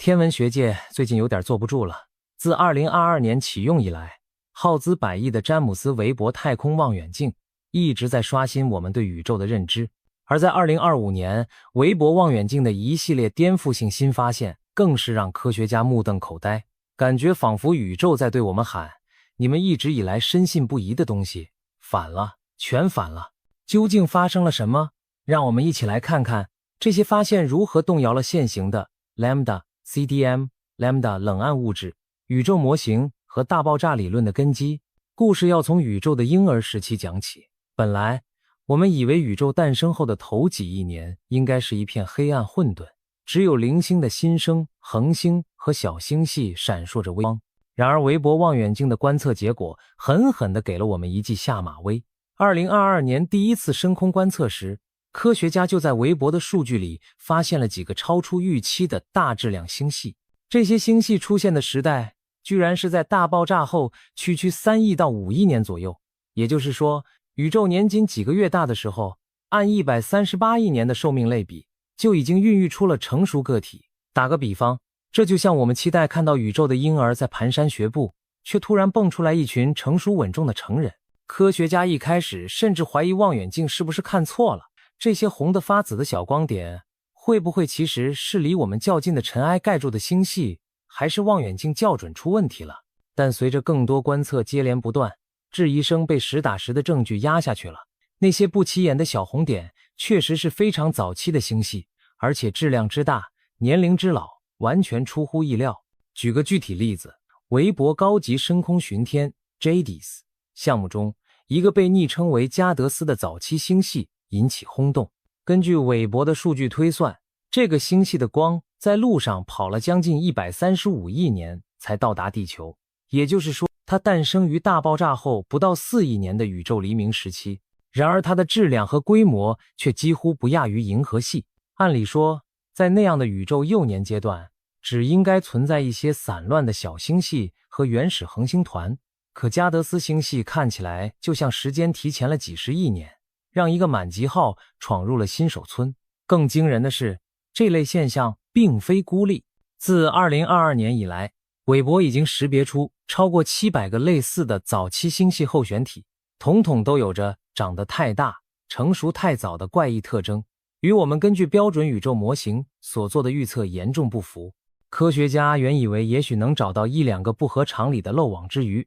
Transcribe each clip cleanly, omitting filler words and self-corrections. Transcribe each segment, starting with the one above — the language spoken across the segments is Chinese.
天文学界最近有点坐不住了。自2022年启用以来，耗资100亿的詹姆斯·韦伯太空望远镜一直在刷新我们对宇宙的认知。而在2025年，韦伯望远镜的一系列颠覆性新发现更是让科学家目瞪口呆，感觉仿佛宇宙在对我们喊：你们一直以来深信不疑的东西反了，全反了。究竟发生了什么？让我们一起来看看这些发现如何动摇了现行的 Lambda、CDM、Lambda 冷暗物质、宇宙模型和大爆炸理论的根基。故事要从宇宙的婴儿时期讲起。本来我们以为宇宙诞生后的头几亿年应该是一片黑暗混沌，只有零星的新生、恒星和小星系闪烁着微光。然而韦伯望远镜的观测结果狠狠地给了我们一记下马威。2022年第一次深空观测时，科学家就在韦伯的数据里发现了几个超出预期的大质量星系。这些星系出现的时代居然是在大爆炸后区3亿到5亿年左右，也就是说宇宙年仅几个月大的时候，按138亿年的寿命类比，就已经孕育出了成熟个体。打个比方，这就像我们期待看到宇宙的婴儿在蹒跚学步，却突然蹦出来一群成熟稳重的成人。科学家一开始甚至怀疑望远镜是不是看错了，这些红得发紫的小光点会不会其实是离我们较近的尘埃盖住的星系，还是望远镜校准出问题了？但随着更多观测接连不断，质疑声被实打实的证据压下去了。那些不起眼的小红点确实是非常早期的星系，而且质量之大，年龄之老，完全出乎意料。举个具体例子，韦伯高级深空巡天 JADIS 项目中，一个被昵称为加德斯的早期星系引起轰动。根据韦伯的数据推算，这个星系的光在路上跑了将近135亿年才到达地球，也就是说它诞生于大爆炸后不到4亿年的宇宙黎明时期。然而它的质量和规模却几乎不亚于银河系。按理说，在那样的宇宙幼年阶段，只应该存在一些散乱的小星系和原始恒星团，可加德斯星系看起来就像时间提前了几十亿年，让一个满级号闯入了新手村。更惊人的是，这类现象并非孤立。自2022年以来，韦伯已经识别出超过700个类似的早期星系候选体，统统都有着长得太大、成熟太早的怪异特征，与我们根据标准宇宙模型所做的预测严重不符。科学家原以为也许能找到1-2个不合常理的漏网之鱼，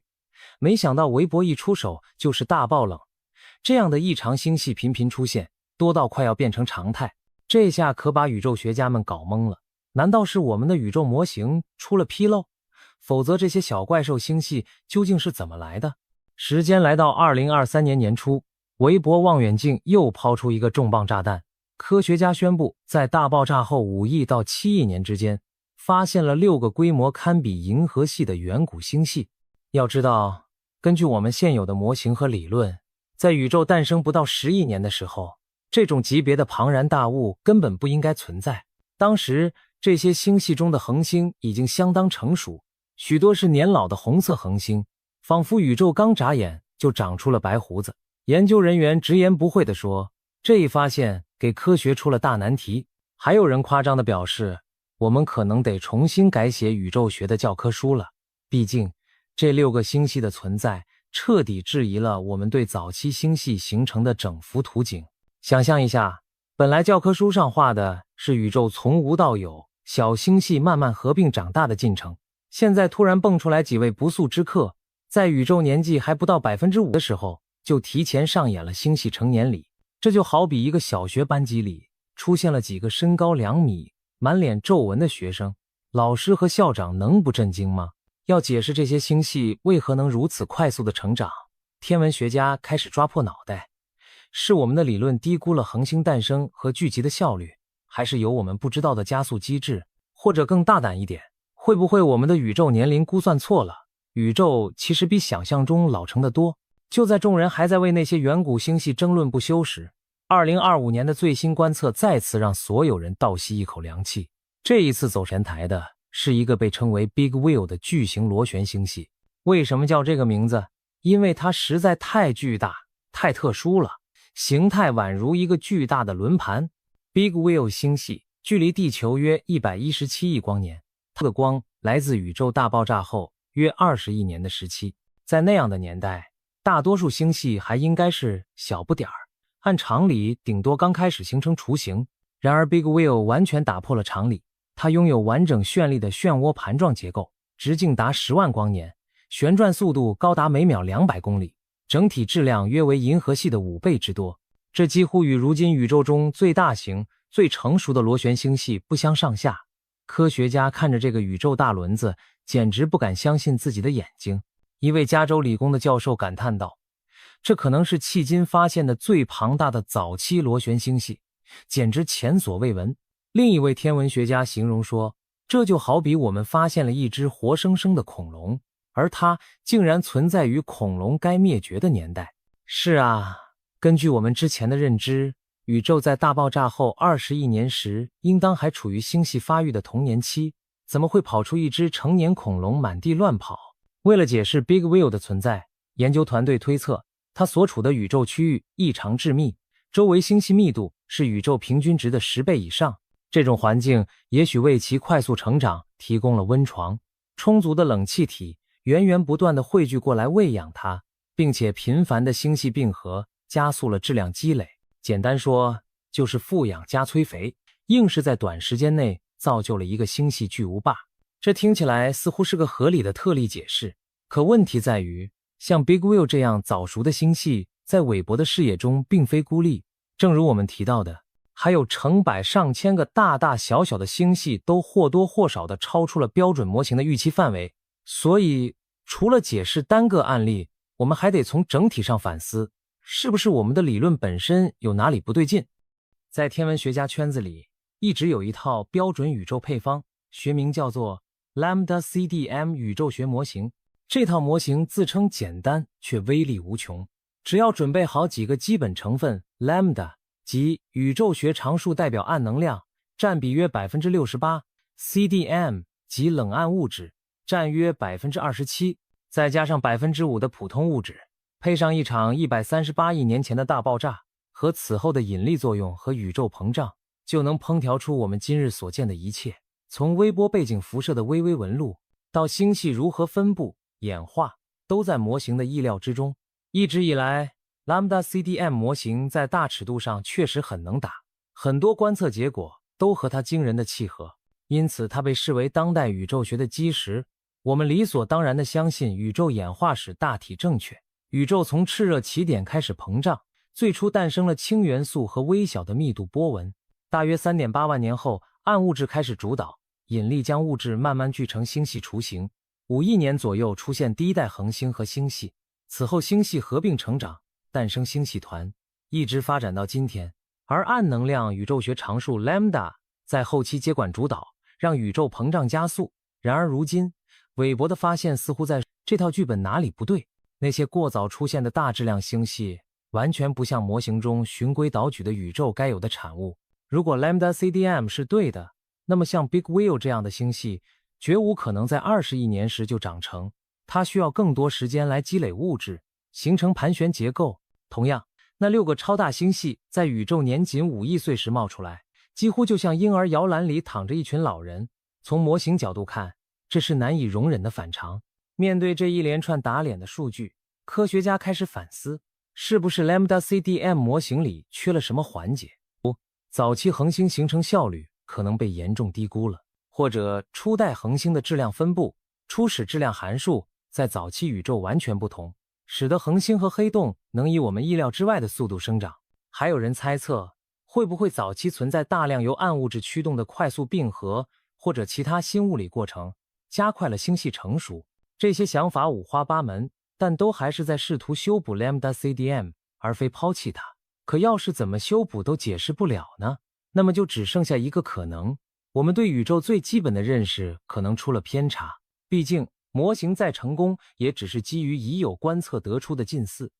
没想到韦伯一出手就是大爆冷，这样的异常星系频频出现，多到快要变成常态。这下可把宇宙学家们搞懵了，难道是我们的宇宙模型出了纰漏？否则这些小怪兽星系究竟是怎么来的？时间来到2023年年初，韦伯望远镜又抛出一个重磅炸弹。科学家宣布，在大爆炸后5亿到7亿年之间，发现了6个规模堪比银河系的远古星系。要知道，根据我们现有的模型和理论，在宇宙诞生不到10亿年的时候，这种级别的庞然大物根本不应该存在。当时这些星系中的恒星已经相当成熟，许多是年老的红色恒星，仿佛宇宙刚眨眼就长出了白胡子。研究人员直言不讳地说，这一发现给科学出了大难题。还有人夸张地表示，我们可能得重新改写宇宙学的教科书了。毕竟这6个星系的存在彻底质疑了我们对早期星系形成的整幅图景。想象一下，本来教科书上画的是宇宙从无到有，小星系慢慢合并长大的进程，现在突然蹦出来几位不速之客，在宇宙年纪还不到 5% 的时候，就提前上演了星系成年礼。这就好比一个小学班级里出现了几个身高2米、满脸皱纹的学生，老师和校长能不震惊吗？要解释这些星系为何能如此快速的成长，天文学家开始抓破脑袋。是我们的理论低估了恒星诞生和聚集的效率，还是有我们不知道的加速机制？或者更大胆一点，会不会我们的宇宙年龄估算错了？宇宙其实比想象中老成得多。就在众人还在为那些远古星系争论不休时，2025年的最新观测再次让所有人倒吸一口凉气。这一次走前台的是一个被称为 Big Wheel 的巨型螺旋星系。为什么叫这个名字？因为它实在太巨大、太特殊了，形态宛如一个巨大的轮盘。Big Wheel 星系距离地球约117亿光年，它的光来自宇宙大爆炸后约20亿年的时期。在那样的年代，大多数星系还应该是小不点儿，按常理顶多刚开始形成雏形。然而 Big Wheel 完全打破了常理，它拥有完整绚丽的漩涡盘状结构，直径达10万光年，旋转速度高达每秒200公里，整体质量约为银河系的5倍之多。这几乎与如今宇宙中最大型、最成熟的螺旋星系不相上下。科学家看着这个宇宙大轮子，简直不敢相信自己的眼睛。一位加州理工的教授感叹道：“这可能是迄今发现的最庞大的早期螺旋星系，简直前所未闻。”另一位天文学家形容说：“这就好比我们发现了一只活生生的恐龙，而它竟然存在于恐龙该灭绝的年代。”是啊，根据我们之前的认知，宇宙在大爆炸后20亿年时应当还处于星系发育的童年期，怎么会跑出一只成年恐龙满地乱跑？为了解释 Big Wheel 的存在，研究团队推测它所处的宇宙区域异常致密，周围星系密度是宇宙平均值的10倍以上。这种环境也许为其快速成长提供了温床，充足的冷气体源源不断地汇聚过来喂养它，并且频繁的星系并合加速了质量积累。简单说，就是富养加催肥，硬是在短时间内造就了一个星系巨无霸。这听起来似乎是个合理的特例解释，可问题在于，像 Big Wheel 这样早熟的星系在韦伯的视野中并非孤立。正如我们提到的，还有成百上千个大大小小的星系都或多或少地超出了标准模型的预期范围。所以，除了解释单个案例，我们还得从整体上反思，是不是我们的理论本身有哪里不对劲。在天文学家圈子里，一直有一套标准宇宙配方，学名叫做 Lambda CDM 宇宙学模型。这套模型自称简单，却威力无穷。只要准备好几个基本成分 Lambda 即宇宙学常数代表暗能量，占比约 68%， CDM 即冷暗物质，占约 27%， 再加上 5% 的普通物质，配上一场138亿年前的大爆炸和此后的引力作用和宇宙膨胀，就能烹调出我们今日所见的一切。从微波背景辐射的微微纹路到星系如何分布演化，都在模型的意料之中。一直以来， Lambda CDM 模型在大尺度上确实很能打，很多观测结果都和它惊人的契合，因此它被视为当代宇宙学的基石。我们理所当然地相信宇宙演化史大体正确，宇宙从炽热起点开始膨胀，最初诞生了氢元素和微小的密度波纹。大约 3.8 万年后，暗物质开始主导，引力将物质慢慢聚成星系雏形。5亿年左右出现第一代恒星和星系，此后星系合并成长，诞生星系团，一直发展到今天。而暗能量宇宙学常数 Lambda 在后期接管主导，让宇宙膨胀加速。然而如今，韦伯的发现似乎在这套剧本哪里不对。那些过早出现的大质量星系完全不像模型中循规蹈矩的宇宙该有的产物。如果 Lambda CDM 是对的，那么像 Big Wheel 这样的星系绝无可能在20亿年时就长成，它需要更多时间来积累物质，形成盘旋结构。同样，那6个超大星系在宇宙年仅5亿岁时冒出来，几乎就像婴儿摇篮里躺着一群老人。从模型角度看，这是难以容忍的反常。面对这一连串打脸的数据，科学家开始反思，是不是 Lambda CDM 模型里缺了什么环节？早期恒星形成效率可能被严重低估了，或者初代恒星的质量分布、初始质量函数在早期宇宙完全不同，使得恒星和黑洞能以我们意料之外的速度生长。还有人猜测，会不会早期存在大量由暗物质驱动的快速并合，或者其他新物理过程，加快了星系成熟。这些想法五花八门，但都还是在试图修补 Lambda CDM， 而非抛弃它。可要是怎么修补都解释不了呢？那么就只剩下一个可能，我们对宇宙最基本的认识可能出了偏差。毕竟模型再成功，也只是基于已有观测得出的近似。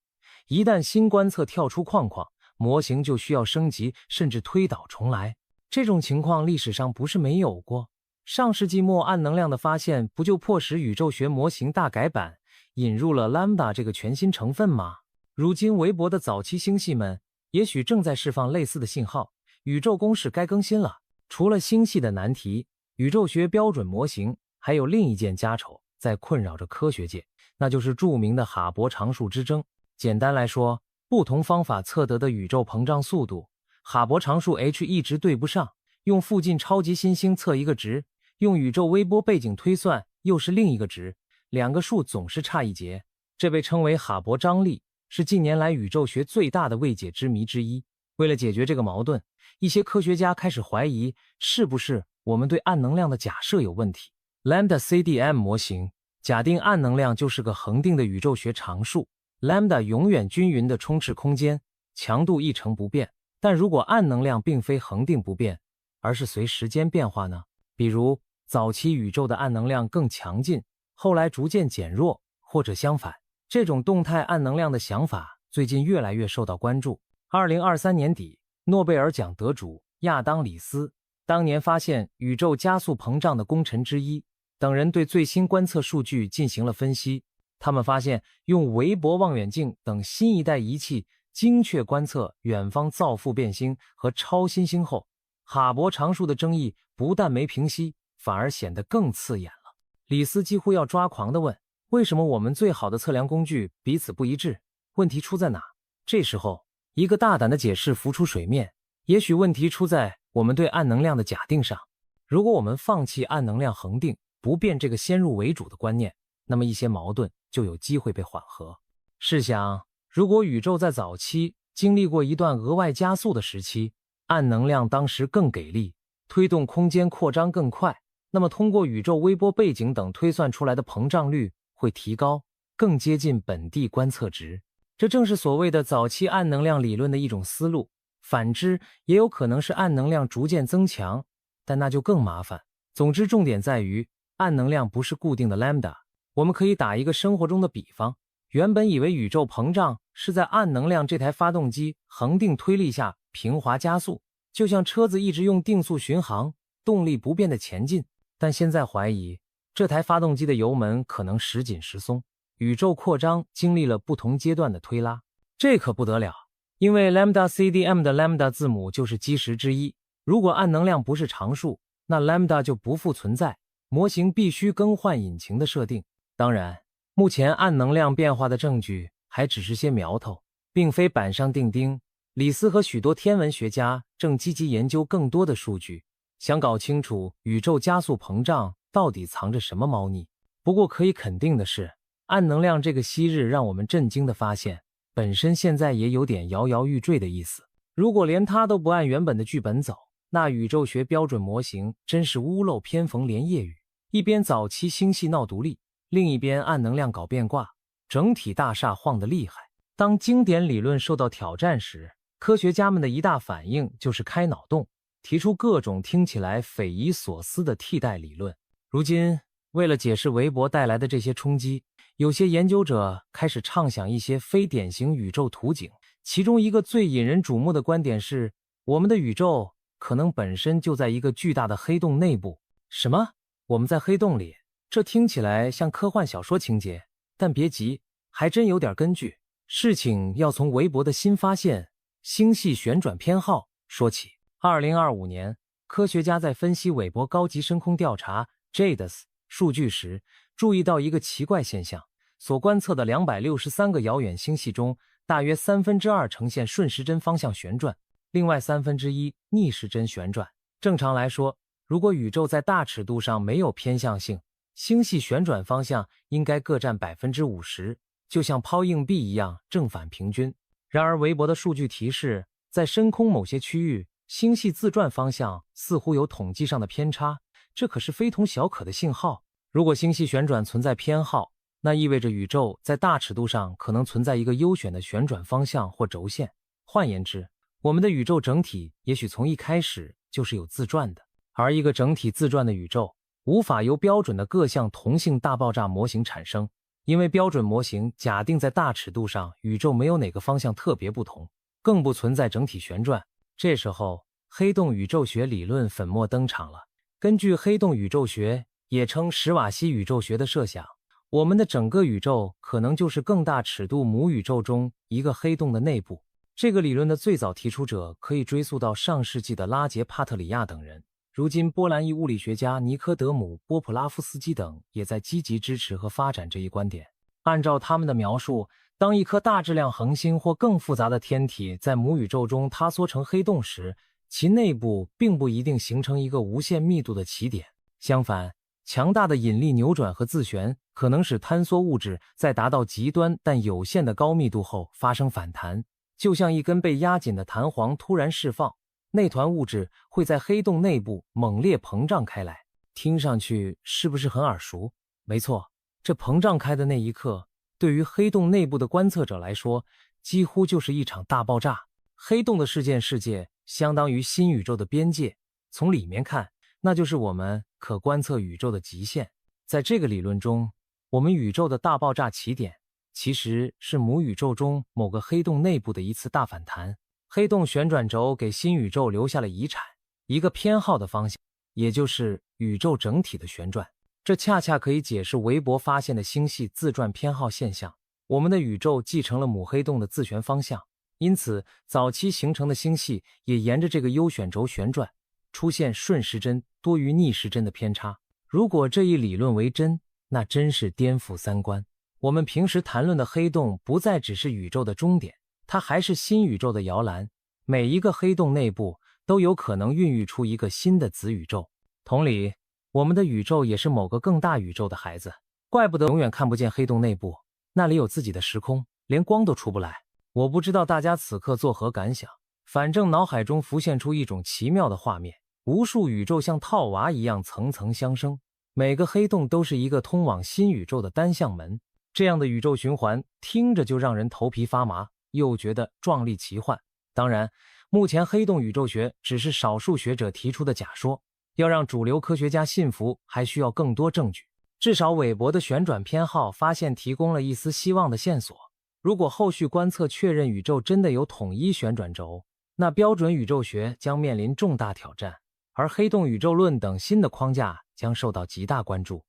一旦新观测跳出框框，模型就需要升级，甚至推倒重来。这种情况历史上不是没有过。上世纪末暗能量的发现不就迫使宇宙学模型大改版，引入了 Lambda 这个全新成分吗？如今韦伯的早期星系们也许正在释放类似的信号，宇宙公式该更新了。除了星系的难题，宇宙学标准模型还有另一件家丑在困扰着科学界，那就是著名的哈勃常数之争。简单来说，不同方法测得的宇宙膨胀速度，哈勃常数 h 一直对不上，用附近超级新星测一个值，用宇宙微波背景推算又是另一个值，两个数总是差一截，这被称为哈勃张力，是近年来宇宙学最大的未解之谜之一。为了解决这个矛盾，一些科学家开始怀疑是不是我们对暗能量的假设有问题。Lambda CDM 模型假定暗能量就是个恒定的宇宙学常数， Lambda 永远均匀的充斥空间，强度一成不变。但如果暗能量并非恒定不变，而是随时间变化呢？比如早期宇宙的暗能量更强劲，后来逐渐减弱，或者相反，这种动态暗能量的想法最近越来越受到关注。2023年底，诺贝尔奖得主亚当·里斯，当年发现宇宙加速膨胀的功臣之一，等人对最新观测数据进行了分析。他们发现，用韦伯望远镜等新一代仪器精确观测远方造父变星和超新星后，哈勃常数的争议不但没平息，反而显得更刺眼了。李斯几乎要抓狂地问，为什么我们最好的测量工具彼此不一致？问题出在哪？这时候，一个大胆的解释浮出水面，也许问题出在我们对暗能量的假定上。如果我们放弃暗能量恒定不变这个先入为主的观念，那么一些矛盾就有机会被缓和。试想，如果宇宙在早期经历过一段额外加速的时期，暗能量当时更给力，推动空间扩张更快，那么通过宇宙微波背景等推算出来的膨胀率会提高，更接近本地观测值。这正是所谓的早期暗能量理论的一种思路。反之，也有可能是暗能量逐渐增强，但那就更麻烦。总之，重点在于暗能量不是固定的 lambda。我们可以打一个生活中的比方，原本以为宇宙膨胀是在暗能量这台发动机恒定推力下平滑加速，就像车子一直用定速巡航，动力不变的前进。但现在怀疑，这台发动机的油门可能时紧时松，宇宙扩张经历了不同阶段的推拉。这可不得了，因为 Lambda CDM 的 Lambda 字母就是基石之一。如果暗能量不是常数，那 Lambda 就不复存在，模型必须更换引擎的设定。当然，目前暗能量变化的证据还只是些苗头，并非板上钉钉。李斯和许多天文学家正积极研究更多的数据，想搞清楚宇宙加速膨胀到底藏着什么猫腻。不过可以肯定的是，暗能量这个昔日让我们震惊的发现，本身现在也有点摇摇欲坠的意思。如果连它都不按原本的剧本走，那宇宙学标准模型真是屋漏偏逢连夜雨。一边早期星系闹独立，另一边暗能量搞变卦，整体大厦晃得厉害。当经典理论受到挑战时，科学家们的一大反应就是开脑洞，提出各种听起来匪夷所思的替代理论。如今，为了解释韦伯带来的这些冲击，有些研究者开始畅想一些非典型宇宙图景。其中一个最引人瞩目的观点是，我们的宇宙可能本身就在一个巨大的黑洞内部。什么？我们在黑洞里？这听起来像科幻小说情节，但别急，还真有点根据。事情要从韦伯的新发现星系旋转偏好说起。2025年，科学家在分析韦伯高级深空调查 JADES 数据时，注意到一个奇怪现象：所观测的263个遥远星系中，大约2/3呈现顺时针方向旋转，另外1/3逆时针旋转。正常来说，如果宇宙在大尺度上没有偏向性，星系旋转方向应该各占 50%， 就像抛硬币一样正反平均。然而韦伯的数据提示，在深空某些区域，星系自转方向似乎有统计上的偏差，这可是非同小可的信号。如果星系旋转存在偏好，那意味着宇宙在大尺度上可能存在一个优选的旋转方向或轴线。换言之，我们的宇宙整体也许从一开始就是有自转的，而一个整体自转的宇宙无法由标准的各项同性大爆炸模型产生，因为标准模型假定在大尺度上宇宙没有哪个方向特别不同，更不存在整体旋转。这时候，黑洞宇宙学理论粉墨登场了。根据黑洞宇宙学，也称史瓦西宇宙学的设想，我们的整个宇宙可能就是更大尺度母宇宙中一个黑洞的内部。这个理论的最早提出者可以追溯到上世纪的拉杰·帕特里亚等人。如今波兰裔物理学家尼科德姆·波普拉夫斯基等也在积极支持和发展这一观点。按照他们的描述，当一颗大质量恒星或更复杂的天体在母宇宙中塌缩成黑洞时，其内部并不一定形成一个无限密度的起点。相反，强大的引力扭转和自旋可能使坍缩物质在达到极端但有限的高密度后发生反弹，就像一根被压紧的弹簧突然释放，那团物质会在黑洞内部猛烈膨胀开来。听上去是不是很耳熟？没错，这膨胀开的那一刻，对于黑洞内部的观测者来说，几乎就是一场大爆炸。黑洞的事件世界相当于新宇宙的边界，从里面看，那就是我们可观测宇宙的极限。在这个理论中，我们宇宙的大爆炸起点其实是母宇宙中某个黑洞内部的一次大反弹。黑洞旋转轴给新宇宙留下了遗产，一个偏好的方向，也就是宇宙整体的旋转。这恰恰可以解释韦伯发现的星系自转偏好现象。我们的宇宙继承了母黑洞的自旋方向，因此早期形成的星系也沿着这个 U 旋轴旋转，出现顺时针多于逆时针的偏差。如果这一理论为真，那真是颠覆三观。我们平时谈论的黑洞不再只是宇宙的终点，它还是新宇宙的摇篮。每一个黑洞内部都有可能孕育出一个新的子宇宙。同理，我们的宇宙也是某个更大宇宙的孩子，怪不得永远看不见黑洞内部，那里有自己的时空，连光都出不来。我不知道大家此刻作何感想，反正脑海中浮现出一种奇妙的画面，无数宇宙像套娃一样层层相生，每个黑洞都是一个通往新宇宙的单向门。这样的宇宙循环听着就让人头皮发麻，又觉得壮丽奇幻。当然，目前黑洞宇宙学只是少数学者提出的假说，要让主流科学家信服还需要更多证据。至少韦伯的旋转偏好发现提供了一丝希望的线索。如果后续观测确认宇宙真的有统一旋转轴，那标准宇宙学将面临重大挑战，而黑洞宇宙论等新的框架将受到极大关注。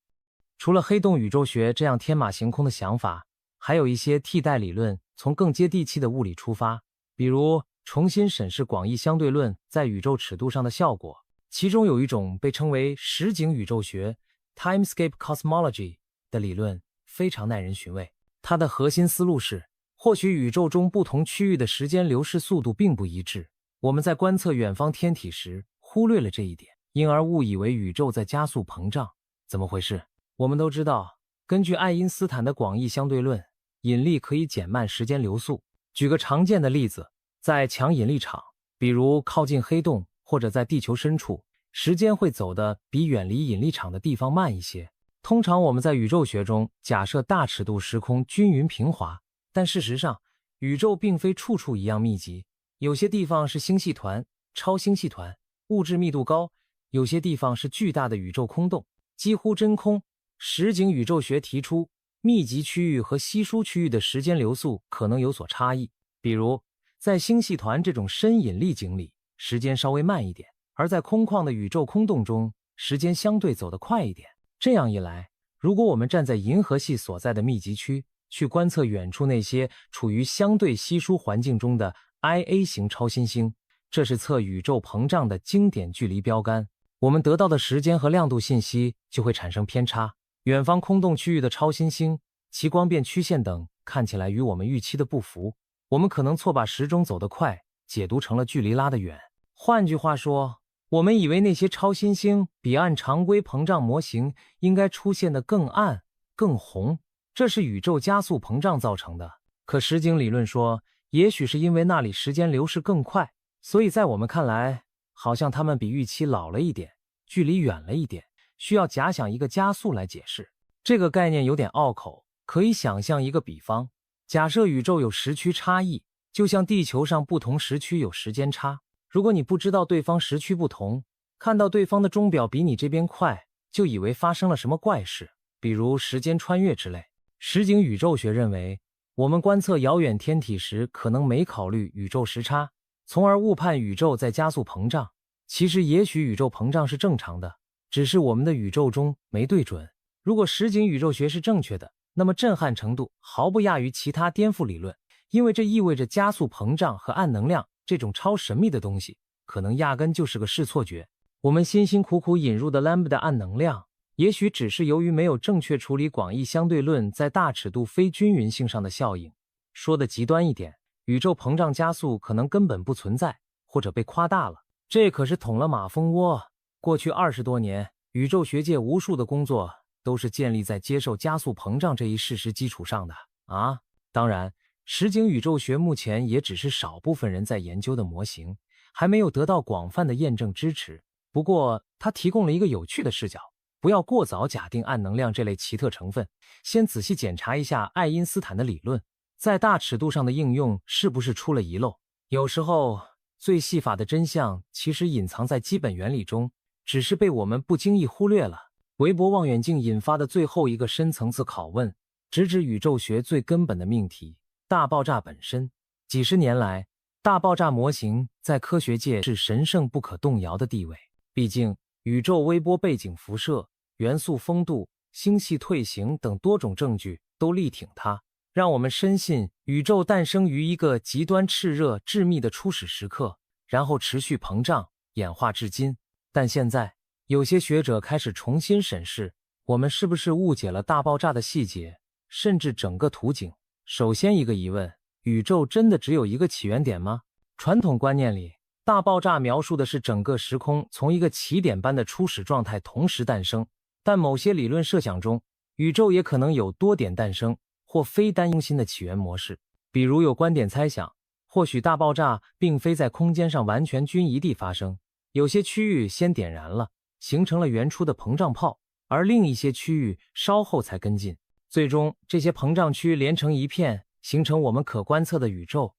除了黑洞宇宙学这样天马行空的想法，还有一些替代理论从更接地气的物理出发，比如重新审视广义相对论在宇宙尺度上的效果。其中有一种被称为实景宇宙学 （Timescape Cosmology） 的理论非常耐人寻味。它的核心思路是，或许宇宙中不同区域的时间流逝速度并不一致，我们在观测远方天体时忽略了这一点，因而误以为宇宙在加速膨胀。怎么回事？我们都知道，根据爱因斯坦的广义相对论，引力可以减慢时间流速。举个常见的例子，在强引力场，比如靠近黑洞或者在地球深处，时间会走得比远离引力场的地方慢一些。通常我们在宇宙学中假设大尺度时空均匀平滑，但事实上，宇宙并非处处一样密集，有些地方是星系团、超星系团，物质密度高，有些地方是巨大的宇宙空洞，几乎真空。实景宇宙学提出，密集区域和稀疏区域的时间流速可能有所差异。比如，在星系团这种深引力井里，时间稍微慢一点，而在空旷的宇宙空洞中，时间相对走得快一点。这样一来，如果我们站在银河系所在的密集区，去观测远处那些处于相对稀疏环境中的 Ia 型超新星，这是测宇宙膨胀的经典距离标杆，我们得到的时间和亮度信息就会产生偏差。远方空洞区域的超新星，其光变曲线等看起来与我们预期的不符，我们可能错把时钟走得快解读成了距离拉得远。换句话说，我们以为那些超新星比按常规膨胀模型应该出现的更暗、更红，这是宇宙加速膨胀造成的。可实景理论说，也许是因为那里时间流逝更快，所以在我们看来，好像它们比预期老了一点，距离远了一点，需要假想一个加速来解释。这个概念有点拗口，可以想象一个比方，假设宇宙有时区差异，就像地球上不同时区有时间差。如果你不知道对方时区不同，看到对方的钟表比你这边快，就以为发生了什么怪事，比如时间穿越之类。实景宇宙学认为，我们观测遥远天体时可能没考虑宇宙时差，从而误判宇宙在加速膨胀。其实也许宇宙膨胀是正常的，只是我们的宇宙中没对准。如果实景宇宙学是正确的，那么震撼程度毫不亚于其他颠覆理论，因为这意味着加速膨胀和暗能量这种超神秘的东西可能压根就是个视错觉。我们辛辛苦苦引入的 lambda 暗能量，也许只是由于没有正确处理广义相对论在大尺度非均匀性上的效应。说的极端一点，宇宙膨胀加速可能根本不存在，或者被夸大了。这可是捅了马蜂窝。过去20多年，宇宙学界无数的工作都是建立在接受加速膨胀这一事实基础上的啊。当然，实景宇宙学目前也只是少部分人在研究的模型，还没有得到广泛的验证支持。不过，它提供了一个有趣的视角，不要过早假定暗能量这类奇特成分，先仔细检查一下爱因斯坦的理论，在大尺度上的应用是不是出了遗漏。有时候，最细法的真相其实隐藏在基本原理中，只是被我们不经意忽略了。韦伯望远镜引发的最后一个深层次拷问，直指宇宙学最根本的命题——大爆炸本身。几十年来，大爆炸模型在科学界是神圣不可动摇的地位。毕竟，宇宙微波背景辐射、元素风度、星系退行等多种证据都力挺它，让我们深信宇宙诞生于一个极端炽热、致密的初始时刻，然后持续膨胀、演化至今。但现在，有些学者开始重新审视，我们是不是误解了大爆炸的细节，甚至整个图景。首先一个疑问，宇宙真的只有一个起源点吗？传统观念里，大爆炸描述的是整个时空从一个起点般的初始状态同时诞生，但某些理论设想中，宇宙也可能有多点诞生或非单中心的起源模式。比如有观点猜想，或许大爆炸并非在空间上完全均一地发生，有些区域先点燃了，形成了原初的膨胀泡，而另一些区域稍后才跟进，最终这些膨胀区连成一片，形成我们可观测的宇宙。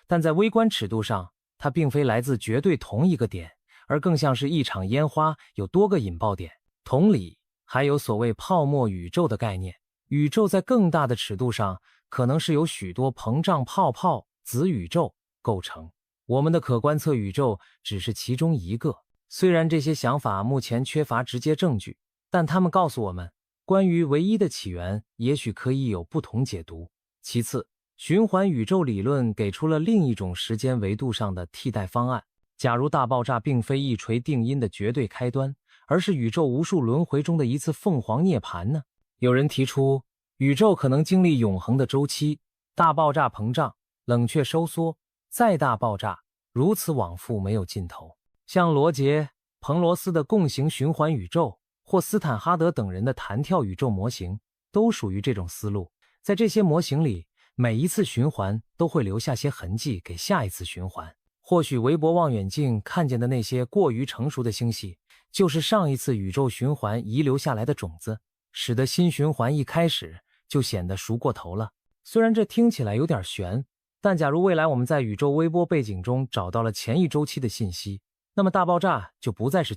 但在微观尺度上，它并非来自绝对同一个点，而更像是一场烟花，有多个引爆点。同理，还有所谓泡沫宇宙的概念，宇宙在更大的尺度上可能是由许多膨胀泡泡、子宇宙构成，我们的可观测宇宙只是其中一个。虽然这些想法目前缺乏直接证据，但他们告诉我们，关于唯一的起源也许可以有不同解读。其次，循环宇宙理论给出了另一种时间维度上的替代方案。假如大爆炸并非一锤定音的绝对开端，而是宇宙无数轮回中的一次凤凰涅槃呢？有人提出，宇宙可能经历永恒的周期，大爆炸膨胀、冷却收缩，再大爆炸，如此往复没有尽头。像罗杰·彭罗斯的共形循环宇宙，或斯坦哈德等人的弹跳宇宙模型，都属于这种思路。在这些模型里，每一次循环都会留下些痕迹给下一次循环。或许韦伯望远镜看见的那些过于成熟的星系，就是上一次宇宙循环遗留下来的种子，使得新循环一开始就显得熟过头了。虽然这听起来有点悬，但假如未来我们在宇宙微波背景中找到了前一周期的信息，那么大爆炸就不再是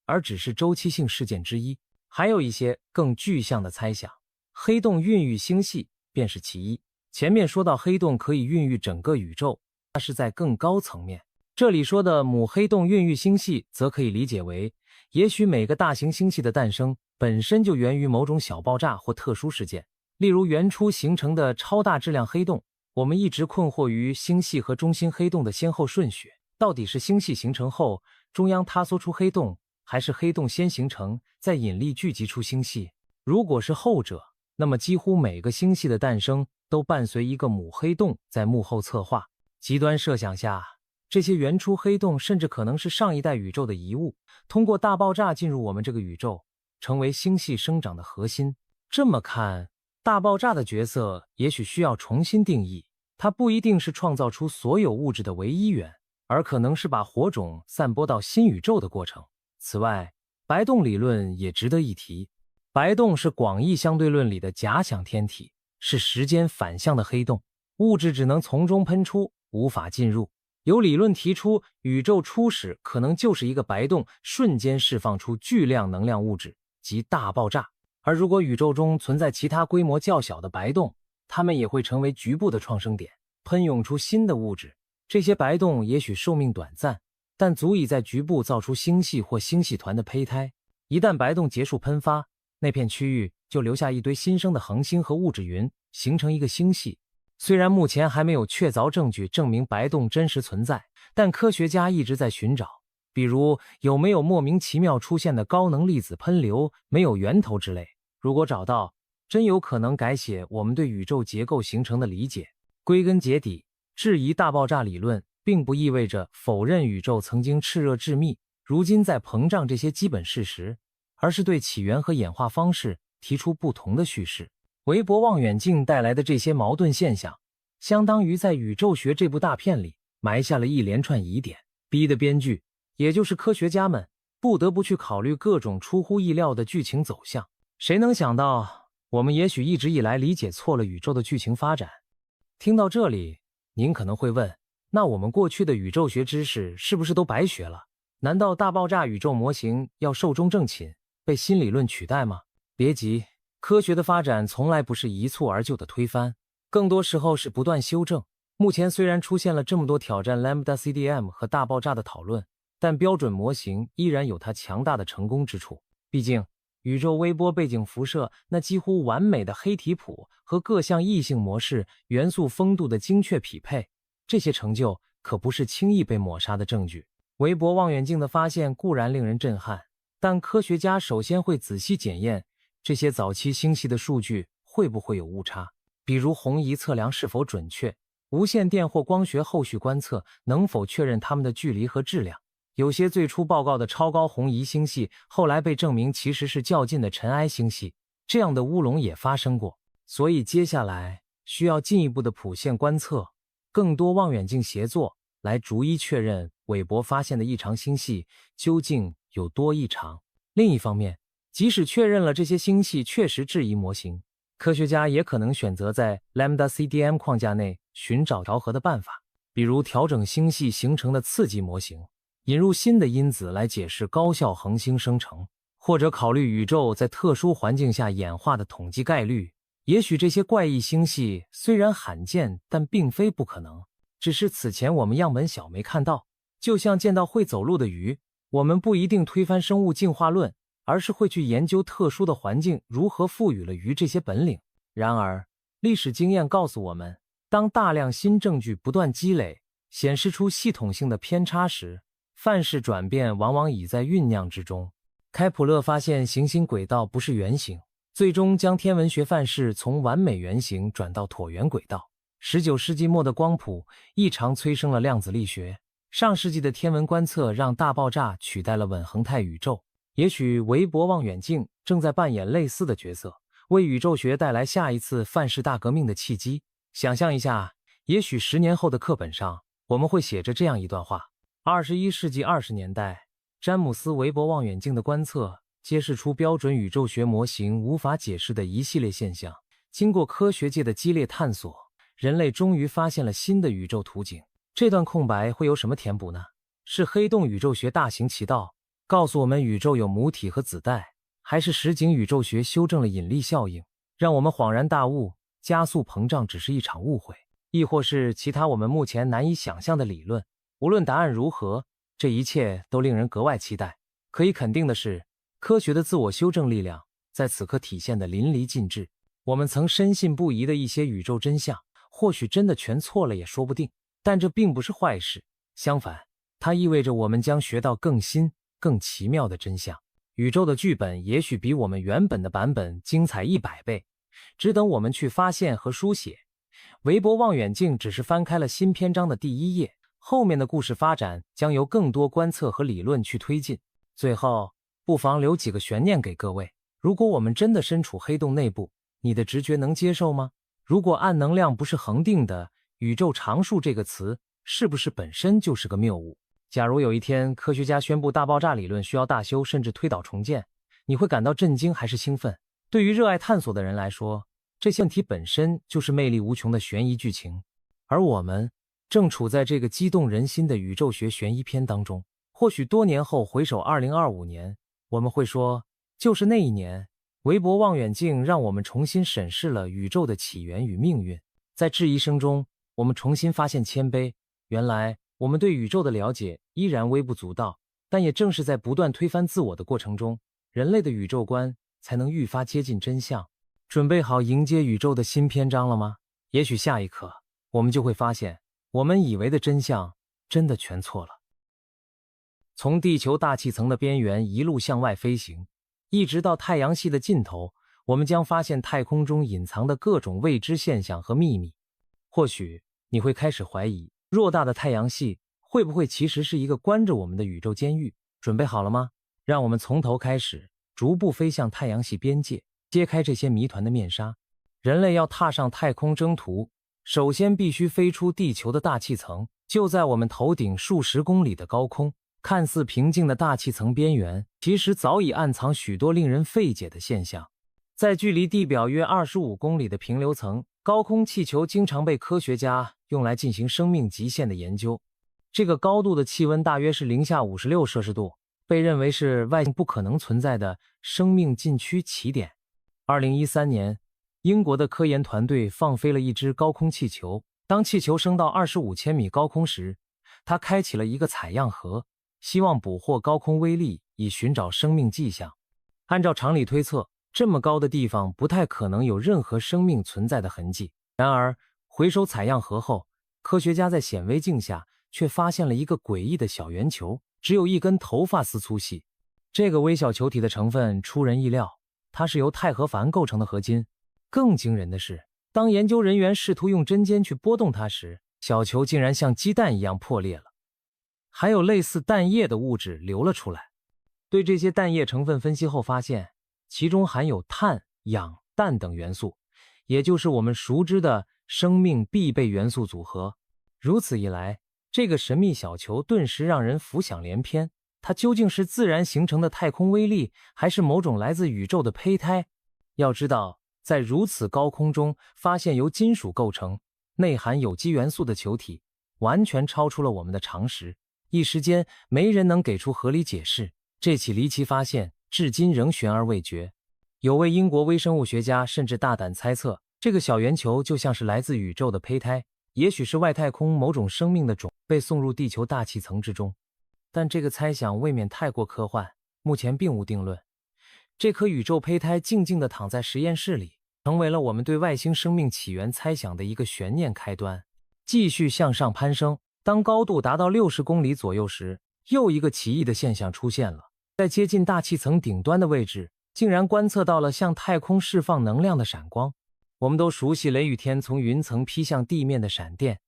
而只是周期性事件之一。还有一些更具象的猜想，黑洞孕育星系便是其一。前面说到黑洞可以孕育整个宇宙，那是在更高层面。这里说的母黑洞孕育星系则可以理解为，也许每个大型星系的诞生本身就源于某种小爆炸或特殊事件，例如原初形成的超大质量黑洞。我们一直困惑于星系和中心黑洞的先后顺序，到底是星系形成后中央塌缩出黑洞，还是黑洞先形成再引力聚集出星系？如果是后者，那么几乎每个星系的诞生都伴随一个母黑洞在幕后策划。极端设想下，这些原初黑洞甚至可能是上一代宇宙的遗物，通过大爆炸进入我们这个宇宙，成为星系生长的核心。这么看，大爆炸的角色也许需要重新定义，它不一定是创造出所有物质的唯一源，而可能是把火种散播到新宇宙的过程。此外，白洞理论也值得一提。白洞是广义相对论里的假想天体，是时间反向的黑洞，物质只能从中喷出，无法进入。有理论提出，宇宙初始可能就是一个白洞瞬间释放出巨量能量物质，即大爆炸。而如果宇宙中存在其他规模较小的白洞，它们也会成为局部的创生点，喷涌出新的物质。这些白洞也许寿命短暂，但足以在局部造出星系或星系团的胚胎。一旦白洞结束喷发，那片区域就留下一堆新生的恒星和物质云，形成一个星系。虽然目前还没有确凿证据证明白洞真实存在，但科学家一直在寻找，比如有没有莫名其妙出现的高能粒子喷流没有源头之类。如果找到，真有可能改写我们对宇宙结构形成的理解。归根结底，质疑大爆炸理论并不意味着否认宇宙曾经炽热致密，如今在膨胀这些基本事实，而是对起源和演化方式提出不同的叙事。韦伯望远镜带来的这些矛盾现象，相当于在《宇宙学》这部大片里埋下了一连串疑点，逼得编剧，也就是科学家们，不得不去考虑各种出乎意料的剧情走向。谁能想到，我们也许一直以来理解错了宇宙的剧情发展。听到这里，您可能会问，那我们过去的宇宙学知识是不是都白学了？难道大爆炸宇宙模型要寿终正寝，被新理论取代吗？别急，科学的发展从来不是一蹴而就的推翻，更多时候是不断修正。目前虽然出现了这么多挑战 Lambda CDM 和大爆炸的讨论，但标准模型依然有它强大的成功之处。毕竟宇宙微波背景辐射那几乎完美的黑体谱和各项异性模式元素丰度的精确匹配，这些成就可不是轻易被抹杀的证据。韦伯望远镜的发现固然令人震撼，但科学家首先会仔细检验这些早期星系的数据会不会有误差，比如红移测量是否准确，无线电或光学后续观测能否确认它们的距离和质量。有些最初报告的超高红移星系后来被证明其实是较近的尘埃星系，这样的乌龙也发生过。所以接下来需要进一步的谱线观测，更多望远镜协作，来逐一确认韦伯发现的异常星系究竟有多异常。另一方面，即使确认了这些星系确实质疑模型，科学家也可能选择在 Lambda CDM 框架内寻找调和的办法，比如调整星系形成的刺激模型，引入新的因子来解释高效恒星生成，或者考虑宇宙在特殊环境下演化的统计概率。也许这些怪异星系虽然罕见，但并非不可能，只是此前我们样本小没看到。就像见到会走路的鱼，我们不一定推翻生物进化论，而是会去研究特殊的环境如何赋予了鱼这些本领。然而，历史经验告诉我们，当大量新证据不断积累，显示出系统性的偏差时，范式转变往往已在酝酿之中。开普勒发现行星轨道不是圆形，最终将天文学范式从完美圆形转到椭圆轨道。19世纪末的光谱异常催生了量子力学。上世纪的天文观测让大爆炸取代了稳恒态宇宙。也许韦伯望远镜正在扮演类似的角色，为宇宙学带来下一次范式大革命的契机。想象一下，也许10年后的课本上，我们会写着这样一段话：21世纪20年代，詹姆斯·韦伯望远镜的观测揭示出标准宇宙学模型无法解释的一系列现象。经过科学界的激烈探索，人类终于发现了新的宇宙图景。这段空白会由什么填补呢？是黑洞宇宙学大行其道，告诉我们宇宙有母体和子代，还是实景宇宙学修正了引力效应，让我们恍然大悟，加速膨胀只是一场误会？亦或是其他我们目前难以想象的理论？无论答案如何，这一切都令人格外期待。可以肯定的是，科学的自我修正力量在此刻体现得淋漓尽致。我们曾深信不疑的一些宇宙真相，或许真的全错了也说不定。但这并不是坏事，相反，它意味着我们将学到更新、更奇妙的真相。宇宙的剧本也许比我们原本的版本精彩100倍，只等我们去发现和书写。韦伯望远镜只是翻开了新篇章的第1页，后面的故事发展将由更多观测和理论去推进。最后，不妨留几个悬念给各位：如果我们真的身处黑洞内部，你的直觉能接受吗？如果暗能量不是恒定的，宇宙常数这个词是不是本身就是个谬误？假如有一天科学家宣布大爆炸理论需要大修甚至推倒重建，你会感到震惊还是兴奋？对于热爱探索的人来说，这些问题本身就是魅力无穷的悬疑剧情，而我们正处在这个激动人心的宇宙学悬疑片当中。或许多年后回首2025年，我们会说，就是那一年，韦伯望远镜让我们重新审视了宇宙的起源与命运。在质疑声中，我们重新发现谦卑，原来我们对宇宙的了解依然微不足道，但也正是在不断推翻自我的过程中，人类的宇宙观才能愈发接近真相。准备好迎接宇宙的新篇章了吗？也许下一刻，我们就会发现，我们以为的真相真的全错了。从地球大气层的边缘一路向外飞行，一直到太阳系的尽头，我们将发现太空中隐藏的各种未知现象和秘密。或许你会开始怀疑，偌大的太阳系会不会其实是一个关着我们的宇宙监狱？准备好了吗？让我们从头开始，逐步飞向太阳系边界，揭开这些谜团的面纱。人类要踏上太空征途，首先必须飞出地球的大气层。就在我们头顶数十公里的高空，看似平静的大气层边缘，其实早已暗藏许多令人费解的现象。在距离地表约25公里的平流层，高空气球经常被科学家用来进行生命极限的研究。这个高度的气温大约是零下56摄氏度，被认为是外星不可能存在的生命禁区起点。2013年，英国的科研团队放飞了一只高空气球，当气球升到25千米高空时，它开启了一个采样盒，希望捕获高空微粒，以寻找生命迹象。按照常理推测，这么高的地方不太可能有任何生命存在的痕迹。然而，回收采样盒后，科学家在显微镜下却发现了一个诡异的小圆球，只有1根头发丝粗细。这个微小球体的成分出人意料，它是由钛合钒构成的合金。更惊人的是，当研究人员试图用针尖去拨动它时，小球竟然像鸡蛋一样破裂了，还有类似蛋液的物质流了出来。对这些蛋液成分分析后发现，其中含有碳、氧、氮等元素，也就是我们熟知的生命必备元素组合。如此一来，这个神秘小球顿时让人浮想联翩，它究竟是自然形成的太空微粒，还是某种来自宇宙的胚胎？要知道，在如此高空中发现由金属构成、内含有机元素的球体，完全超出了我们的常识。一时间，没人能给出合理解释。这起离奇发现至今仍悬而未决。有位英国微生物学家甚至大胆猜测，这个小圆球就像是来自宇宙的胚胎，也许是外太空某种生命的种被送入地球大气层之中。但这个猜想未免太过科幻，目前并无定论。这颗宇宙胚胎静静地躺在实验室里，成为了我们对外星生命起源猜想的一个悬念开端。继续向上攀升，当高度达到60公里左右时，又一个奇异的现象出现了。在接近大气层顶端的位置，竟然观测到了向太空释放能量的闪光。我们都熟悉雷雨天从云层劈向地面的闪电，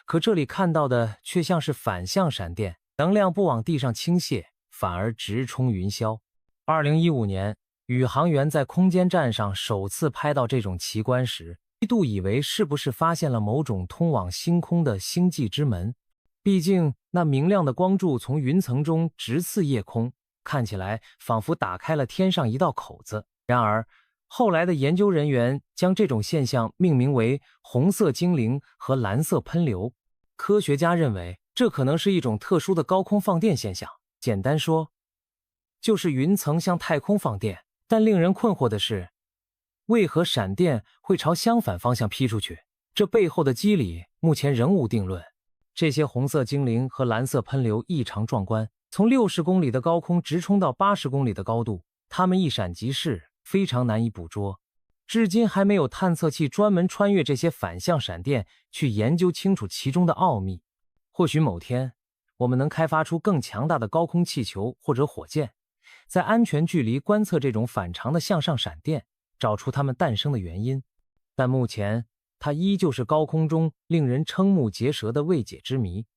可这里看到的却像是反向闪电，能量不往地上倾泻，反而直冲云霄。2015年，宇航员在空间站上首次拍到这种奇观时，一度以为是不是发现了某种通往星空的星际之门。毕竟那明亮的光柱从云层中直刺夜空，看起来仿佛打开了天上一道口子。然而，后来的研究人员将这种现象命名为红色精灵和蓝色喷流。科学家认为，这可能是一种特殊的高空放电现象。简单说，就是云层向太空放电。但令人困惑的是，为何闪电会朝相反方向劈出去？这背后的机理目前仍无定论。这些红色精灵和蓝色喷流异常壮观，从60公里的高空直冲到80公里的高度，它们一闪即逝，非常难以捕捉。至今还没有探测器专门穿越这些反向闪电去研究清楚其中的奥秘。或许某天，我们能开发出更强大的高空气球或者火箭，在安全距离观测这种反常的向上闪电，找出它们诞生的原因。但目前，它依旧是高空中令人瞠目结舌的未解之谜。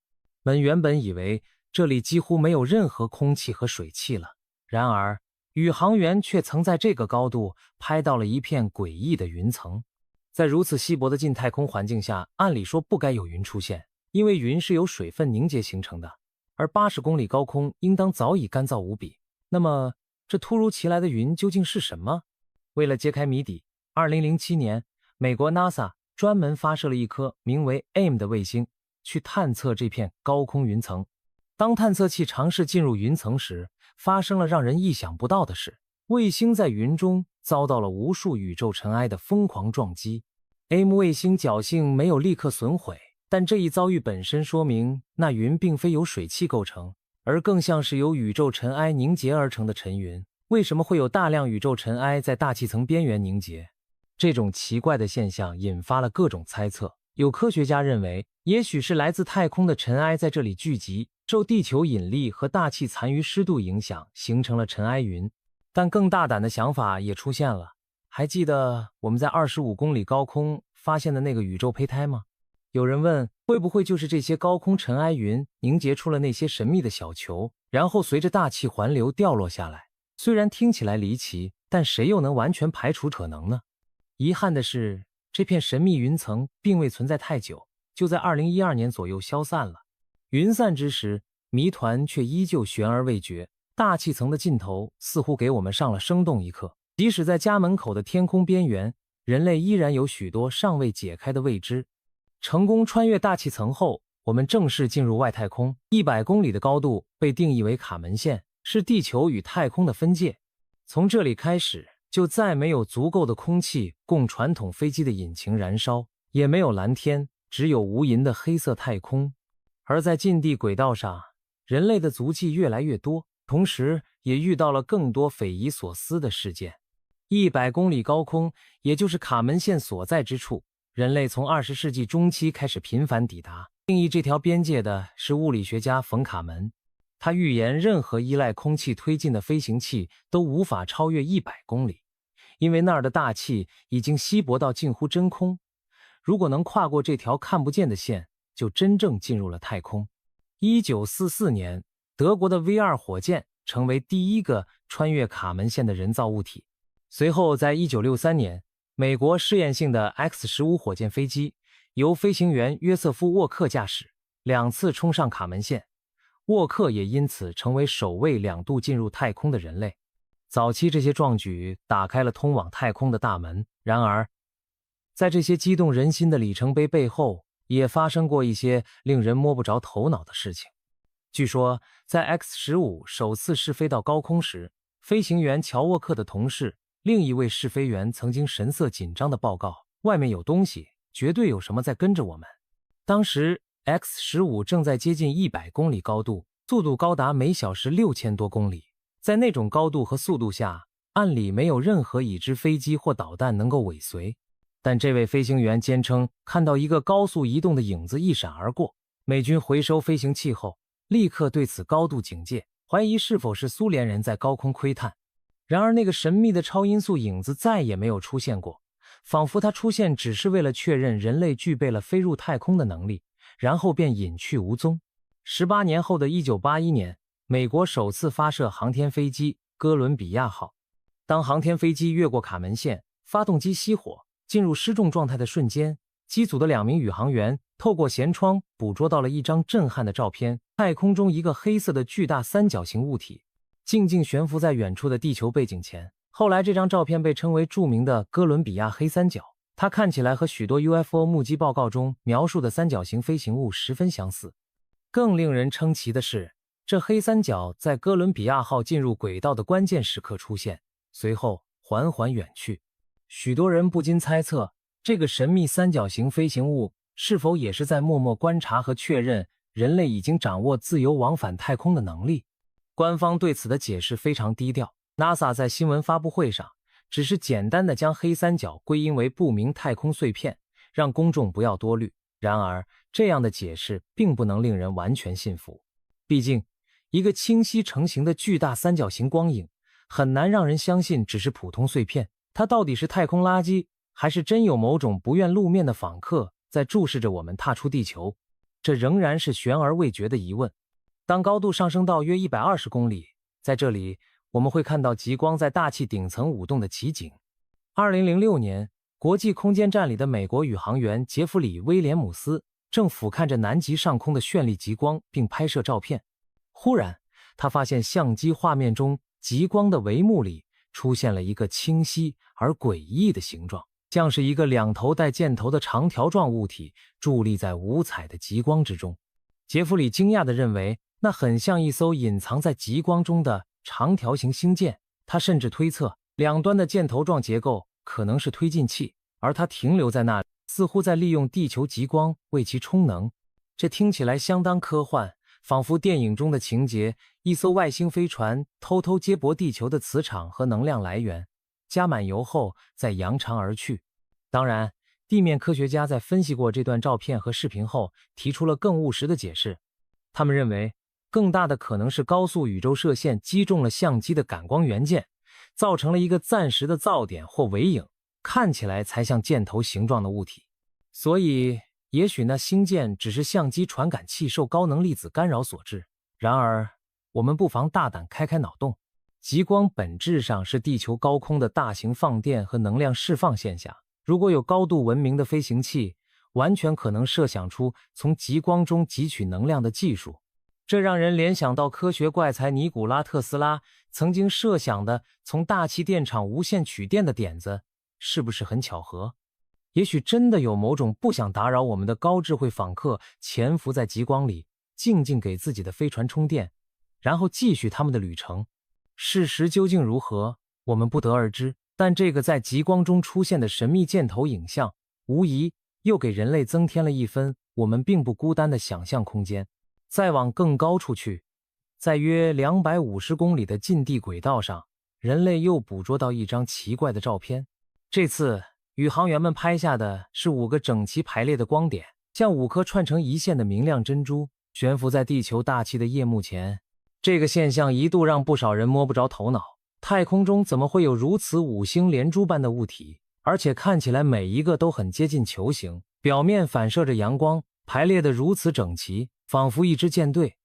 我们原本以为这里几乎没有任何空气和水汽了，然而宇航员却曾在这个高度拍到了一片诡异的云层。在如此稀薄的近太空环境下，按理说不该有云出现，因为云是由水分凝结形成的，而80公里高空应当早已干燥无比。那么，这突如其来的云究竟是什么？为了揭开谜底，2007年，美国 NASA 专门发射了一颗名为 AIM 的卫星，去探测这片高空云层。当探测器尝试进入云层时，发生了让人意想不到的事。卫星在云中遭到了无数宇宙尘埃的疯狂撞击。AIM 卫星侥幸没有立刻损毁，但这一遭遇本身说明那云并非由水汽构成，而更像是由宇宙尘埃凝结而成的尘云。为什么会有大量宇宙尘埃在大气层边缘凝结？这种奇怪的现象引发了各种猜测。有科学家认为，也许是来自太空的尘埃在这里聚集，受地球引力和大气残余湿度影响，形成了尘埃云。但更大胆的想法也出现了。还记得我们在25公里高空发现的那个宇宙胚胎吗？有人问，会不会就是这些高空尘埃云凝结出了那些神秘的小球，然后随着大气环流掉落下来？虽然听起来离奇，但谁又能完全排除可能呢？遗憾的是，这片神秘云层并未存在太久，就在2012年左右消散了。云散之时，谜团却依旧悬而未决。大气层的尽头似乎给我们上了生动一课，即使在家门口的天空边缘，人类依然有许多尚未解开的未知。成功穿越大气层后，我们正式进入外太空。100公里的高度被定义为卡门线，是地球与太空的分界。从这里开始，就再没有足够的空气供传统飞机的引擎燃烧，也没有蓝天，只有无垠的黑色太空。而在近地轨道上，人类的足迹越来越多，同时也遇到了更多匪夷所思的事件。100公里高空，也就是卡门线所在之处，人类从20世纪中期开始频繁抵达。定义这条边界的是物理学家冯卡门，他预言任何依赖空气推进的飞行器都无法超越100公里，因为那儿的大气已经稀薄到近乎真空。如果能跨过这条看不见的线，就真正进入了太空。1944年，德国的 V2 火箭成为第一个穿越卡门线的人造物体。随后在1963年，美国试验性的 X-15 火箭飞机由飞行员约瑟夫·沃克驾驶，2次冲上卡门线。沃克也因此成为首位2度进入太空的人类。早期这些壮举打开了通往太空的大门。然而，在这些激动人心的里程碑背后，也发生过一些令人摸不着头脑的事情。据说，在 X-15 首次试飞到高空时，飞行员乔沃克的同事，另一位试飞员曾经神色紧张地报告，外面有东西，绝对有什么在跟着我们。当时 X-15 正在接近100公里高度，速度高达每小时6000多公里。在那种高度和速度下，按理没有任何已知飞机或导弹能够尾随。但这位飞行员坚称看到一个高速移动的影子一闪而过。美军回收飞行器后，立刻对此高度警戒，怀疑是否是苏联人在高空窥探。然而那个神秘的超音速影子再也没有出现过，仿佛它出现只是为了确认人类具备了飞入太空的能力，然后便隐去无踪。18年后的1981年，美国首次发射航天飞机哥伦比亚号。当航天飞机越过卡门线，发动机熄火，进入失重状态的瞬间，机组的2名宇航员透过舷窗捕捉到了一张震撼的照片。太空中一个黑色的巨大三角形物体静静悬浮在远处的地球背景前。后来这张照片被称为著名的哥伦比亚黑三角，它看起来和许多 UFO 目击报告中描述的三角形飞行物十分相似。更令人称奇的是，这黑三角在哥伦比亚号进入轨道的关键时刻出现，随后缓缓远去。许多人不禁猜测，这个神秘三角形飞行物是否也是在默默观察和确认人类已经掌握自由往返太空的能力。官方对此的解释非常低调， NASA 在新闻发布会上只是简单的将黑三角归因为不明太空碎片，让公众不要多虑。然而，这样的解释并不能令人完全信服。毕竟，一个清晰成型的巨大三角形光影很难让人相信只是普通碎片。它到底是太空垃圾，还是真有某种不愿露面的访客在注视着我们踏出地球？这仍然是悬而未决的疑问。当高度上升到约120公里，在这里我们会看到极光在大气顶层舞动的奇景。2006年，国际空间站里的美国宇航员杰弗里·威廉姆斯正俯瞰着南极上空的绚丽极光并拍摄照片。忽然，他发现相机画面中极光的帷幕里出现了一个清晰而诡异的形状，像是一个2头带箭头的长条状物体伫立在五彩的极光之中。杰弗里惊讶地认为，那很像一艘隐藏在极光中的长条形星舰。他甚至推测，两端的箭头状结构可能是推进器，而它停留在那里，似乎在利用地球极光为其充能。这听起来相当科幻，仿佛电影中的情节，一艘外星飞船偷偷接驳地球的磁场和能量来源，加满油后再扬长而去。当然，地面科学家在分析过这段照片和视频后，提出了更务实的解释。他们认为，更大的可能是高速宇宙射线击中了相机的感光元件，造成了一个暂时的噪点或尾影，看起来才像箭头形状的物体。所以也许那星箭只是相机传感器受高能粒子干扰所致。然而我们不妨大胆开脑洞，极光本质上是地球高空的大型放电和能量释放现象。如果有高度文明的飞行器，完全可能设想出从极光中汲取能量的技术。这让人联想到科学怪才尼古拉·特斯拉曾经设想的从大气电场无限取电的点子，是不是很巧合？也许真的有某种不想打扰我们的高智慧访客潜伏在极光里，静静给自己的飞船充电，然后继续他们的旅程。事实究竟如何，我们不得而知，但这个在极光中出现的神秘箭头影像，无疑又给人类增添了一分我们并不孤单的想象空间。再往更高处去，在约250公里的近地轨道上，人类又捕捉到一张奇怪的照片。这次宇航员们拍下的是5个整齐排列的光点，像5颗串成一线的明亮珍珠，悬浮在地球大气的夜幕前。这个现象一度让不少人摸不着头脑，太空中怎么会有如此5星连珠般的物体，而且看起来每一个都很接近球形，表面反射着阳光，排列得如此整齐，仿佛一支舰队。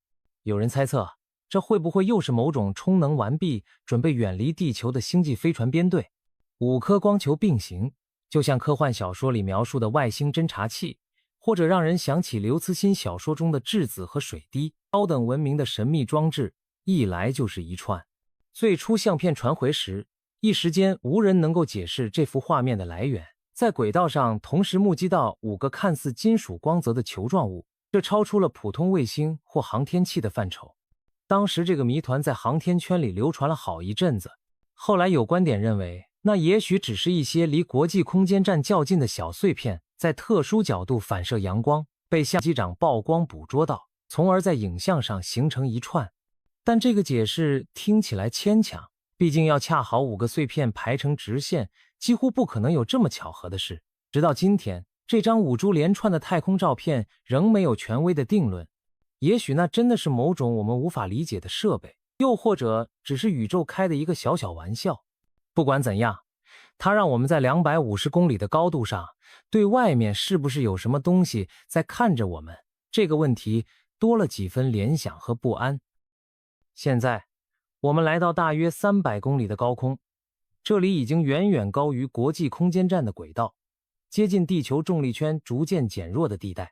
有人猜测，这会不会又是某种充能完毕，准备远离地球的星际飞船编队？5颗光球并行，就像科幻小说里描述的外星侦察器，或者让人想起刘慈欣小说中的质子和水滴，高等文明的神秘装置，一来就是一串。最初相片传回时，一时间无人能够解释这幅画面的来源。在轨道上同时目击到5个看似金属光泽的球状物，这超出了普通卫星或航天器的范畴。当时这个谜团在航天圈里流传了好一阵子，后来有观点认为，那也许只是一些离国际空间站较近的小碎片，在特殊角度反射阳光，被相机长曝光捕捉到，从而在影像上形成一串。但这个解释听起来牵强，毕竟要恰好5个碎片排成直线，几乎不可能有这么巧合的事。直到今天，这张5株连串的太空照片仍没有权威的定论。也许那真的是某种我们无法理解的设备，又或者只是宇宙开的一个小小玩笑。不管怎样，它让我们在250公里的高度上，对外面是不是有什么东西在看着我们，这个问题多了几分联想和不安。现在我们来到大约300公里的高空，这里已经远远高于国际空间站的轨道，接近地球重力圈逐渐减弱的地带。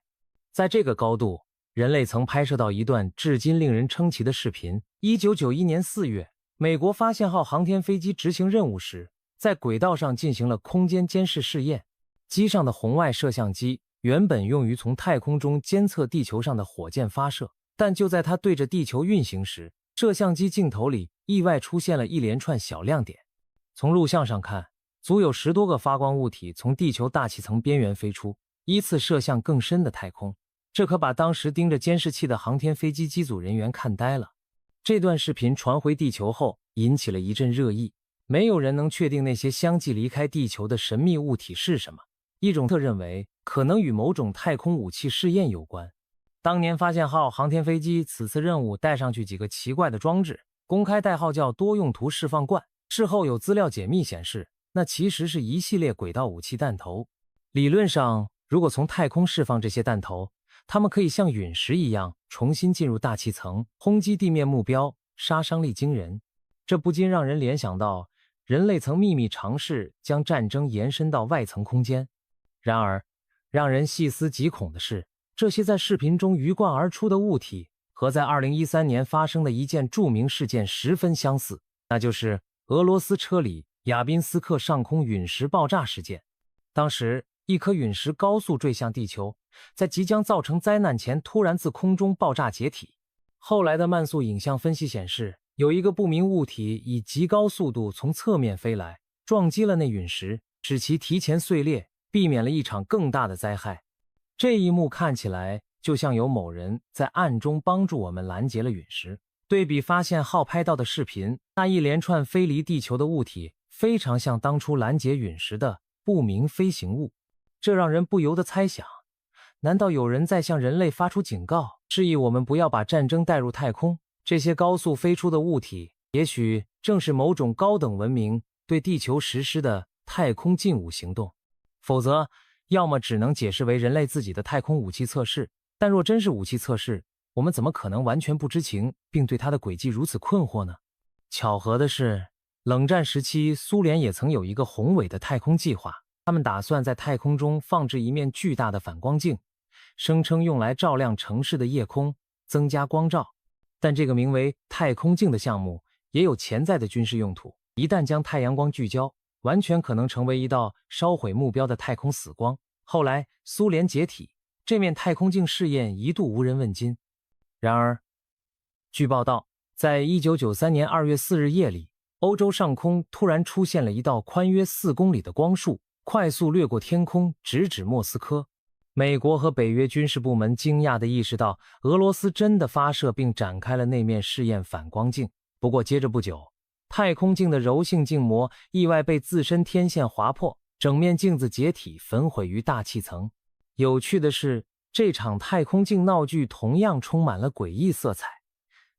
在这个高度，人类曾拍摄到一段至今令人称奇的视频。1991年4月，美国发现号航天飞机执行任务时，在轨道上进行了空间监视试验。机上的红外摄像机原本用于从太空中监测地球上的火箭发射，但就在它对着地球运行时，摄像机镜头里意外出现了一连串小亮点。从录像上看，足有10多个发光物体从地球大气层边缘飞出，依次射向更深的太空。这可把当时盯着监视器的航天飞机机组人员看呆了。这段视频传回地球后，引起了一阵热议。没有人能确定那些相继离开地球的神秘物体是什么。一种特认为可能与某种太空武器试验有关。当年发现号航天飞机此次任务带上去几个奇怪的装置，公开代号叫多用途释放罐。事后有资料解密显示，那其实是一系列轨道武器弹头。理论上，如果从太空释放这些弹头，它们可以像陨石一样重新进入大气层，轰击地面目标，杀伤力惊人。这不禁让人联想到，人类曾秘密尝试将战争延伸到外层空间。然而，让人细思极恐的是，这些在视频中鱼贯而出的物体，和在2013年发生的一件著名事件十分相似，那就是俄罗斯车里亚宾斯克上空陨石爆炸事件。当时，一颗陨石高速坠向地球，在即将造成灾难前突然自空中爆炸解体。后来的慢速影像分析显示，有一个不明物体以极高速度从侧面飞来，撞击了那陨石，使其提前碎裂，避免了一场更大的灾害。这一幕看起来就像有某人在暗中帮助我们拦截了陨石。对比发现号拍到的视频，那一连串飞离地球的物体非常像当初拦截陨石的不明飞行物。这让人不由得猜想，难道有人在向人类发出警告，示意我们不要把战争带入太空？这些高速飞出的物体，也许正是某种高等文明对地球实施的太空禁武行动。否则，要么只能解释为人类自己的太空武器测试，但若真是武器测试，我们怎么可能完全不知情，并对它的轨迹如此困惑呢？巧合的是，冷战时期苏联也曾有一个宏伟的太空计划，他们打算在太空中放置一面巨大的反光镜，声称用来照亮城市的夜空，增加光照。但这个名为太空镜的项目也有潜在的军事用途，一旦将太阳光聚焦，完全可能成为一道烧毁目标的太空死光。后来苏联解体，这面太空镜试验一度无人问津。然而，据报道，在1993年2月4日夜里，欧洲上空突然出现了一道宽约4公里的光束，快速掠过天空，直指莫斯科。美国和北约军事部门惊讶地意识到，俄罗斯真的发射并展开了那面试验反光镜。不过接着不久，太空镜的柔性镜膜意外被自身天线划破，整面镜子解体焚毁于大气层。有趣的是，这场太空镜闹剧同样充满了诡异色彩。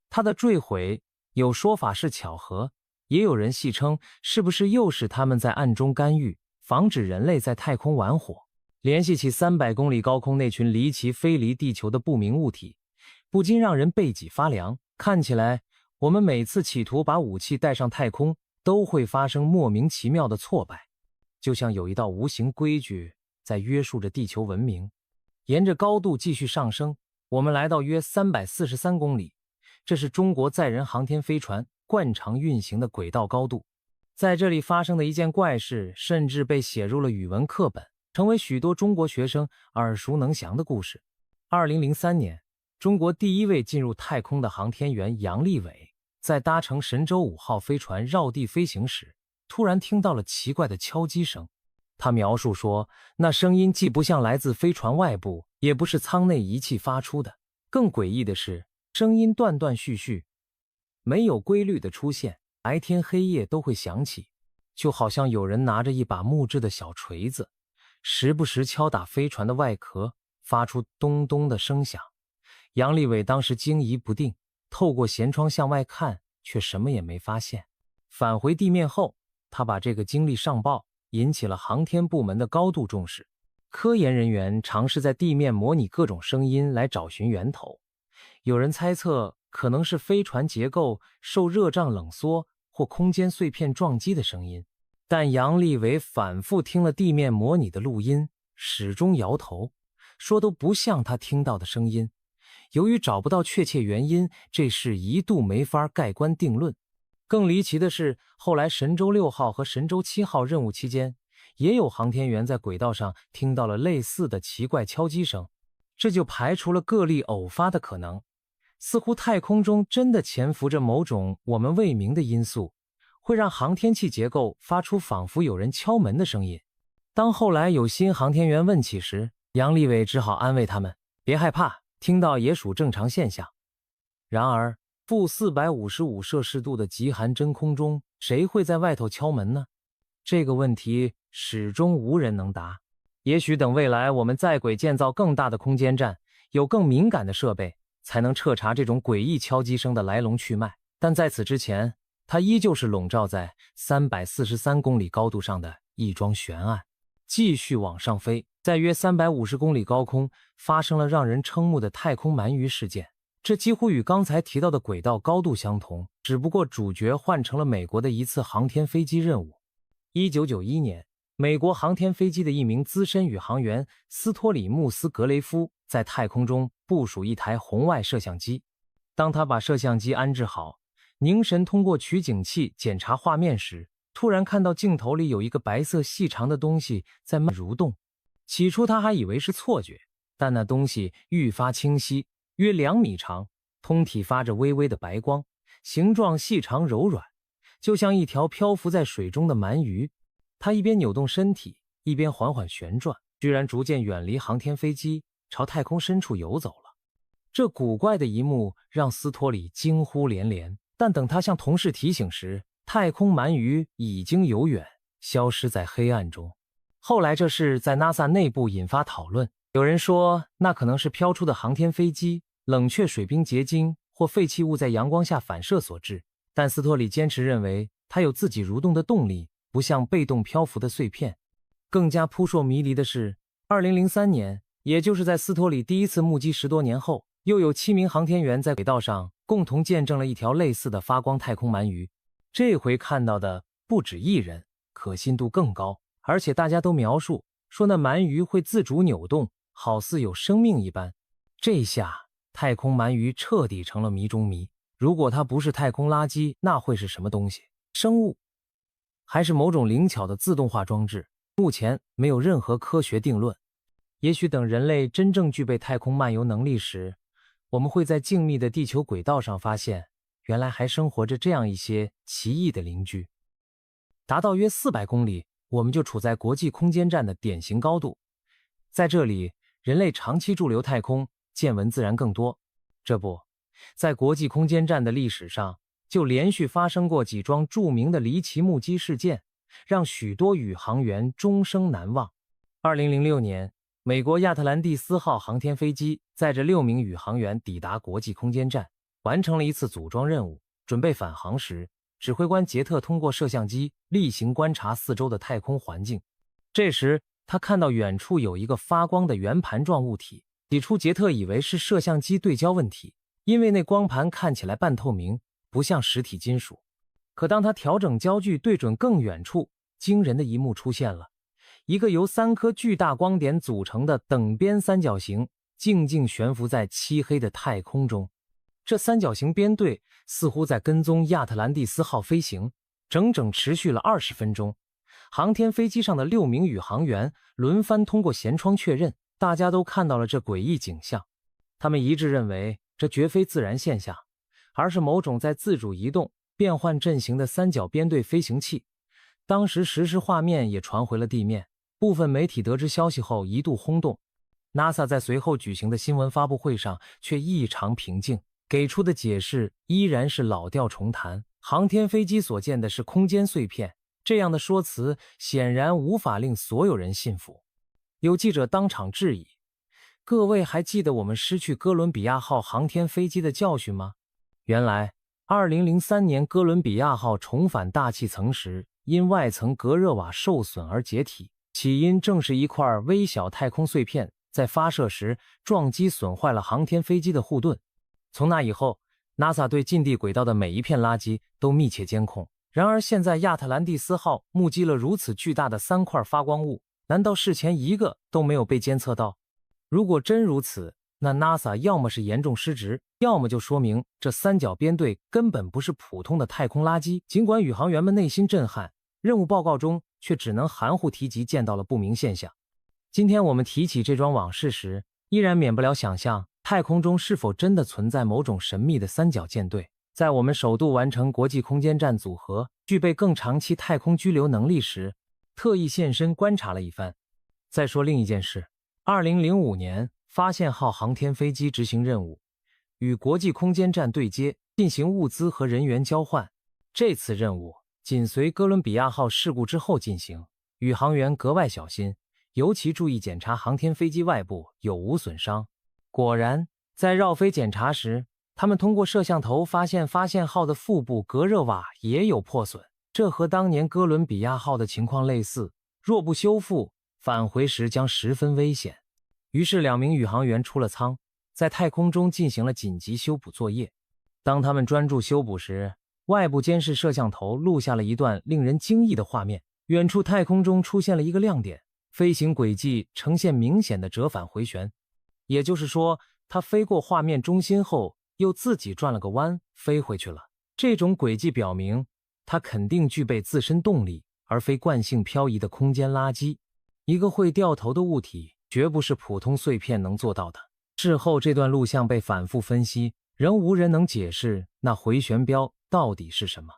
它的坠毁有说法是巧合，也有人戏称是不是又是他们在暗中干预，防止人类在太空玩火。联系起300公里高空那群离奇飞离地球的不明物体，不禁让人背脊发凉。看起来，我们每次企图把武器带上太空，都会发生莫名其妙的挫败，就像有一道无形规矩在约束着地球文明。沿着高度继续上升，我们来到约343公里，这是中国载人航天飞船惯常运行的轨道高度。在这里发生的一件怪事，甚至被写入了语文课本，成为许多中国学生耳熟能详的故事。2003年，中国第一位进入太空的航天员杨利伟，在搭乘神舟5号飞船绕地飞行时，突然听到了奇怪的敲击声。他描述说，那声音既不像来自飞船外部，也不是舱内仪器发出的。更诡异的是，声音断断续续，没有规律的出现，白天黑夜都会响起，就好像有人拿着一把木质的小锤子，时不时敲打飞船的外壳，发出咚咚的声响。杨利伟当时惊疑不定，透过舷窗向外看，却什么也没发现。返回地面后，他把这个经历上报，引起了航天部门的高度重视。科研人员尝试在地面模拟各种声音来找寻源头。有人猜测可能是飞船结构受热胀冷缩或空间碎片撞击的声音，但杨利伟反复听了地面模拟的录音，始终摇头，说都不像他听到的声音。由于找不到确切原因，这事一度没法盖棺定论。更离奇的是，后来神舟6号和神舟7号任务期间，也有航天员在轨道上听到了类似的奇怪敲击声，这就排除了个例偶发的可能。似乎太空中真的潜伏着某种我们未明的因素，会让航天器结构发出仿佛有人敲门的声音。当后来有新航天员问起时，杨利伟只好安慰他们，别害怕，听到也属正常现象。然而-455摄氏度的极寒真空中，谁会在外头敲门呢？这个问题始终无人能答。也许等未来我们在轨建造更大的空间站，有更敏感的设备，才能彻查这种诡异敲击声的来龙去脉。但在此之前，它依旧是笼罩在343公里高度上的一桩悬案。继续往上飞，在约350公里高空发生了让人瞠目的太空鳗鱼事件。这几乎与刚才提到的轨道高度相同，只不过主角换成了美国的一次航天飞机任务。1991年，美国航天飞机的一名资深宇航员斯托里穆斯格雷夫在太空中部署一台红外摄像机。当他把摄像机安置好，凝神通过取景器检查画面时，突然看到镜头里有一个白色细长的东西在慢蠕动。起初他还以为是错觉，但那东西愈发清晰，约2米长，通体发着微微的白光，形状细长柔软，就像一条漂浮在水中的鳗鱼。它一边扭动身体，一边缓缓旋转，居然逐渐远离航天飞机，朝太空深处游走了。这古怪的一幕让斯托里惊呼连连，但等他向同事提醒时，太空鳗鱼已经游远，消失在黑暗中。后来这事在 NASA 内部引发讨论，有人说那可能是飘出的航天飞机冷却水冰结晶或废弃物在阳光下反射所致，但斯托里坚持认为它有自己蠕动的动力，不像被动漂浮的碎片。更加扑朔迷离的是，2003年，也就是在斯托里第一次目击10多年后，又有7名航天员在轨道上共同见证了一条类似的发光太空鳗鱼。这回看到的不止一人，可信度更高，而且大家都描述说那鳗鱼会自主扭动，好似有生命一般。这下太空鳗鱼彻底成了谜中谜。如果它不是太空垃圾，那会是什么东西？生物？还是某种灵巧的自动化装置？目前没有任何科学定论。也许等人类真正具备太空漫游能力时，我们会在静谧的地球轨道上发现，原来还生活着这样一些奇异的邻居。达到约400公里，我们就处在国际空间站的典型高度。在这里，人类长期驻留太空，见闻自然更多。这不，在国际空间站的历史上，就连续发生过几桩著名的离奇目击事件，让许多宇航员终生难忘。2006年，美国亚特兰蒂斯号航天飞机载着6名宇航员抵达国际空间站，完成了一次组装任务。准备返航时，指挥官杰特通过摄像机例行观察四周的太空环境。这时，他看到远处有一个发光的圆盘状物体。起初杰特以为是摄像机对焦问题，因为那光盘看起来半透明，不像实体金属。可当他调整焦距对准更远处，惊人的一幕出现了。一个由3颗巨大光点组成的等边三角形静静悬浮在漆黑的太空中。这三角形编队似乎在跟踪亚特兰蒂斯号飞行，整整持续了20分钟。航天飞机上的6名宇航员轮番通过舷窗确认，大家都看到了这诡异景象。他们一致认为这绝非自然现象，而是某种在自主移动、变换阵型的三角编队飞行器。当时实时画面也传回了地面，部分媒体得知消息后一度轰动。NASA 在随后举行的新闻发布会上却异常平静，给出的解释依然是老调重弹，航天飞机所见的是空间碎片。这样的说辞显然无法令所有人信服。有记者当场质疑，各位还记得我们失去哥伦比亚号航天飞机的教训吗？原来2003年哥伦比亚号重返大气层时，因外层隔热瓦受损而解体，起因正是一块微小太空碎片在发射时撞击损坏了航天飞机的护盾。从那以后， NASA 对近地轨道的每一片垃圾都密切监控。然而现在亚特兰蒂斯号目击了如此巨大的3块发光物，难道事前一个都没有被监测到？如果真如此，那 NASA 要么是严重失职，要么就说明这三角编队根本不是普通的太空垃圾。尽管宇航员们内心震撼，任务报告中却只能含糊提及见到了不明现象。今天我们提起这桩往事时，依然免不了想象太空中是否真的存在某种神秘的三角舰队。在我们首度完成国际空间站组合，具备更长期太空居留能力时，特意现身观察了一番。再说另一件事，2005年发现号航天飞机执行任务，与国际空间站对接，进行物资和人员交换。这次任务紧随哥伦比亚号事故之后进行，宇航员格外小心，尤其注意检查航天飞机外部有无损伤。果然，在绕飞检查时，他们通过摄像头发现号的腹部隔热瓦也有破损，这和当年哥伦比亚号的情况类似，若不修复，返回时将十分危险。于是2名宇航员出了舱，在太空中进行了紧急修补作业。当他们专注修补时，外部监视摄像头录下了一段令人惊异的画面。远处太空中出现了一个亮点，飞行轨迹呈现明显的折返回旋，也就是说，它飞过画面中心后又自己转了个弯飞回去了。这种轨迹表明它肯定具备自身动力，而非惯性漂移的空间垃圾。一个会掉头的物体绝不是普通碎片能做到的。事后这段录像被反复分析，仍无人能解释那回旋镖到底是什么。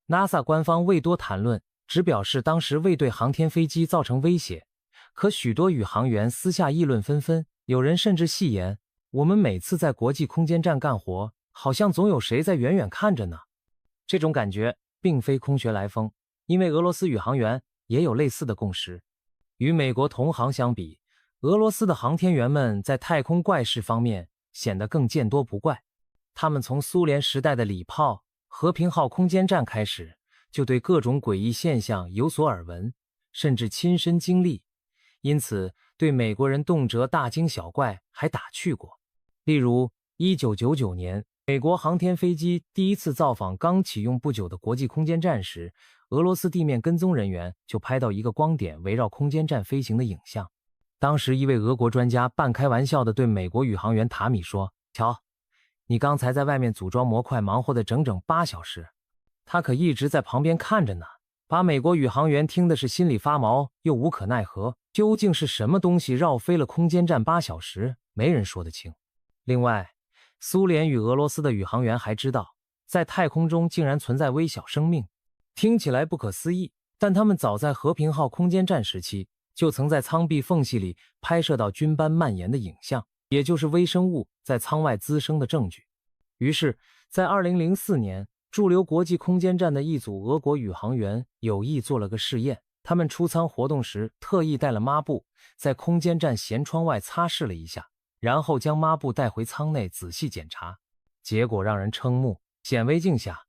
NASA 官方未多谈论，只表示当时未对航天飞机造成威胁。可许多宇航员私下议论纷纷，有人甚至戏言，我们每次在国际空间站干活，好像总有谁在远远看着呢。这种感觉并非空穴来风，因为俄罗斯宇航员也有类似的共识。与美国同行相比，俄罗斯的航天员们在太空怪事方面显得更见多不怪。他们从苏联时代的礼炮、和平号空间站开始，就对各种诡异现象有所耳闻，甚至亲身经历，因此对美国人动辄大惊小怪，还打趣过。例如1999年，美国航天飞机第一次造访刚启用不久的国际空间站时，俄罗斯地面跟踪人员就拍到一个光点围绕空间站飞行的影像。当时一位俄国专家半开玩笑地对美国宇航员塔米说：“瞧，你刚才在外面组装模块忙活了整整8小时。”他可一直在旁边看着呢，把美国宇航员听的是心里发毛又无可奈何。究竟是什么东西绕飞了空间站8小时，没人说得清。另外，苏联与俄罗斯的宇航员还知道，在太空中竟然存在微小生命。听起来不可思议，但他们早在和平号空间站时期，就曾在舱壁缝隙里拍摄到菌斑蔓延的影像，也就是微生物在舱外滋生的证据。于是，在2004年，驻留国际空间站的一组俄国宇航员有意做了个试验。他们出舱活动时特意带了抹布，在空间站舷窗外擦拭了一下，然后将抹布带回舱内仔细检查。结果让人瞠目，显微镜下，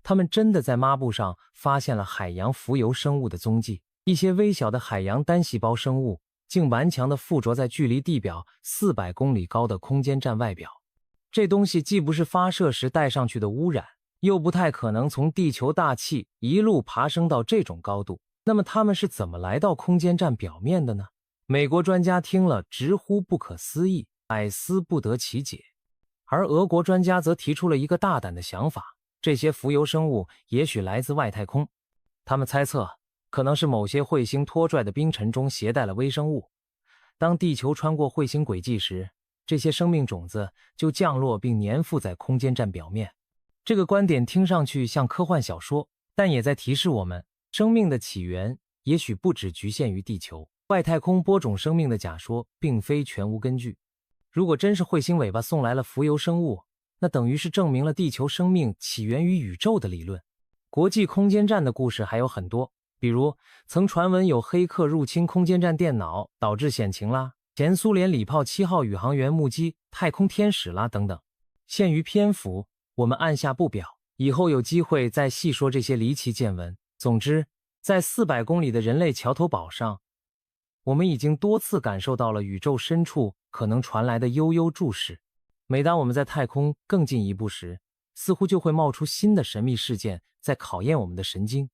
他们真的在抹布上发现了海洋浮游生物的踪迹。一些微小的海洋单细胞生物竟顽强地附着在距离地表400公里高的空间站外表。这东西既不是发射时带上去的污染，又不太可能从地球大气一路爬升到这种高度。那么他们是怎么来到空间站表面的呢？美国专家听了直呼不可思议，百思不得其解。而俄国专家则提出了一个大胆的想法，这些浮游生物也许来自外太空。他们猜测，可能是某些彗星拖拽的冰尘中携带了微生物。当地球穿过彗星轨迹时，这些生命种子就降落并粘附在空间站表面。这个观点听上去像科幻小说，但也在提示我们，生命的起源也许不只局限于地球。外太空播种生命的假说并非全无根据。如果真是彗星尾巴送来了浮游生物，那等于是证明了地球生命起源于宇宙的理论。国际空间站的故事还有很多，比如曾传闻有黑客入侵空间站电脑导致险情啦，前苏联礼炮7号宇航员目击太空天使啦等等。限于篇幅，我们按下不表，以后有机会再细说这些离奇见闻。总之，在400公里的人类桥头堡上，我们已经多次感受到了宇宙深处可能传来的悠悠注视。每当我们在太空更进一步时，似乎就会冒出新的神秘事件，在考验我们的神经。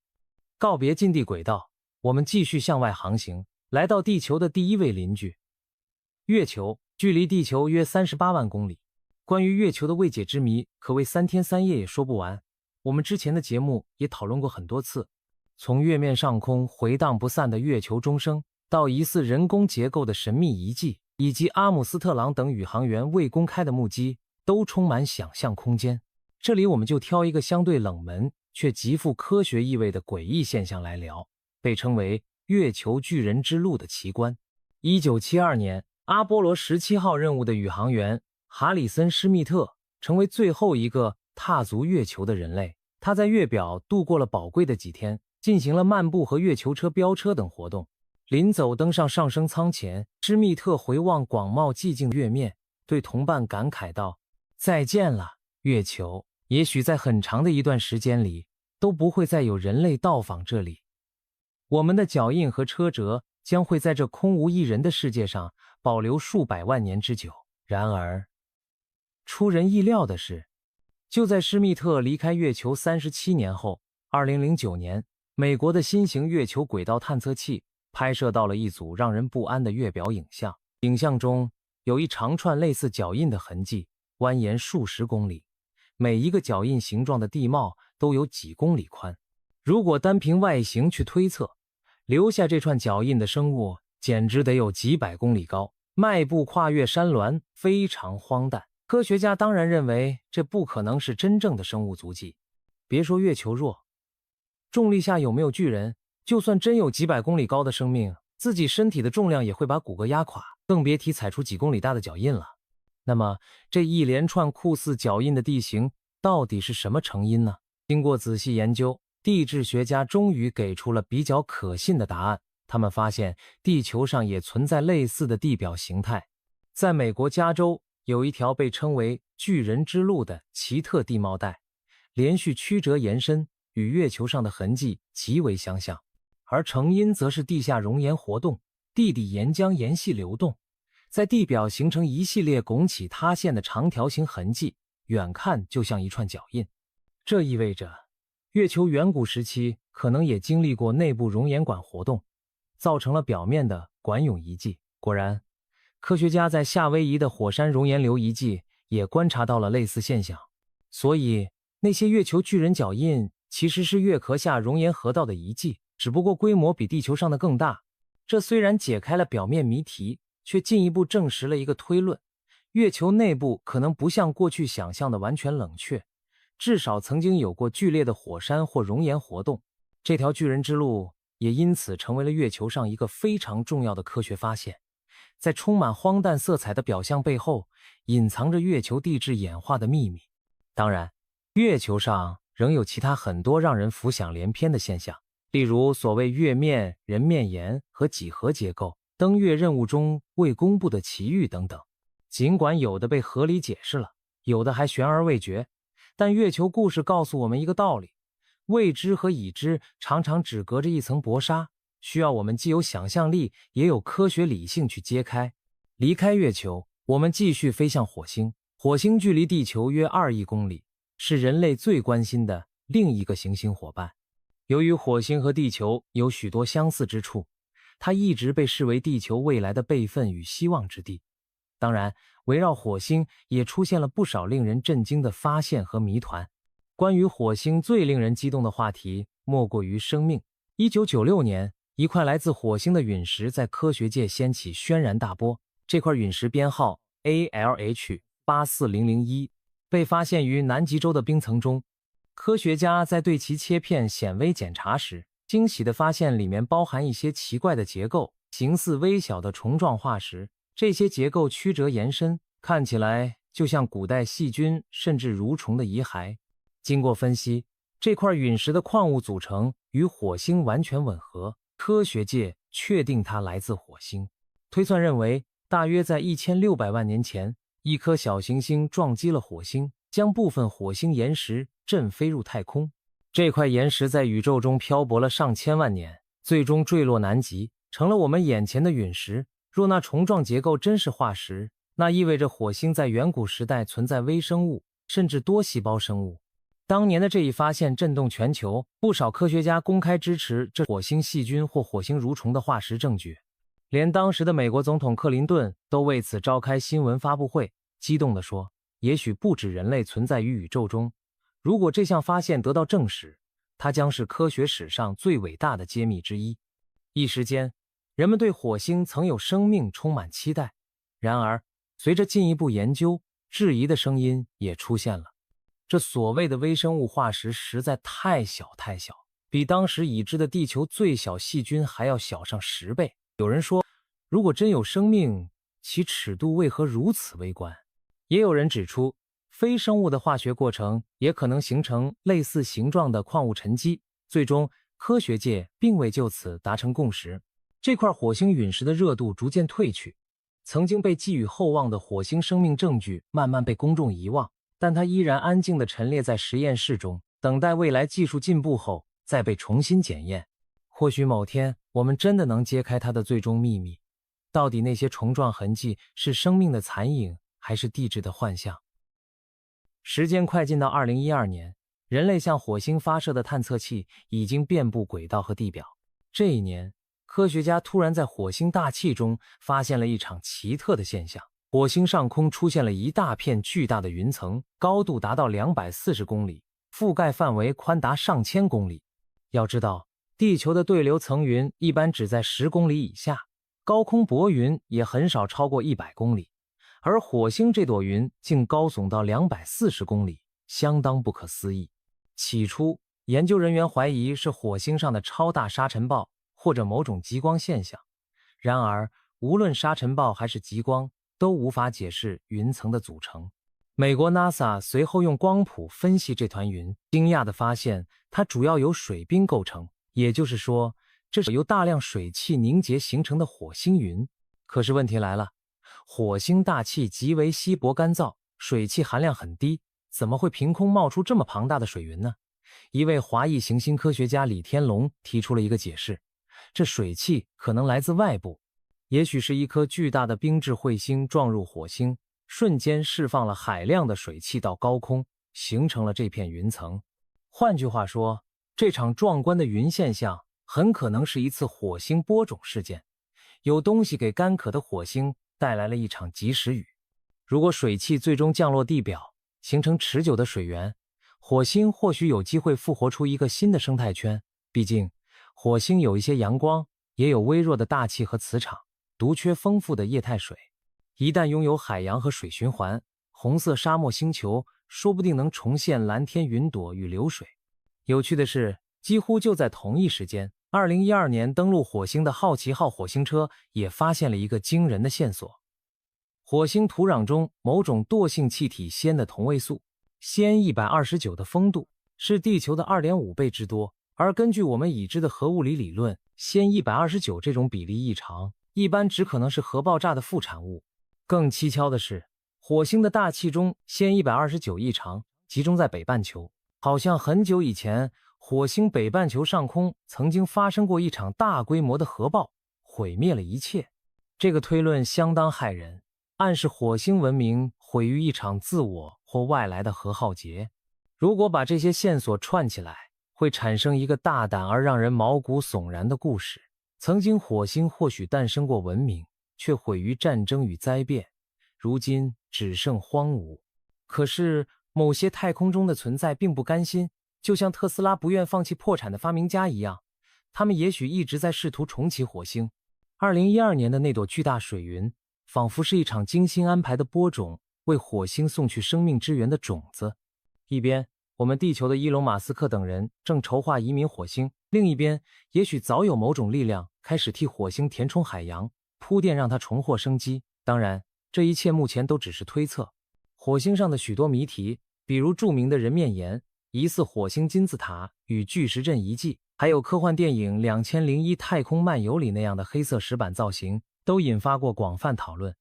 告别近地轨道，我们继续向外航行，来到地球的第一位邻居——月球，距离地球约38万公里。关于月球的未解之谜，可谓3天3夜也说不完。我们之前的节目也讨论过很多次，从月面上空回荡不散的月球钟声，到疑似人工结构的神秘遗迹，以及阿姆斯特朗等宇航员未公开的目击，都充满想象空间。这里我们就挑一个相对冷门却极富科学意味的诡异现象来聊，被称为月球巨人之路的奇观。1972年，阿波罗17号任务的宇航员哈里森·施密特成为最后一个踏足月球的人类。他在月表度过了宝贵的几天，进行了漫步和月球车飙车等活动。临走登上上升舱前，施密特回望广袤寂静月面，对同伴感慨道：“再见了，月球，也许在很长的一段时间里，都不会再有人类到访这里。我们的脚印和车辙将会在这空无一人的世界上保留数百万年之久。”然而，出人意料的是，就在施密特离开月球37年后，2009年，美国的新型月球轨道探测器拍摄到了一组让人不安的月表影像。影像中有一长串类似脚印的痕迹，蜿蜒数十公里，每一个脚印形状的地貌都有几公里宽。如果单凭外形去推测，留下这串脚印的生物简直得有几百公里高，迈步跨越山峦，非常荒诞。科学家当然认为这不可能是真正的生物足迹。别说月球弱，重力下有没有巨人，就算真有几百公里高的生命，自己身体的重量也会把骨骼压垮，更别提踩出几公里大的脚印了。那么这一连串酷似脚印的地形到底是什么成因呢？经过仔细研究，地质学家终于给出了比较可信的答案。他们发现地球上也存在类似的地表形态。在美国加州有一条被称为巨人之路的奇特地貌带，连续曲折延伸，与月球上的痕迹极为相像，而成因则是地下熔岩活动，地底岩浆沿系流动，在地表形成一系列拱起塌陷的长条形痕迹，远看就像一串脚印。这意味着月球远古时期可能也经历过内部熔岩管活动，造成了表面的管涌遗迹。果然，科学家在夏威夷的火山熔岩流遗迹也观察到了类似现象，所以那些月球巨人脚印其实是月壳下熔岩河道的遗迹，只不过规模比地球上的更大。这虽然解开了表面谜题，却进一步证实了一个推论：月球内部可能不像过去想象的完全冷却，至少曾经有过剧烈的火山或熔岩活动。这条巨人之路也因此成为了月球上一个非常重要的科学发现。在充满荒诞色彩的表象背后，隐藏着月球地质演化的秘密。当然，月球上仍有其他很多让人浮想联翩的现象，例如所谓月面、人面岩和几何结构、登月任务中未公布的奇遇等等。尽管有的被合理解释了，有的还悬而未决，但月球故事告诉我们一个道理：未知和已知常常只隔着一层薄纱，需要我们既有想象力，也有科学理性去揭开。离开月球，我们继续飞向火星。火星距离地球约2亿公里，是人类最关心的另一个行星伙伴。由于火星和地球有许多相似之处，它一直被视为地球未来的备份与希望之地。当然，围绕火星也出现了不少令人震惊的发现和谜团。关于火星最令人激动的话题，莫过于生命。1996年，一块来自火星的陨石在科学界掀起轩然大波。这块陨石编号 ALH84001，被发现于南极洲的冰层中。科学家在对其切片显微检查时，惊喜地发现里面包含一些奇怪的结构，形似微小的虫状化石。这些结构曲折延伸，看起来就像古代细菌甚至蠕虫的遗骸。经过分析，这块陨石的矿物组成与火星完全吻合，科学界确定它来自火星。推算认为，大约在1600万年前，一颗小行星撞击了火星，将部分火星岩石震飞入太空。这块岩石在宇宙中漂泊了上千万年，最终坠落南极，成了我们眼前的陨石。若那虫状结构真是化石，那意味着火星在远古时代存在微生物，甚至多细胞生物。当年的这一发现震动全球，不少科学家公开支持这火星细菌或火星蠕虫的化石证据。连当时的美国总统克林顿都为此召开新闻发布会，激动地说，也许不止人类存在于宇宙中，如果这项发现得到证实，它将是科学史上最伟大的揭秘之一。一时间，人们对火星曾有生命充满期待。然而，随着进一步研究，质疑的声音也出现了。这所谓的微生物化石实在太小，比当时已知的地球最小细菌还要小上10倍。有人说，如果真有生命，其尺度为何如此微观？也有人指出，非生物的化学过程也可能形成类似形状的矿物沉积。最终，科学界并未就此达成共识。这块火星陨石的热度逐渐退去，曾经被寄予厚望的火星生命证据慢慢被公众遗忘，但它依然安静地陈列在实验室中，等待未来技术进步后再被重新检验。或许某天，我们真的能揭开它的最终秘密。到底那些虫状痕迹是生命的残影，还是地质的幻象？时间快进到2012年，人类向火星发射的探测器已经遍布轨道和地表。这一年，科学家突然在火星大气中发现了一场奇特的现象。火星上空出现了一大片巨大的云层，高度达到240公里，覆盖范围宽达上千公里。要知道，地球的对流层云一般只在10公里以下，高空薄云也很少超过100公里，而火星这朵云竟高耸到240公里，相当不可思议。起初，研究人员怀疑是火星上的超大沙尘暴或者某种极光现象。然而，无论沙尘暴还是极光，都无法解释云层的组成。美国 NASA 随后用光谱分析这团云，惊讶地发现它主要由水冰构成，也就是说，这是由大量水汽凝结形成的火星云。可是问题来了，火星大气极为稀薄干燥，水汽含量很低，怎么会凭空冒出这么庞大的水云呢？一位华裔行星科学家李天龙提出了一个解释，这水汽可能来自外部，也许是一颗巨大的冰质彗星撞入火星，瞬间释放了海量的水汽到高空，形成了这片云层。换句话说，这场壮观的云现象很可能是一次火星播种事件，有东西给干渴的火星带来了一场及时雨。如果水汽最终降落地表，形成持久的水源，火星或许有机会复活出一个新的生态圈。毕竟火星有一些阳光，也有微弱的大气和磁场，独缺丰富的液态水。一旦拥有海洋和水循环，红色沙漠星球说不定能重现蓝天云朵与流水。有趣的是，几乎就在同一时间，2012年登陆火星的好奇号火星车也发现了一个惊人的线索。火星土壤中某种惰性气体氙的同位素氙129的丰度是地球的 2.5 倍之多，而根据我们已知的核物理理论，氙129这种比例异常一般只可能是核爆炸的副产物。更蹊跷的是，火星的大气中氙129异常集中在北半球，好像很久以前火星北半球上空曾经发生过一场大规模的核爆，毁灭了一切。这个推论相当骇人，暗示火星文明毁于一场自我或外来的核浩劫。如果把这些线索串起来，会产生一个大胆而让人毛骨悚然的故事。曾经火星或许诞生过文明，却毁于战争与灾变，如今只剩荒芜。可是某些太空中的存在并不甘心，就像特斯拉不愿放弃破产的发明家一样，他们也许一直在试图重启火星。2012年的那朵巨大水云仿佛是一场精心安排的播种，为火星送去生命之源的种子。一边，我们地球的伊隆马斯克等人正筹划移民火星，另一边，也许早有某种力量开始替火星填充海洋，铺垫让它重获生机。当然，这一切目前都只是推测。火星上的许多谜题，比如著名的人面岩、疑似火星金字塔与巨石阵遗迹，还有科幻电影《2001太空漫游》里那样的黑色石板造型，都引发过广泛讨论。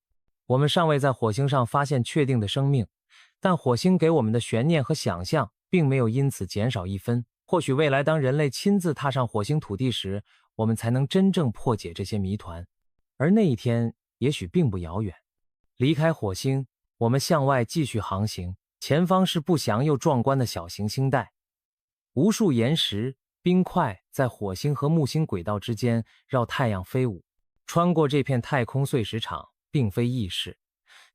我们尚未在火星上发现确定的生命，但火星给我们的悬念和想象并没有因此减少一分。或许未来当人类亲自踏上火星土地时，我们才能真正破解这些谜团。而那一天也许并不遥远。离开火星，我们向外继续航行，前方是不祥又壮观的小行星带。无数岩石、冰块在火星和木星轨道之间绕太阳飞舞。穿过这片太空碎石场并非易事，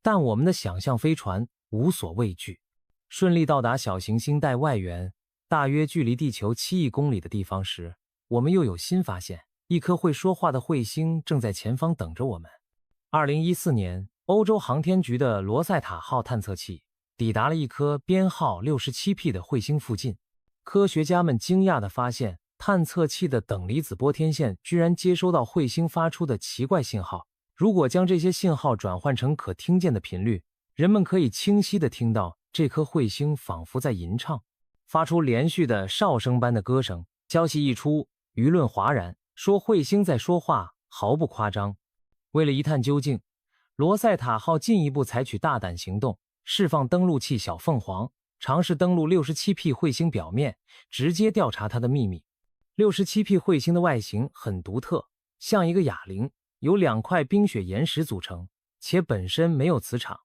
但我们的想象飞船无所畏惧，顺利到达小行星带外缘，大约距离地球7亿公里的地方时，我们又有新发现，一颗会说话的彗星正在前方等着我们。2014年，欧洲航天局的罗塞塔号探测器抵达了一颗编号 67P 的彗星附近。科学家们惊讶地发现，探测器的等离子波天线居然接收到彗星发出的奇怪信号。如果将这些信号转换成可听见的频率，人们可以清晰地听到这颗彗星仿佛在吟唱，发出连续的哨声般的歌声。消息一出，舆论哗然，说彗星在说话，毫不夸张。为了一探究竟，罗塞塔号进一步采取大胆行动，释放登陆器小凤凰，尝试登陆 67P 彗星表面，直接调查它的秘密。67P 彗星的外形很独特，像一个哑铃，由2块冰雪岩石组成，且本身没有磁场。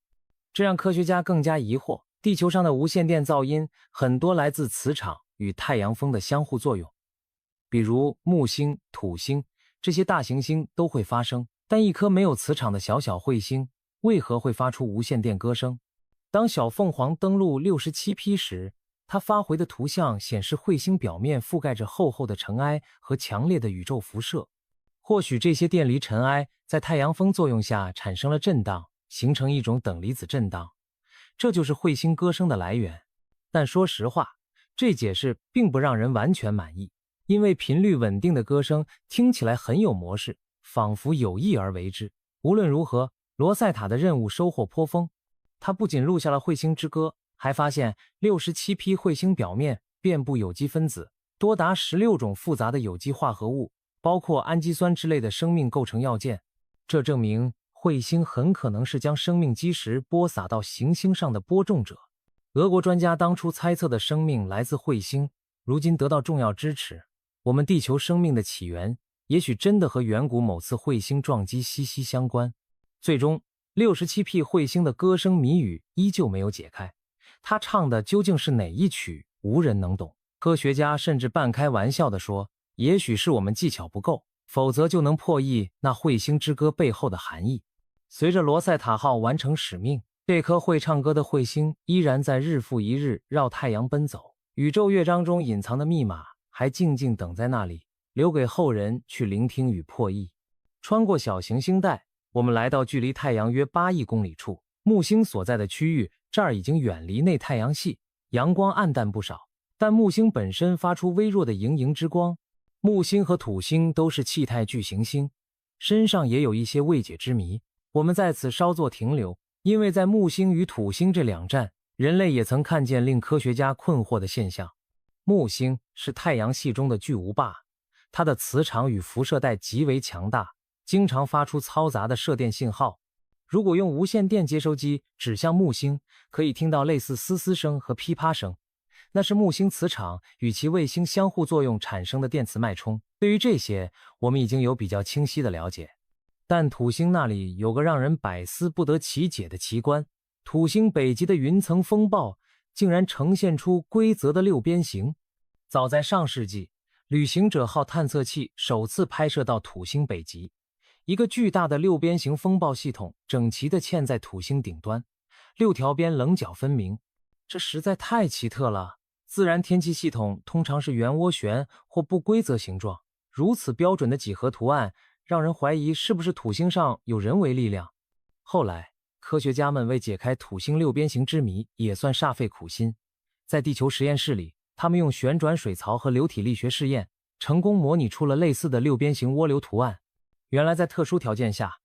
这让科学家更加疑惑，地球上的无线电噪音很多来自磁场与太阳风的相互作用。比如木星、土星这些大行星都会发声，但一颗没有磁场的小彗星为何会发出无线电歌声？当小凤凰登陆 67P 时，它发回的图像显示彗星表面覆盖着厚厚的尘埃和强烈的宇宙辐射。或许这些电离尘埃在太阳风作用下产生了震荡，形成一种等离子震荡，这就是彗星歌声的来源。但说实话，这解释并不让人完全满意，因为频率稳定的歌声听起来很有模式，仿佛有意而为之。无论如何，罗塞塔的任务收获颇丰。他不仅录下了彗星之歌，还发现 67P 彗星表面遍布有机分子，多达16种复杂的有机化合物，包括氨基酸之类的生命构成要件。这证明彗星很可能是将生命基石播撒到行星上的播种者。俄国专家当初猜测的生命来自彗星，如今得到重要支持。我们地球生命的起源也许真的和远古某次彗星撞击息息相关。最终，67P 彗星的歌声谜语依旧没有解开，他唱的究竟是哪一曲，无人能懂。科学家甚至半开玩笑地说，也许是我们技巧不够，否则就能破译那彗星之歌背后的含义。随着罗塞塔号完成使命，这颗会唱歌的彗星依然在日复一日绕太阳奔走，宇宙乐章中隐藏的密码还静静等在那里，留给后人去聆听与破译。穿过小行星带，我们来到距离太阳约8亿公里处，木星所在的区域，这儿已经远离内太阳系，阳光暗淡不少，但木星本身发出微弱的莹莹之光。木星和土星都是气态巨行星，身上也有一些未解之谜。我们在此稍作停留，因为在木星与土星这两站，人类也曾看见令科学家困惑的现象。木星是太阳系中的巨无霸，它的磁场与辐射带极为强大，经常发出嘈杂的射电信号。如果用无线电接收机指向木星，可以听到类似嘶嘶声和噼啪声，那是木星磁场与其卫星相互作用产生的电磁脉冲。对于这些，我们已经有比较清晰的了解。但土星那里有个让人百思不得其解的奇观，土星北极的云层风暴竟然呈现出规则的六边形。早在上世纪，旅行者号探测器首次拍摄到土星北极，一个巨大的六边形风暴系统整齐地嵌在土星顶端，6条边棱角分明。这实在太奇特了，自然天气系统通常是圆涡旋或不规则形状，如此标准的几何图案让人怀疑是不是土星上有人为力量。后来科学家们为解开土星六边形之谜也算煞费苦心，在地球实验室里，他们用旋转水槽和流体力学试验成功模拟出了类似的六边形涡流图案。原来在特殊条件下，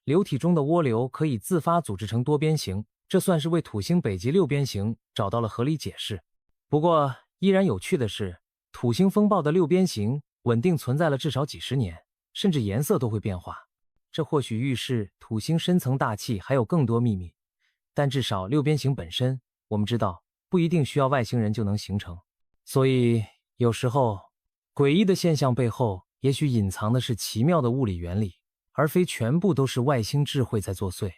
流体中的涡流可以自发组织成多边形，这算是为土星北极六边形找到了合理解释。不过依然有趣的是，土星风暴的六边形稳定存在了至少几十年，甚至颜色都会变化。这或许预示土星深层大气还有更多秘密，但至少六边形本身，我们知道不一定需要外星人就能形成。所以有时候诡异的现象背后也许隐藏的是奇妙的物理原理，而非全部都是外星智慧在作祟。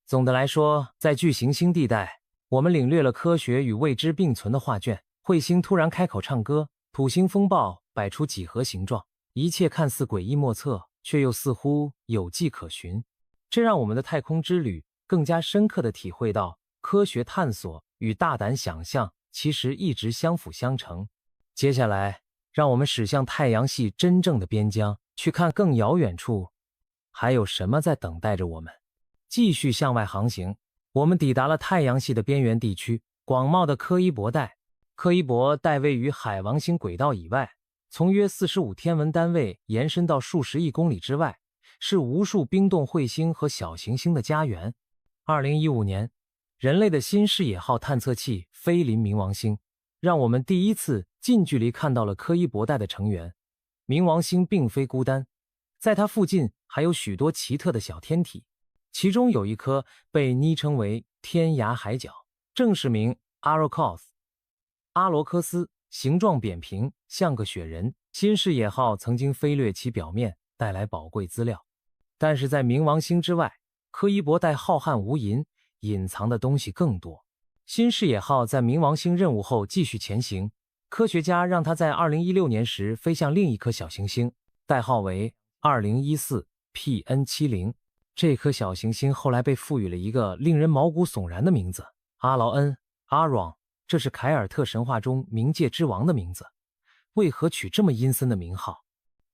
总的来说，在巨行星地带，我们领略了科学与未知并存的画卷。彗星突然开口唱歌，土星风暴摆出几何形状，一切看似诡异莫测，却又似乎有迹可循。这让我们的太空之旅更加深刻地体会到，科学探索与大胆想象其实一直相辅相成。接下来，让我们驶向太阳系真正的边疆，去看更遥远处还有什么在等待着我们。继续向外航行，我们抵达了太阳系的边缘地区，广袤的柯伊伯带。柯伊伯带位于海王星轨道以外，从约45天文单位延伸到数十亿公里之外，是无数冰冻彗星和小行星的家园。2015年，人类的新视野号探测器飞临冥王星，让我们第一次近距离看到了柯伊伯带的成员。冥王星并非孤单，在它附近还有许多奇特的小天体，其中有一颗被昵称为天涯海角，正式名 Arrokoth 阿罗科斯，形状扁平，像个雪人。新视野号曾经飞掠其表面，带来宝贵资料。但是在冥王星之外，柯伊伯带浩瀚无垠，隐藏的东西更多。新视野号在冥王星任务后继续前行，科学家让它在2016年时飞向另一颗小行星，代号为2014 PN70。这颗小行星后来被赋予了一个令人毛骨悚然的名字——阿劳恩 Aron， 这是凯尔特神话中冥界之王的名字。为何取这么阴森的名号？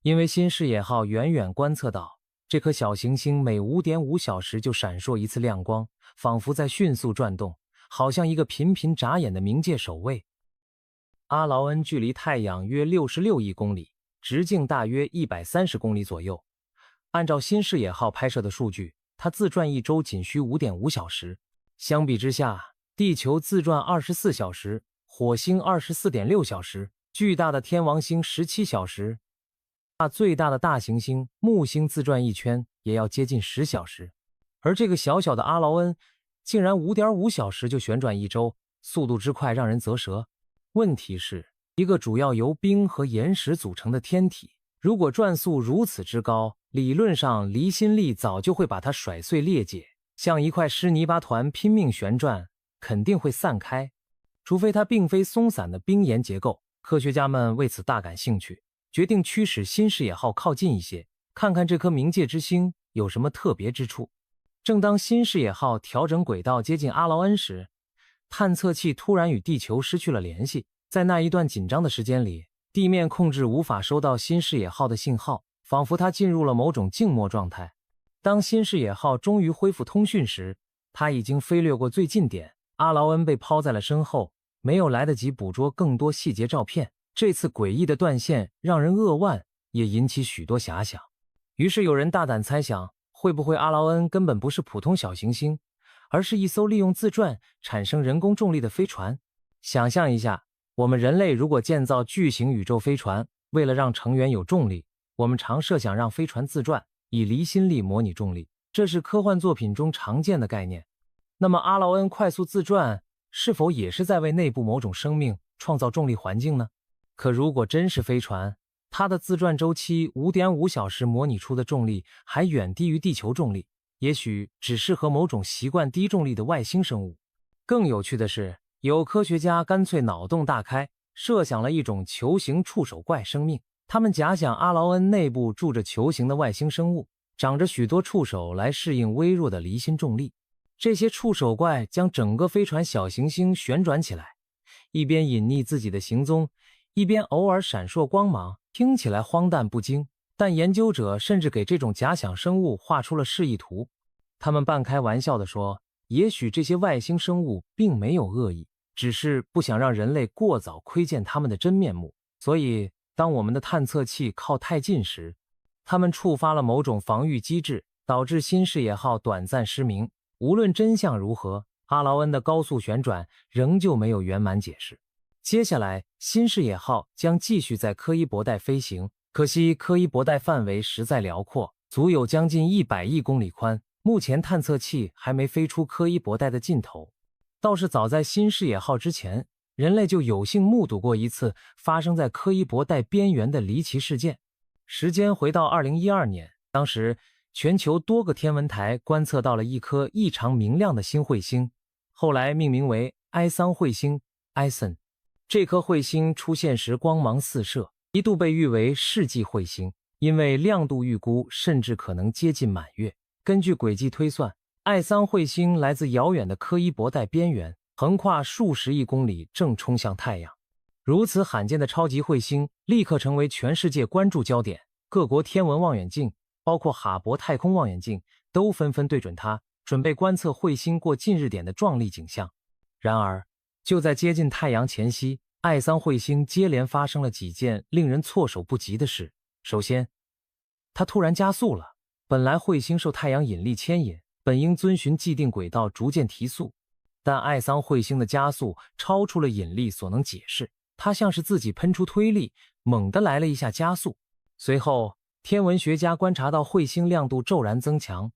因为新视野号远远观测到，这颗小行星每 5.5 小时就闪烁一次亮光，仿佛在迅速转动，好像一个频频眨眼的冥界守卫。阿劳恩距离太阳约66亿公里，直径大约130公里左右。按照新视野号拍摄的数据，它自转一周仅需 5.5 小时。相比之下，地球自转24小时，火星 24.6 小时，巨大的天王星17小时。最大的大行星木星自转一圈也要接近10小时，而这个小小的阿劳恩竟然5.5小时就旋转一周，速度之快让人啧舌。问题是，一个主要由冰和岩石组成的天体，如果转速如此之高，理论上离心力早就会把它甩碎裂解，像一块湿泥巴团拼命旋转，肯定会散开。除非它并非松散的冰岩结构，科学家们为此大感兴趣，决定驱使新视野号靠近一些，看看这颗冥界之星有什么特别之处。正当新视野号调整轨道接近阿劳恩时，探测器突然与地球失去了联系。在那一段紧张的时间里，地面控制无法收到新视野号的信号，仿佛它进入了某种静默状态。当新视野号终于恢复通讯时，它已经飞掠过最近点，阿劳恩被抛在了身后，没有来得及捕捉更多细节照片。这次诡异的断线让人扼腕，也引起许多遐想。于是有人大胆猜想，会不会阿劳恩根本不是普通小行星，而是一艘利用自转产生人工重力的飞船？想象一下，我们人类如果建造巨型宇宙飞船，为了让成员有重力，我们常设想让飞船自转，以离心力模拟重力，这是科幻作品中常见的概念。那么阿劳恩快速自转是否也是在为内部某种生命创造重力环境呢？可如果真是飞船，它的自转周期 5.5 小时模拟出的重力还远低于地球重力，也许只适合某种习惯低重力的外星生物。更有趣的是，有科学家干脆脑洞大开，设想了一种球形触手怪生命。他们假想阿劳恩内部住着球形的外星生物，长着许多触手来适应微弱的离心重力。这些触手怪将整个飞船小行星旋转起来，一边隐匿自己的行踪，一边偶尔闪烁光芒，听起来荒诞不经，但研究者甚至给这种假想生物画出了示意图。他们半开玩笑地说，也许这些外星生物并没有恶意，只是不想让人类过早窥见他们的真面目，所以当我们的探测器靠太近时，他们触发了某种防御机制，导致新视野号短暂失明。无论真相如何，阿劳恩的高速旋转仍旧没有圆满解释。接下来，新视野号将继续在柯伊伯带飞行，可惜柯伊伯带范围实在辽阔，足有将近100亿公里宽，目前探测器还没飞出柯伊伯带的尽头。倒是早在新视野号之前，人类就有幸目睹过一次发生在柯伊伯带边缘的离奇事件。时间回到2012年，当时全球多个天文台观测到了一颗异常明亮的新彗星，后来命名为埃桑彗星 （Ison）。这颗彗星出现时光芒四射，一度被誉为世纪彗星，因为亮度预估甚至可能接近满月。根据轨迹推算，艾桑彗星来自遥远的柯伊伯带边缘，横跨数十亿公里，正冲向太阳。如此罕见的超级彗星立刻成为全世界关注焦点，各国天文望远镜，包括哈勃太空望远镜，都纷纷对准它，准备观测彗星过近日点的壮丽景象。然而，就在接近太阳前夕，艾桑彗星接连发生了几件令人措手不及的事。首先，它突然加速了。本来彗星受太阳引力牵引，本应遵循既定轨道逐渐提速，但艾桑彗星的加速超出了引力所能解释，它像是自己喷出推力，猛地来了一下加速。随后，天文学家观察到彗星亮度骤然增强，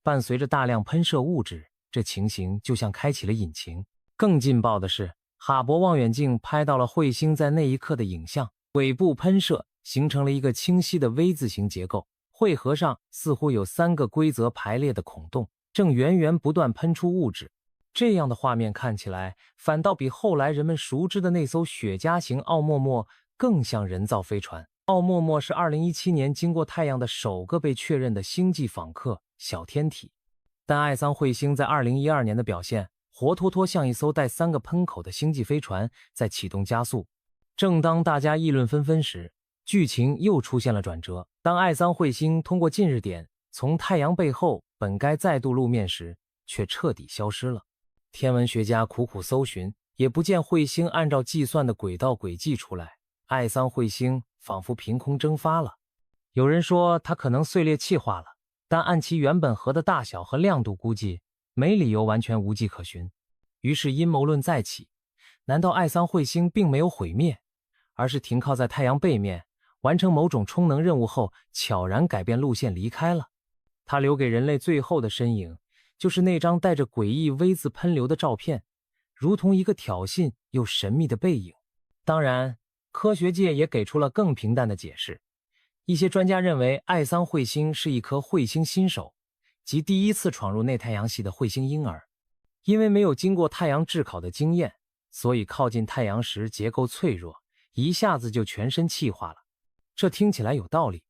伴随着大量喷射物质，这情形就像开启了引擎。更劲爆的是，哈勃望远镜拍到了彗星在那一刻的影像，尾部喷射形成了一个清晰的 V 字形结构，汇合上似乎有3个规则排列的孔洞，正源源不断喷出物质。这样的画面看起来，反倒比后来人们熟知的那艘雪茄型奥陌陌更像人造飞船。奥陌陌是2017年经过太阳的首个被确认的星际访客小天体，但艾桑彗星在2012年的表现活脱脱像一艘带3个喷口的星际飞船在启动加速。正当大家议论纷纷时，剧情又出现了转折。当艾桑彗星通过近日点从太阳背后本该再度露面时，却彻底消失了。天文学家苦苦搜寻，也不见彗星按照计算的轨道轨迹出来。艾桑彗星仿佛凭空蒸发了。有人说它可能碎裂气化了，但按其原本核的大小和亮度估计，没理由完全无迹可寻。于是阴谋论再起，难道艾桑彗星并没有毁灭，而是停靠在太阳背面，完成某种充能任务后悄然改变路线离开了。他留给人类最后的身影，就是那张带着诡异 V 字喷流的照片，如同一个挑衅又神秘的背影。当然，科学界也给出了更平淡的解释。一些专家认为艾桑彗星是一颗彗星新手，即第一次闯入内太阳系的彗星婴儿。因为没有经过太阳炙烤的经验，所以靠近太阳时结构脆弱，一下子就全身气化了。这听起来有道理，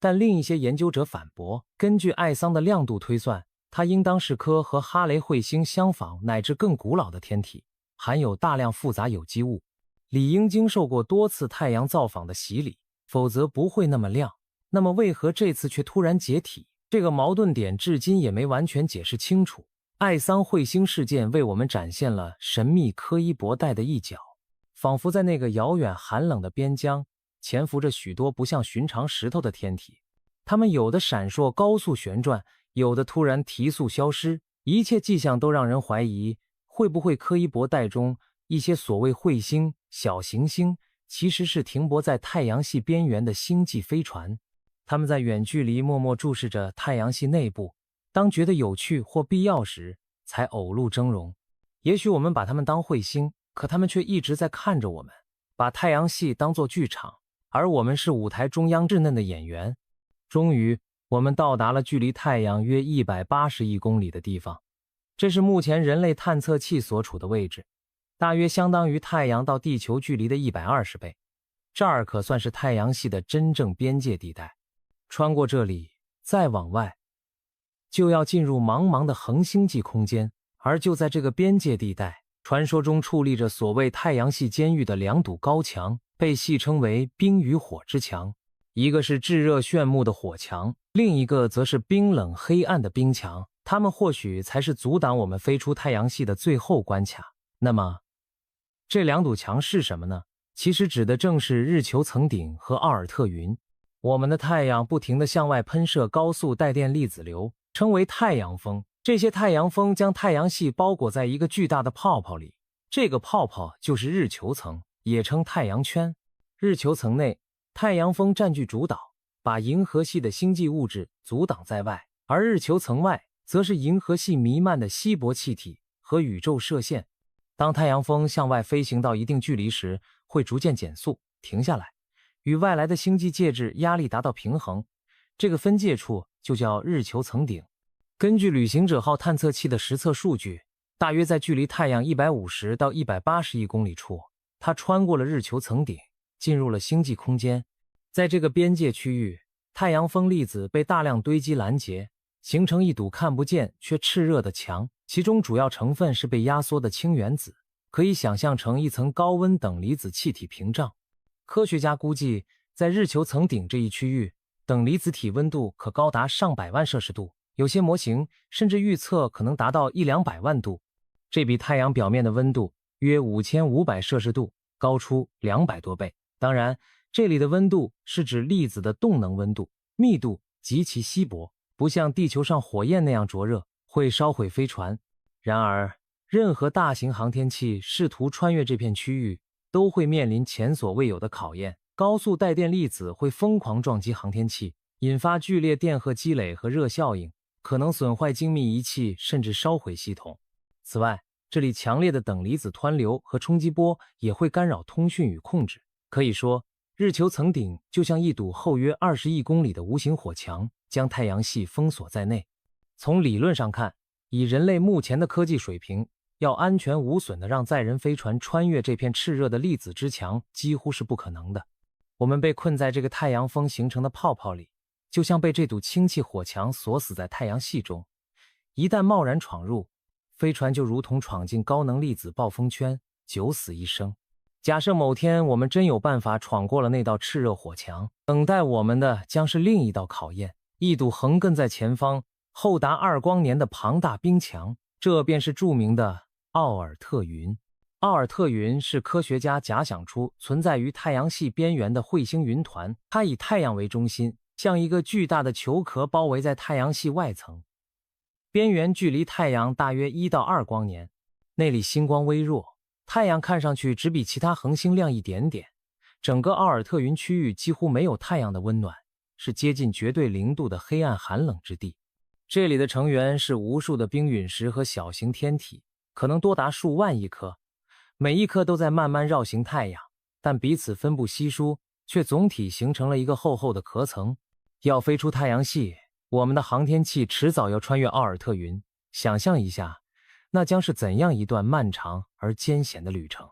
但另一些研究者反驳，根据艾桑的亮度推算，它应当是颗和哈雷彗星相仿乃至更古老的天体，含有大量复杂有机物，理应经受过多次太阳造访的洗礼，否则不会那么亮。那么为何这次却突然解体？这个矛盾点至今也没完全解释清楚。艾桑彗星事件为我们展现了神秘柯伊伯带的一角，仿佛在那个遥远寒冷的边疆潜伏着许多不像寻常石头的天体，它们有的闪烁高速旋转，有的突然提速消失，一切迹象都让人怀疑，会不会柯伊伯带中一些所谓彗星、小行星其实是停泊在太阳系边缘的星际飞船，它们在远距离默默注视着太阳系内部，当觉得有趣或必要时才偶露峥嵘。也许我们把它们当彗星，可它们却一直在看着我们，把太阳系当作剧场，而我们是舞台中央稚嫩的演员。终于，我们到达了距离太阳约180亿公里的地方，这是目前人类探测器所处的位置，大约相当于太阳到地球距离的120倍。这儿可算是太阳系的真正边界地带。穿过这里，再往外，就要进入茫茫的恒星际空间，而就在这个边界地带，传说中矗立着所谓太阳系监狱的两堵高墙，被戏称为冰与火之墙。一个是炙热炫目的火墙，另一个则是冰冷黑暗的冰墙，它们或许才是阻挡我们飞出太阳系的最后关卡。那么，这两堵墙是什么呢？其实指的正是日球层顶和奥尔特云。我们的太阳不停地向外喷射高速带电粒子流，称为太阳风。这些太阳风将太阳系包裹在一个巨大的泡泡里，这个泡泡就是日球层，也称太阳圈。日球层内，太阳风占据主导，把银河系的星际物质阻挡在外，而日球层外则是银河系弥漫的稀薄气体和宇宙射线。当太阳风向外飞行到一定距离时，会逐渐减速，停下来，与外来的星际介质压力达到平衡，这个分界处就叫日球层顶。根据旅行者号探测器的实测数据，大约在距离太阳150到180亿公里处，它穿过了日球层顶，进入了星际空间。在这个边界区域，太阳风粒子被大量堆积拦截，形成一堵看不见却炽热的墙，其中主要成分是被压缩的氢原子，可以想象成一层高温等离子气体屏障。科学家估计，在日球层顶这一区域，等离子体温度可高达上百万摄氏度，有些模型甚至预测可能达到100-200万度，这比太阳表面的温度约5500摄氏度高出200多倍。当然，这里的温度是指粒子的动能温度，密度极其稀薄，不像地球上火焰那样灼热，会烧毁飞船。然而，任何大型航天器试图穿越这片区域，都会面临前所未有的考验。高速带电粒子会疯狂撞击航天器，引发剧烈电荷积累和热效应，可能损坏精密仪器，甚至烧毁系统。此外，这里强烈的等离子湍流和冲击波也会干扰通讯与控制。可以说，日球层顶就像一堵厚约20亿公里的无形火墙，将太阳系封锁在内。从理论上看，以人类目前的科技水平，要安全无损地让载人飞船穿越这片炽热的粒子之墙几乎是不可能的。我们被困在这个太阳风形成的泡泡里，就像被这堵氢气火墙锁死在太阳系中。一旦贸然闯入，飞船就如同闯进高能粒子暴风圈，九死一生。假设某天我们真有办法闯过了那道炽热火墙，等待我们的将是另一道考验，一堵横亘在前方、厚达2光年的庞大冰墙，这便是著名的奥尔特云。奥尔特云是科学家假想出存在于太阳系边缘的彗星云团，它以太阳为中心，像一个巨大的球壳包围在太阳系外层，边缘距离太阳大约1到2光年，那里星光微弱，太阳看上去只比其他恒星亮一点点，整个奥尔特云区域几乎没有太阳的温暖，是接近绝对0度的黑暗寒冷之地。这里的成员是无数的冰陨石和小型天体，可能多达数万亿颗，每一颗都在慢慢绕行太阳，但彼此分布稀疏，却总体形成了一个厚厚的壳层。要飞出太阳系，我们的航天器迟早要穿越奥尔特云。想象一下，那将是怎样一段漫长而艰险的旅程。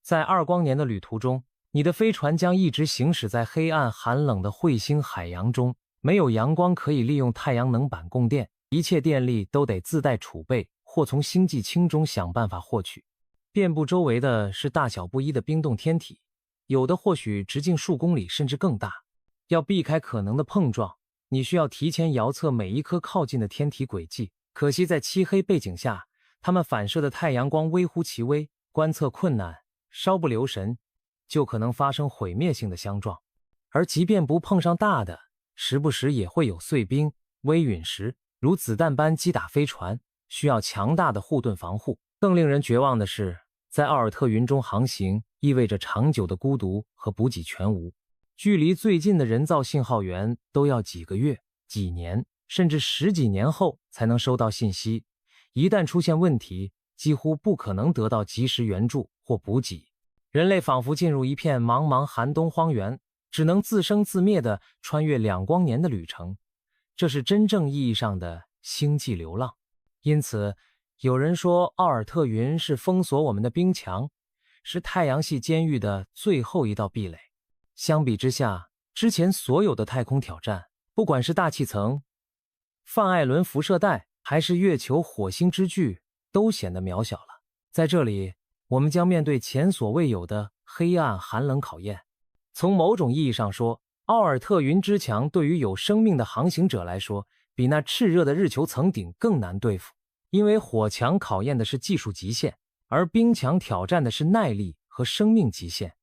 在2光年的旅途中，你的飞船将一直行驶在黑暗寒冷的彗星海洋中，没有阳光可以利用太阳能板供电，一切电力都得自带储备或从星际氢中想办法获取。遍布周围的是大小不一的冰冻天体，有的或许直径数公里甚至更大。要避开可能的碰撞，你需要提前遥测每一颗靠近的天体轨迹。可惜在漆黑背景下，它们反射的太阳光微乎其微，观测困难，稍不留神就可能发生毁灭性的相撞。而即便不碰上大的，时不时也会有碎冰、微陨石如子弹般击打飞船，需要强大的护盾防护。更令人绝望的是，在奥尔特云中航行意味着长久的孤独和补给全无。距离最近的人造信号源都要几个月、几年，甚至10几年后才能收到信息。一旦出现问题，几乎不可能得到及时援助或补给。人类仿佛进入一片茫茫寒冬荒原，只能自生自灭地穿越2光年的旅程。这是真正意义上的星际流浪。因此，有人说奥尔特云是封锁我们的冰墙，是太阳系监狱的最后一道壁垒。相比之下，之前所有的太空挑战，不管是大气层、范艾伦辐射带，还是月球、火星之距，都显得渺小了。在这里，我们将面对前所未有的黑暗寒冷考验。从某种意义上说，奥尔特云之墙对于有生命的航行者来说，比那炽热的日球层顶更难对付。因为火墙考验的是技术极限，而冰墙挑战的是耐力和生命极限。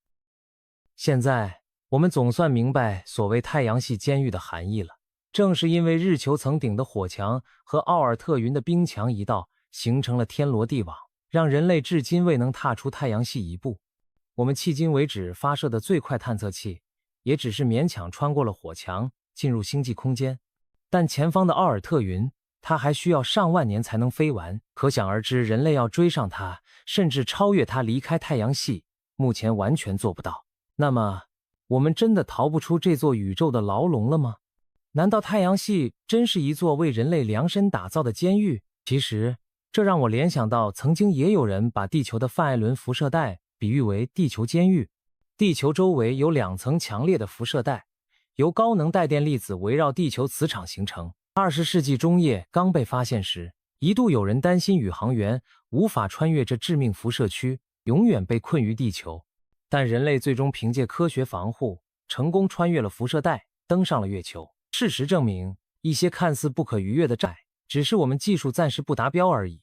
现在，我们总算明白所谓太阳系监狱的含义了。正是因为日球层顶的火墙和奥尔特云的冰墙一道，形成了天罗地网，让人类至今未能踏出太阳系一步。我们迄今为止发射的最快探测器，也只是勉强穿过了火墙，进入星际空间。但前方的奥尔特云，它还需要上万年才能飞完，可想而知，人类要追上它，甚至超越它离开太阳系，目前完全做不到。那么，我们真的逃不出这座宇宙的牢笼了吗？难道太阳系真是一座为人类量身打造的监狱？其实，这让我联想到曾经也有人把地球的范艾伦辐射带比喻为地球监狱。地球周围有2层强烈的辐射带，由高能带电粒子围绕地球磁场形成。20世纪中叶刚被发现时，一度有人担心宇航员无法穿越这致命辐射区，永远被困于地球。但人类最终凭借科学防护，成功穿越了辐射带，登上了月球。事实证明，一些看似不可逾越的障碍，只是我们技术暂时不达标而已。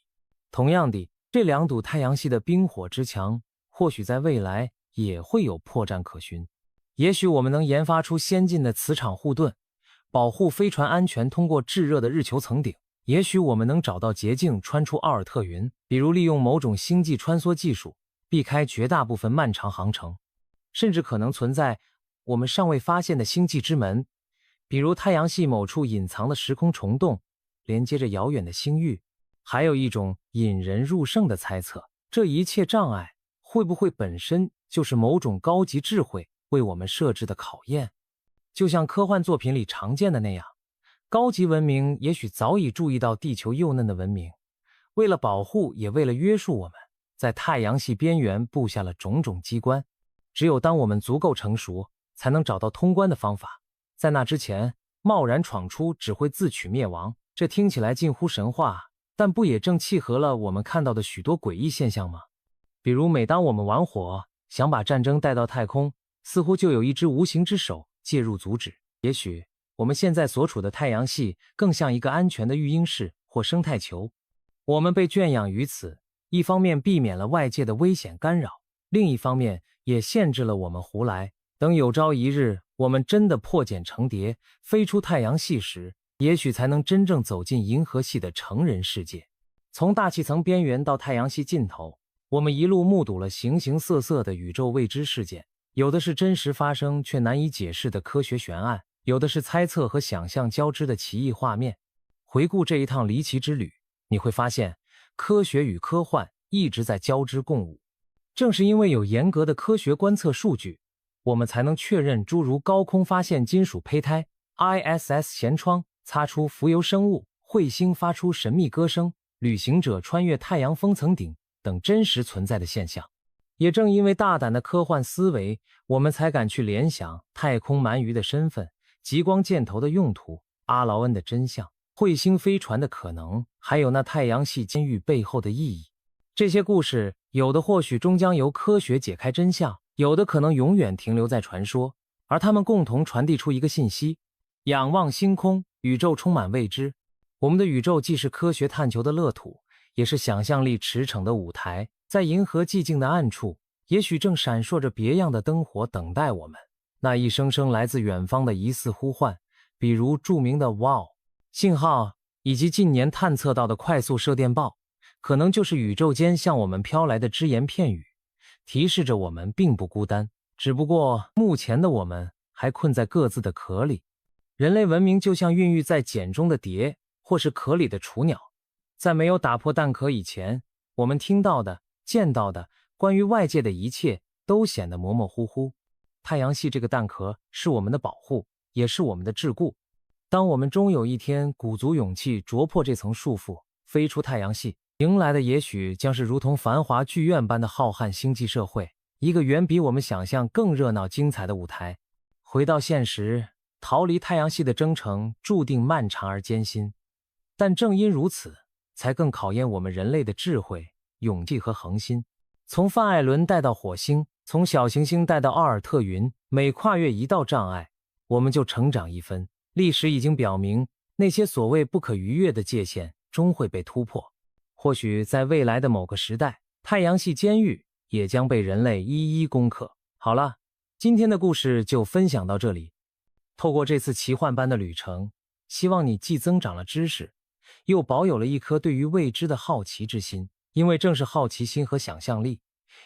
同样的，这2堵太阳系的冰火之墙，或许在未来也会有破绽可循。也许我们能研发出先进的磁场护盾，保护飞船安全通过炙热的日球层顶。也许我们能找到捷径穿出奥尔特云，比如利用某种星际穿梭技术，避开绝大部分漫长航程。甚至可能存在我们尚未发现的星际之门，比如太阳系某处隐藏的时空虫洞，连接着遥远的星域。还有一种引人入胜的猜测，这一切障碍会不会本身就是某种高级智慧为我们设置的考验？就像科幻作品里常见的那样，高级文明也许早已注意到地球幼嫩的文明，为了保护也为了约束我们，在太阳系边缘布下了种种机关。只有当我们足够成熟，才能找到通关的方法。在那之前，贸然闯出只会自取灭亡。这听起来近乎神话，但不也正契合了我们看到的许多诡异现象吗？比如每当我们玩火，想把战争带到太空，似乎就有一只无形之手介入阻止。也许我们现在所处的太阳系更像一个安全的育婴室或生态球，我们被圈养于此，一方面避免了外界的危险干扰，另一方面也限制了我们胡来。等有朝一日我们真的破茧成蝶，飞出太阳系时，也许才能真正走进银河系的成人世界。从大气层边缘到太阳系尽头，我们一路目睹了形形色色的宇宙未知事件，有的是真实发生却难以解释的科学悬案，有的是猜测和想象交织的奇异画面。回顾这一趟离奇之旅，你会发现科学与科幻一直在交织共舞。正是因为有严格的科学观测数据，我们才能确认诸如高空发现金属胚胎、ISS 舷窗擦出浮游生物、彗星发出神秘歌声、旅行者穿越太阳风层顶等真实存在的现象。也正因为大胆的科幻思维，我们才敢去联想太空鳗鱼的身份、极光箭头的用途、阿劳恩的真相、彗星飞船的可能，还有那太阳系监狱背后的意义。这些故事，有的或许终将由科学解开真相，有的可能永远停留在传说，而它们共同传递出一个信息：仰望星空，宇宙充满未知。我们的宇宙既是科学探求的乐土，也是想象力驰骋的舞台。在银河寂静的暗处，也许正闪烁着别样的灯火等待我们。那一声声来自远方的疑似呼唤，比如著名的 WOW 信号，以及近年探测到的快速射电暴，可能就是宇宙间向我们飘来的只言片语，提示着我们并不孤单，只不过目前的我们还困在各自的壳里。人类文明就像孕育在茧中的蝶，或是壳里的雏鸟，在没有打破蛋壳以前，我们听到的、见到的关于外界的一切都显得模模糊糊。太阳系这个蛋壳是我们的保护，也是我们的桎梏。当我们终有一天鼓足勇气啄破这层束缚，飞出太阳系，迎来的也许将是如同繁华剧院般的浩瀚星际社会，一个远比我们想象更热闹精彩的舞台。回到现实，逃离太阳系的征程注定漫长而艰辛，但正因如此，才更考验我们人类的智慧、勇气和恒心。从范艾伦带到火星，从小行星带到奥尔特云，每跨越一道障碍，我们就成长一分。历史已经表明，那些所谓不可逾越的界限终会被突破。或许在未来的某个时代，太阳系监狱也将被人类一一攻克。好了，今天的故事就分享到这里。透过这次奇幻般的旅程，希望你既增长了知识，又保有了一颗对于未知的好奇之心。因为正是好奇心和想象力，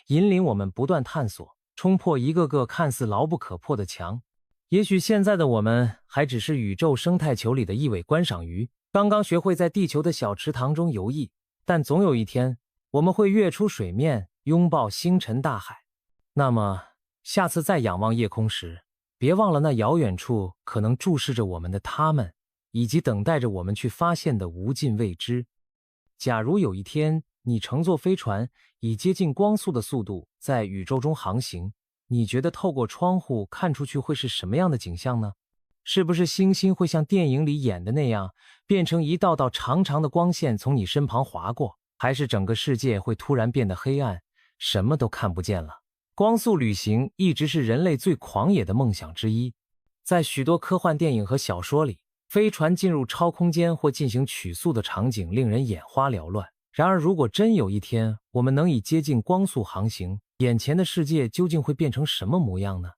引领我们不断探索，冲破一个个看似牢不可破的墙。也许现在的我们还只是宇宙生态球里的一尾观赏鱼，刚刚学会在地球的小池塘中游弋，但总有一天，我们会跃出水面，拥抱星辰大海。那么，下次再仰望夜空时，别忘了那遥远处可能注视着我们的他们，以及等待着我们去发现的无尽未知。假如有一天，你乘坐飞船以接近光速的速度在宇宙中航行，你觉得透过窗户看出去会是什么样的景象呢？是不是星星会像电影里演的那样，变成一道道长长的光线从你身旁划过？还是整个世界会突然变得黑暗，什么都看不见了？光速旅行一直是人类最狂野的梦想之一。在许多科幻电影和小说里，飞船进入超空间或进行曲速的场景令人眼花缭乱。然而，如果真有一天我们能以接近光速航行，眼前的世界究竟会变成什么模样呢？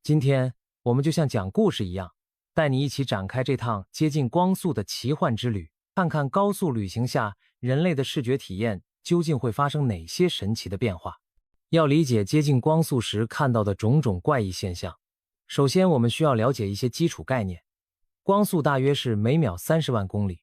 今天我们就像讲故事一样，带你一起展开这趟接近光速的奇幻之旅，看看高速旅行下人类的视觉体验究竟会发生哪些神奇的变化。要理解接近光速时看到的种种怪异现象，首先我们需要了解一些基础概念。光速大约是每秒30万公里，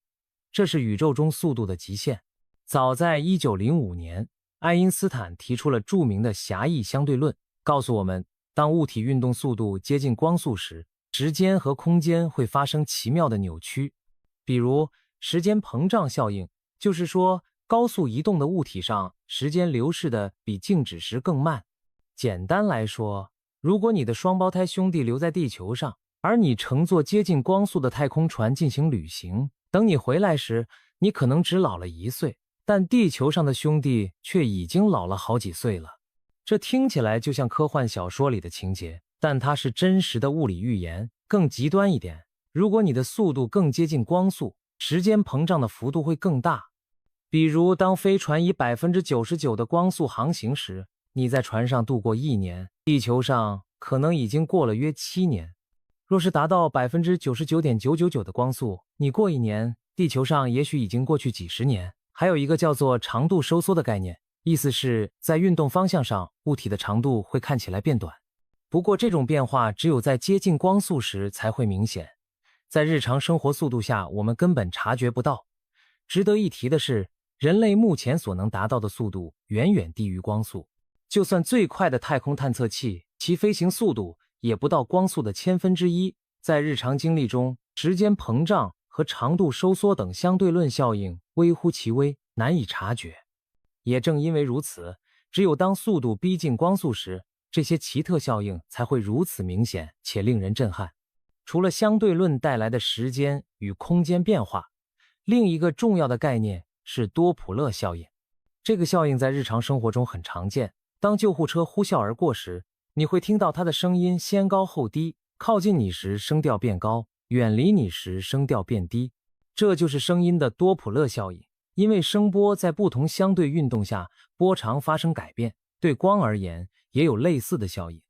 这是宇宙中速度的极限。早在1905年，爱因斯坦提出了著名的狭义相对论，告诉我们，当物体运动速度接近光速时，时间和空间会发生奇妙的扭曲。比如，时间膨胀效应，就是说，高速移动的物体上，时间流逝的比静止时更慢。简单来说，如果你的双胞胎兄弟留在地球上，而你乘坐接近光速的太空船进行旅行，等你回来时，你可能只老了1岁。但地球上的兄弟却已经老了好几岁了。这听起来就像科幻小说里的情节，但它是真实的物理预言。更极端一点，如果你的速度更接近光速，时间膨胀的幅度会更大。比如，当飞船以 99% 的光速航行时，你在船上度过1年，地球上可能已经过了约7年。若是达到 99.999% 的光速，你过1年，地球上也许已经过去几十年。还有一个叫做长度收缩的概念，意思是在运动方向上，物体的长度会看起来变短。不过这种变化只有在接近光速时才会明显，在日常生活速度下我们根本察觉不到。值得一提的是，人类目前所能达到的速度远远低于光速，就算最快的太空探测器，其飞行速度也不到光速的1/1000。在日常经历中，时间膨胀和长度收缩等相对论效应微乎其微，难以察觉。也正因为如此，只有当速度逼近光速时，这些奇特效应才会如此明显且令人震撼。除了相对论带来的时间与空间变化，另一个重要的概念是多普勒效应。这个效应在日常生活中很常见。当救护车呼啸而过时，你会听到它的声音先高后低，靠近你时声调变高，远离你时声调变低。这就是声音的多普勒效应。因为声波在不同相对运动下波长发生改变，对光而言也有类似的效应。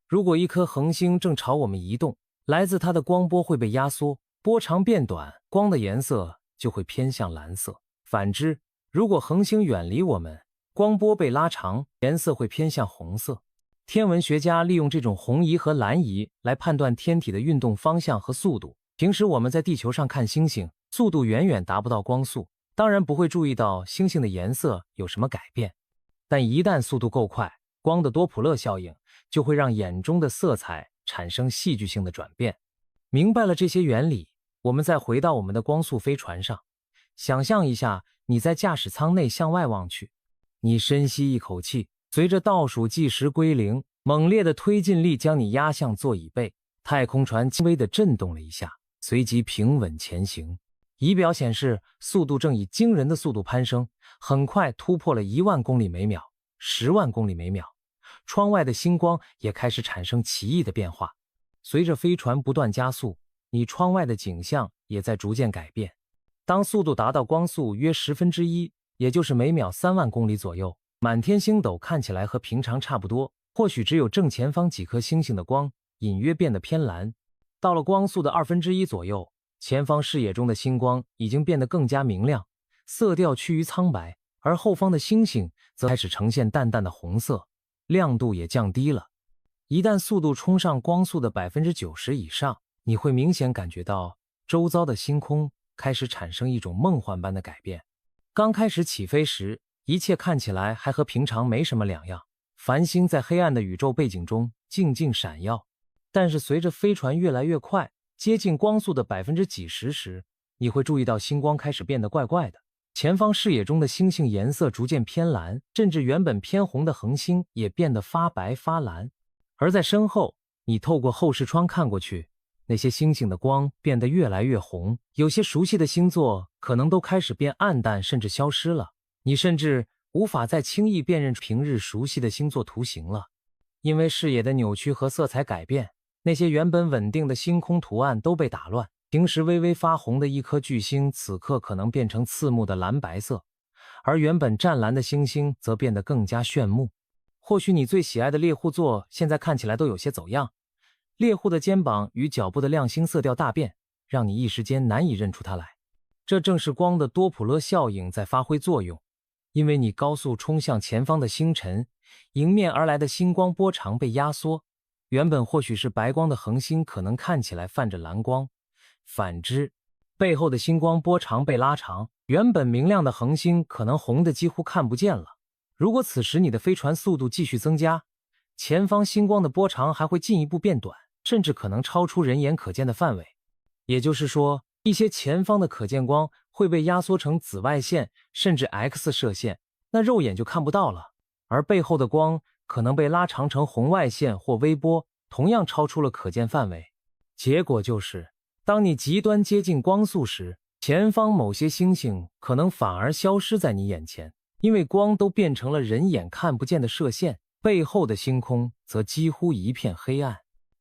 如果一颗恒星正朝我们移动，来自它的光波会被压缩，波长变短，光的颜色就会偏向蓝色。反之，如果恒星远离我们，光波被拉长，颜色会偏向红色。天文学家利用这种红移和蓝移来判断天体的运动方向和速度。平时我们在地球上看星星，速度远远达不到光速，当然不会注意到星星的颜色有什么改变。但一旦速度够快，光的多普勒效应就会让眼中的色彩产生戏剧性的转变。明白了这些原理，我们再回到我们的光速飞船上，想象一下你在驾驶舱内向外望去，你深吸一口气，随着倒数计时归零，猛烈的推进力将你压向座椅背，太空船轻微地震动了一下，随即平稳前行。仪表显示速度正以惊人的速度攀升，很快突破了10000公里每秒、10万公里每秒。窗外的星光也开始产生奇异的变化。随着飞船不断加速，你窗外的景象也在逐渐改变。当速度达到光速约1/10，也就是每秒3万公里左右，满天星斗看起来和平常差不多，或许只有正前方几颗星星的光隐约变得偏蓝。到了光速的1/2左右，前方视野中的星光已经变得更加明亮，色调趋于苍白，而后方的星星则开始呈现淡淡的红色，亮度也降低了。一旦速度冲上光速的90%以上，你会明显感觉到周遭的星空开始产生一种梦幻般的改变。刚开始起飞时，一切看起来还和平常没什么两样，繁星在黑暗的宇宙背景中静静闪耀。但是随着飞船越来越快，接近光速的几十时，你会注意到星光开始变得怪怪的。前方视野中的星星颜色逐渐偏蓝，甚至原本偏红的恒星也变得发白发蓝。而在身后，你透过后视窗看过去，那些星星的光变得越来越红，有些熟悉的星座可能都开始变暗淡，甚至消失了。你甚至无法再轻易辨认平日熟悉的星座图形了，因为视野的扭曲和色彩改变，那些原本稳定的星空图案都被打乱。平时微微发红的一颗巨星，此刻可能变成刺目的蓝白色，而原本湛蓝的星星则变得更加炫目。或许你最喜爱的猎户座现在看起来都有些走样，猎户的肩膀与脚部的亮星色调大变，让你一时间难以认出它来。这正是光的多普勒效应在发挥作用。因为你高速冲向前方的星辰，迎面而来的星光波长被压缩，原本或许是白光的恒星可能看起来泛着蓝光。反之，背后的星光波长被拉长，原本明亮的恒星可能红得几乎看不见了。如果此时你的飞船速度继续增加，前方星光的波长还会进一步变短，甚至可能超出人眼可见的范围。也就是说，一些前方的可见光会被压缩成紫外线甚至 X 射线，那肉眼就看不到了，而背后的光可能被拉长成红外线或微波，同样超出了可见范围。结果就是当你极端接近光速时，前方某些星星可能反而消失在你眼前，因为光都变成了人眼看不见的射线，背后的星空则几乎一片黑暗。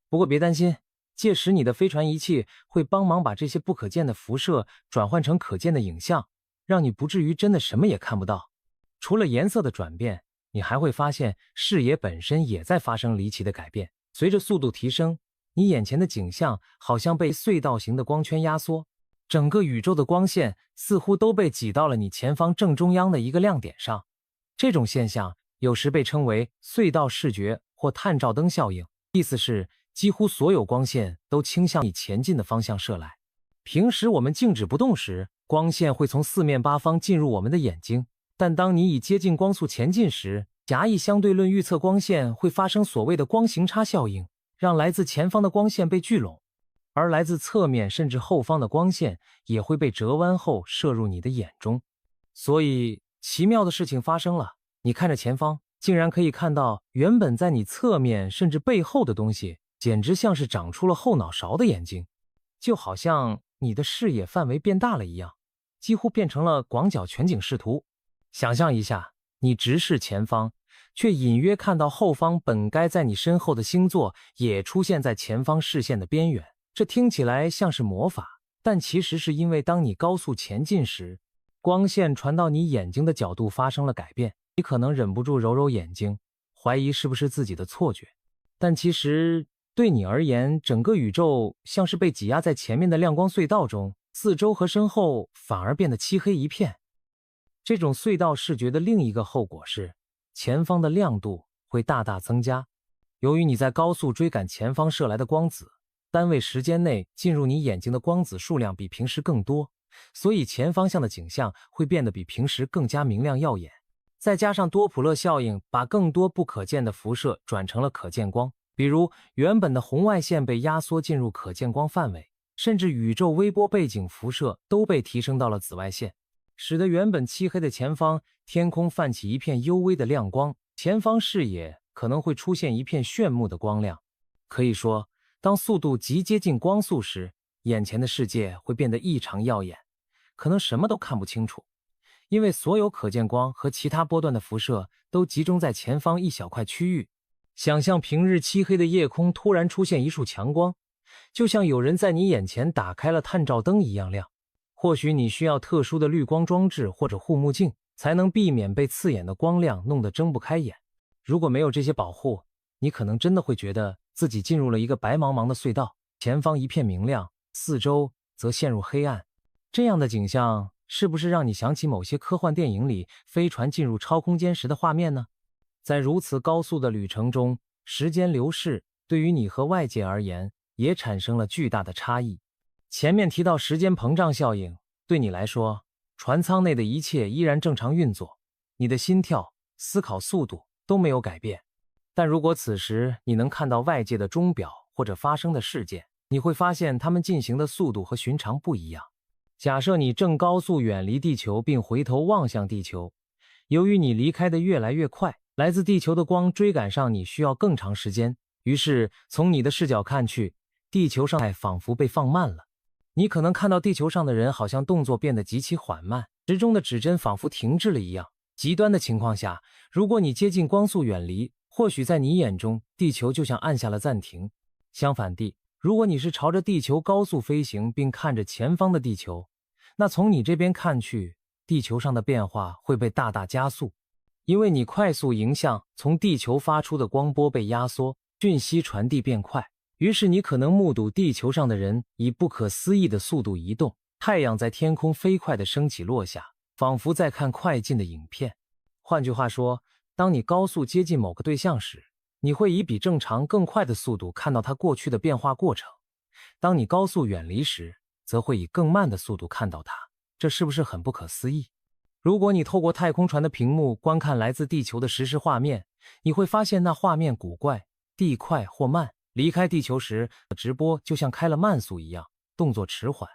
不过别担心，届时你的飞船仪器会帮忙把这些不可见的辐射转换成可见的影像，让你不至于真的什么也看不到。除了颜色的转变，你还会发现视野本身也在发生离奇的改变。随着速度提升，你眼前的景象好像被隧道型的光圈压缩，整个宇宙的光线似乎都被挤到了你前方正中央的一个亮点上。这种现象有时被称为隧道视觉或探照灯效应，意思是几乎所有光线都倾向你前进的方向射来。平时我们静止不动时，光线会从四面八方进入我们的眼睛，但当你以接近光速前进时，狭义相对论预测光线会发生所谓的光行差效应，让来自前方的光线被聚拢，而来自侧面甚至后方的光线也会被折弯后射入你的眼中。所以奇妙的事情发生了，你看着前方，竟然可以看到原本在你侧面甚至背后的东西，简直像是长出了后脑勺的眼睛，就好像你的视野范围变大了一样，几乎变成了广角全景视图。想象一下，你直视前方，却隐约看到后方本该在你身后的星座也出现在前方视线的边缘。这听起来像是魔法，但其实是因为当你高速前进时，光线传到你眼睛的角度发生了改变。你可能忍不住揉揉眼睛，怀疑是不是自己的错觉，但其实对你而言，整个宇宙像是被挤压在前面的亮光隧道中，四周和身后反而变得漆黑一片。这种隧道视觉的另一个后果是，前方的亮度会大大增加。由于你在高速追赶前方射来的光子，单位时间内进入你眼睛的光子数量比平时更多，所以前方向的景象会变得比平时更加明亮耀眼。再加上多普勒效应把更多不可见的辐射转成了可见光，比如原本的红外线被压缩进入可见光范围，甚至宇宙微波背景辐射都被提升到了紫外线，使得原本漆黑的前方天空泛起一片幽微的亮光，前方视野可能会出现一片炫目的光亮。可以说，当速度极接近光速时，眼前的世界会变得异常耀眼，可能什么都看不清楚，因为所有可见光和其他波段的辐射都集中在前方一小块区域。想象平日漆黑的夜空突然出现一束强光，就像有人在你眼前打开了探照灯一样亮。或许你需要特殊的滤光装置或者护目镜，才能避免被刺眼的光亮弄得睁不开眼。如果没有这些保护，你可能真的会觉得自己进入了一个白茫茫的隧道，前方一片明亮，四周则陷入黑暗。这样的景象是不是让你想起某些科幻电影里飞船进入超空间时的画面呢？在如此高速的旅程中，时间流逝对于你和外界而言也产生了巨大的差异。前面提到时间膨胀效应，对你来说，船舱内的一切依然正常运作，你的心跳、思考速度都没有改变。但如果此时你能看到外界的钟表或者发生的事件，你会发现它们进行的速度和寻常不一样。假设你正高速远离地球并回头望向地球，由于你离开的越来越快，来自地球的光追赶上你需要更长时间，于是从你的视角看去，地球上仿佛被放慢了。你可能看到地球上的人好像动作变得极其缓慢，时钟的指针仿佛停滞了一样。极端的情况下，如果你接近光速远离，或许在你眼中，地球就像按下了暂停。相反地，如果你是朝着地球高速飞行并看着前方的地球，那从你这边看去，地球上的变化会被大大加速，因为你快速迎向从地球发出的光波被压缩，讯息传递变快，于是你可能目睹地球上的人以不可思议的速度移动，太阳在天空飞快地升起落下，仿佛在看快进的影片。换句话说，当你高速接近某个对象时，你会以比正常更快的速度看到它过去的变化过程；当你高速远离时，则会以更慢的速度看到它。这是不是很不可思议？如果你透过太空船的屏幕观看来自地球的实时画面，你会发现那画面古怪，地快或慢。离开地球时，直播就像开了慢速一样，动作迟缓。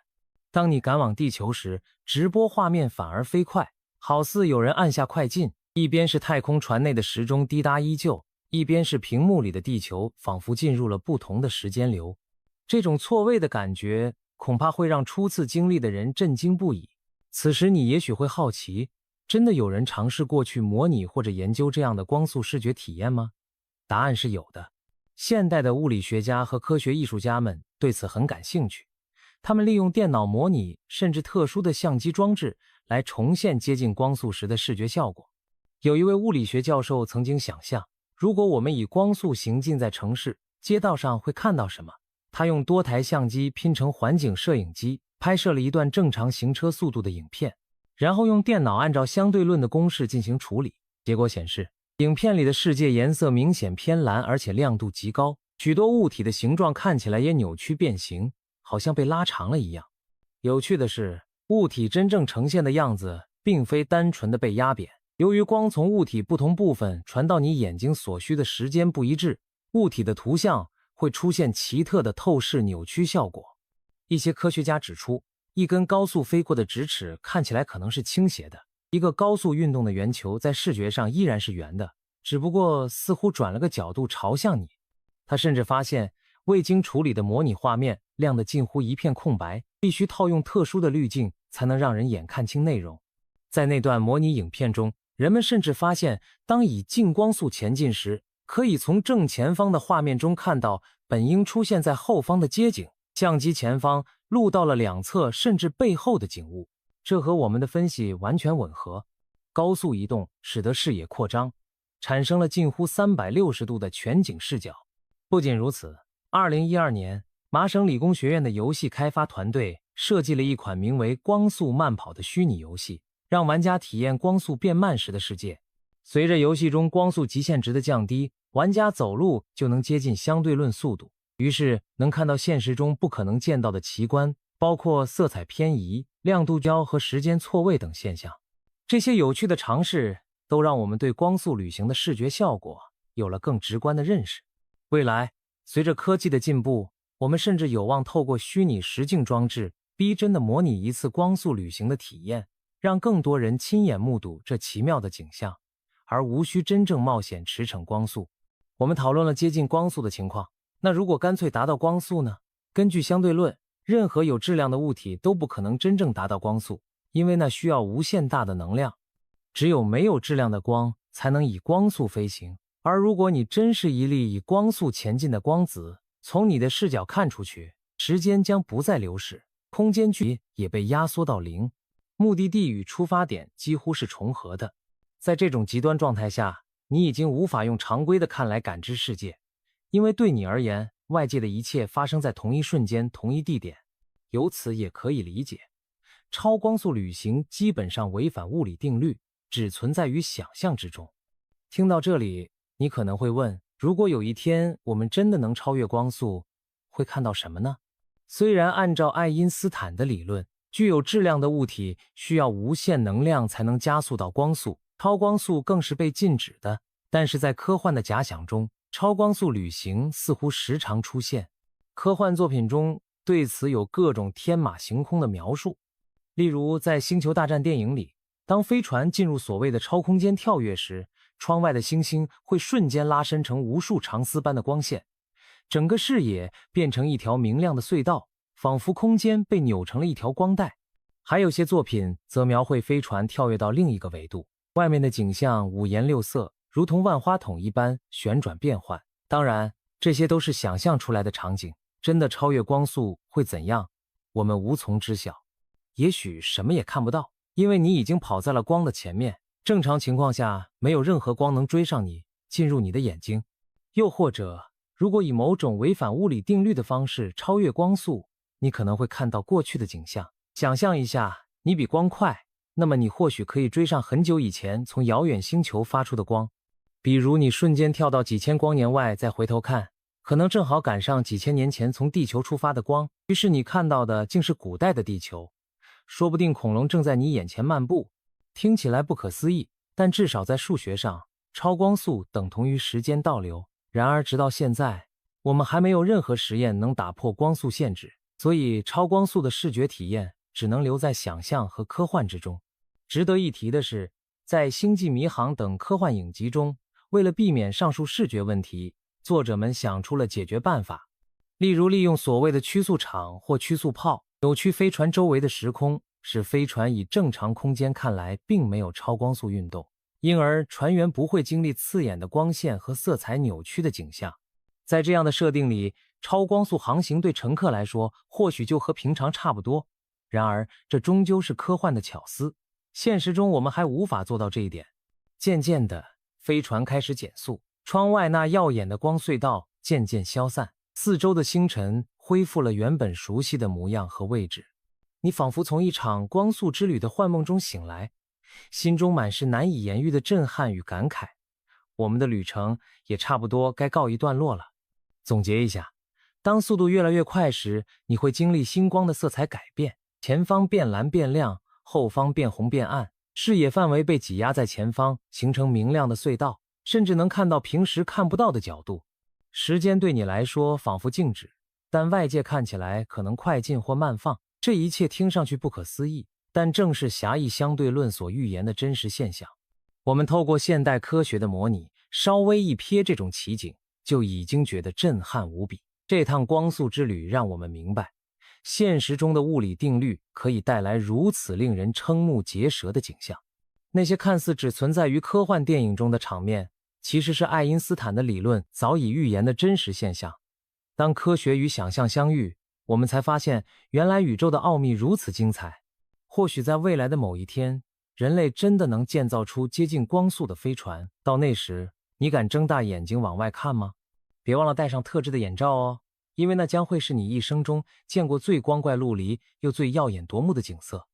当你赶往地球时，直播画面反而飞快，好似有人按下快进，一边是太空船内的时钟滴答依旧，一边是屏幕里的地球仿佛进入了不同的时间流。这种错位的感觉恐怕会让初次经历的人震惊不已。此时你也许会好奇，真的有人尝试过去模拟或者研究这样的光速视觉体验吗？答案是有的。现代的物理学家和科学艺术家们对此很感兴趣，他们利用电脑模拟甚至特殊的相机装置来重现接近光速时的视觉效果。有一位物理学教授曾经想象，如果我们以光速行进在城市街道上会看到什么。他用多台相机拼成环景摄影机，拍摄了一段正常行车速度的影片，然后用电脑按照相对论的公式进行处理。结果显示，影片里的世界颜色明显偏蓝，而且亮度极高，许多物体的形状看起来也扭曲变形，好像被拉长了一样。有趣的是，物体真正呈现的样子并非单纯的被压扁，由于光从物体不同部分传到你眼睛所需的时间不一致，物体的图像会出现奇特的透视扭曲效果。一些科学家指出，一根高速飞过的直尺看起来可能是倾斜的，一个高速运动的圆球在视觉上依然是圆的，只不过似乎转了个角度朝向你。他甚至发现，未经处理的模拟画面亮得近乎一片空白，必须套用特殊的滤镜才能让人眼看清内容。在那段模拟影片中，人们甚至发现，当以近光速前进时，可以从正前方的画面中看到本应出现在后方的街景，相机前方录到了两侧甚至背后的景物，这和我们的分析完全吻合。高速移动使得视野扩张，产生了近乎360度的全景视角。不仅如此，2012年，麻省理工学院的游戏开发团队设计了一款名为《光速慢跑》的虚拟游戏，让玩家体验光速变慢时的世界。随着游戏中光速极限值的降低，玩家走路就能接近相对论速度，于是能看到现实中不可能见到的奇观，包括色彩偏移、亮度焦和时间错位等现象。这些有趣的尝试都让我们对光速旅行的视觉效果有了更直观的认识。未来，随着科技的进步，我们甚至有望透过虚拟实境装置，逼真的模拟一次光速旅行的体验，让更多人亲眼目睹这奇妙的景象，而无需真正冒险驰骋光速。我们讨论了接近光速的情况，那如果干脆达到光速呢？根据相对论，任何有质量的物体都不可能真正达到光速，因为那需要无限大的能量。只有没有质量的光才能以光速飞行。而如果你真是一粒以光速前进的光子，从你的视角看出去，时间将不再流逝，空间距离也被压缩到0，目的地与出发点几乎是重合的。在这种极端状态下，你已经无法用常规的看来感知世界，因为对你而言，外界的一切发生在同一瞬间、同一地点。由此也可以理解，超光速旅行基本上违反物理定律，只存在于想象之中。听到这里，你可能会问，如果有一天我们真的能超越光速，会看到什么呢？虽然按照爱因斯坦的理论，具有质量的物体需要无限能量才能加速到光速，超光速更是被禁止的，但是在科幻的假想中，超光速旅行似乎时常出现。科幻作品中对此有各种天马行空的描述，例如在《星球大战》电影里，当飞船进入所谓的超空间跳跃时，窗外的星星会瞬间拉伸成无数长丝般的光线，整个视野变成一条明亮的隧道，仿佛空间被扭成了一条光带。还有些作品则描绘飞船跳跃到另一个维度，外面的景象五颜六色，如同万花筒一般旋转变换。当然，这些都是想象出来的场景，真的超越光速会怎样，我们无从知晓。也许什么也看不到，因为你已经跑在了光的前面。正常情况下，没有任何光能追上你，进入你的眼睛。又或者，如果以某种违反物理定律的方式超越光速，你可能会看到过去的景象。想象一下，你比光快，那么你或许可以追上很久以前从遥远星球发出的光。比如你瞬间跳到几千光年外再回头看，可能正好赶上几千年前从地球出发的光，于是你看到的竟是古代的地球。说不定恐龙正在你眼前漫步。听起来不可思议，但至少在数学上，超光速等同于时间倒流。然而直到现在，我们还没有任何实验能打破光速限制，所以超光速的视觉体验只能留在想象和科幻之中。值得一提的是，在《星际迷航》等科幻影集中，为了避免上述视觉问题，作者们想出了解决办法，例如利用所谓的曲速场或曲速炮，扭曲飞船周围的时空，使飞船以正常空间看来并没有超光速运动，因而船员不会经历刺眼的光线和色彩扭曲的景象。在这样的设定里，超光速航行对乘客来说或许就和平常差不多。然而，这终究是科幻的巧思，现实中我们还无法做到这一点。渐渐的，飞船开始减速，窗外那耀眼的光隧道渐渐消散，四周的星辰恢复了原本熟悉的模样和位置。你仿佛从一场光速之旅的幻梦中醒来，心中满是难以言喻的震撼与感慨。我们的旅程也差不多该告一段落了。总结一下，当速度越来越快时，你会经历星光的色彩改变，前方变蓝变亮，后方变红变暗，视野范围被挤压在前方，形成明亮的隧道，甚至能看到平时看不到的角度。时间对你来说仿佛静止，但外界看起来可能快进或慢放，这一切听上去不可思议，但正是狭义相对论所预言的真实现象。我们透过现代科学的模拟，稍微一瞥这种奇景，就已经觉得震撼无比。这趟光速之旅让我们明白，现实中的物理定律可以带来如此令人瞠目结舌的景象。那些看似只存在于科幻电影中的场面，其实是爱因斯坦的理论早已预言的真实现象。当科学与想象相遇，我们才发现原来宇宙的奥秘如此精彩。或许在未来的某一天，人类真的能建造出接近光速的飞船，到那时，你敢睁大眼睛往外看吗？别忘了戴上特制的眼罩哦，因为那将会是你一生中见过最光怪陆离又最耀眼夺目的景色。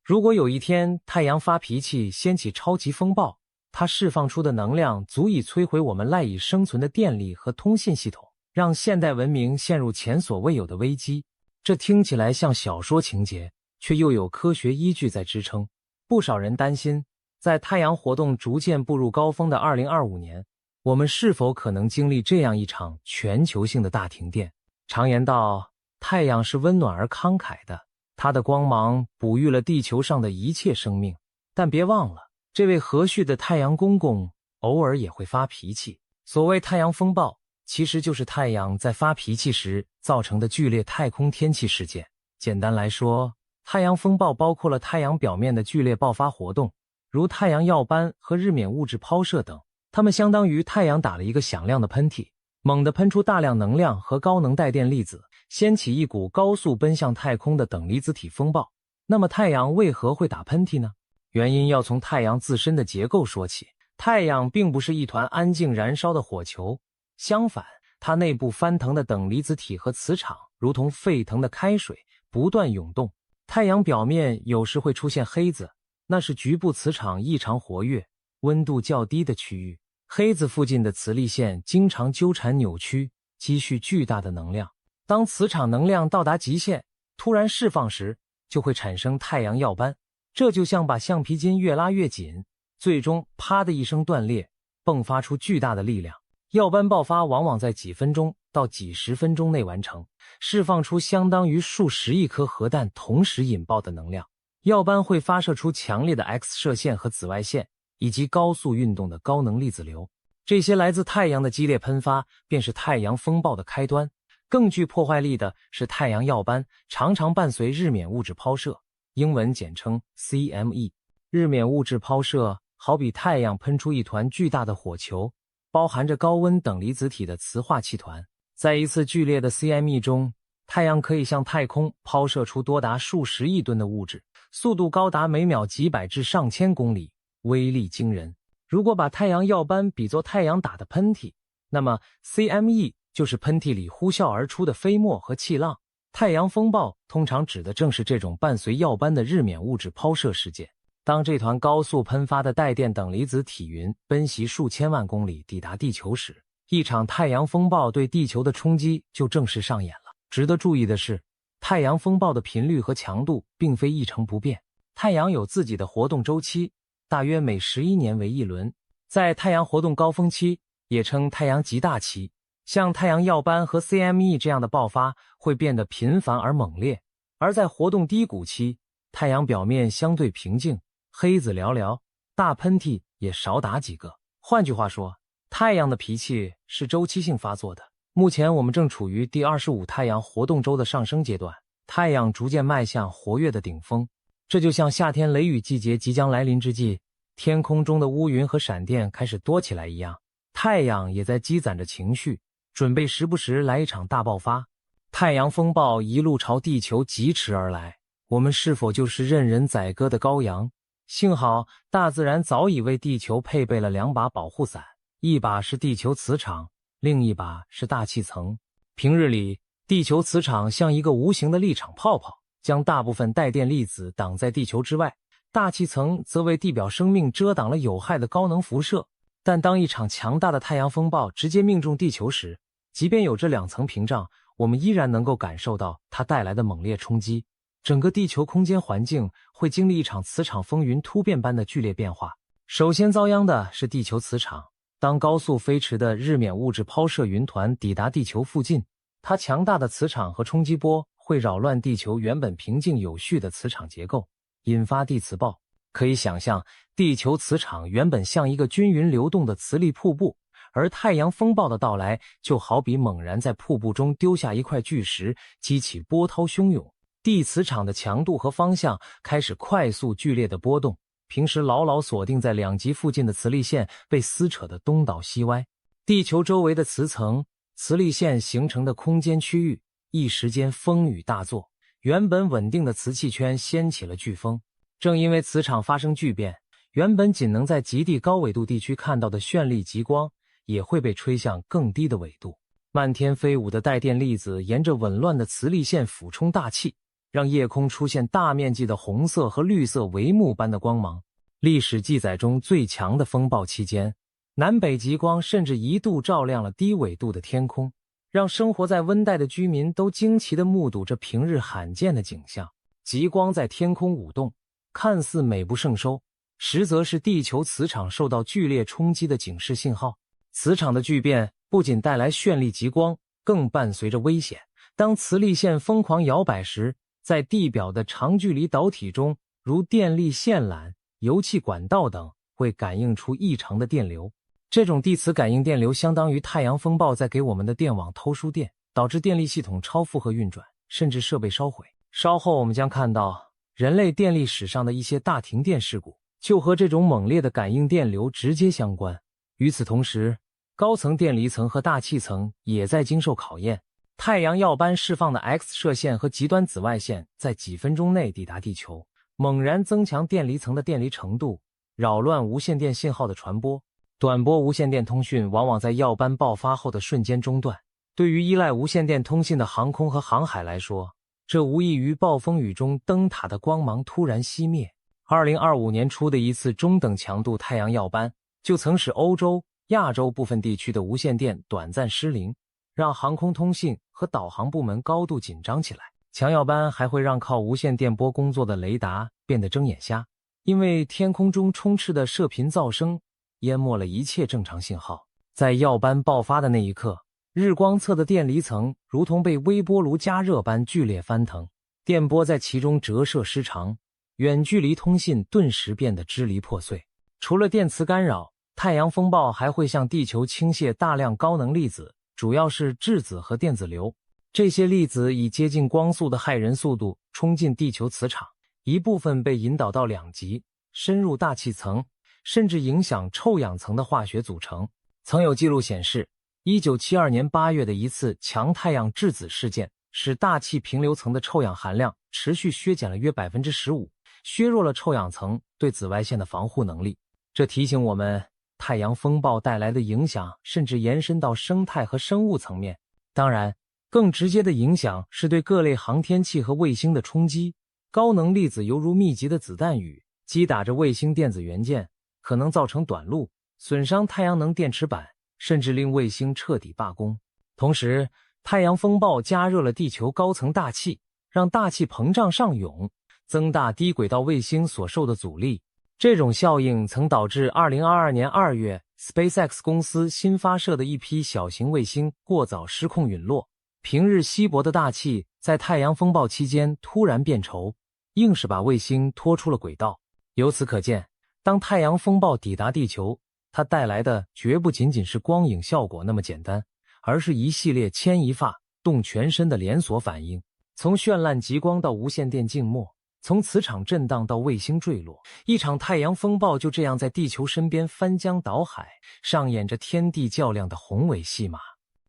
如果有一天太阳发脾气掀起超级风暴，它释放出的能量足以摧毁我们赖以生存的电力和通信系统，让现代文明陷入前所未有的危机。这听起来像小说情节，却又有科学依据在支撑。不少人担心，在太阳活动逐渐步入高峰的2025年，我们是否可能经历这样一场全球性的大停电？常言道，太阳是温暖而慷慨的，它的光芒哺育了地球上的一切生命。但别忘了，这位和煦的太阳公公偶尔也会发脾气。所谓太阳风暴，其实就是太阳在发脾气时造成的剧烈太空天气事件。简单来说，太阳风暴包括了太阳表面的剧烈爆发活动，如太阳耀斑和日冕物质抛射等。它们相当于太阳打了一个响亮的喷嚏，猛地喷出大量能量和高能带电粒子，掀起一股高速奔向太空的等离子体风暴。那么太阳为何会打喷嚏呢？原因要从太阳自身的结构说起。太阳并不是一团安静燃烧的火球，相反，它内部翻腾的等离子体和磁场如同沸腾的开水，不断涌动。太阳表面有时会出现黑子，那是局部磁场异常活跃、温度较低的区域。黑子附近的磁力线经常纠缠扭曲，积蓄巨大的能量。当磁场能量到达极限，突然释放时，就会产生太阳耀斑。这就像把橡皮筋越拉越紧，最终啪的一声断裂，迸发出巨大的力量。耀斑爆发往往在几分钟到几十分钟内完成，释放出相当于数十亿颗核弹同时引爆的能量。耀斑会发射出强烈的 X 射线和紫外线，以及高速运动的高能粒子流。这些来自太阳的激烈喷发便是太阳风暴的开端。更具破坏力的是太阳耀斑常常伴随日冕物质抛射，英文简称 CME。 日冕物质抛射好比太阳喷出一团巨大的火球，包含着高温等离子体的磁化气团。在一次剧烈的 CME 中，太阳可以向太空抛射出多达数十亿吨的物质，速度高达每秒几百至上千公里，威力惊人。如果把太阳耀斑比作太阳打的喷嚏，那么 CME 就是喷嚏里呼啸而出的飞沫和气浪。太阳风暴通常指的正是这种伴随耀斑的日冕物质抛射事件。当这团高速喷发的带电等离子体云奔袭数千万公里抵达地球时，一场太阳风暴对地球的冲击就正式上演了。值得注意的是，太阳风暴的频率和强度并非一成不变。太阳有自己的活动周期，大约每11年为一轮。在太阳活动高峰期，也称太阳极大期，像太阳耀斑和 CME 这样的爆发会变得频繁而猛烈。而在活动低谷期，太阳表面相对平静，黑子寥寥，大喷嚏也少打几个。换句话说，太阳的脾气是周期性发作的。目前我们正处于第25太阳活动周的上升阶段，太阳逐渐迈向活跃的顶峰。这就像夏天雷雨季节即将来临之际，天空中的乌云和闪电开始多起来一样，太阳也在积攒着情绪，准备时不时来一场大爆发。太阳风暴一路朝地球疾驰而来，我们是否就是任人宰割的羔羊？幸好大自然早已为地球配备了2把保护伞，一把是地球磁场，另一把是大气层。平日里，地球磁场像一个无形的立场泡泡，将大部分带电粒子挡在地球之外，大气层则为地表生命遮挡了有害的高能辐射。但当一场强大的太阳风暴直接命中地球时，即便有这2层屏障，我们依然能够感受到它带来的猛烈冲击。整个地球空间环境会经历一场磁场风云突变般的剧烈变化。首先遭殃的是地球磁场。当高速飞驰的日冕物质抛射云团抵达地球附近，它强大的磁场和冲击波会扰乱地球原本平静有序的磁场结构，引发地磁暴。可以想象，地球磁场原本像一个均匀流动的磁力瀑布，而太阳风暴的到来就好比猛然在瀑布中丢下一块巨石，激起波涛汹涌，地磁场的强度和方向开始快速剧烈的波动。平时牢牢锁定在2极附近的磁力线被撕扯得东倒西歪，地球周围的磁层、磁力线形成的空间区域一时间风雨大作，原本稳定的磁气圈掀起了飓风。正因为磁场发生巨变，原本仅能在极地高纬度地区看到的绚丽极光也会被吹向更低的纬度。漫天飞舞的带电粒子沿着紊乱的磁力线俯冲大气，让夜空出现大面积的红色和绿色帷幕般的光芒。历史记载中最强的风暴期间，南北极光甚至一度照亮了低纬度的天空，让生活在温带的居民都惊奇地目睹这平日罕见的景象。极光在天空舞动，看似美不胜收，实则是地球磁场受到剧烈冲击的警示信号。磁场的巨变不仅带来绚丽极光，更伴随着危险。当磁力线疯狂摇摆时，在地表的长距离导体中，如电力线缆、油气管道等，会感应出异常的电流。这种地磁感应电流相当于太阳风暴在给我们的电网偷输电，导致电力系统超负荷运转，甚至设备烧毁。稍后我们将看到人类电力史上的一些大停电事故，就和这种猛烈的感应电流直接相关。与此同时，高层电离层和大气层也在经受考验。太阳耀斑释放的 X 射线和极端紫外线在几分钟内抵达地球，猛然增强电离层的电离程度，扰乱无线电信号的传播。短波无线电通讯往往在耀斑爆发后的瞬间中断。对于依赖无线电通信的航空和航海来说，这无异于暴风雨中灯塔的光芒突然熄灭。2025年初的一次中等强度太阳耀斑，就曾使欧洲、亚洲部分地区的无线电短暂失灵，让航空通信和导航部门高度紧张起来。强耀斑还会让靠无线电波工作的雷达变得睁眼瞎，因为天空中充斥的射频噪声淹没了一切正常信号。在耀斑爆发的那一刻，日光侧的电离层如同被微波炉加热般剧烈翻腾，电波在其中折射失常，远距离通信顿时变得支离破碎。除了电磁干扰，太阳风暴还会向地球倾泻大量高能粒子，主要是质子和电子流。这些粒子以接近光速的骇人速度冲进地球磁场，一部分被引导到2极，深入大气层，甚至影响臭氧层的化学组成。曾有记录显示，1972年8月的一次强太阳质子事件，使大气平流层的臭氧含量持续削减了约 15%， 削弱了臭氧层对紫外线的防护能力。这提醒我们，太阳风暴带来的影响甚至延伸到生态和生物层面。当然，更直接的影响是对各类航天器和卫星的冲击。高能粒子犹如密集的子弹雨，击打着卫星电子元件，可能造成短路，损伤太阳能电池板，甚至令卫星彻底罢工。同时，太阳风暴加热了地球高层大气，让大气膨胀上涌，增大低轨道卫星所受的阻力。这种效应曾导致2022年2月 SpaceX 公司新发射的一批小型卫星过早失控陨落。平日稀薄的大气在太阳风暴期间突然变稠，硬是把卫星拖出了轨道。由此可见，当太阳风暴抵达地球，它带来的绝不仅仅是光影效果那么简单，而是一系列牵一发动全身的连锁反应。从绚烂极光到无线电静默，从磁场震荡到卫星坠落，一场太阳风暴就这样在地球身边翻江倒海，上演着天地较量的宏伟戏码。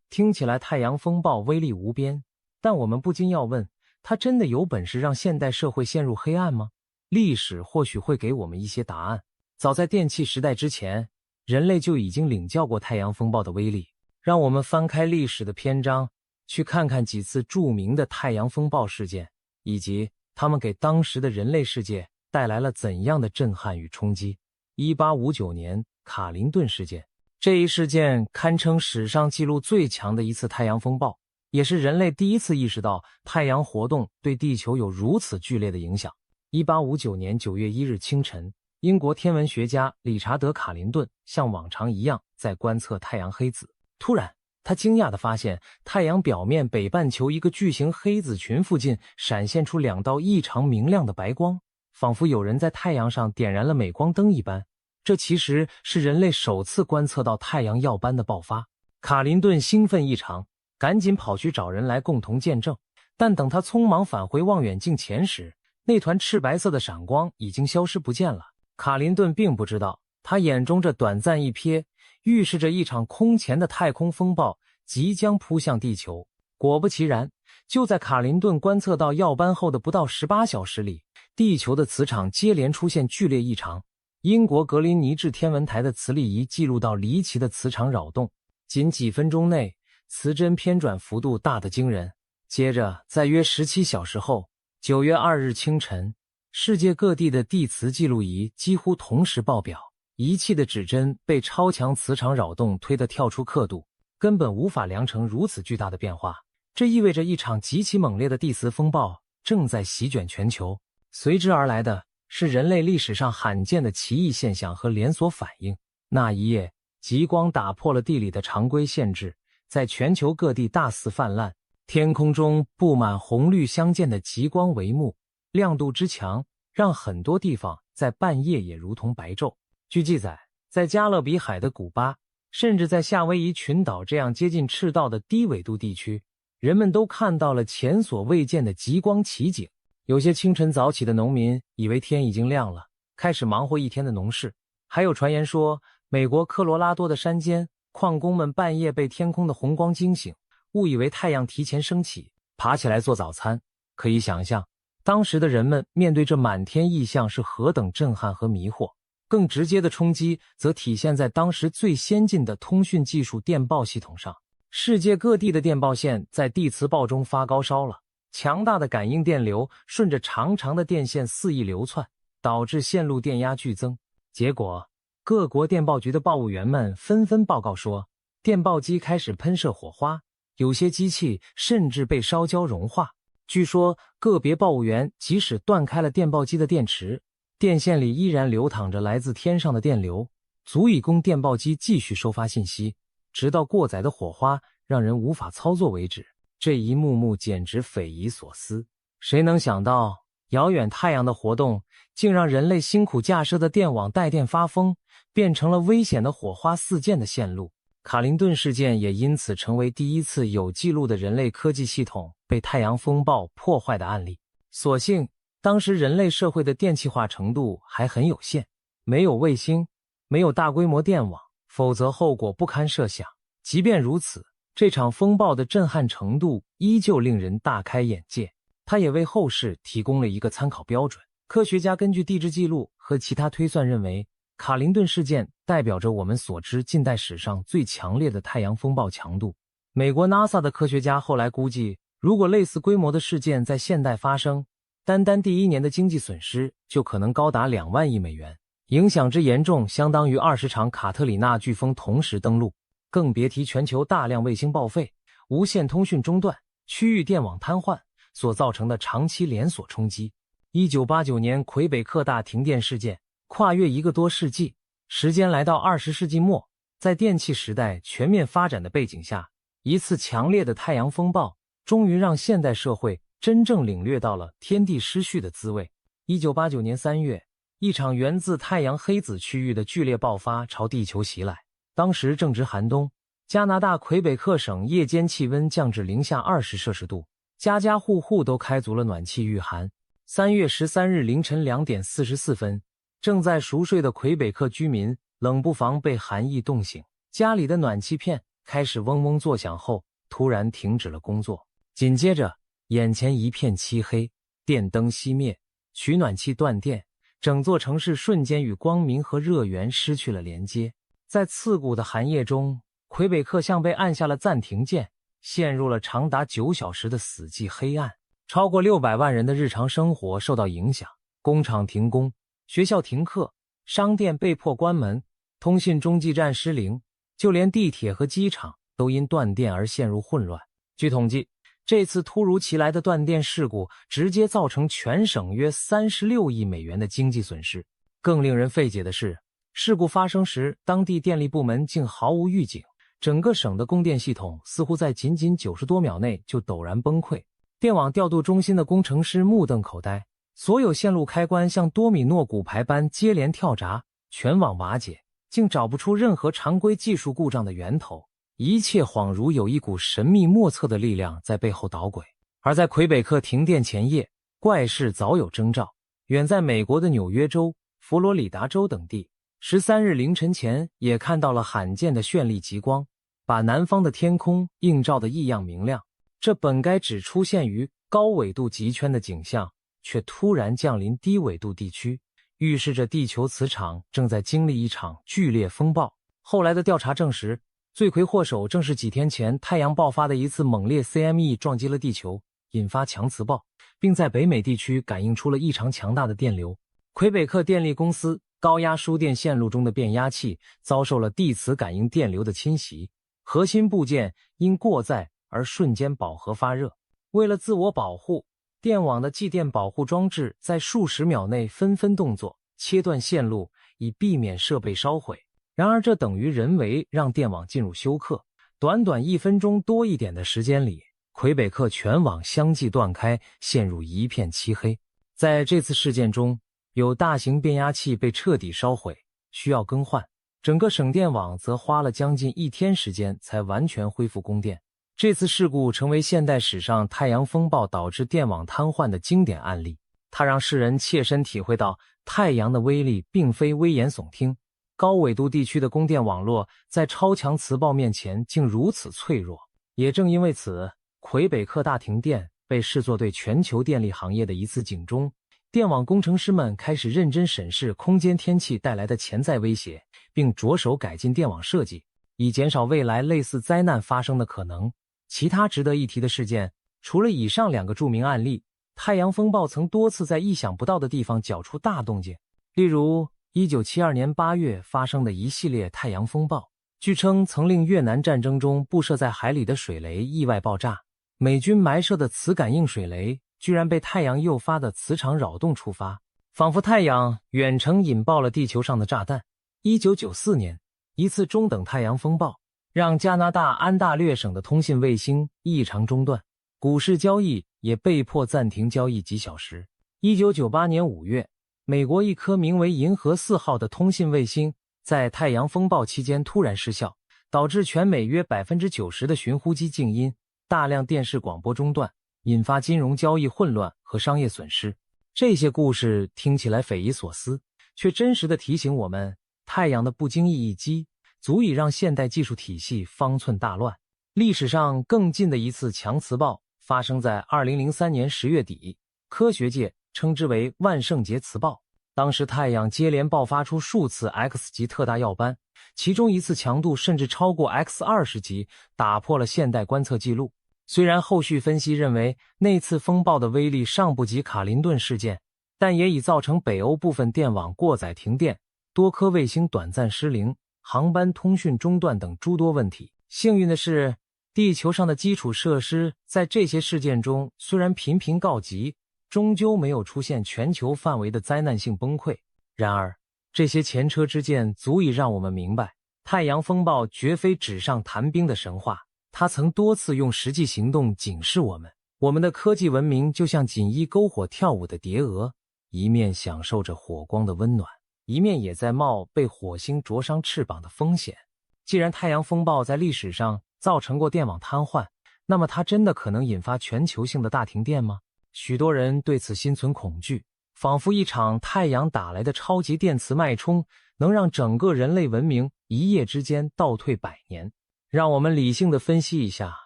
听起来太阳风暴威力无边，但我们不禁要问，它真的有本事让现代社会陷入黑暗吗？历史或许会给我们一些答案。早在电气时代之前，人类就已经领教过太阳风暴的威力。让我们翻开历史的篇章，去看看几次著名的太阳风暴事件，以及它们给当时的人类世界带来了怎样的震撼与冲击。1859年卡林顿事件。这一事件堪称史上记录最强的一次太阳风暴，也是人类第一次意识到太阳活动对地球有如此剧烈的影响。1859年9月1日清晨，英国天文学家理查德·卡林顿像往常一样在观测太阳黑子。突然，他惊讶地发现太阳表面北半球一个巨型黑子群附近闪现出2道异常明亮的白光，仿佛有人在太阳上点燃了镁光灯一般。这其实是人类首次观测到太阳耀斑的爆发。卡林顿兴奋异常，赶紧跑去找人来共同见证。但等他匆忙返回望远镜前时，那团赤白色的闪光已经消失不见了。卡林顿并不知道，他眼中这短暂一瞥预示着一场空前的太空风暴即将扑向地球。果不其然，就在卡林顿观测到耀斑后的不到18小时里，地球的磁场接连出现剧烈异常。英国格林尼治天文台的磁力仪记录到离奇的磁场扰动，仅几分钟内，磁针偏转幅度大得惊人。接着，在约17小时后，9月2日清晨，世界各地的地磁记录仪几乎同时报表，仪器的指针被超强磁场扰动推得跳出刻度，根本无法量成如此巨大的变化。这意味着一场极其猛烈的地磁风暴正在席卷全球，随之而来的是人类历史上罕见的奇异现象和连锁反应。那一夜，极光打破了地理的常规限制，在全球各地大肆泛滥，天空中布满红绿相间的极光帷幕，亮度之强让很多地方在半夜也如同白昼。据记载，在加勒比海的古巴，甚至在夏威夷群岛这样接近赤道的低纬度地区，人们都看到了前所未见的极光奇景。有些清晨早起的农民以为天已经亮了，开始忙活一天的农事。还有传言说，美国科罗拉多的山间，矿工们半夜被天空的红光惊醒，误以为太阳提前升起，爬起来做早餐。可以想象，当时的人们面对这满天异象是何等震撼和迷惑。更直接的冲击则体现在当时最先进的通讯技术电报系统上。世界各地的电报线在地磁暴中发高烧了，强大的感应电流顺着长长的电线肆意流窜，导致线路电压剧增。结果，各国电报局的报务员们纷纷报告说，电报机开始喷射火花，有些机器甚至被烧焦融化。据说，个别报务员即使断开了电报机的电池，电线里依然流淌着来自天上的电流，足以供电报机继续收发信息，直到过载的火花让人无法操作为止。这一幕幕简直匪夷所思。谁能想到，遥远太阳的活动竟让人类辛苦架设的电网带电发疯，变成了危险的火花四溅的线路。卡林顿事件也因此成为第一次有记录的人类科技系统被太阳风暴破坏的案例。所幸，当时人类社会的电气化程度还很有限，没有卫星，没有大规模电网，否则后果不堪设想。即便如此，这场风暴的震撼程度依旧令人大开眼界，它也为后世提供了一个参考标准。科学家根据地质记录和其他推算认为，卡林顿事件代表着我们所知近代史上最强烈的太阳风暴强度。美国 NASA 的科学家后来估计，如果类似规模的事件在现代发生，单单第一年的经济损失就可能高达2万亿美元，影响之严重相当于20场卡特里娜飓风同时登陆，更别提全球大量卫星报废、无线通讯中断、区域电网瘫痪所造成的长期连锁冲击。1989年魁北克大停电事件跨越1个多世纪，时间来到20世纪末，在电气时代全面发展的背景下，一次强烈的太阳风暴终于让现代社会真正领略到了天地失序的滋味。1989年3月，一场源自太阳黑子区域的剧烈爆发朝地球袭来。当时正值寒冬，加拿大魁北克省夜间气温降至-20摄氏度，家家户户都开足了暖气御寒。3月13日凌晨2点44分，正在熟睡的魁北克居民冷不防被寒意冻醒，家里的暖气片开始嗡嗡作响后，突然停止了工作。紧接着，眼前一片漆黑，电灯熄灭，取暖器断电，整座城市瞬间与光明和热源失去了连接。在刺骨的寒夜中，魁北克像被按下了暂停键，陷入了长达9小时的死寂黑暗。超过600万人的日常生活受到影响，工厂停工，学校停课，商店被迫关门，通信中继站失灵，就连地铁和机场都因断电而陷入混乱。据统计，这次突如其来的断电事故直接造成全省约36亿美元的经济损失。更令人费解的是，事故发生时，当地电力部门竟毫无预警，整个省的供电系统似乎在仅仅90多秒内就陡然崩溃。电网调度中心的工程师目瞪口呆，所有线路开关像多米诺骨牌般接连跳闸，全网瓦解，竟找不出任何常规技术故障的源头。一切恍如有一股神秘莫测的力量在背后捣鬼。而在魁北克停电前夜，怪事早有征兆。远在美国的纽约州、佛罗里达州等地，13日凌晨前也看到了罕见的绚丽极光，把南方的天空映照得异样明亮。这本该只出现于高纬度极圈的景象，却突然降临低纬度地区，预示着地球磁场正在经历一场剧烈风暴。后来的调查证实，罪魁祸首正是几天前太阳爆发的一次猛烈 CME 撞击了地球，引发强磁暴，并在北美地区感应出了异常强大的电流。魁北克电力公司高压输电线路中的变压器遭受了地磁感应电流的侵袭，核心部件因过载而瞬间饱和发热。为了自我保护，电网的继电保护装置在数十秒内纷纷动作，切断线路，以避免设备烧毁。然而这等于人为让电网进入休克。短短1分钟多一点的时间里，魁北克全网相继断开，陷入一片漆黑。在这次事件中，有大型变压器被彻底烧毁，需要更换，整个省电网则花了将近1天时间才完全恢复供电。这次事故成为现代史上太阳风暴导致电网瘫痪的经典案例，它让世人切身体会到太阳的威力并非危言耸听。高纬度地区的供电网络在超强磁暴面前竟如此脆弱，也正因为此，魁北克大停电被视作对全球电力行业的一次警钟。电网工程师们开始认真审视空间天气带来的潜在威胁，并着手改进电网设计，以减少未来类似灾难发生的可能。其他值得一提的事件，除了以上2个著名案例，太阳风暴曾多次在意想不到的地方搅出大动静。例如1972年8月发生的一系列太阳风暴，据称曾令越南战争中布设在海里的水雷意外爆炸。美军埋设的磁感应水雷居然被太阳诱发的磁场扰动触发，仿佛太阳远程引爆了地球上的炸弹。1994年，一次中等太阳风暴让加拿大安大略省的通信卫星异常中断，股市交易也被迫暂停交易几小时。1998年5月，美国一颗名为银河4号的通信卫星在太阳风暴期间突然失效，导致全美约 90% 的寻呼机静音，大量电视广播中断，引发金融交易混乱和商业损失。这些故事听起来匪夷所思，却真实地提醒我们，太阳的不经意一击足以让现代技术体系方寸大乱。历史上更近的一次强磁暴发生在2003年10月底，科学界称之为万圣节磁暴。当时太阳接连爆发出数次 X 级特大耀斑，其中一次强度甚至超过 X20 级，打破了现代观测记录。虽然后续分析认为那次风暴的威力尚不及卡林顿事件，但也已造成北欧部分电网过载停电，多颗卫星短暂失灵，航班通讯中断等诸多问题。幸运的是，地球上的基础设施在这些事件中虽然频频告急，终究没有出现全球范围的灾难性崩溃。然而，这些前车之鉴足以让我们明白，太阳风暴绝非纸上谈兵的神话，它曾多次用实际行动警示我们。我们的科技文明就像锦衣篝火跳舞的蝶蛾，一面享受着火光的温暖，一面也在冒被火星灼伤翅膀的风险。既然太阳风暴在历史上造成过电网瘫痪，那么它真的可能引发全球性的大停电吗？许多人对此心存恐惧，仿佛一场太阳打来的超级电磁脉冲能让整个人类文明一夜之间倒退100年。让我们理性地分析一下，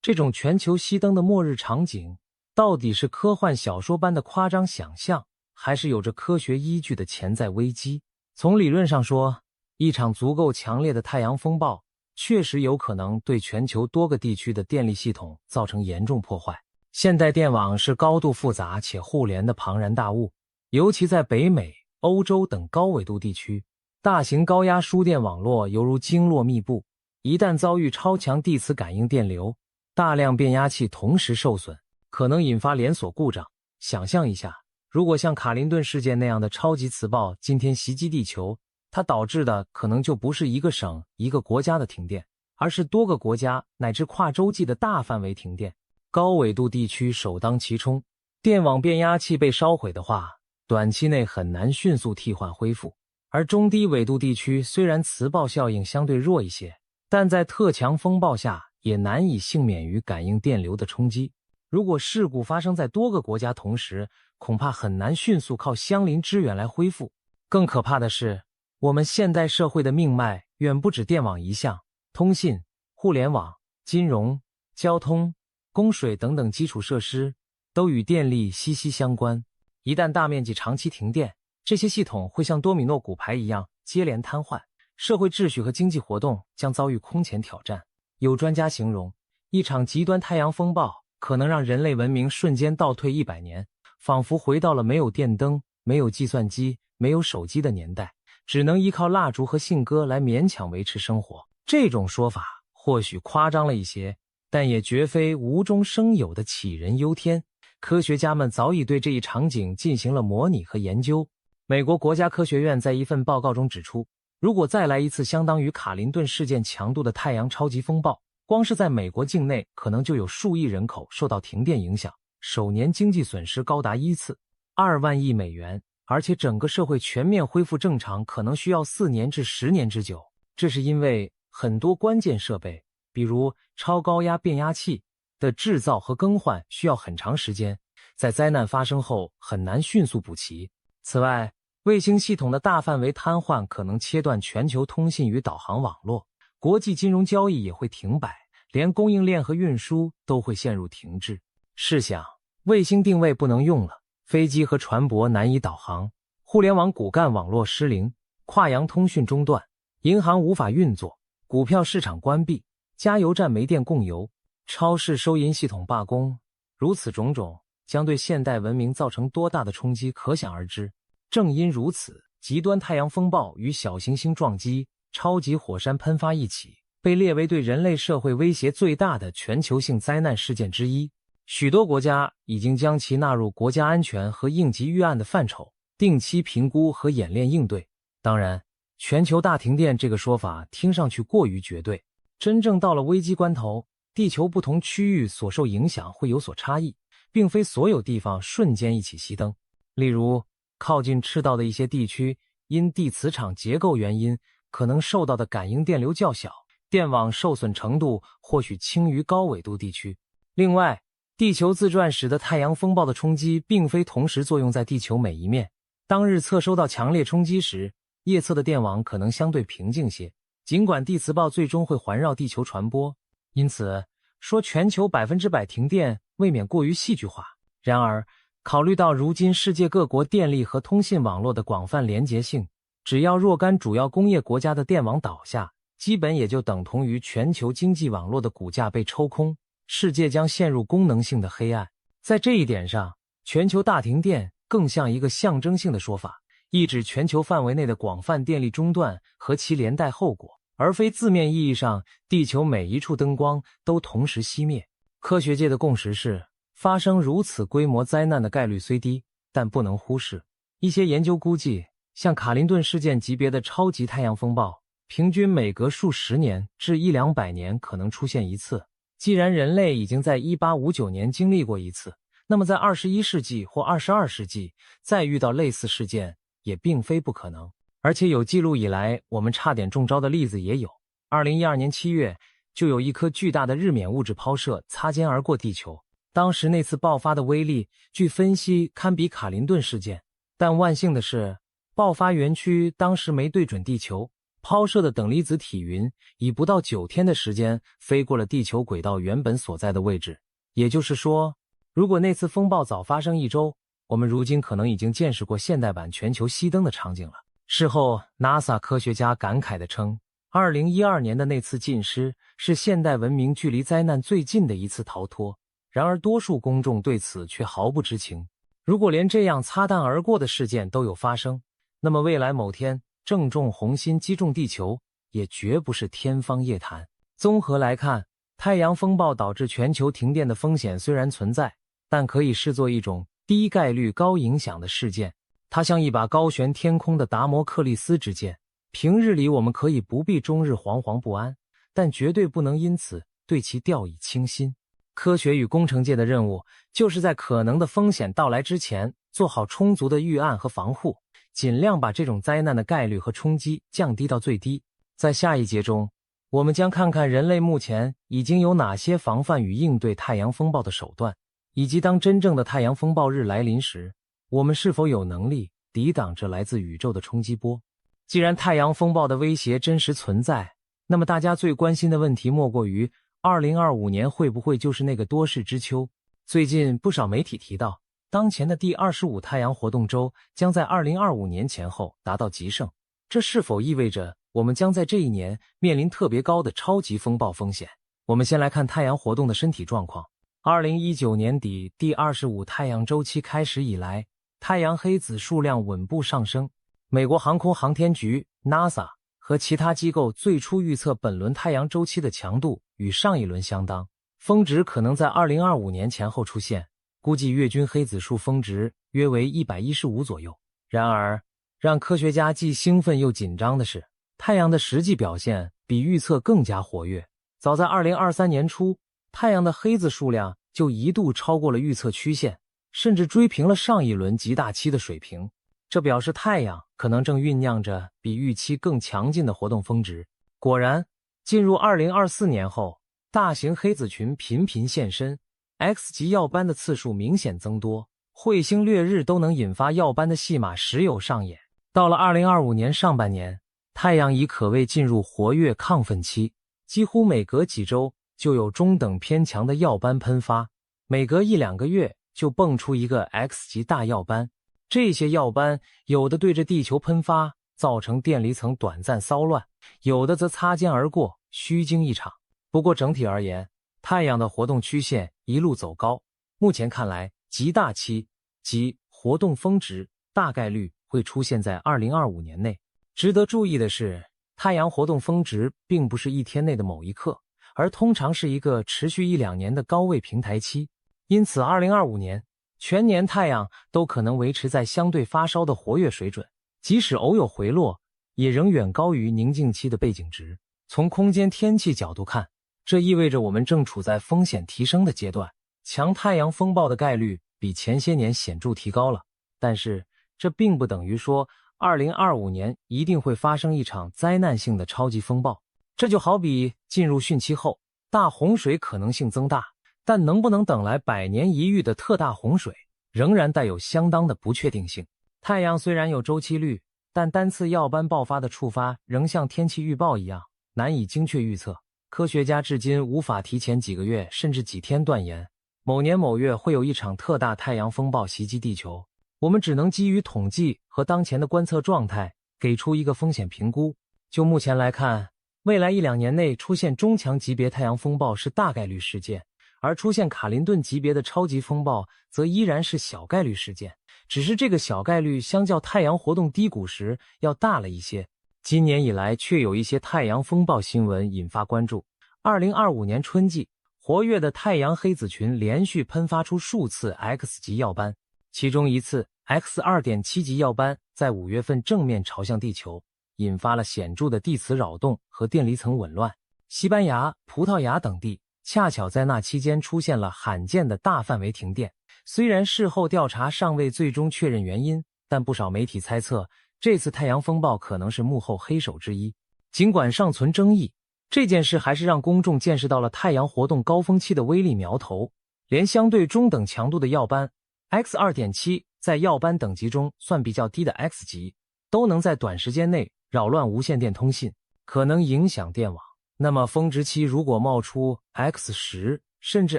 这种全球熄灯的末日场景到底是科幻小说般的夸张想象，还是有着科学依据的潜在危机？从理论上说，一场足够强烈的太阳风暴确实有可能对全球多个地区的电力系统造成严重破坏。现代电网是高度复杂且互联的庞然大物，尤其在北美、欧洲等高纬度地区，大型高压输电网络犹如经络密布，一旦遭遇超强地磁感应电流，大量变压器同时受损，可能引发连锁故障。想象一下，如果像卡林顿事件那样的超级磁暴今天袭击地球，它导致的可能就不是一个省、一个国家的停电，而是多个国家乃至跨洲际的大范围停电。高纬度地区首当其冲，电网变压器被烧毁的话，短期内很难迅速替换恢复。而中低纬度地区虽然磁暴效应相对弱一些，但在特强风暴下也难以幸免于感应电流的冲击。如果事故发生在多个国家同时，恐怕很难迅速靠相邻支援来恢复。更可怕的是，我们现代社会的命脉远不止电网一项，通信、互联网、金融、交通、供水等等基础设施都与电力息息相关。一旦大面积长期停电，这些系统会像多米诺骨牌一样接连瘫痪，社会秩序和经济活动将遭遇空前挑战。有专家形容，一场极端太阳风暴可能让人类文明瞬间倒退100年，仿佛回到了没有电灯、没有计算机、没有手机的年代，只能依靠蜡烛和信鸽来勉强维持生活。这种说法或许夸张了一些，但也绝非无中生有的杞人忧天。科学家们早已对这一场景进行了模拟和研究。美国国家科学院在一份报告中指出，如果再来一次相当于卡林顿事件强度的太阳超级风暴，光是在美国境内可能就有数亿人口受到停电影响，首年经济损失高达1次2万亿美元，而且整个社会全面恢复正常可能需要4年至10年之久。这是因为很多关键设备，比如超高压变压器的制造和更换需要很长时间，在灾难发生后很难迅速补齐。此外，卫星系统的大范围瘫痪可能切断全球通信与导航网络，国际金融交易也会停摆，连供应链和运输都会陷入停滞。试想，卫星定位不能用了，飞机和船舶难以导航，互联网骨干网络失灵，跨洋通讯中断，银行无法运作，股票市场关闭，加油站没电供油，超市收银系统罢工，如此种种将对现代文明造成多大的冲击可想而知。正因如此，极端太阳风暴与小行星撞击、超级火山喷发一起，被列为对人类社会威胁最大的全球性灾难事件之一。许多国家已经将其纳入国家安全和应急预案的范畴，定期评估和演练应对。当然，全球大停电这个说法听上去过于绝对，真正到了危机关头，地球不同区域所受影响会有所差异，并非所有地方瞬间一起熄灯。例如，靠近赤道的一些地区，因地磁场结构原因，可能受到的感应电流较小，电网受损程度或许轻于高纬度地区。另外，地球自转时的太阳风暴的冲击并非同时作用在地球每一面。当日侧收到强烈冲击时，夜侧的电网可能相对平静些，尽管地磁暴最终会环绕地球传播。因此，说全球100%停电未免过于戏剧化。然而，考虑到如今世界各国电力和通信网络的广泛连结性，只要若干主要工业国家的电网倒下，基本也就等同于全球经济网络的骨架被抽空，世界将陷入功能性的黑暗。在这一点上，全球大停电更像一个象征性的说法，意指全球范围内的广泛电力中断和其连带后果，而非字面意义上地球每一处灯光都同时熄灭。科学界的共识是，发生如此规模灾难的概率虽低，但不能忽视。一些研究估计，像卡林顿事件级别的超级太阳风暴，平均每隔数十年至100-200年可能出现一次。既然人类已经在1859年经历过一次，那么在21世纪或22世纪再遇到类似事件也并非不可能。而且有记录以来我们差点中招的例子也有。2012年7月，就有一颗巨大的日冕物质抛射擦肩而过地球。当时那次爆发的威力，据分析堪比卡林顿事件，但万幸的是，爆发园区当时没对准地球，抛射的等离子体云以不到9天的时间飞过了地球轨道原本所在的位置。也就是说，如果那次风暴早发生1周，我们如今可能已经见识过现代版全球熄灯的场景了。事后 NASA 科学家感慨地称，2012年的那次浸湿是现代文明距离灾难最近的一次逃脱。然而多数公众对此却毫不知情。如果连这样擦弹而过的事件都有发生，那么未来某天正中红心击中地球也绝不是天方夜谭。综合来看，太阳风暴导致全球停电的风险虽然存在，但可以视作一种低概率高影响的事件。它像一把高悬天空的达摩克利斯之剑，平日里我们可以不必终日惶惶不安，但绝对不能因此对其掉以轻心。科学与工程界的任务，就是在可能的风险到来之前，做好充足的预案和防护，尽量把这种灾难的概率和冲击降低到最低。在下一节中，我们将看看人类目前已经有哪些防范与应对太阳风暴的手段，以及当真正的太阳风暴日来临时，我们是否有能力抵挡这来自宇宙的冲击波。既然太阳风暴的威胁真实存在，那么大家最关心的问题莫过于2025年会不会就是那个多事之秋。最近不少媒体提到，当前的第25太阳活动周将在2025年前后达到极盛，这是否意味着我们将在这一年面临特别高的超级风暴风险？我们先来看太阳活动的身体状况。2019年底第25太阳周期开始以来，太阳黑子数量稳步上升。美国航空航天局 NASA 和其他机构最初预测本轮太阳周期的强度与上一轮相当，峰值可能在2025年前后出现，估计月均黑子数峰值约为115左右。然而，让科学家既兴奋又紧张的是，太阳的实际表现比预测更加活跃。早在2023年初，太阳的黑子数量就一度超过了预测曲线，甚至追平了上一轮极大期的水平。这表示太阳可能正酝酿着比预期更强劲的活动峰值。果然，进入2024年后，大型黑子群频频现身， X 级耀斑的次数明显增多，彗星掠日都能引发耀斑的戏码时有上演。到了2025年上半年，太阳已可谓进入活跃亢奋期，几乎每隔几周就有中等偏强的耀斑喷发，每隔1-2个月就蹦出一个 X 级大耀斑。这些耀斑有的对着地球喷发，造成电离层短暂骚乱，有的则擦肩而过，虚惊一场。不过整体而言，太阳的活动曲线一路走高，目前看来极大期即活动峰值大概率会出现在2025年内。值得注意的是，太阳活动峰值并不是一天内的某一刻，而通常是一个持续1-2年的高位平台期。因此2025年全年太阳都可能维持在相对发烧的活跃水准，即使偶有回落，也仍远高于宁静期的背景值。从空间天气角度看，这意味着我们正处在风险提升的阶段，强太阳风暴的概率比前些年显著提高了。但是这并不等于说2025年一定会发生一场灾难性的超级风暴。这就好比进入汛期后，大洪水可能性增大，但能不能等来100年一遇的特大洪水，仍然带有相当的不确定性。太阳虽然有周期率，但单次耀斑爆发的触发仍像天气预报一样难以精确预测。科学家至今无法提前几个月甚至几天断言某年某月会有一场特大太阳风暴袭击地球。我们只能基于统计和当前的观测状态给出一个风险评估。就目前来看，未来1-2年内出现中强级别太阳风暴是大概率事件，而出现卡林顿级别的超级风暴则依然是小概率事件，只是这个小概率相较太阳活动低谷时要大了一些。今年以来却有一些太阳风暴新闻引发关注。2025年春季，活跃的太阳黑子群连续喷发出数次 X 级耀斑，其中一次 X2.7 级耀斑在5月份正面朝向地球，引发了显著的地磁扰动和电离层紊乱。西班牙、葡萄牙等地恰巧在那期间出现了罕见的大范围停电。虽然事后调查尚未最终确认原因，但不少媒体猜测这次太阳风暴可能是幕后黑手之一。尽管尚存争议，这件事还是让公众见识到了太阳活动高峰期的威力苗头。连相对中等强度的耀斑 X2.7 在耀斑等级中算比较低的 X 级，都能在短时间内扰乱无线电通信，可能影响电网。那么峰值期如果冒出 X10 甚至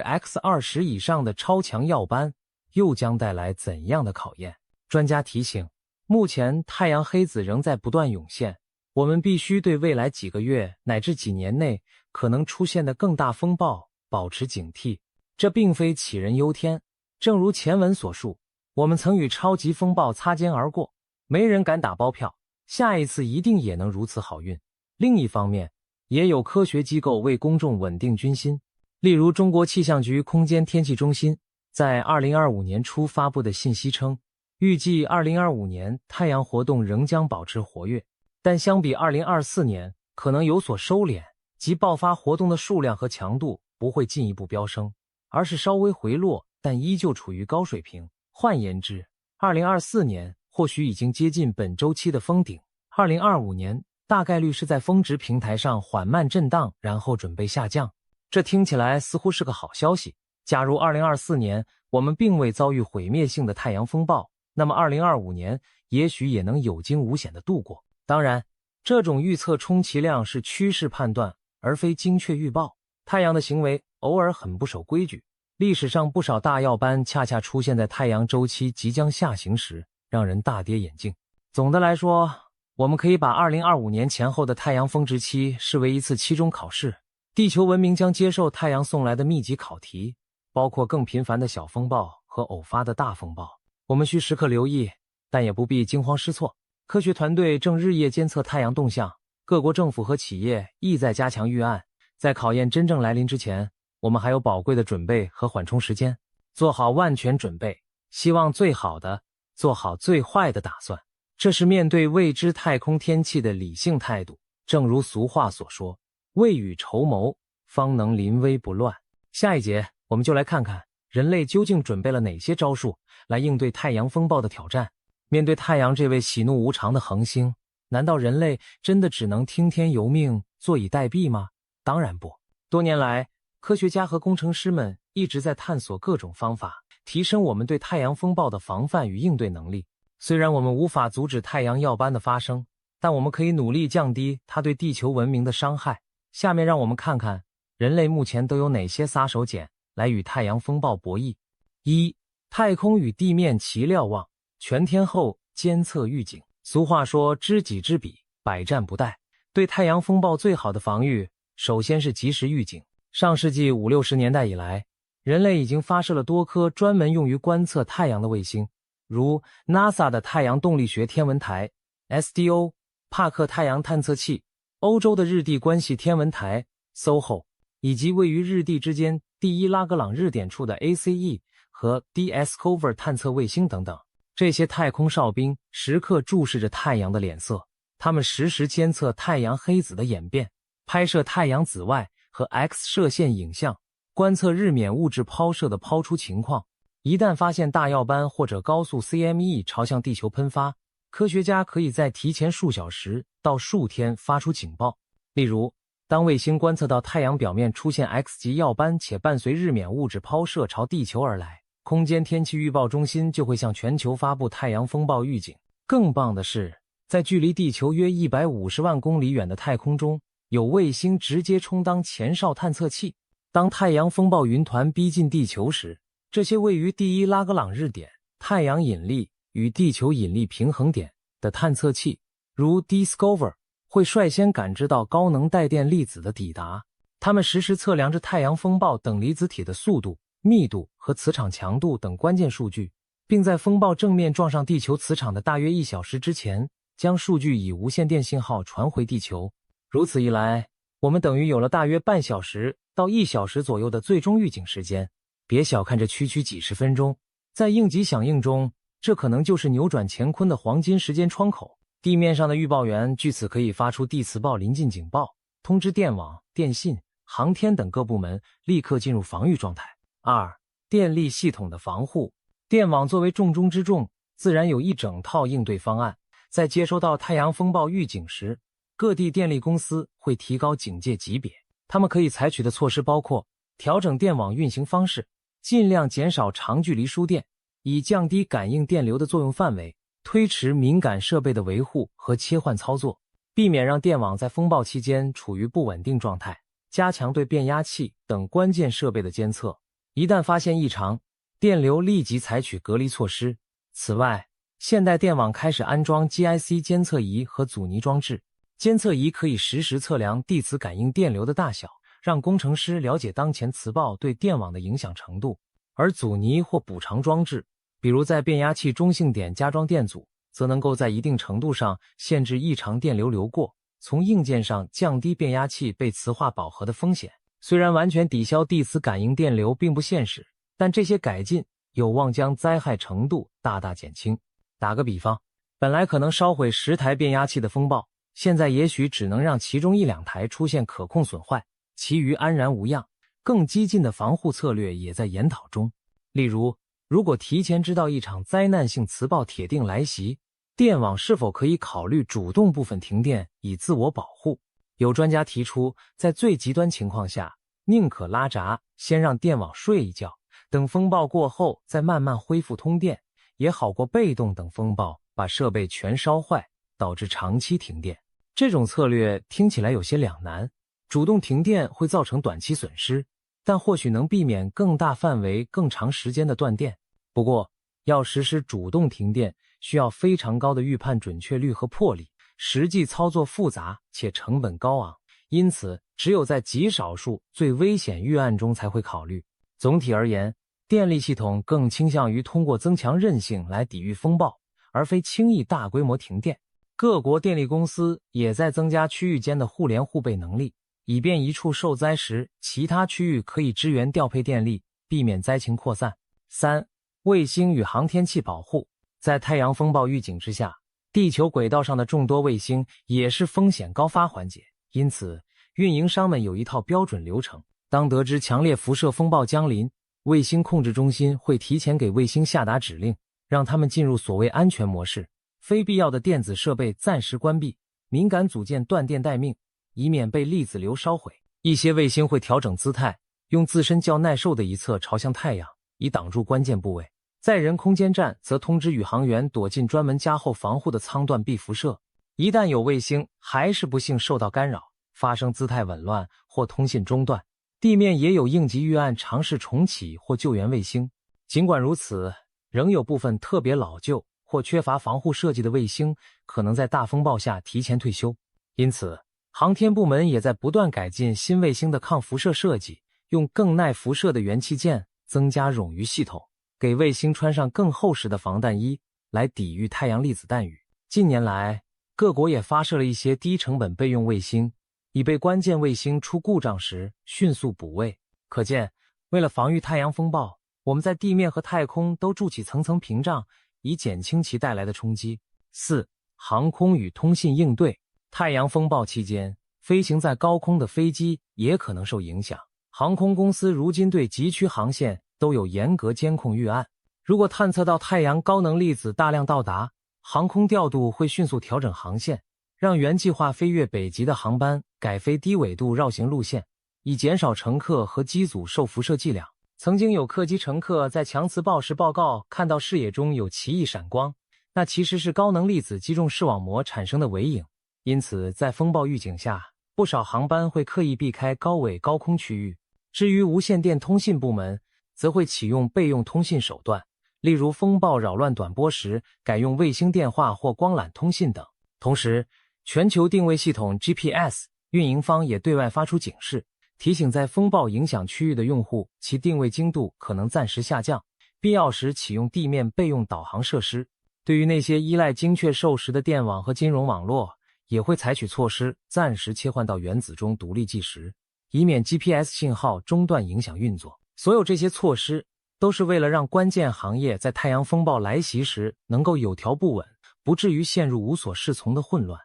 X20 以上的超强耀斑，又将带来怎样的考验？专家提醒，目前太阳黑子仍在不断涌现，我们必须对未来几个月乃至几年内可能出现的更大风暴保持警惕。这并非杞人忧天，正如前文所述，我们曾与超级风暴擦肩而过，没人敢打包票下一次一定也能如此好运。另一方面，也有科学机构为公众稳定军心。例如中国气象局空间天气中心在2025年初发布的信息称，预计2025年太阳活动仍将保持活跃，但相比2024年可能有所收敛，即爆发活动的数量和强度不会进一步飙升，而是稍微回落，但依旧处于高水平。换言之，2024年或许已经接近本周期的峰顶，2025年大概率是在峰值平台上缓慢震荡，然后准备下降。这听起来似乎是个好消息。假如2024年我们并未遭遇毁灭性的太阳风暴，那么2025年也许也能有惊无险地度过。当然，这种预测充其量是趋势判断，而非精确预报。太阳的行为偶尔很不守规矩，历史上不少大耀斑恰恰出现在太阳周期即将下行时，让人大跌眼镜。总的来说，我们可以把2025年前后的太阳峰值期视为一次期中考试，地球文明将接受太阳送来的密集考题，包括更频繁的小风暴和偶发的大风暴。我们需时刻留意，但也不必惊慌失措。科学团队正日夜监测太阳动向，各国政府和企业意在加强预案。在考验真正来临之前，我们还有宝贵的准备和缓冲时间，做好万全准备，希望最好的，做好最坏的打算。这是面对未知太空天气的理性态度。正如俗话所说，未雨绸缪，方能临危不乱。下一节我们就来看看人类究竟准备了哪些招数来应对太阳风暴的挑战。面对太阳这位喜怒无常的恒星，难道人类真的只能听天由命，坐以待毙吗？当然不。多年来，科学家和工程师们一直在探索各种方法，提升我们对太阳风暴的防范与应对能力。虽然我们无法阻止太阳耀斑的发生，但我们可以努力降低它对地球文明的伤害。下面让我们看看人类目前都有哪些杀手锏来与太阳风暴博弈。1. 太空与地面齐瞭望，全天候监测预警。俗话说知己知彼，百战不殆。对太阳风暴最好的防御，首先是及时预警。上世纪50、60年代以来，人类已经发射了多颗专门用于观测太阳的卫星，如 NASA 的太阳动力学天文台 SDO、帕克太阳探测器、欧洲的日地关系天文台 SOHO， 以及位于日地之间第一拉格朗日点处的 ACE 和 DSCOVER 探测卫星等等。这些太空哨兵时刻注视着太阳的脸色，他们实时监测太阳黑子的演变，拍摄太阳紫外和 X 射线影像，观测日冕物质抛射的抛出情况。一旦发现大耀斑或者高速 CME 朝向地球喷发，科学家可以在提前数小时到数天发出警报。例如，当卫星观测到太阳表面出现 X 级耀斑且伴随日冕物质抛射朝地球而来，空间天气预报中心就会向全球发布太阳风暴预警。更棒的是，在距离地球约150万公里远的太空中，有卫星直接充当前哨探测器。当太阳风暴云团逼近地球时，这些位于第一拉格朗日点、太阳引力与地球引力平衡点的探测器，如 DSCOVER， 会率先感知到高能带电粒子的抵达。它们实时测量着太阳风暴等离子体的速度、密度和磁场强度等关键数据，并在风暴正面撞上地球磁场的大约1小时之前，将数据以无线电信号传回地球。如此一来，我们等于有了大约半小时到1小时左右的最终预警时间。别小看这区区几十分钟，在应急响应中，这可能就是扭转乾坤的黄金时间窗口。地面上的预报员据此可以发出地磁暴临近警报，通知电网、电信、航天等各部门立刻进入防御状态。2. 电力系统的防护。电网作为重中之重，自然有一整套应对方案。在接收到太阳风暴预警时，各地电力公司会提高警戒级别。他们可以采取的措施包括调整电网运行方式，尽量减少长距离输电，以降低感应电流的作用范围，推迟敏感设备的维护和切换操作，避免让电网在风暴期间处于不稳定状态，加强对变压器等关键设备的监测。一旦发现异常，电流立即采取隔离措施。此外，现代电网开始安装 GIC 监测仪和阻尼装置，监测仪可以实时测量地磁感应电流的大小，让工程师了解当前磁暴对电网的影响程度。而阻尼或补偿装置，比如在变压器中性点加装电阻，则能够在一定程度上限制异常电流流过，从硬件上降低变压器被磁化饱和的风险。虽然完全抵消地磁感应电流并不现实，但这些改进有望将灾害程度大大减轻。打个比方，本来可能烧毁10台变压器的风暴，现在也许只能让其中1-2台出现可控损坏，其余安然无恙。更激进的防护策略也在研讨中。例如，如果提前知道一场灾难性磁暴铁定来袭，电网是否可以考虑主动部分停电以自我保护？有专家提出，在最极端情况下，宁可拉闸，先让电网睡一觉，等风暴过后再慢慢恢复通电，也好过被动等风暴把设备全烧坏，导致长期停电。这种策略听起来有些两难，主动停电会造成短期损失，但或许能避免更大范围、更长时间的断电。不过，要实施主动停电，需要非常高的预判准确率和魄力，实际操作复杂且成本高昂，因此只有在极少数最危险预案中才会考虑。总体而言，电力系统更倾向于通过增强韧性来抵御风暴，而非轻易大规模停电。各国电力公司也在增加区域间的互联互备能力，以便一处受灾时，其他区域可以支援调配电力，避免灾情扩散。3、卫星与航天器保护。在太阳风暴预警之下，地球轨道上的众多卫星也是风险高发环节，因此运营商们有一套标准流程。当得知强烈辐射风暴将临，卫星控制中心会提前给卫星下达指令，让他们进入所谓安全模式，非必要的电子设备暂时关闭，敏感组件断电待命，以免被粒子流烧毁。一些卫星会调整姿态，用自身较耐受的一侧朝向太阳，以挡住关键部位。载人空间站则通知宇航员躲进专门加厚防护的舱段避辐射。一旦有卫星还是不幸受到干扰，发生姿态紊乱或通信中断，地面也有应急预案尝试重启或救援卫星。尽管如此，仍有部分特别老旧或缺乏防护设计的卫星可能在大风暴下提前退休。因此，航天部门也在不断改进新卫星的抗辐射设计，用更耐辐射的元器件增加冗余系统，给卫星穿上更厚实的防弹衣，来抵御太阳粒子弹雨。近年来，各国也发射了一些低成本备用卫星，以备关键卫星出故障时迅速补位。可见，为了防御太阳风暴，我们在地面和太空都筑起层层屏障，以减轻其带来的冲击。4、航空与通信应对。太阳风暴期间，飞行在高空的飞机也可能受影响。航空公司如今对极区航线都有严格监控预案。如果探测到太阳高能粒子大量到达，航空调度会迅速调整航线，让原计划飞越北极的航班改飞低纬度绕行路线，以减少乘客和机组受辐射剂量。曾经有客机乘客在强磁暴时报告看到视野中有奇异闪光，那其实是高能粒子击中视网膜产生的尾影。因此，在风暴预警下，不少航班会刻意避开高纬高空区域。至于无线电通信部门，则会启用备用通信手段，例如风暴扰乱短波时改用卫星电话或光缆通信等。同时，全球定位系统 GPS 运营方也对外发出警示，提醒在风暴影响区域的用户，其定位精度可能暂时下降，必要时启用地面备用导航设施。对于那些依赖精确授时的电网和金融网络，也会采取措施暂时切换到原子钟独立计时，以免 GPS 信号中断影响运作。所有这些措施都是为了让关键行业在太阳风暴来袭时能够有条不紊，不至于陷入无所适从的混乱。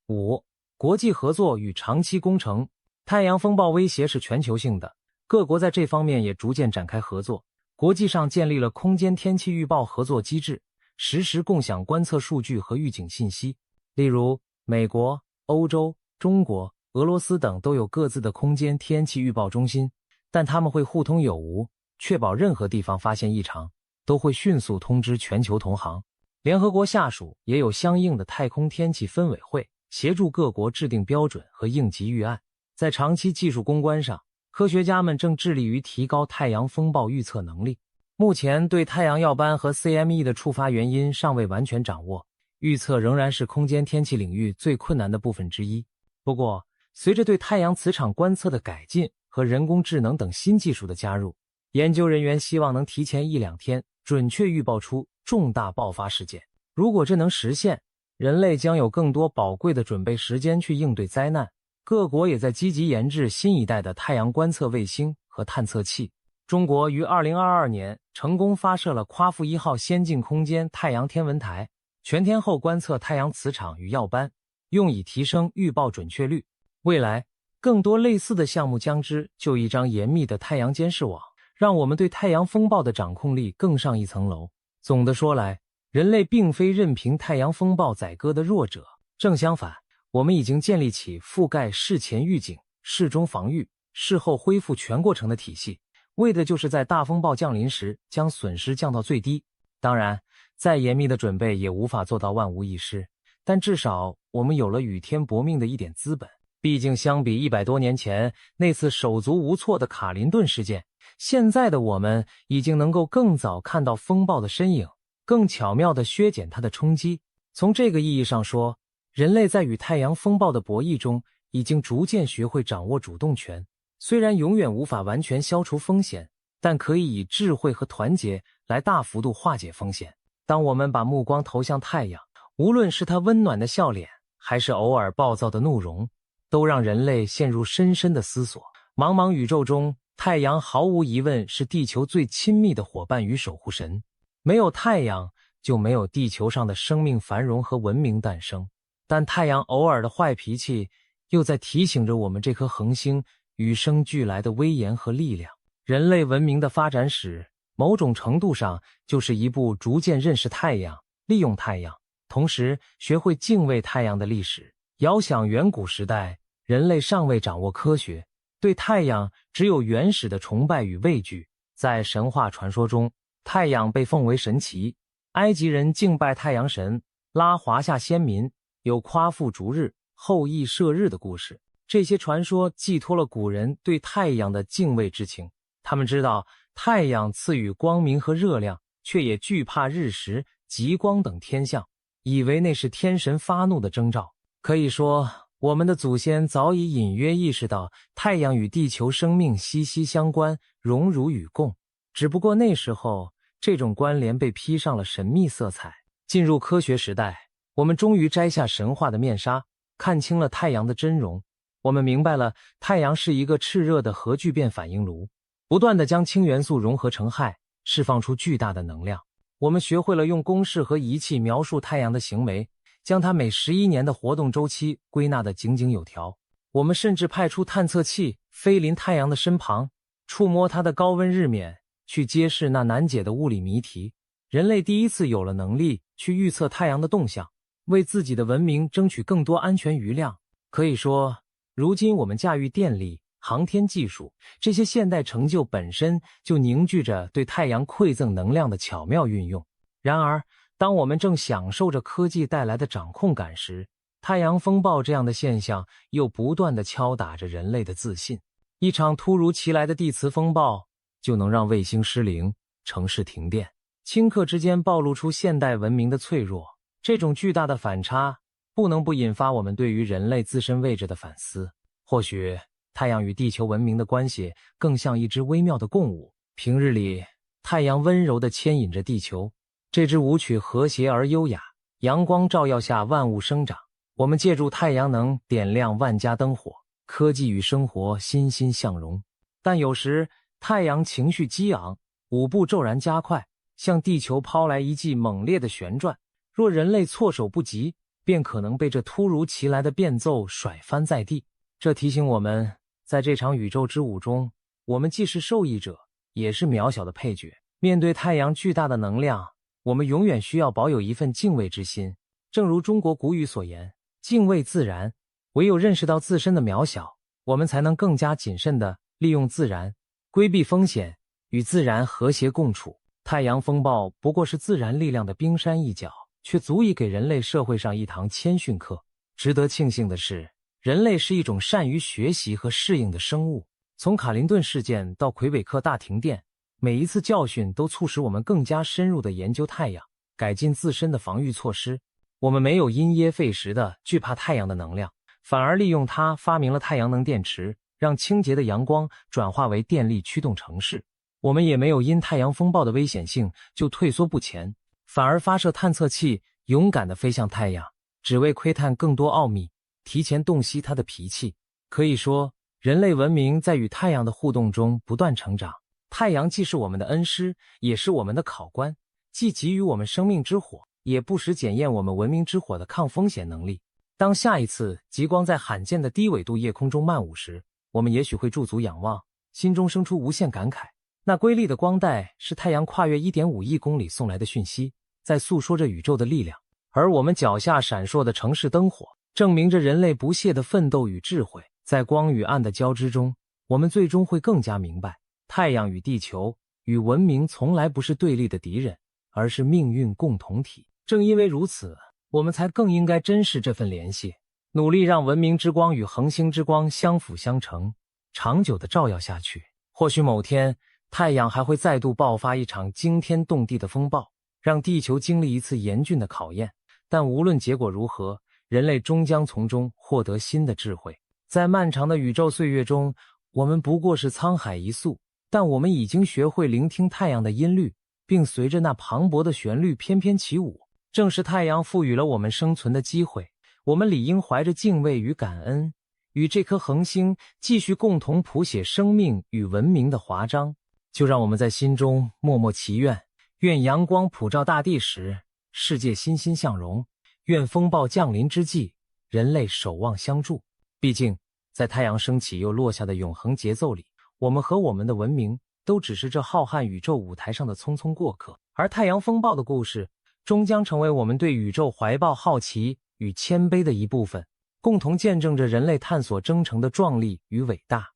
5、国际合作与长期工程。太阳风暴威胁是全球性的，各国在这方面也逐渐展开合作。国际上建立了空间天气预报合作机制，实时共享观测数据和预警信息。例如，美国、欧洲、中国、俄罗斯等都有各自的空间天气预报中心，但他们会互通有无，确保任何地方发现异常，都会迅速通知全球同行。联合国下属也有相应的太空天气分委会，协助各国制定标准和应急预案。在长期技术攻关上，科学家们正致力于提高太阳风暴预测能力。目前对太阳耀斑和 CME 的触发原因尚未完全掌握，预测仍然是空间天气领域最困难的部分之一。不过，随着对太阳磁场观测的改进和人工智能等新技术的加入，研究人员希望能提前1-2天准确预报出重大爆发事件。如果这能实现，人类将有更多宝贵的准备时间去应对灾难。各国也在积极研制新一代的太阳观测卫星和探测器。中国于2022年成功发射了夸父1号先进空间太阳天文台，全天候观测太阳磁场与耀斑，用以提升预报准确率。未来，更多类似的项目将之就一张严密的太阳监视网，让我们对太阳风暴的掌控力更上一层楼。总的说来，人类并非任凭太阳风暴宰割的弱者，正相反，我们已经建立起覆盖事前预警、事中防御、事后恢复全过程的体系，为的就是在大风暴降临时将损失降到最低。当然，再严密的准备也无法做到万无一失，但至少我们有了与天搏命的一点资本。毕竟相比100多年前那次手足无措的卡林顿事件，现在的我们已经能够更早看到风暴的身影，更巧妙地削减它的冲击。从这个意义上说，人类在与太阳风暴的博弈中已经逐渐学会掌握主动权。虽然永远无法完全消除风险，但可以以智慧和团结来大幅度化解风险。当我们把目光投向太阳，无论是它温暖的笑脸，还是偶尔暴躁的怒容，都让人类陷入深深的思索。茫茫宇宙中，太阳毫无疑问是地球最亲密的伙伴与守护神。没有太阳，就没有地球上的生命繁荣和文明诞生。但太阳偶尔的坏脾气，又在提醒着我们这颗恒星与生俱来的威严和力量。人类文明的发展史，某种程度上就是一部逐渐认识太阳、利用太阳，同时学会敬畏太阳的历史。遥想远古时代，人类尚未掌握科学，对太阳只有原始的崇拜与畏惧。在神话传说中，太阳被奉为神祇，埃及人敬拜太阳神，拉华夏先民有夸父逐日、后羿射日的故事。这些传说寄托了古人对太阳的敬畏之情。他们知道太阳赐予光明和热量，却也惧怕日食、极光等天象，以为那是天神发怒的征兆。可以说，我们的祖先早已隐约意识到太阳与地球生命息息相关，荣辱与共。只不过那时候，这种关联被披上了神秘色彩。进入科学时代，我们终于摘下神话的面纱，看清了太阳的真容。我们明白了，太阳是一个炽热的核聚变反应炉，不断地将氢元素融合成氦，释放出巨大的能量。我们学会了用公式和仪器描述太阳的行为，将它每11年的活动周期归纳得井井有条。我们甚至派出探测器飞临太阳的身旁，触摸它的高温日冕，去揭示那难解的物理谜题。人类第一次有了能力去预测太阳的动向，为自己的文明争取更多安全余量。可以说，如今我们驾驭电力、航天技术，这些现代成就本身就凝聚着对太阳馈赠能量的巧妙运用。然而，当我们正享受着科技带来的掌控感时，太阳风暴这样的现象又不断地敲打着人类的自信。一场突如其来的地磁风暴就能让卫星失灵、城市停电，顷刻之间暴露出现代文明的脆弱。这种巨大的反差不能不引发我们对于人类自身位置的反思。或许太阳与地球文明的关系更像一只微妙的共舞。平日里，太阳温柔地牵引着地球，这支舞曲和谐而优雅，阳光照耀下万物生长。我们借助太阳能点亮万家灯火，科技与生活欣欣向荣。但有时太阳情绪激昂，舞步骤然加快，向地球抛来一记猛烈的旋转。若人类措手不及，便可能被这突如其来的变奏甩翻在地。这提醒我们，在这场宇宙之舞中，我们既是受益者，也是渺小的配角。面对太阳巨大的能量，我们永远需要保有一份敬畏之心。正如中国古语所言，敬畏自然，唯有认识到自身的渺小，我们才能更加谨慎地利用自然，规避风险，与自然和谐共处。太阳风暴不过是自然力量的冰山一角，却足以给人类社会上一堂谦逊课。值得庆幸的是，人类是一种善于学习和适应的生物。从卡林顿事件到魁北克大停电，每一次教训都促使我们更加深入地研究太阳，改进自身的防御措施。我们没有因噎废食地惧怕太阳的能量，反而利用它发明了太阳能电池，让清洁的阳光转化为电力驱动城市。我们也没有因太阳风暴的危险性就退缩不前，反而发射探测器，勇敢地飞向太阳，只为窥探更多奥秘，提前洞悉它的脾气。可以说，人类文明在与太阳的互动中不断成长。太阳既是我们的恩师，也是我们的考官，既给予我们生命之火，也不时检验我们文明之火的抗风险能力。当下一次极光在罕见的低纬度夜空中漫舞时，我们也许会驻足仰望，心中生出无限感慨。那瑰丽的光带是太阳跨越 1.5 亿公里送来的讯息，在诉说着宇宙的力量。而我们脚下闪烁的城市灯火，证明着人类不懈的奋斗与智慧。在光与暗的交织中，我们最终会更加明白，太阳与地球与文明从来不是对立的敌人，而是命运共同体。正因为如此，我们才更应该珍视这份联系，努力让文明之光与恒星之光相辅相成，长久地照耀下去。或许某天，太阳还会再度爆发一场惊天动地的风暴，让地球经历一次严峻的考验。但无论结果如何，人类终将从中获得新的智慧。在漫长的宇宙岁月中，我们不过是沧海一粟，但我们已经学会聆听太阳的音律，并随着那磅礴的旋律翩翩起舞。正是太阳赋予了我们生存的机会，我们理应怀着敬畏与感恩，与这颗恒星继续共同谱写生命与文明的华章。就让我们在心中默默祈愿，愿阳光普照大地时，世界欣欣向荣；愿风暴降临之际，人类守望相助。毕竟，在太阳升起又落下的永恒节奏里，我们和我们的文明都只是这浩瀚宇宙舞台上的匆匆过客。而太阳风暴的故事，终将成为我们对宇宙怀抱好奇与谦卑的一部分，共同见证着人类探索征程的壮丽与伟大。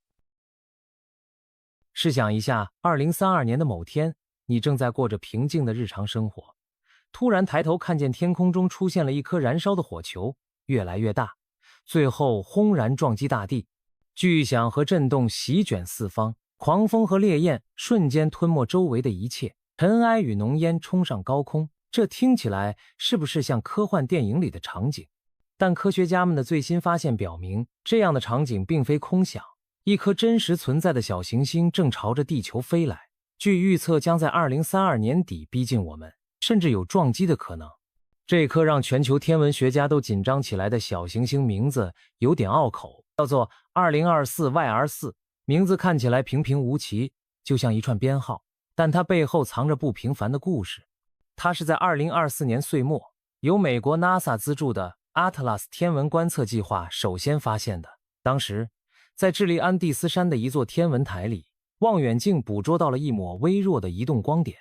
试想一下，2032年的某天，你正在过着平静的日常生活，突然抬头看见天空中出现了一颗燃烧的火球，越来越大，最后轰然撞击大地，巨响和震动席卷四方，狂风和烈焰瞬间吞没周围的一切，尘埃与浓烟冲上高空。这听起来是不是像科幻电影里的场景？但科学家们的最新发现表明，这样的场景并非空想，一颗真实存在的小行星正朝着地球飞来，据预测将在2032年底逼近我们，甚至有撞击的可能。这颗让全球天文学家都紧张起来的小行星名字有点拗口，叫做 2024YR4， 名字看起来平平无奇，就像一串编号，但它背后藏着不平凡的故事。它是在2024年岁末，由美国 NASA 资助的 Atlas 天文观测计划首先发现的。当时，在智利安第斯山的一座天文台里，望远镜捕捉到了一抹微弱的移动光点。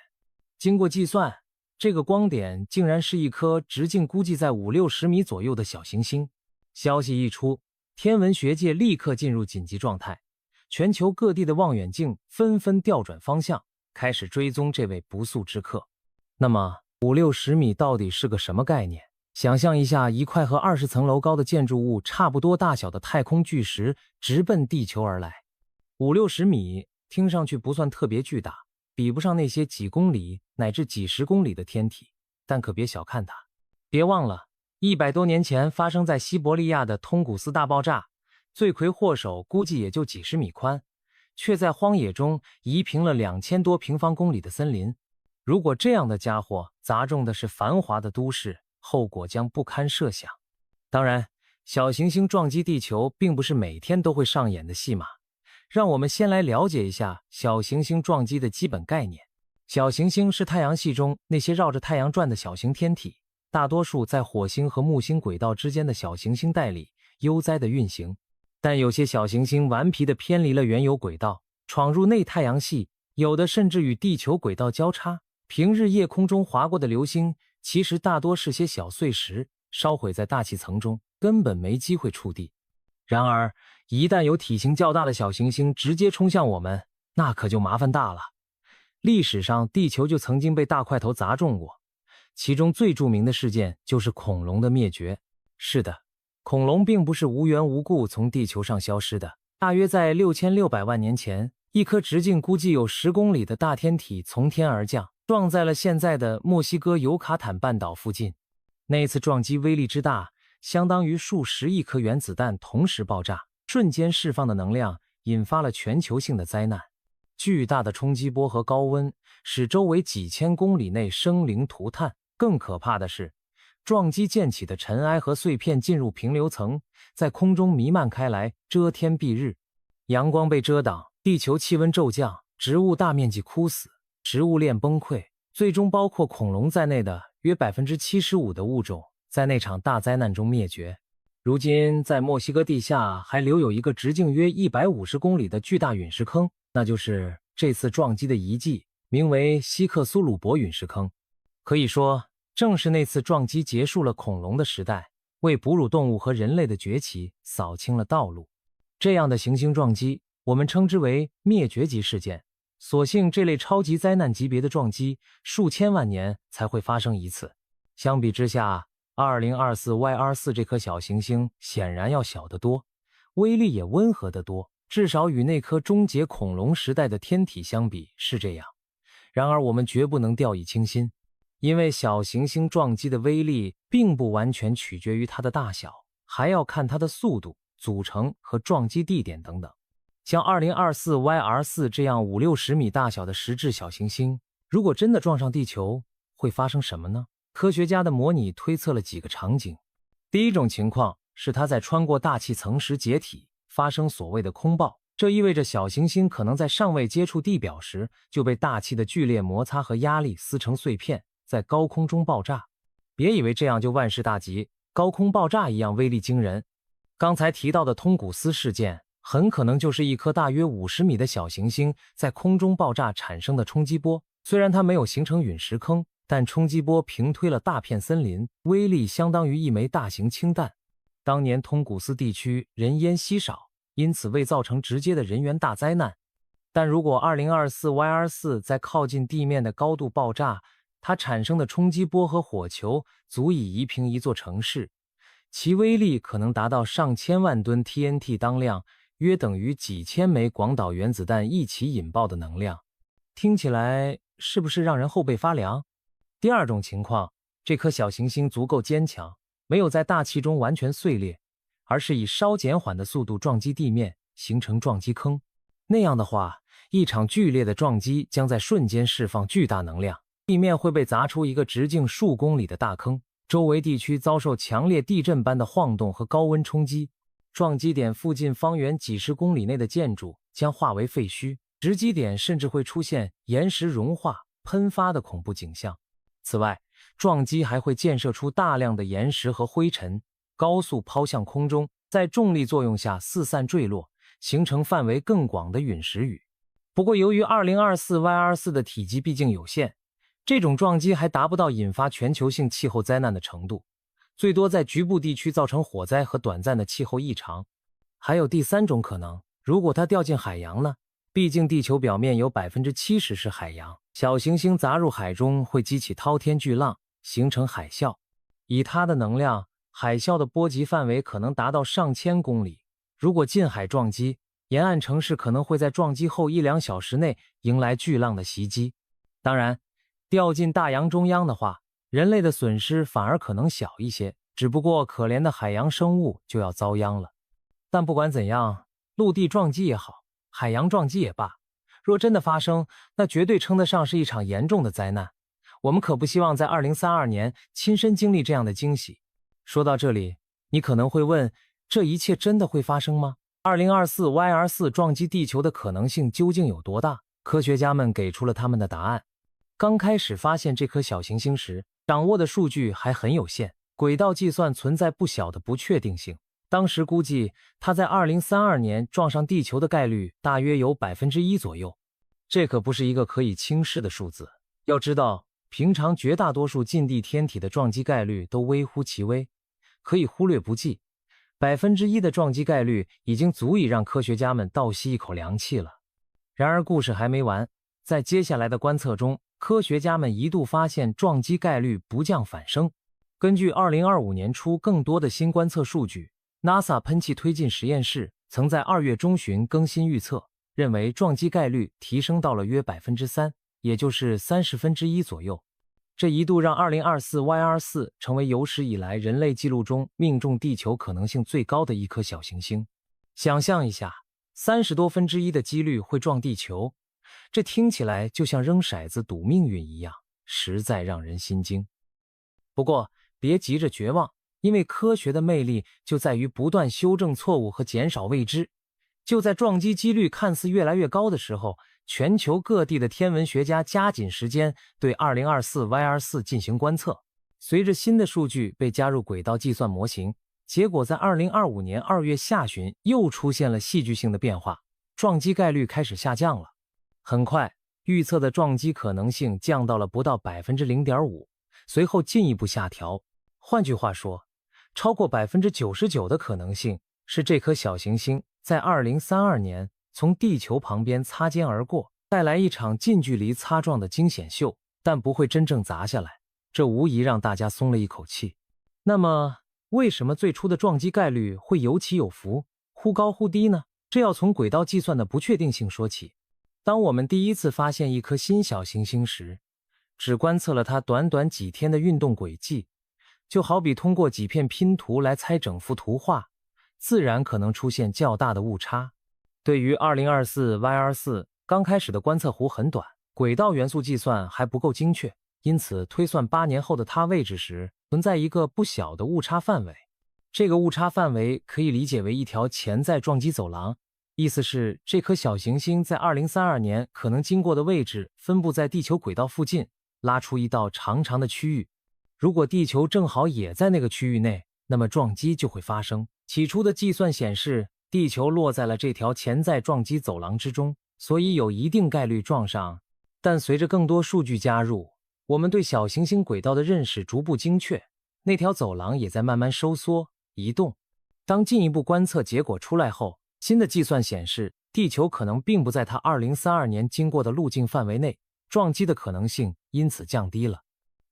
经过计算，这个光点竟然是一颗直径估计在50-60米左右的小行星。消息一出，天文学界立刻进入紧急状态，全球各地的望远镜纷纷调转方向，开始追踪这位不速之客。那么50-60米到底是个什么概念？想象一下，一块和20层楼高的建筑物差不多大小的太空巨石直奔地球而来。50-60米听上去不算特别巨大，比不上那些几公里乃至几十公里的天体，但可别小看它。别忘了，100多年前发生在西伯利亚的通古斯大爆炸，罪魁祸首估计也就几十米宽，却在荒野中夷平了2000多平方公里的森林。如果这样的家伙砸中的是繁华的都市，后果将不堪设想。当然，小行星撞击地球并不是每天都会上演的戏码。让我们先来了解一下小行星撞击的基本概念。小行星是太阳系中那些绕着太阳转的小型天体，大多数在火星和木星轨道之间的小行星带里悠哉地运行。但有些小行星顽皮地偏离了原有轨道，闯入内太阳系，有的甚至与地球轨道交叉。平日夜空中划过的流星，其实大多是些小碎石，烧毁在大气层中，根本没机会触地。然而，一旦有体型较大的小行星直接冲向我们，那可就麻烦大了。历史上，地球就曾经被大块头砸中过，其中最著名的事件就是恐龙的灭绝。是的，恐龙并不是无缘无故从地球上消失的。大约在6600万年前，一颗直径估计有10公里的大天体从天而降，撞在了现在的墨西哥尤卡坦半岛附近。那次撞击威力之大，相当于数十亿颗原子弹同时爆炸，瞬间释放的能量引发了全球性的灾难。巨大的冲击波和高温使周围几千公里内生灵涂炭。更可怕的是，撞击溅起的尘埃和碎片进入平流层，在空中弥漫开来，遮天蔽日。阳光被遮挡，地球气温骤降，植物大面积枯死，食物链崩溃，最终包括恐龙在内的约 75% 的物种在那场大灾难中灭绝。如今在墨西哥地下还留有一个直径约150公里的巨大陨石坑，那就是这次撞击的遗迹，名为西克苏鲁伯陨石坑。可以说，正是那次撞击结束了恐龙的时代，为哺乳动物和人类的崛起扫清了道路。这样的行星撞击，我们称之为灭绝级事件。所幸这类超级灾难级别的撞击，数千万年才会发生一次。相比之下，2024YR4 这颗小行星显然要小得多，威力也温和得多，至少与那颗终结恐龙时代的天体相比是这样。然而我们绝不能掉以轻心，因为小行星撞击的威力并不完全取决于它的大小，还要看它的速度、组成和撞击地点等等。像 2024YR4 这样50-60米大小的实质小行星，如果真的撞上地球，会发生什么呢？科学家的模拟推测了几个场景。第一种情况是它在穿过大气层时解体，发生所谓的空爆，这意味着小行星可能在尚未接触地表时就被大气的剧烈摩擦和压力撕成碎片，在高空中爆炸。别以为这样就万事大吉，高空爆炸一样威力惊人。刚才提到的通古斯事件很可能就是一颗大约50米的小行星在空中爆炸产生的冲击波。虽然它没有形成陨石坑，但冲击波平推了大片森林，威力相当于一枚大型氢弹。当年通古斯地区人烟稀少，因此未造成直接的人员大灾难。但如果 2024YR4 在靠近地面的高度爆炸，它产生的冲击波和火球足以夷平一座城市，其威力可能达到上千万吨 TNT 当量，约等于几千枚广岛原子弹一起引爆的能量。听起来是不是让人后背发凉？第二种情况，这颗小行星足够坚强，没有在大气中完全碎裂，而是以稍减缓的速度撞击地面，形成撞击坑。那样的话，一场剧烈的撞击将在瞬间释放巨大能量，地面会被砸出一个直径数公里的大坑，周围地区遭受强烈地震般的晃动和高温冲击，撞击点附近方圆几十公里内的建筑将化为废墟，直击点甚至会出现岩石融化、喷发的恐怖景象。此外，撞击还会溅射出大量的岩石和灰尘，高速抛向空中，在重力作用下四散坠落，形成范围更广的陨石雨。不过由于 2024YR4 的体积毕竟有限，这种撞击还达不到引发全球性气候灾难的程度，最多在局部地区造成火灾和短暂的气候异常。还有第三种可能，如果它掉进海洋呢？毕竟地球表面有 70% 是海洋，小行星砸入海中会激起滔天巨浪，形成海啸。以它的能量，海啸的波及范围可能达到上千公里。如果近海撞击，沿岸城市可能会在撞击后1-2小时内迎来巨浪的袭击。当然，掉进大洋中央的话，人类的损失反而可能小一些，只不过可怜的海洋生物就要遭殃了。但不管怎样，陆地撞击也好，海洋撞击也罢，若真的发生，那绝对称得上是一场严重的灾难。我们可不希望在2032年亲身经历这样的惊喜。说到这里，你可能会问，这一切真的会发生吗？ 2024YR4 撞击地球的可能性究竟有多大？科学家们给出了他们的答案。刚开始发现这颗小行星时，掌握的数据还很有限，轨道计算存在不小的不确定性。当时估计它在2032年撞上地球的概率大约有 1% 左右，这可不是一个可以轻视的数字。要知道，平常绝大多数近地天体的撞击概率都微乎其微，可以忽略不计。1% 的撞击概率已经足以让科学家们倒吸一口凉气了。然而故事还没完，在接下来的观测中，科学家们一度发现撞击概率不降反升。根据2025年初更多的新观测数据， NASA 喷气推进实验室曾在2月中旬更新预测，认为撞击概率提升到了约 3%， 也就是1/30左右。这一度让 2024YR4 成为有史以来人类记录中命中地球可能性最高的一颗小行星。想象一下，30多分之一的几率会撞地球，这听起来就像扔骰子赌命运一样，实在让人心惊。不过别急着绝望，因为科学的魅力就在于不断修正错误和减少未知。就在撞击几率看似越来越高的时候，全球各地的天文学家加紧时间对 2024YR4 进行观测。随着新的数据被加入轨道计算模型，结果在2025年2月下旬又出现了戏剧性的变化，撞击概率开始下降了。很快，预测的撞击可能性降到了不到 0.5%， 随后进一步下调。换句话说，超过 99% 的可能性是这颗小行星在2032年从地球旁边擦肩而过，带来一场近距离擦撞的惊险秀，但不会真正砸下来。这无疑让大家松了一口气。那么，为什么最初的撞击概率会有起有伏，忽高忽低呢？这要从轨道计算的不确定性说起。当我们第一次发现一颗新小行星时，只观测了它短短几天的运动轨迹，就好比通过几片拼图来猜整幅图画，自然可能出现较大的误差。对于 2024YR4 刚开始的观测弧很短，轨道元素计算还不够精确，因此推算8年后的它位置时，存在一个不小的误差范围。这个误差范围可以理解为一条潜在撞击走廊，意思是这颗小行星在2032年可能经过的位置分布在地球轨道附近，拉出一道长长的区域。如果地球正好也在那个区域内，那么撞击就会发生。起初的计算显示，地球落在了这条潜在撞击走廊之中，所以有一定概率撞上。但随着更多数据加入，我们对小行星轨道的认识逐步精确，那条走廊也在慢慢收缩、移动。当进一步观测结果出来后，新的计算显示，地球可能并不在它2032年经过的路径范围内，撞击的可能性因此降低了。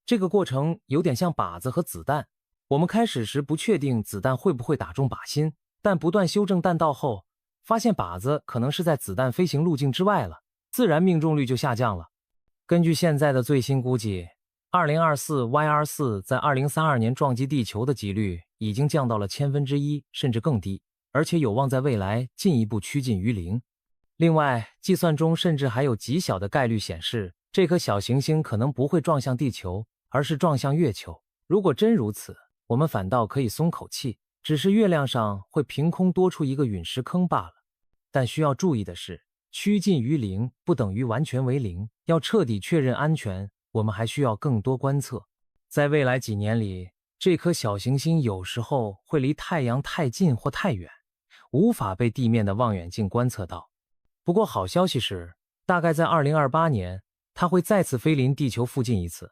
这个过程有点像靶子和子弹，我们开始时不确定子弹会不会打中靶心，但不断修正弹道后，发现靶子可能是在子弹飞行路径之外了，自然命中率就下降了。根据现在的最新估计， 2024YR4 在2032年撞击地球的几率已经降到了1/1000，甚至更低，而且有望在未来进一步趋近于零。另外，计算中甚至还有极小的概率显示，这颗小行星可能不会撞向地球，而是撞向月球。如果真如此，我们反倒可以松口气，只是月亮上会凭空多出一个陨石坑罢了。但需要注意的是，趋近于零不等于完全为零，要彻底确认安全，我们还需要更多观测。在未来几年里，这颗小行星有时候会离太阳太近或太远，无法被地面的望远镜观测到。不过好消息是，大概在2028年，它会再次飞临地球附近一次。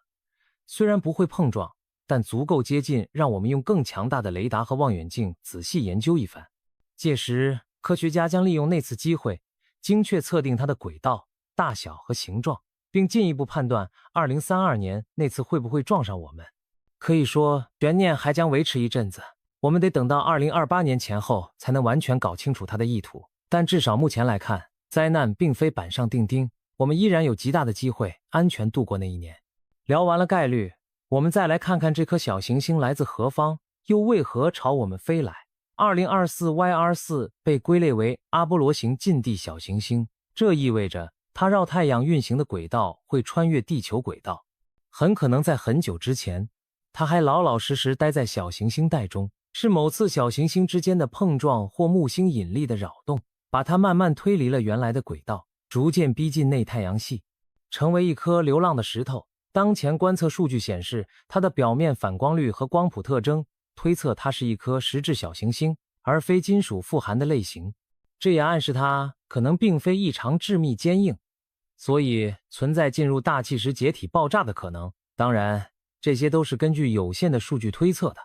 虽然不会碰撞，但足够接近，让我们用更强大的雷达和望远镜仔细研究一番。届时，科学家将利用那次机会，精确测定它的轨道、大小和形状，并进一步判断2032年那次会不会撞上我们。可以说，悬念还将维持一阵子，我们得等到2028年前后才能完全搞清楚它的意图。但至少目前来看，灾难并非板上钉钉，我们依然有极大的机会安全度过那一年。聊完了概率，我们再来看看这颗小行星来自何方，又为何朝我们飞来。2024YR4 被归类为阿波罗型近地小行星，这意味着它绕太阳运行的轨道会穿越地球轨道。很可能在很久之前，它还老老实实待在小行星带中，是某次小行星之间的碰撞或木星引力的扰动，把它慢慢推离了原来的轨道，逐渐逼近内太阳系，成为一颗流浪的石头。当前观测数据显示，它的表面反光率和光谱特征推测它是一颗实质小行星，而非金属富含的类型。这也暗示它可能并非异常致密坚硬，所以存在进入大气时解体爆炸的可能。当然，这些都是根据有限的数据推测的。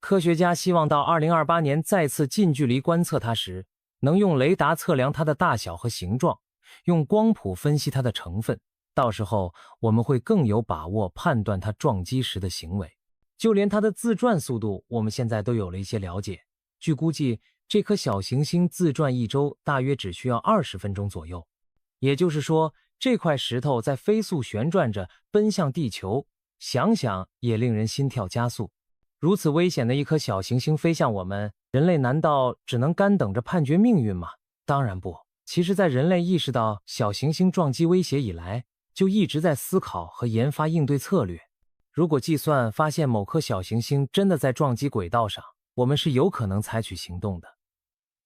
科学家希望到2028年再次近距离观测它时，能用雷达测量它的大小和形状，用光谱分析它的成分。到时候我们会更有把握判断它撞击时的行为。就连它的自转速度，我们现在都有了一些了解。据估计，这颗小行星自转一周大约只需要20分钟左右。也就是说，这块石头在飞速旋转着奔向地球，想想也令人心跳加速。如此危险的一颗小行星飞向我们，人类难道只能干等着判决命运吗？当然不。其实在人类意识到小行星撞击威胁以来，就一直在思考和研发应对策略。如果计算发现某颗小行星真的在撞击轨道上，我们是有可能采取行动的。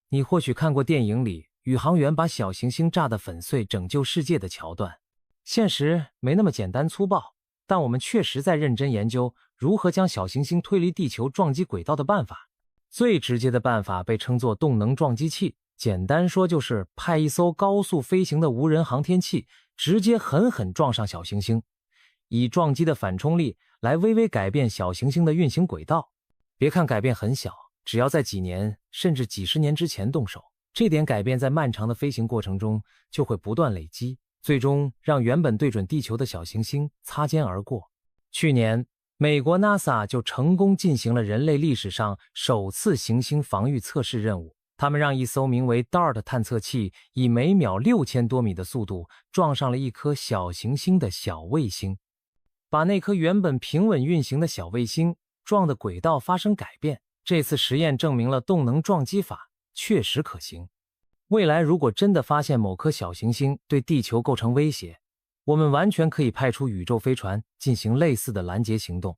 你或许看过电影里宇航员把小行星炸得粉碎拯救世界的桥段，现实没那么简单粗暴，但我们确实在认真研究如何将小行星推离地球撞击轨道的办法。最直接的办法被称作动能撞击器，简单说就是派一艘高速飞行的无人航天器直接狠狠撞上小行星，以撞击的反冲力来微微改变小行星的运行轨道。别看改变很小，只要在几年甚至几十年之前动手，这点改变在漫长的飞行过程中就会不断累积，最终让原本对准地球的小行星擦肩而过。去年美国 NASA 就成功进行了人类历史上首次行星防御测试任务，他们让一艘名为 DART 探测器以每秒6000多米的速度撞上了一颗小行星的小卫星，把那颗原本平稳运行的小卫星撞的轨道发生改变。这次实验证明了动能撞击法确实可行。未来如果真的发现某颗小行星对地球构成威胁，我们完全可以派出宇宙飞船进行类似的拦截行动。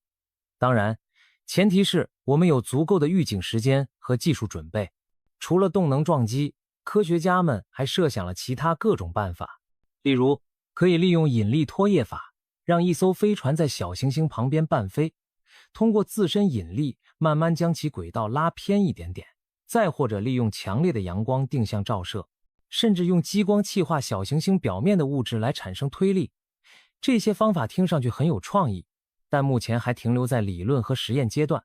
当然，前提是我们有足够的预警时间和技术准备。除了动能撞击，科学家们还设想了其他各种办法，例如可以利用引力拖曳法，让一艘飞船在小行星旁边伴飞，通过自身引力慢慢将其轨道拉偏一点点，再或者利用强烈的阳光定向照射，甚至用激光气化小行星表面的物质来产生推力。这些方法听上去很有创意，但目前还停留在理论和实验阶段。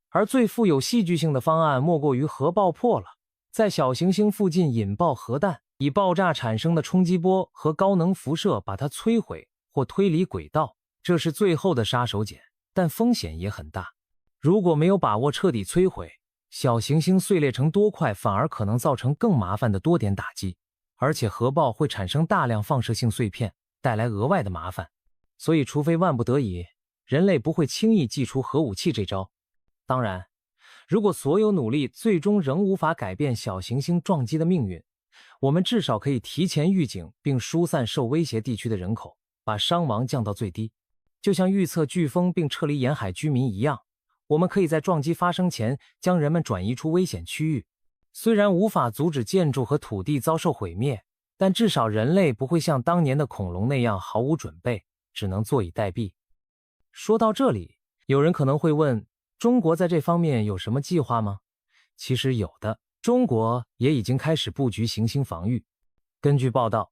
而最富有戏剧性的方案莫过于核爆破了，在小行星附近引爆核弹，以爆炸产生的冲击波和高能辐射把它摧毁或推离轨道。这是最后的杀手锏，但风险也很大。如果没有把握彻底摧毁，小行星碎裂成多块反而可能造成更麻烦的多点打击，而且核爆会产生大量放射性碎片，带来额外的麻烦。所以除非万不得已，人类不会轻易祭出核武器这招。当然，如果所有努力最终仍无法改变小行星撞击的命运，我们至少可以提前预警并疏散受威胁地区的人口，把伤亡降到最低。就像预测飓风并撤离沿海居民一样，我们可以在撞击发生前将人们转移出危险区域。虽然无法阻止建筑和土地遭受毁灭，但至少人类不会像当年的恐龙那样毫无准备，只能坐以待毙。说到这里，有人可能会问，中国在这方面有什么计划吗？其实有的，中国也已经开始布局行星防御。根据报道，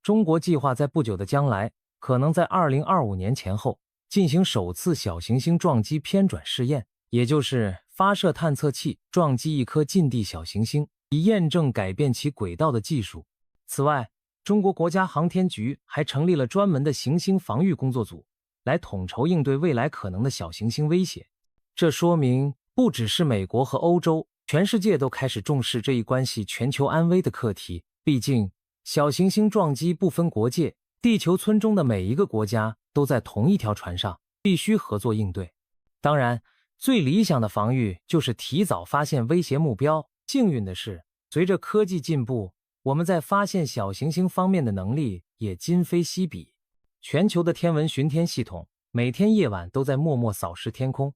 中国计划在不久的将来，可能在2025年前后进行首次小行星撞击偏转试验，也就是发射探测器撞击一颗近地小行星，以验证改变其轨道的技术。此外，中国国家航天局还成立了专门的行星防御工作组，来统筹应对未来可能的小行星威胁。这说明不只是美国和欧洲，全世界都开始重视这一关系全球安危的课题。毕竟，小行星撞击不分国界，地球村中的每一个国家都在同一条船上，必须合作应对。当然，最理想的防御就是提早发现威胁目标。幸运的是，随着科技进步，我们在发现小行星方面的能力也今非昔比。全球的天文巡天系统每天夜晚都在默默扫视天空，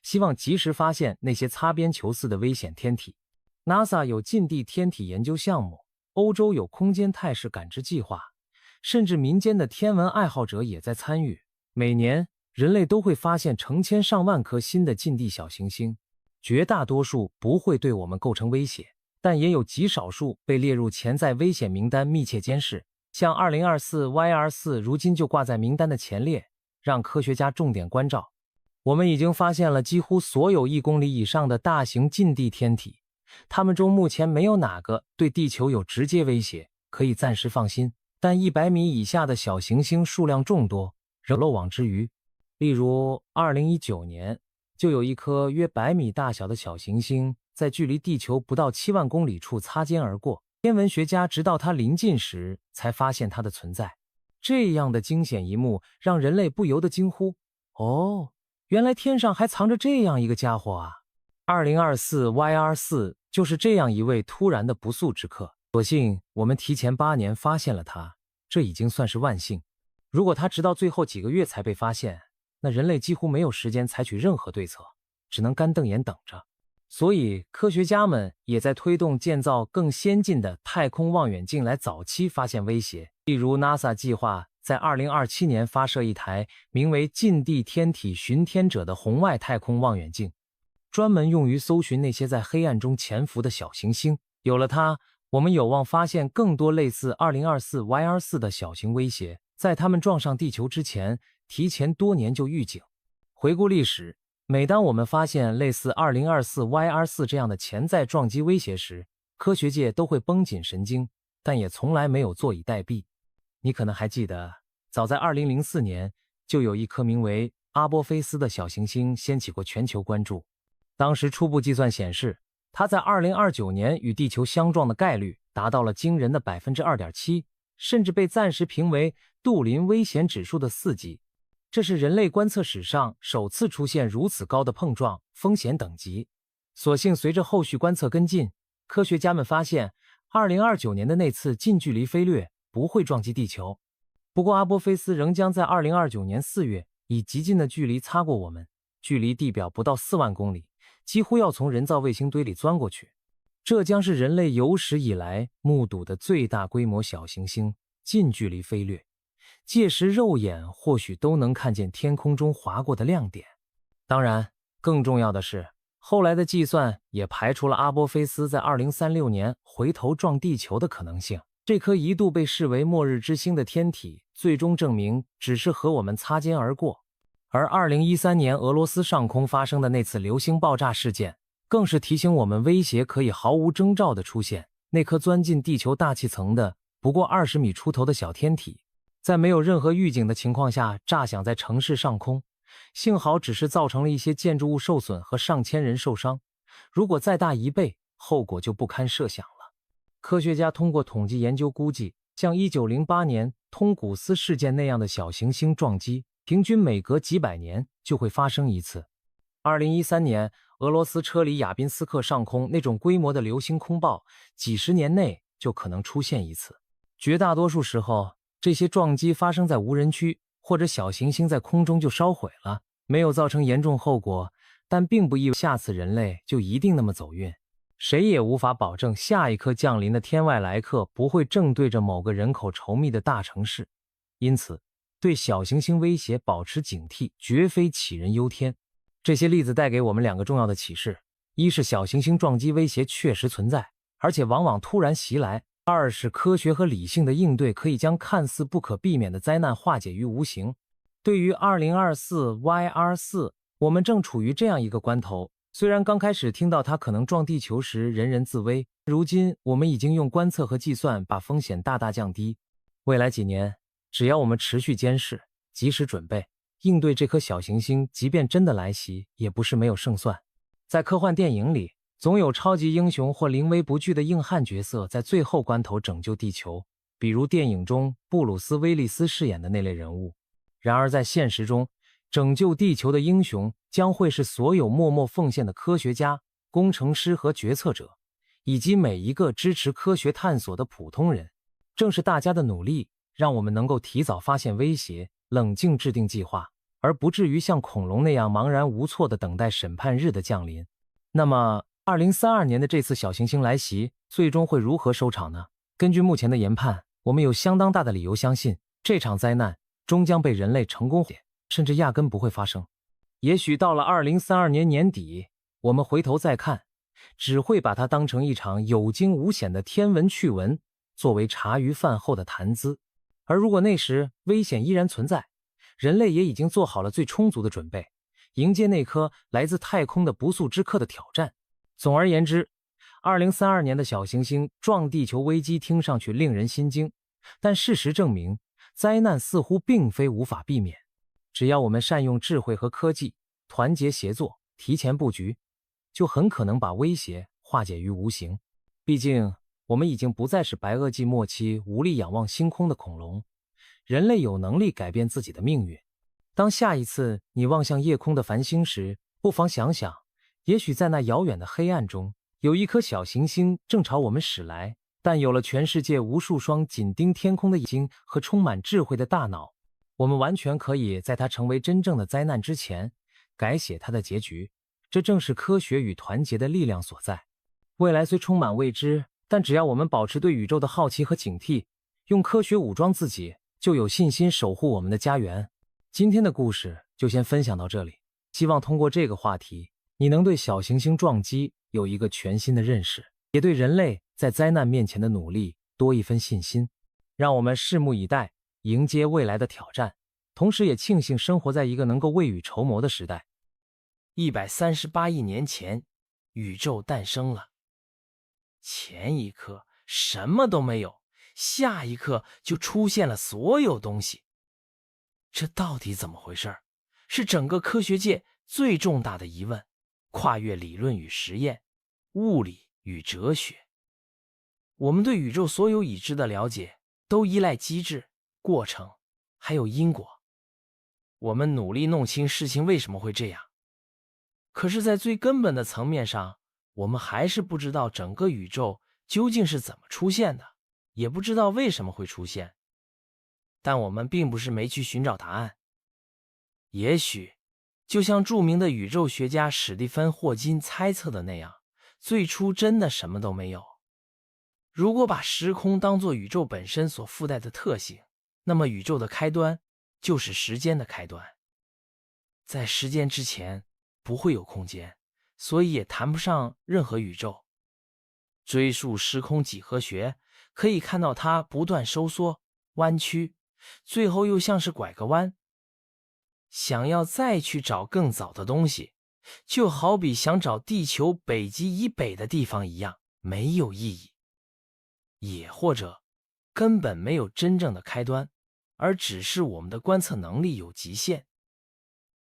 希望及时发现那些擦边球似的危险天体。NASA 有近地天体研究项目，欧洲有空间态势感知计划，甚至民间的天文爱好者也在参与。每年，人类都会发现成千上万颗新的近地小行星，绝大多数不会对我们构成威胁，但也有极少数被列入潜在危险名单密切监视。像 2024YR4 如今就挂在名单的前列，让科学家重点关照。我们已经发现了几乎所有1公里以上的大型近地天体，它们中目前没有哪个对地球有直接威胁，可以暂时放心。但100米以下的小行星数量众多，仍漏网之鱼。例如2019年就有一颗约100米大小的小行星在距离地球不到7万公里处擦肩而过，天文学家直到它临近时才发现它的存在。这样的惊险一幕让人类不由得惊呼，哦，原来天上还藏着这样一个家伙啊。2024YR4 就是这样一位突然的不速之客，所幸我们提前8年发现了他，这已经算是万幸。如果他直到最后几个月才被发现，那人类几乎没有时间采取任何对策，只能干瞪眼等着。所以科学家们也在推动建造更先进的太空望远镜来早期发现威胁。例如 NASA 计划在2027年发射一台名为近地天体巡天者的红外太空望远镜，专门用于搜寻那些在黑暗中潜伏的小行星。有了它，我们有望发现更多类似 2024YR4 的小型威胁，在它们撞上地球之前，提前多年就预警。回顾历史，每当我们发现类似 2024YR4 这样的潜在撞击威胁时，科学界都会绷紧神经，但也从来没有坐以待毙。你可能还记得，早在2004年，就有一颗名为阿波菲斯的小行星掀起过全球关注。当时初步计算显示，它在2029年与地球相撞的概率达到了惊人的 2.7%， 甚至被暂时评为杜林危险指数的4级。这是人类观测史上首次出现如此高的碰撞风险等级。所幸随着后续观测跟进，科学家们发现2029年的那次近距离飞掠不会撞击地球。不过阿波菲斯仍将在2029年4月以极近的距离擦过我们，距离地表不到4万公里，几乎要从人造卫星堆里钻过去。这将是人类有史以来目睹的最大规模小行星近距离飞掠，届时肉眼或许都能看见天空中划过的亮点。当然，更重要的是，后来的计算也排除了阿波菲斯在2036年回头撞地球的可能性。这颗一度被视为末日之星的天体，最终证明只是和我们擦肩而过。而2013年俄罗斯上空发生的那次流星爆炸事件，更是提醒我们威胁可以毫无征兆的出现。那颗钻进地球大气层的不过20米出头的小天体，在没有任何预警的情况下炸响在城市上空，幸好只是造成了一些建筑物受损和上千人受伤，如果再大1倍，后果就不堪设想了。科学家通过统计研究估计，像1908年通古斯事件那样的小行星撞击，平均每隔几百年就会发生一次。2013年俄罗斯车里亚宾斯克上空那种规模的流星空爆，几十年内就可能出现一次。绝大多数时候，这些撞击发生在无人区，或者小行星在空中就烧毁了，没有造成严重后果，但并不意味下次人类就一定那么走运。谁也无法保证下一颗降临的天外来客不会正对着某个人口稠密的大城市，因此对小行星威胁保持警惕绝非杞人忧天。这些例子带给我们2个重要的启示：一是小行星撞击威胁确实存在，而且往往突然袭来；二是科学和理性的应对可以将看似不可避免的灾难化解于无形。对于 2024YR4， 我们正处于这样一个关头。虽然刚开始听到它可能撞地球时人人自危，如今我们已经用观测和计算把风险大大降低。未来几年，只要我们持续监视，及时准备，应对这颗小行星即便真的来袭，也不是没有胜算。在科幻电影里，总有超级英雄或临危不惧的硬汉角色在最后关头拯救地球，比如电影中布鲁斯·威利斯饰演的那类人物。然而在现实中，拯救地球的英雄将会是所有默默奉献的科学家、工程师和决策者，以及每一个支持科学探索的普通人。正是大家的努力，让我们能够提早发现威胁，冷静制定计划，而不至于像恐龙那样茫然无措地等待审判日的降临。那么2032年的这次小行星来袭最终会如何收场呢？根据目前的研判，我们有相当大的理由相信，这场灾难终将被人类成功解，甚至压根不会发生。也许到了2032年年底，我们回头再看，只会把它当成一场有惊无险的天文趣闻，作为茶余饭后的谈资。而如果那时危险依然存在，人类也已经做好了最充足的准备，迎接那颗来自太空的不速之客的挑战。总而言之，2032年的小行星撞地球危机听上去令人心惊，但事实证明，灾难似乎并非无法避免。只要我们善用智慧和科技，团结协作，提前布局，就很可能把威胁化解于无形。毕竟，我们已经不再是白垩纪末期无力仰望星空的恐龙，人类有能力改变自己的命运。当下一次你望向夜空的繁星时，不妨想想，也许在那遥远的黑暗中，有一颗小行星正朝我们驶来，但有了全世界无数双紧盯天空的眼睛和充满智慧的大脑，我们完全可以在它成为真正的灾难之前，改写它的结局。这正是科学与团结的力量所在。未来虽充满未知，但只要我们保持对宇宙的好奇和警惕，用科学武装自己，就有信心守护我们的家园。今天的故事就先分享到这里，希望通过这个话题，你能对小行星撞击有一个全新的认识，也对人类在灾难面前的努力多一分信心。让我们拭目以待，迎接未来的挑战，同时也庆幸生活在一个能够未雨绸缪的时代。138亿年前，宇宙诞生了。前一刻什么都没有，下一刻就出现了所有东西。这到底怎么回事？是整个科学界最重大的疑问，跨越理论与实验，物理与哲学。我们对宇宙所有已知的了解，都依赖机制、过程，还有因果。我们努力弄清事情为什么会这样，可是在最根本的层面上，我们还是不知道整个宇宙究竟是怎么出现的，也不知道为什么会出现。但我们并不是没去寻找答案。也许就像著名的宇宙学家史蒂芬·霍金猜测的那样，最初真的什么都没有。如果把时空当作宇宙本身所附带的特性，那么宇宙的开端就是时间的开端。在时间之前不会有空间，所以也谈不上任何宇宙。追溯时空几何学，可以看到它不断收缩、弯曲，最后又像是拐个弯。想要再去找更早的东西，就好比想找地球北极以北的地方一样，没有意义。也或者根本没有真正的开端，而只是我们的观测能力有极限。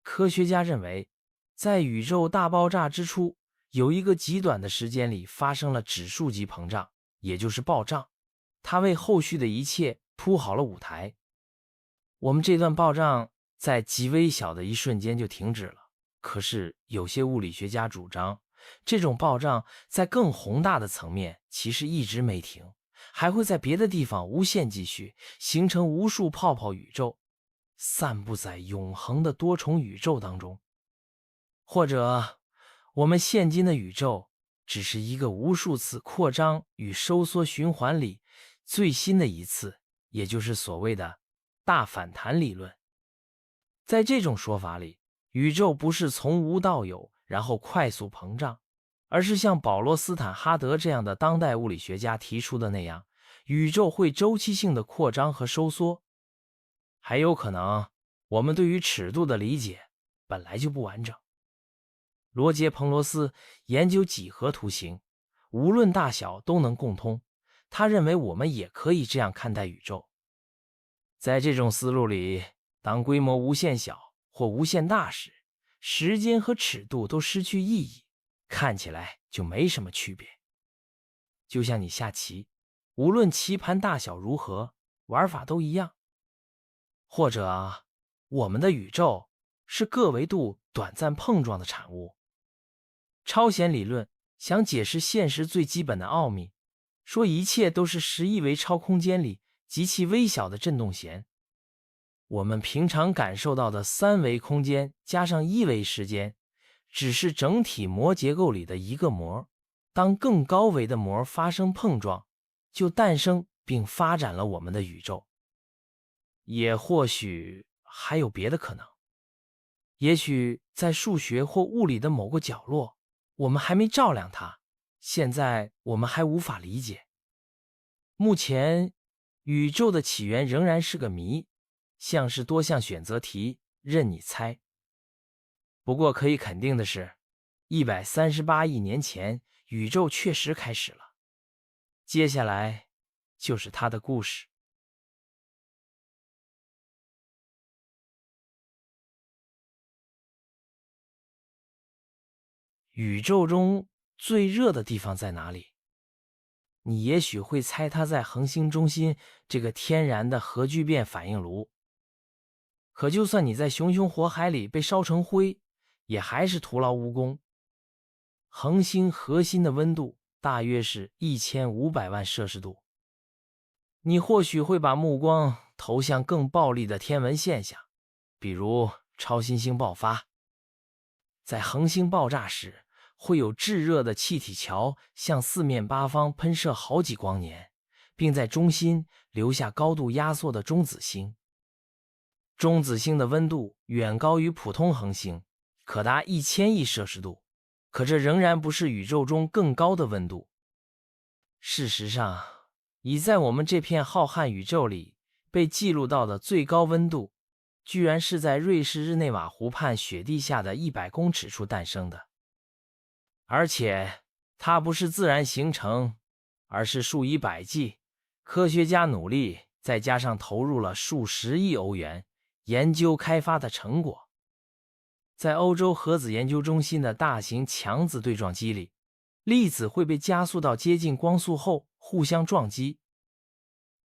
科学家认为，在宇宙大爆炸之初，有一个极短的时间里发生了指数级膨胀，也就是暴胀，它为后续的一切铺好了舞台。我们这段暴胀在极微小的一瞬间就停止了，可是有些物理学家主张，这种暴胀在更宏大的层面其实一直没停，还会在别的地方无限继续，形成无数泡泡宇宙，散布在永恒的多重宇宙当中。或者我们现今的宇宙只是一个无数次扩张与收缩循环里最新的一次，也就是所谓的大反弹理论。在这种说法里，宇宙不是从无到有，然后快速膨胀，而是像保罗·斯坦哈德这样的当代物理学家提出的那样，宇宙会周期性的扩张和收缩。还有可能，我们对于尺度的理解本来就不完整。罗杰·彭罗斯研究几何图形，无论大小都能共通，他认为我们也可以这样看待宇宙。在这种思路里，当规模无限小或无限大时，时间和尺度都失去意义，看起来就没什么区别。就像你下棋，无论棋盘大小如何，玩法都一样。或者我们的宇宙是个维度短暂碰撞的产物。超弦理论想解释现实最基本的奥秘，说一切都是10亿维超空间里极其微小的振动弦。我们平常感受到的3维空间加上1维时间，只是整体膜结构里的一个膜。当更高维的膜发生碰撞，就诞生并发展了我们的宇宙。也或许还有别的可能，也许在数学或物理的某个角落，我们还没照亮它，现在我们还无法理解。目前宇宙的起源仍然是个谜，像是多项选择题，任你猜。不过可以肯定的是，138亿年前宇宙确实开始了。接下来就是它的故事。宇宙中最热的地方在哪里？你也许会猜它在恒星中心这个天然的核聚变反应炉。可就算你在熊熊火海里被烧成灰，也还是徒劳无功。恒星核心的温度大约是1500万摄氏度。你或许会把目光投向更暴力的天文现象，比如超新星爆发。在恒星爆炸时，会有炙热的气体桥向四面八方喷射好几光年，并在中心留下高度压缩的中子星。中子星的温度远高于普通恒星，可达1000亿摄氏度，可这仍然不是宇宙中更高的温度。事实上，已在我们这片浩瀚宇宙里被记录到的最高温度，居然是在瑞士日内瓦湖畔雪地下的100公尺处诞生的。而且它不是自然形成，而是数以百计科学家努力再加上投入了数十亿欧元研究开发的成果。在欧洲核子研究中心的大型强子对撞机里，粒子会被加速到接近光速后互相撞击。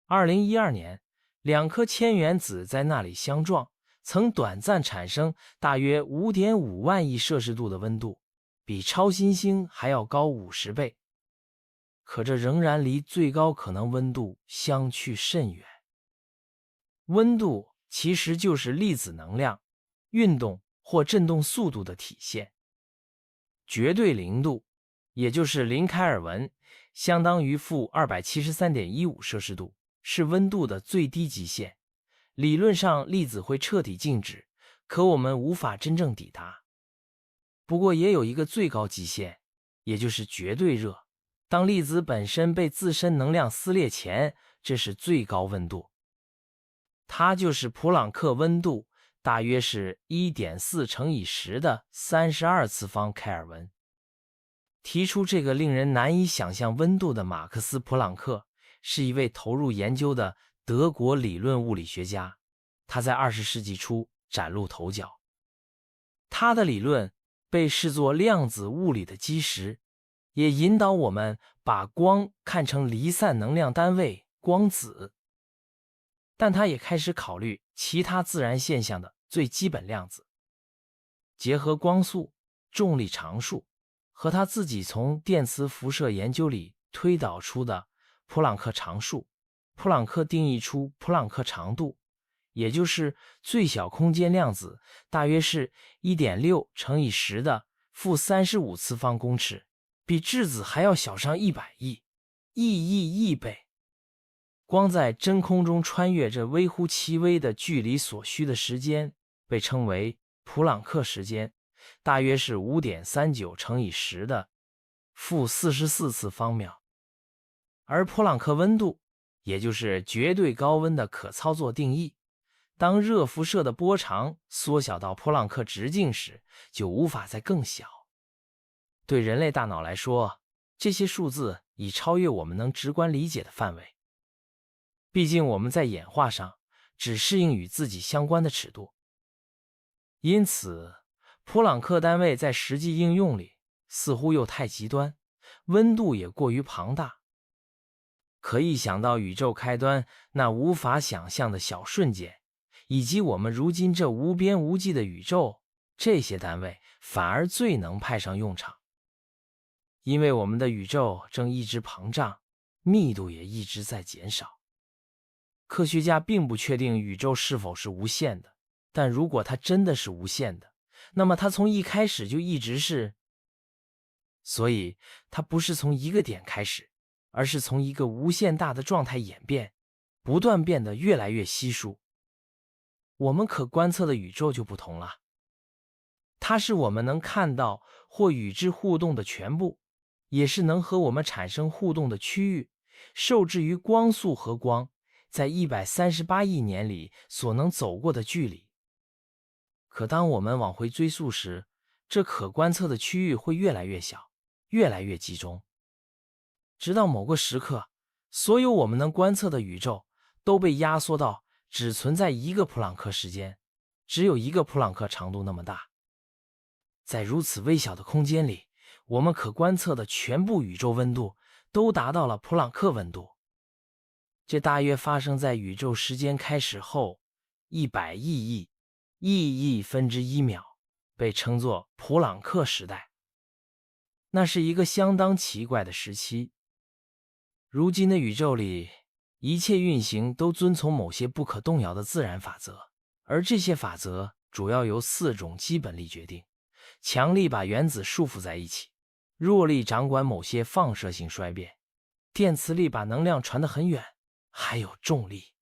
2012年，2颗铅原子在那里相撞，曾短暂产生大约 5.5 万亿摄氏度的温度，比超新星还要高50倍。可这仍然离最高可能温度相去甚远。温度其实就是粒子能量、运动或振动速度的体现。绝对零度，也就是0开尔文，相当于-273.15摄氏度，是温度的最低极限。理论上粒子会彻底静止，可我们无法真正抵达。不过也有一个最高极限，也就是绝对热。当粒子本身被自身能量撕裂前，这是最高温度。它就是普朗克温度，大约是 1.4 乘以10的32次方开尔文。提出这个令人难以想象温度的马克思·普朗克是一位投入研究的德国理论物理学家，他在20世纪初崭露头角。他的理论被视作量子物理的基石，也引导我们把光看成离散能量单位光子。但他也开始考虑其他自然现象的最基本量子，结合光速、重力常数和他自己从电磁辐射研究里推导出的普朗克常数，普朗克定义出普朗克长度，也就是最小空间量子大约是 1.6 乘以10的-35次方公尺，比质子还要小上100亿倍。光在真空中穿越这微乎其微的距离所需的时间被称为普朗克时间，大约是 5.39 乘以10的-44次方秒。而普朗克温度，也就是绝对高温的可操作定义，当热辐射的波长缩小到普朗克直径时，就无法再更小。对人类大脑来说，这些数字已超越我们能直观理解的范围。毕竟我们在演化上只适应与自己相关的尺度，因此普朗克单位在实际应用里似乎又太极端，温度也过于庞大。可一想到宇宙开端那无法想象的小瞬间，以及我们如今这无边无际的宇宙，这些单位反而最能派上用场。因为我们的宇宙正一直膨胀，密度也一直在减少。科学家并不确定宇宙是否是无限的，但如果它真的是无限的，那么它从一开始就一直是。所以它不是从一个点开始，而是从一个无限大的状态演变，不断变得越来越稀疏。我们可观测的宇宙就不同了，它是我们能看到或与之互动的全部，也是能和我们产生互动的区域，受制于光速和光在138亿年里所能走过的距离。可当我们往回追溯时，这可观测的区域会越来越小，越来越集中，直到某个时刻，所有我们能观测的宇宙都被压缩到只存在一个普朗克时间，只有一个普朗克长度那么大。在如此微小的空间里，我们可观测的全部宇宙温度都达到了普朗克温度。这大约发生在宇宙时间开始后100亿分之一秒，被称作普朗克时代。那是一个相当奇怪的时期。如今的宇宙里一切运行都遵从某些不可动摇的自然法则，而这些法则主要由4种基本力决定。强力把原子束缚在一起，弱力掌管某些放射性衰变，电磁力把能量传得很远，还有重力。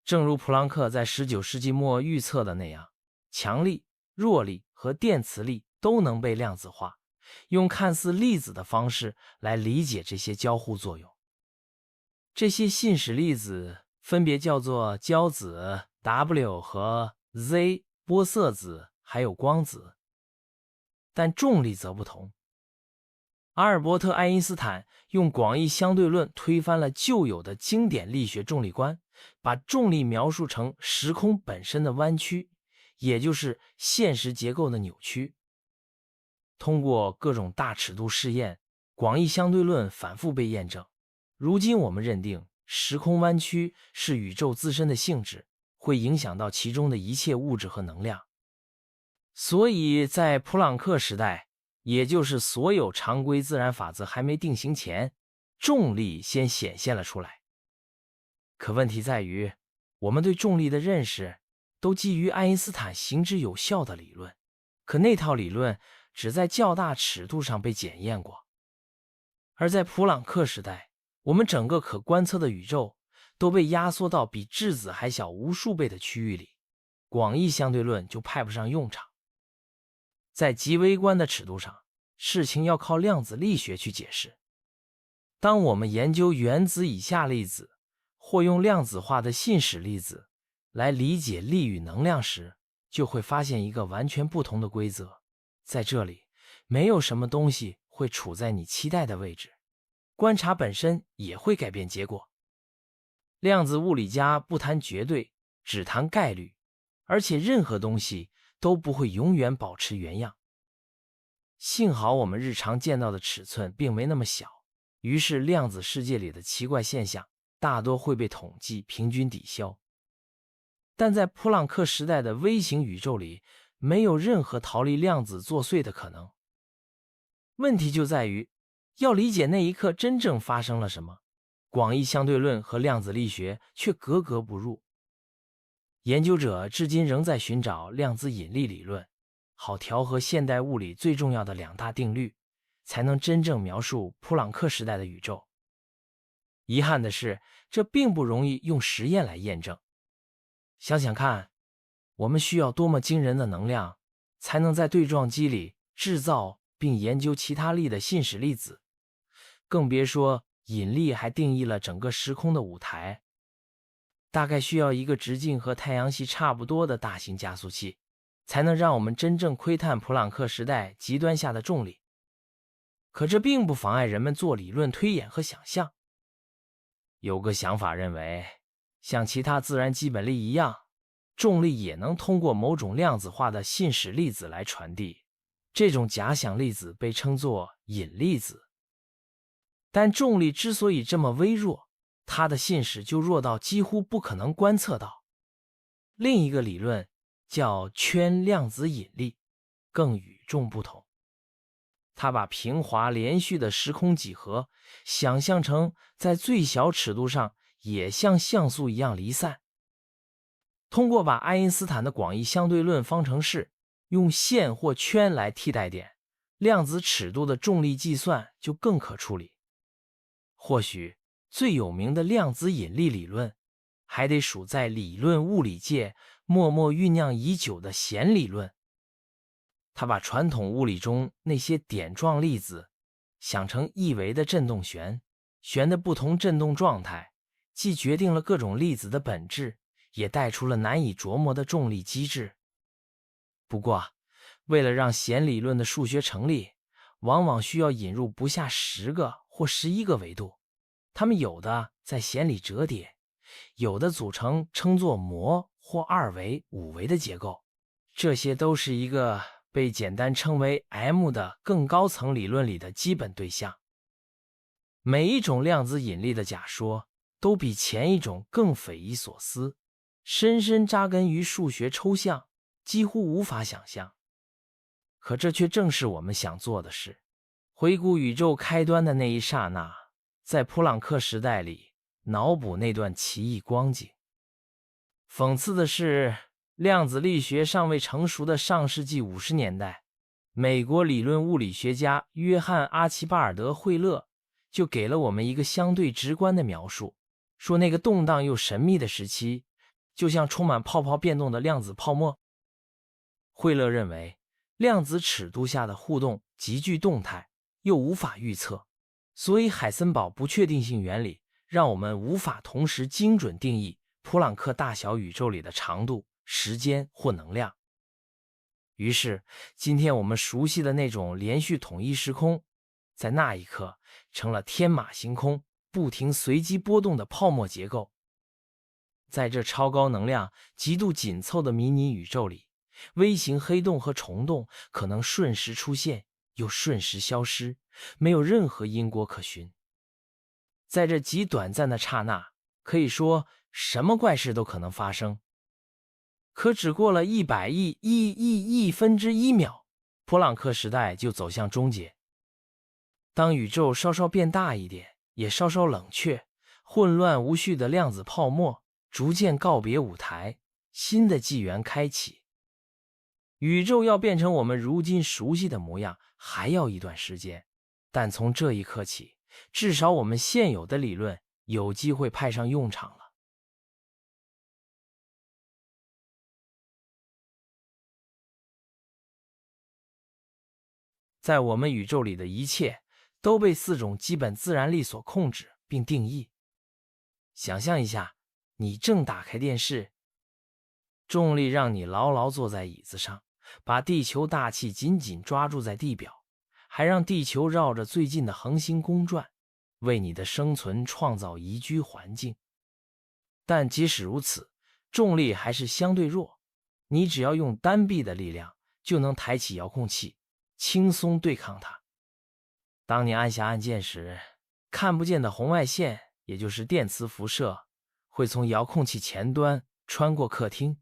正如普朗克在19世纪末预测的那样，强力、弱力和电磁力都能被量子化，用看似粒子的方式来理解这些交互作用。这些信使粒子分别叫做胶子 W 和 Z、 玻色子还有光子。但重力则不同。阿尔伯特·爱因斯坦用广义相对论推翻了旧有的经典力学重力观，把重力描述成时空本身的弯曲，也就是现实结构的扭曲。通过各种大尺度试验，广义相对论反复被验证。如今我们认定时空弯曲是宇宙自身的性质，会影响到其中的一切物质和能量。所以在普朗克时代，也就是所有常规自然法则还没定型前，重力先显现了出来。可问题在于，我们对重力的认识都基于爱因斯坦行之有效的理论，可那套理论只在较大尺度上被检验过。而在普朗克时代，我们整个可观测的宇宙都被压缩到比质子还小无数倍的区域里，广义相对论就派不上用场。在极微观的尺度上，事情要靠量子力学去解释。当我们研究原子以下粒子，或用量子化的信使粒子来理解力与能量时，就会发现一个完全不同的规则。在这里，没有什么东西会处在你期待的位置，观察本身也会改变结果。量子物理家不谈绝对，只谈概率，而且任何东西都不会永远保持原样。幸好我们日常见到的尺寸并没那么小，于是量子世界里的奇怪现象大多会被统计平均抵消。但在普朗克时代的微型宇宙里，没有任何逃离量子作祟的可能。问题就在于，要理解那一刻真正发生了什么，广义相对论和量子力学却格格不入。研究者至今仍在寻找量子引力理论，好调和现代物理最重要的2大定律，才能真正描述普朗克时代的宇宙。遗憾的是，这并不容易用实验来验证。想想看，我们需要多么惊人的能量，才能在对撞机里制造并研究其他力的信使粒子，更别说引力还定义了整个时空的舞台。大概需要一个直径和太阳系差不多的大型加速器，才能让我们真正窥探普朗克时代极端下的重力。可这并不妨碍人们做理论推演和想象。有个想法认为，像其他自然基本力一样，重力也能通过某种量子化的信使粒子来传递。这种假想粒子被称作引力子。但重力之所以这么微弱，它的信使就弱到几乎不可能观测到。另一个理论叫圈量子引力，更与众不同。它把平滑连续的时空几何想象成在最小尺度上也像像素一样离散。通过把爱因斯坦的广义相对论方程式用线或圈来替代点，量子尺度的重力计算就更可处理。或许最有名的量子引力理论，还得数在理论物理界默默酝酿已久的弦理论。它把传统物理中那些点状粒子想成一维的振动弦，弦的不同振动状态既决定了各种粒子的本质，也带出了难以琢磨的重力机制。不过，为了让弦理论的数学成立，往往需要引入不下10个或11个维度，它们有的在弦里折叠，有的组成称作模或2维、5维的结构。这些都是一个被简单称为 M 的更高层理论里的基本对象。每一种量子引力的假说都比前一种更匪夷所思，深深扎根于数学抽象，几乎无法想象。可这却正是我们想做的事。回顾宇宙开端的那一刹那，在普朗克时代里，脑补那段奇异光景。讽刺的是，量子力学尚未成熟的上世纪50年代，美国理论物理学家约翰·阿奇巴尔德·惠勒就给了我们一个相对直观的描述，说那个动荡又神秘的时期，就像充满泡泡变动的量子泡沫。惠勒认为，量子尺度下的互动极具动态，又无法预测，所以海森堡不确定性原理让我们无法同时精准定义普朗克大小宇宙里的长度、时间或能量。于是，今天我们熟悉的那种连续统一时空，在那一刻成了天马行空、不停随机波动的泡沫结构。在这超高能量、极度紧凑的迷你宇宙里，微型黑洞和虫洞可能瞬时出现，又瞬时消失，没有任何因果可循。在这极短暂的刹那，可以说什么怪事都可能发生。可只过了100亿分之一秒，普朗克时代就走向终结。当宇宙稍稍变大一点，也稍稍冷却，混乱无序的量子泡沫逐渐告别舞台，新的纪元开启。宇宙要变成我们如今熟悉的模样，还要一段时间，但从这一刻起，至少我们现有的理论有机会派上用场了。在我们宇宙里的一切都被4种基本自然力所控制并定义。想象一下，你正打开电视，重力让你牢牢坐在椅子上，把地球大气紧紧抓住在地表，还让地球绕着最近的恒星公转，为你的生存创造宜居环境。但即使如此，重力还是相对弱，你只要用单臂的力量就能抬起遥控器，轻松对抗它。当你按下按键时，看不见的红外线，也就是电磁辐射，会从遥控器前端穿过客厅。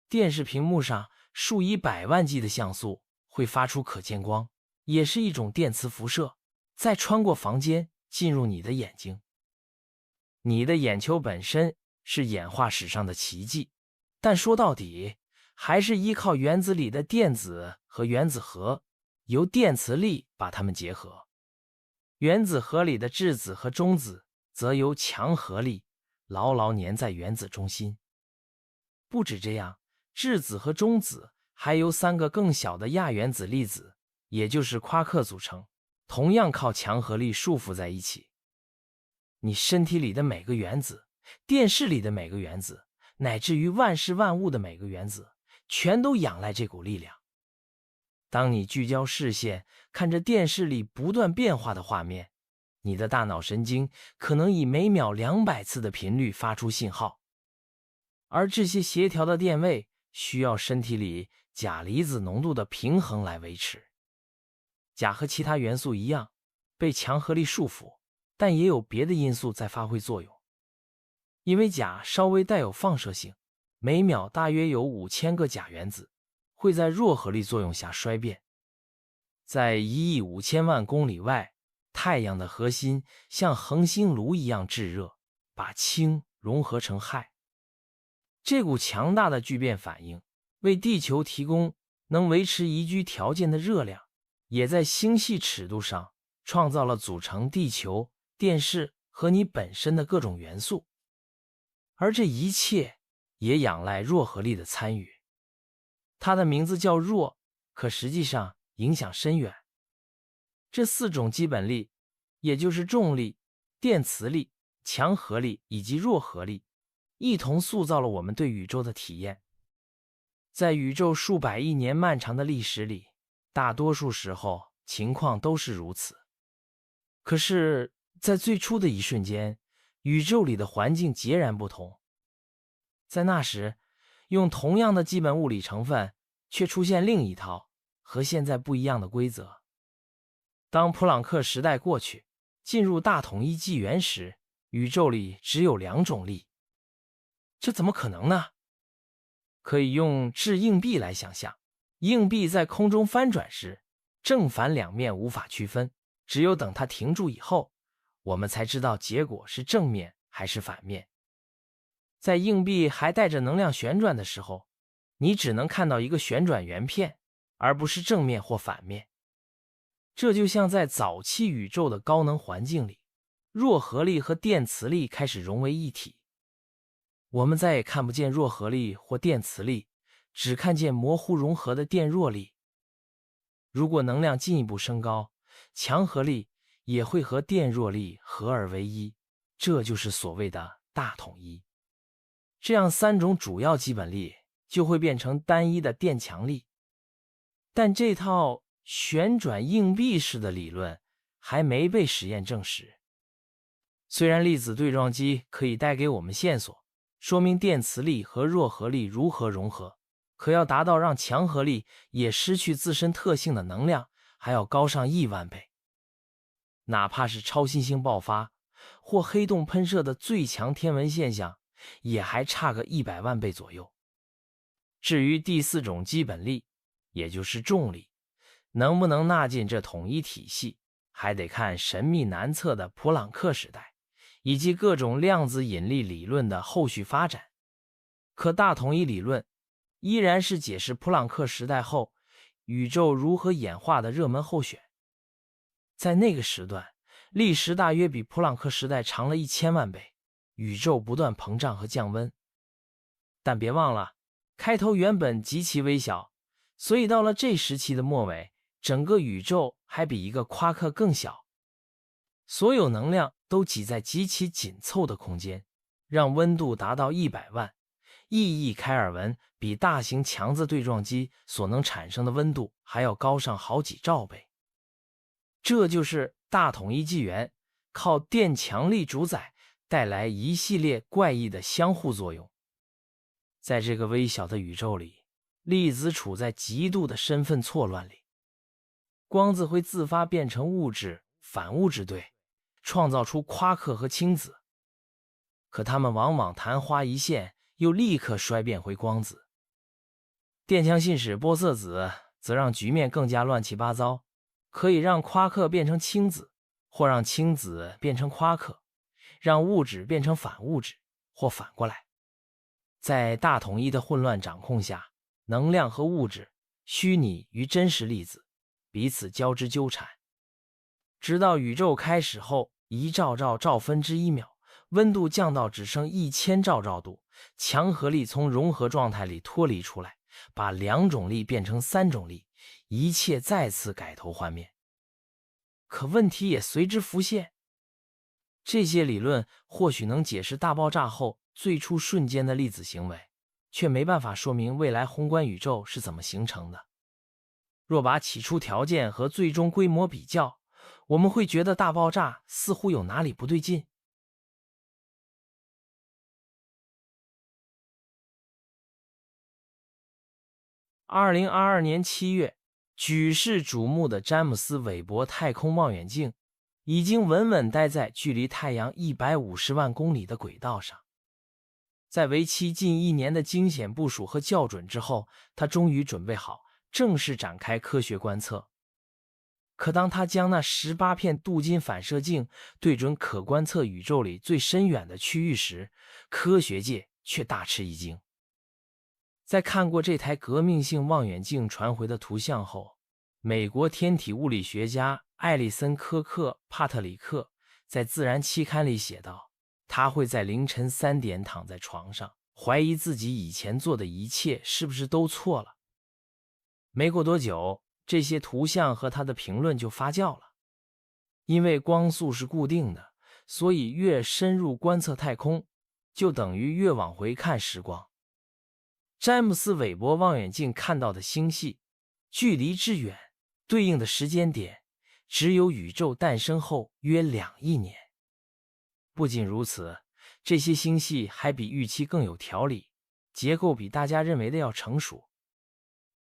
电视屏幕上数以百万计的像素会发出可见光，也是一种电磁辐射，再穿过房间进入你的眼睛。你的眼球本身是演化史上的奇迹，但说到底，还是依靠原子里的电子和原子核，由电磁力把它们结合。原子核里的质子和中子则由强合力牢牢粘在原子中心。不止这样，质子和中子还由3个更小的亚原子粒子，也就是夸克组成，同样靠强合力束缚在一起。你身体里的每个原子，电视里的每个原子，乃至于万事万物的每个原子，全都仰赖这股力量。当你聚焦视线，看着电视里不断变化的画面，你的大脑神经可能以每秒200次的频率发出信号，而这些协调的电位需要身体里钾离子浓度的平衡来维持。钾和其他元素一样，被强合力束缚，但也有别的因素在发挥作用。因为钾稍微带有放射性，每秒大约有5000个钾原子会在弱合力作用下衰变。在1亿5000万公里外，太阳的核心像恒星炉一样炙热，把氢融合成氦。这股强大的聚变反应为地球提供能维持宜居条件的热量，也在星系尺度上创造了组成地球、电视和你本身的各种元素。而这一切也仰赖弱合力的参与。它的名字叫弱，可实际上影响深远。这4种基本力，也就是重力、电磁力、强合力以及弱合力，一同塑造了我们对宇宙的体验。在宇宙数百亿年漫长的历史里，大多数时候情况都是如此。可是，在最初的一瞬间，宇宙里的环境截然不同。在那时，用同样的基本物理成分，却出现另一套和现在不一样的规则。当普朗克时代过去，进入大统一纪元时，宇宙里只有2种力。这怎么可能呢？可以用掷硬币来想象，硬币在空中翻转时，正反两面无法区分，只有等它停住以后，我们才知道结果是正面还是反面。在硬币还带着能量旋转的时候，你只能看到一个旋转圆片，而不是正面或反面。这就像在早期宇宙的高能环境里，弱合力和电磁力开始融为一体。我们再也看不见弱合力或电磁力，只看见模糊融合的电弱力。如果能量进一步升高，强合力也会和电弱力合而为一，这就是所谓的大统一。这样三种主要基本力就会变成单一的电强力。但这套旋转硬币式的理论还没被实验证实。虽然粒子对撞机可以带给我们线索，说明电磁力和弱合力如何融合，可要达到让强合力也失去自身特性的能量，还要高上1万倍。哪怕是超新星爆发或黑洞喷射的最强天文现象，也还差个100万倍左右。至于第4种基本力，也就是重力，能不能纳进这统一体系，还得看神秘难测的普朗克时代以及各种量子引力理论的后续发展。可大统一理论依然是解释普朗克时代后宇宙如何演化的热门候选。在那个时段，历时大约比普朗克时代长了1000万倍，宇宙不断膨胀和降温。但别忘了，开头原本极其微小，所以到了这时期的末尾，整个宇宙还比一个夸克更小。所有能量都挤在极其紧凑的空间，让温度达到100万。E.E. 开尔文比大型强子对撞机所能产生的温度还要高上好几兆倍。这就是大统一纪元靠电强力主宰带来一系列怪异的相互作用。在这个微小的宇宙里，粒子处在极度的身份错乱里。光子会自发变成物质、反物质对，创造出夸克和氢子。可它们往往昙花一现，又立刻衰变回光子。电强信使玻色子则让局面更加乱七八糟，可以让夸克变成氢子，或让氢子变成夸克，让物质变成反物质，或反过来。在大统一的混乱掌控下，能量和物质、虚拟与真实粒子彼此交织纠缠，直到宇宙开始后1兆分之1秒，温度降到只剩1000兆度，强合力从融合状态里脱离出来，把2种力变成3种力，一切再次改头换面。可问题也随之浮现，这些理论或许能解释大爆炸后最初瞬间的粒子行为，却没办法说明未来宏观宇宙是怎么形成的。若把起初条件和最终规模比较，我们会觉得大爆炸似乎有哪里不对劲。2022年7月，举世瞩目的詹姆斯·韦伯太空望远镜已经稳稳待在距离太阳150万公里的轨道上。在为期近1年的惊险部署和校准之后，他终于准备好正式展开科学观测。可当他将那18片镀金反射镜对准可观测宇宙里最深远的区域时，科学界却大吃一惊。在看过这台革命性望远镜传回的图像后，美国天体物理学家艾利森·科克·帕特里克在《自然》期刊里写道，他会在凌晨3点躺在床上，怀疑自己以前做的一切是不是都错了。没过多久，这些图像和他的评论就发酵了。因为光速是固定的，所以越深入观测太空，就等于越往回看时光。詹姆斯·韦伯望远镜看到的星系距离之远，对应的时间点只有宇宙诞生后约2亿年。不仅如此，这些星系还比预期更有条理，结构比大家认为的要成熟。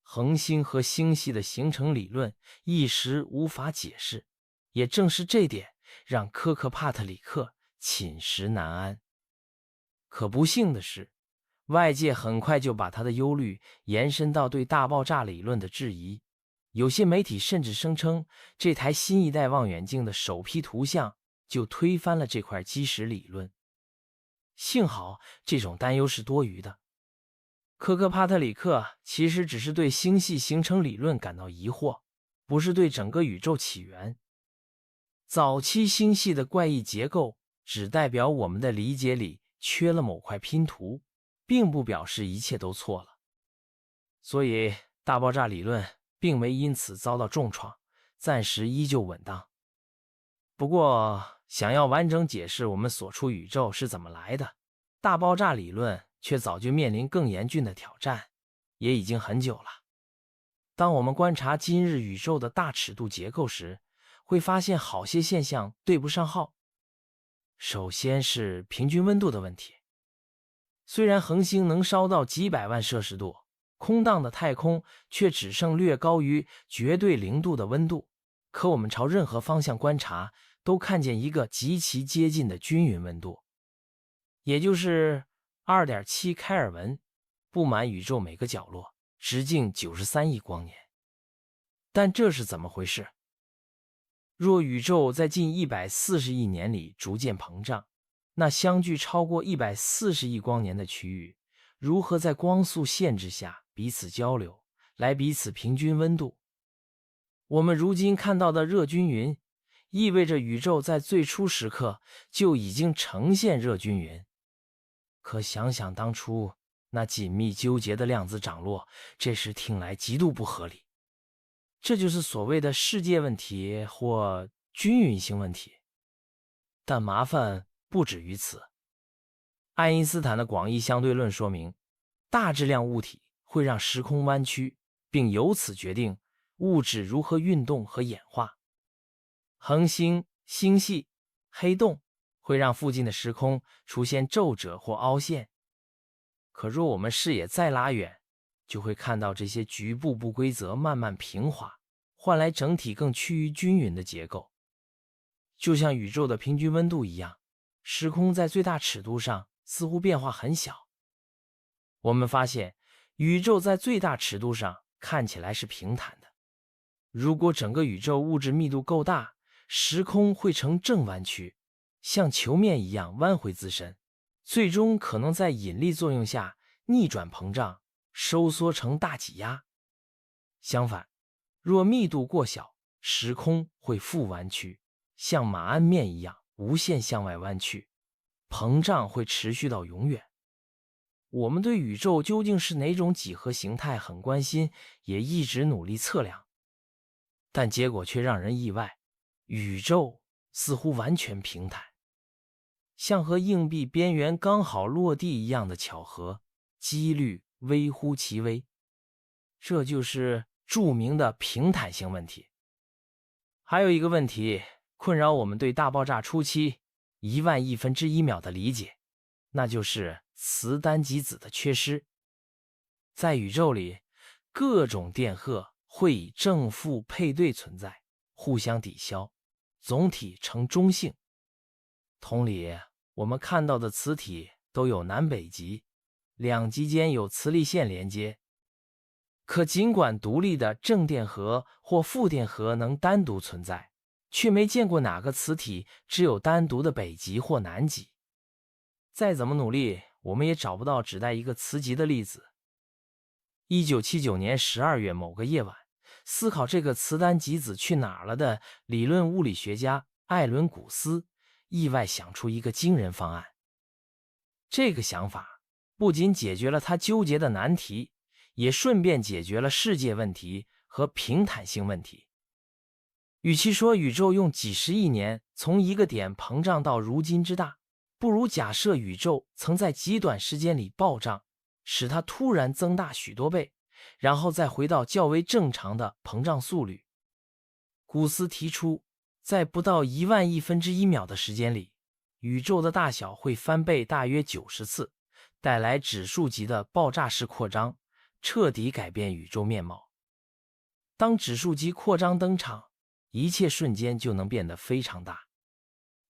恒星和星系的形成理论一时无法解释，也正是这点让科克帕特里克寝食难安。可不幸的是，外界很快就把他的忧虑延伸到对大爆炸理论的质疑。有些媒体甚至声称，这台新一代望远镜的首批图像就推翻了这块基石理论。幸好这种担忧是多余的。科克帕特里克其实只是对星系形成理论感到疑惑，不是对整个宇宙起源。早期星系的怪异结构只代表我们的理解里缺了某块拼图，并不表示一切都错了。所以大爆炸理论并没因此遭到重创，暂时依旧稳当。不过，想要完整解释我们所处宇宙是怎么来的，大爆炸理论却早就面临更严峻的挑战，也已经很久了。当我们观察今日宇宙的大尺度结构时，会发现好些现象对不上号。首先是平均温度的问题。虽然恒星能烧到几百万摄氏度，空荡的太空却只剩略高于绝对0度的温度，可我们朝任何方向观察，都看见一个极其接近的均匀温度，也就是2.7开尔文，布满宇宙每个角落，直径93亿光年。但这是怎么回事？若宇宙在近140亿年里逐渐膨胀，那相距超过140亿光年的区域，如何在光速限制下彼此交流，来彼此平均温度？我们如今看到的热均匀，意味着宇宙在最初时刻就已经呈现热均匀。可想想当初那紧密纠结的量子涨落，这时听来极度不合理。这就是所谓的世界问题或均匀性问题。但麻烦不止于此。爱因斯坦的广义相对论说明，大质量物体会让时空弯曲，并由此决定物质如何运动和演化。恒星、星系、黑洞会让附近的时空出现皱褶或凹陷。可若我们视野再拉远，就会看到这些局部不规则慢慢平滑，换来整体更趋于均匀的结构。就像宇宙的平均温度一样，时空在最大尺度上似乎变化很小。我们发现，宇宙在最大尺度上看起来是平坦的。如果整个宇宙物质密度够大，时空会呈正弯曲，像球面一样弯回自身，最终可能在引力作用下逆转膨胀，收缩成大挤压。相反，若密度过小，时空会负弯曲，像马鞍面一样无限向外弯曲，膨胀会持续到永远。我们对宇宙究竟是哪种几何形态很关心，也一直努力测量，但结果却让人意外，宇宙似乎完全平坦，像和硬币边缘刚好落地一样的巧合，几率微乎其微。这就是著名的平坦性问题。还有一个问题困扰我们对大爆炸初期1万亿分之1秒的理解，那就是磁单极子的缺失。在宇宙里，各种电荷会以正负配对存在，互相抵消，总体呈中性。同理，我们看到的磁体都有南北极，两极间有磁力线连接。可尽管独立的正电荷或负电荷能单独存在，却没见过哪个磁体只有单独的北极或南极。再怎么努力，我们也找不到只带一个磁极的粒子。1979年12月某个夜晚，思考这个磁单极子去哪儿了的理论物理学家艾伦·古斯意外想出一个惊人方案。这个想法不仅解决了他纠结的难题，也顺便解决了世界问题和平坦性问题。与其说宇宙用几十亿年从一个点膨胀到如今之大，不如假设宇宙曾在极短时间里暴胀，使它突然增大许多倍，然后再回到较为正常的膨胀速率。古斯提出，在不到1万亿分之1秒的时间里，宇宙的大小会翻倍大约90次，带来指数级的爆炸式扩张，彻底改变宇宙面貌。当指数级扩张登场，一切瞬间就能变得非常大。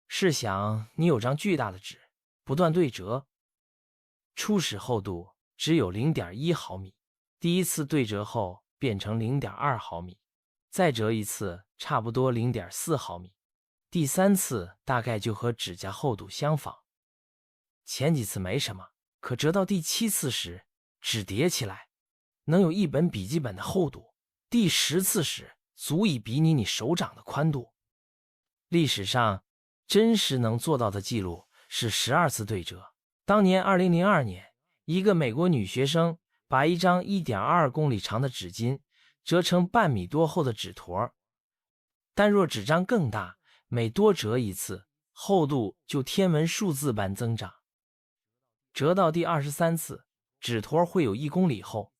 试想你有张巨大的纸，不断对折，初始厚度只有 0.1 毫米，第一次对折后变成 0.2 毫米，再折一次差不多 0.4 毫米，第3次大概就和指甲厚度相仿。前几次没什么，可折到第7次时，纸叠起来能有一本笔记本的厚度。第10次时，足以比拟你手掌的宽度。历史上真实能做到的记录是12次对折。当年2002年，一个美国女学生把一张 1.2 公里长的纸巾折成半米多厚的纸坨，但若纸张更大，每多折一次，厚度就天文数字般增长。折到第23次，纸坨会有1公里厚。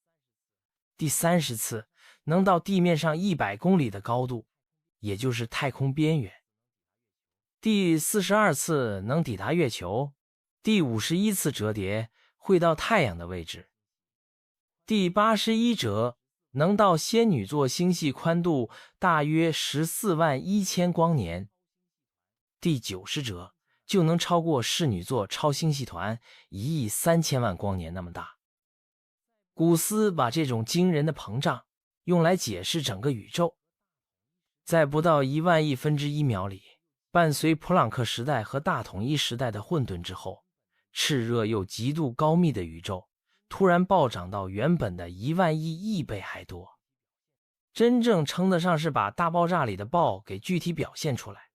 第30次能到地面上100公里的高度，也就是太空边缘。第42次能抵达月球，第51次折叠会到太阳的位置，第81折能到仙女座星系宽度大约141000光年，第90折就能超过侍女座超星系团13000万光年那么大。古斯把这种惊人的膨胀用来解释整个宇宙。在不到1万亿分之一秒里，伴随普朗克时代和大统一时代的混沌之后，炽热又极度高密的宇宙突然暴涨到原本的1万亿亿倍还多，真正称得上是把大爆炸里的爆给具体表现出来。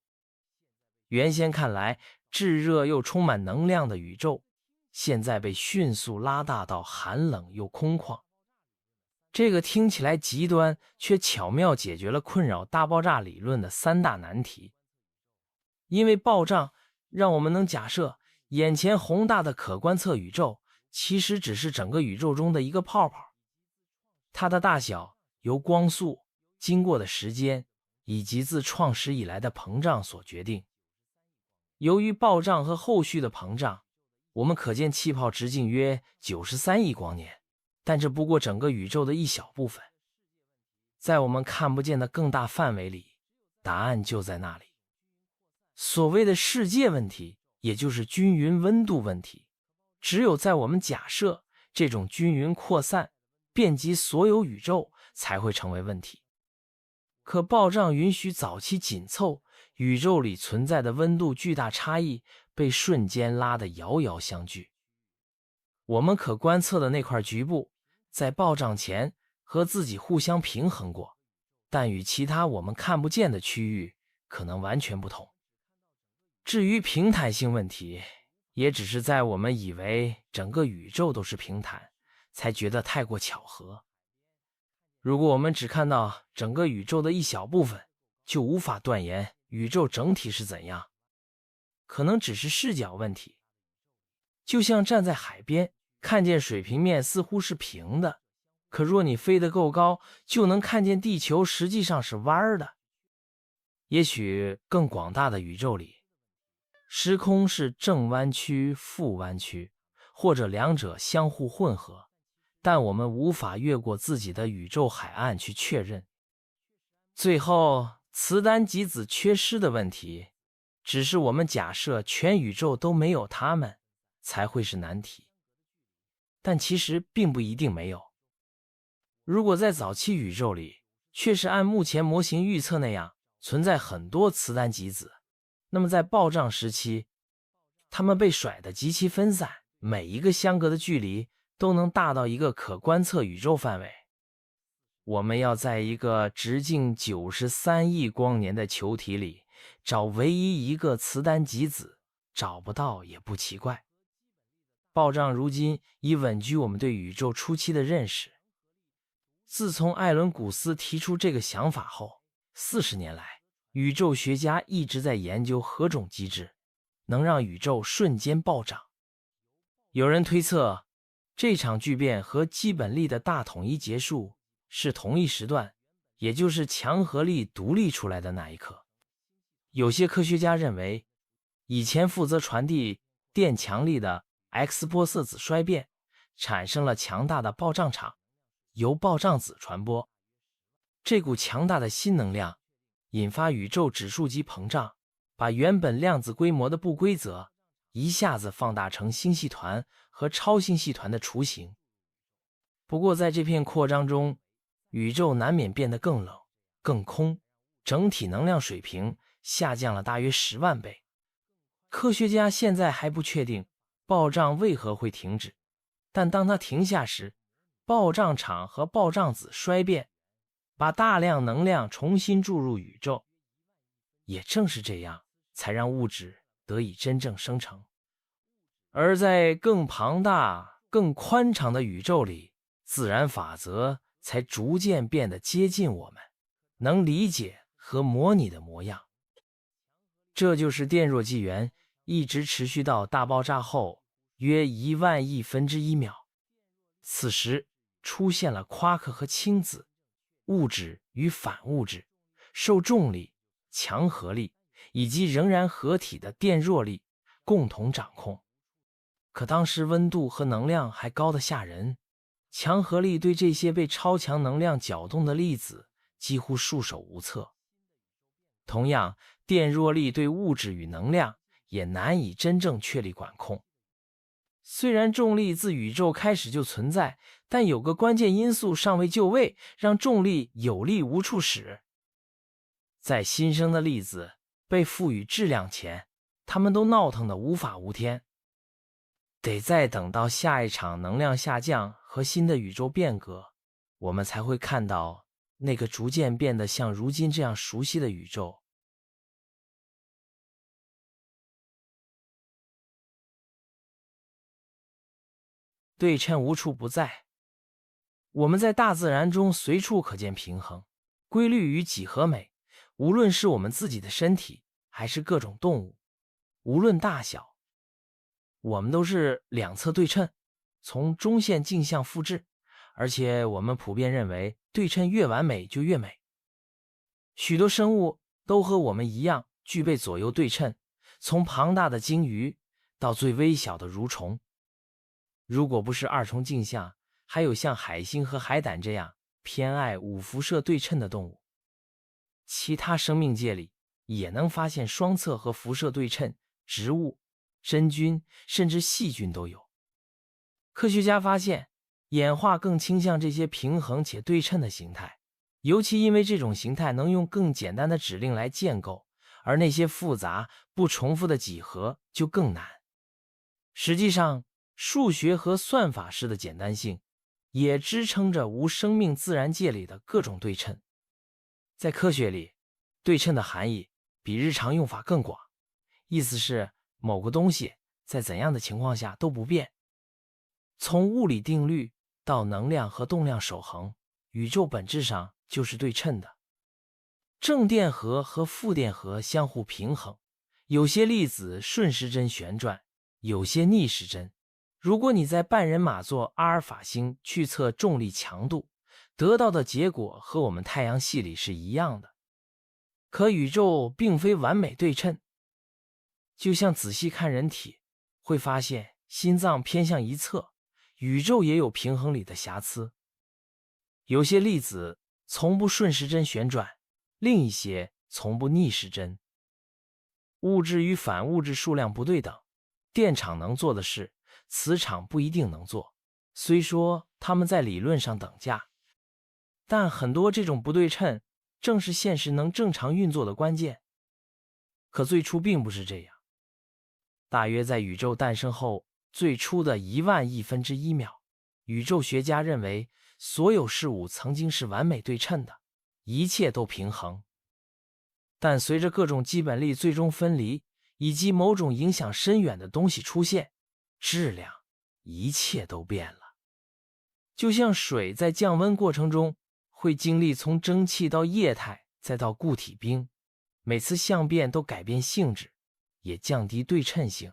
原先看来炙热又充满能量的宇宙，现在被迅速拉大到寒冷又空旷。这个听起来极端，却巧妙解决了困扰大爆炸理论的3大难题。因为暴胀让我们能假设眼前宏大的可观测宇宙其实只是整个宇宙中的一个泡泡，它的大小由光速、经过的时间以及自创始以来的膨胀所决定。由于暴胀和后续的膨胀，我们可见气泡直径约93亿光年，但这不过整个宇宙的一小部分。在我们看不见的更大范围里，答案就在那里。所谓的世界问题，也就是均匀温度问题，只有在我们假设这种均匀扩散遍及所有宇宙才会成为问题。可暴胀允许早期紧凑宇宙里存在的温度巨大差异被瞬间拉得遥遥相距。我们可观测的那块局部在暴胀前和自己互相平衡过，但与其他我们看不见的区域可能完全不同。至于平坦性问题，也只是在我们以为整个宇宙都是平坦，才觉得太过巧合。如果我们只看到整个宇宙的一小部分，就无法断言宇宙整体是怎样，可能只是视角问题。就像站在海边，看见水平面似乎是平的，可若你飞得够高，就能看见地球实际上是弯的。也许更广大的宇宙里，时空是正弯曲、负弯曲，或者两者相互混合，但我们无法越过自己的宇宙海岸去确认。最后，磁单极子缺失的问题，只是我们假设全宇宙都没有它们，才会是难题。但其实并不一定没有。如果在早期宇宙里，确实按目前模型预测那样存在很多磁单极子，那么在暴胀时期，它们被甩得极其分散，每一个相隔的距离都能大到一个可观测宇宙范围。我们要在一个直径93亿光年的球体里找唯一一个磁单极子，找不到也不奇怪。暴胀如今已稳居我们对宇宙初期的认识。自从艾伦·古斯提出这个想法后，40年来，宇宙学家一直在研究何种机制能让宇宙瞬间暴涨。有人推测，这场巨变和基本力的大统一结束是同一时段，也就是强合力独立出来的那一刻。有些科学家认为，以前负责传递电强力的 X 波色子衰变产生了强大的暴胀场，由暴胀子传播。这股强大的新能量引发宇宙指数级膨胀，把原本量子规模的不规则一下子放大成星系团和超星系团的雏形。不过在这片扩张中，宇宙难免变得更冷、更空，整体能量水平下降了大约10万倍。科学家现在还不确定暴胀为何会停止，但当它停下时，暴胀场和暴胀子衰变，把大量能量重新注入宇宙。也正是这样，才让物质得以真正生成。而在更庞大、更宽敞的宇宙里，自然法则才逐渐变得接近我们能理解和模拟的模样。这就是电弱纪元一直持续到大爆炸后约1万亿分之一秒。此时出现了夸克和氢子，物质与反物质，受重力、强合力以及仍然合体的电弱力共同掌控。可当时温度和能量还高得吓人，强合力对这些被超强能量搅动的粒子几乎束手无策。同样，电弱力对物质与能量也难以真正确立管控。虽然重力自宇宙开始就存在，但有个关键因素尚未就位，让重力有力无处使。在新生的粒子被赋予质量前，它们都闹腾得无法无天。得再等到下一场能量下降和新的宇宙变革，我们才会看到那个逐渐变得像如今这样熟悉的宇宙。对称无处不在，我们在大自然中随处可见平衡、规律与几何美，无论是我们自己的身体，还是各种动物，无论大小，我们都是两侧对称，从中线镜像复制，而且我们普遍认为对称越完美就越美。许多生物都和我们一样具备左右对称，从庞大的鲸鱼到最微小的蠕虫。如果不是二重镜像，还有像海星和海胆这样偏爱5辐射对称的动物。其他生命界里也能发现双侧和辐射对称，植物、真菌甚至细菌都有。科学家发现，演化更倾向这些平衡且对称的形态，尤其因为这种形态能用更简单的指令来建构，而那些复杂不重复的几何就更难。实际上，数学和算法式的简单性也支撑着无生命自然界里的各种对称。在科学里，对称的含义比日常用法更广，意思是某个东西在怎样的情况下都不变。从物理定律到能量和动量守恒，宇宙本质上就是对称的。正电荷和负电荷相互平衡，有些粒子顺时针旋转，有些逆时针。如果你在半人马座阿尔法星去测重力强度，得到的结果和我们太阳系里是一样的。可宇宙并非完美对称，就像仔细看人体，会发现心脏偏向一侧，宇宙也有平衡里的瑕疵。有些粒子从不顺时针旋转，另一些从不逆时针。物质与反物质数量不对等，电场能做的事，磁场不一定能做。虽说它们在理论上等价，但很多这种不对称正是现实能正常运作的关键。可最初并不是这样。大约在宇宙诞生后最初的1万亿分之一秒，宇宙学家认为所有事物曾经是完美对称的，一切都平衡。但随着各种基本力最终分离，以及某种影响深远的东西出现，质量一切都变了。就像水在降温过程中会经历从蒸汽到液态再到固体冰，每次相变都改变性质，也降低对称性。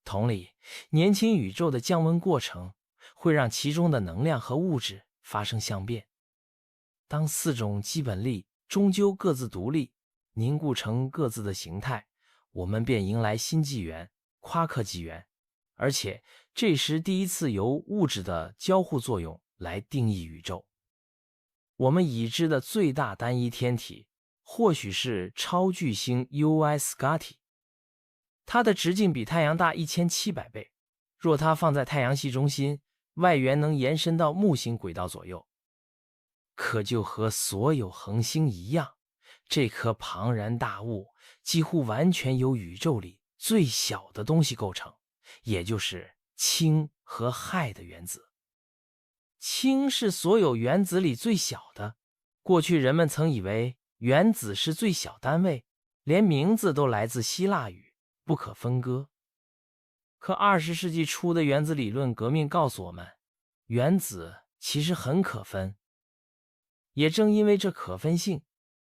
同理，年轻宇宙的降温过程会让其中的能量和物质发生相变。当4种基本力终究各自独立，凝固成各自的形态，我们便迎来新纪元，夸克纪元。而且这时第一次由物质的交互作用来定义宇宙。我们已知的最大单一天体或许是超巨星 UI Scuti， 它的直径比太阳大1700倍，若它放在太阳系中心，外缘能延伸到木星轨道左右。可就和所有恒星一样，这颗庞然大物几乎完全由宇宙里最小的东西构成，也就是氢和氦的原子。氢是所有原子里最小的，过去人们曾以为原子是最小单位，连名字都来自希腊语，不可分割。可20世纪初的原子理论革命告诉我们，原子其实很可分。也正因为这可分性，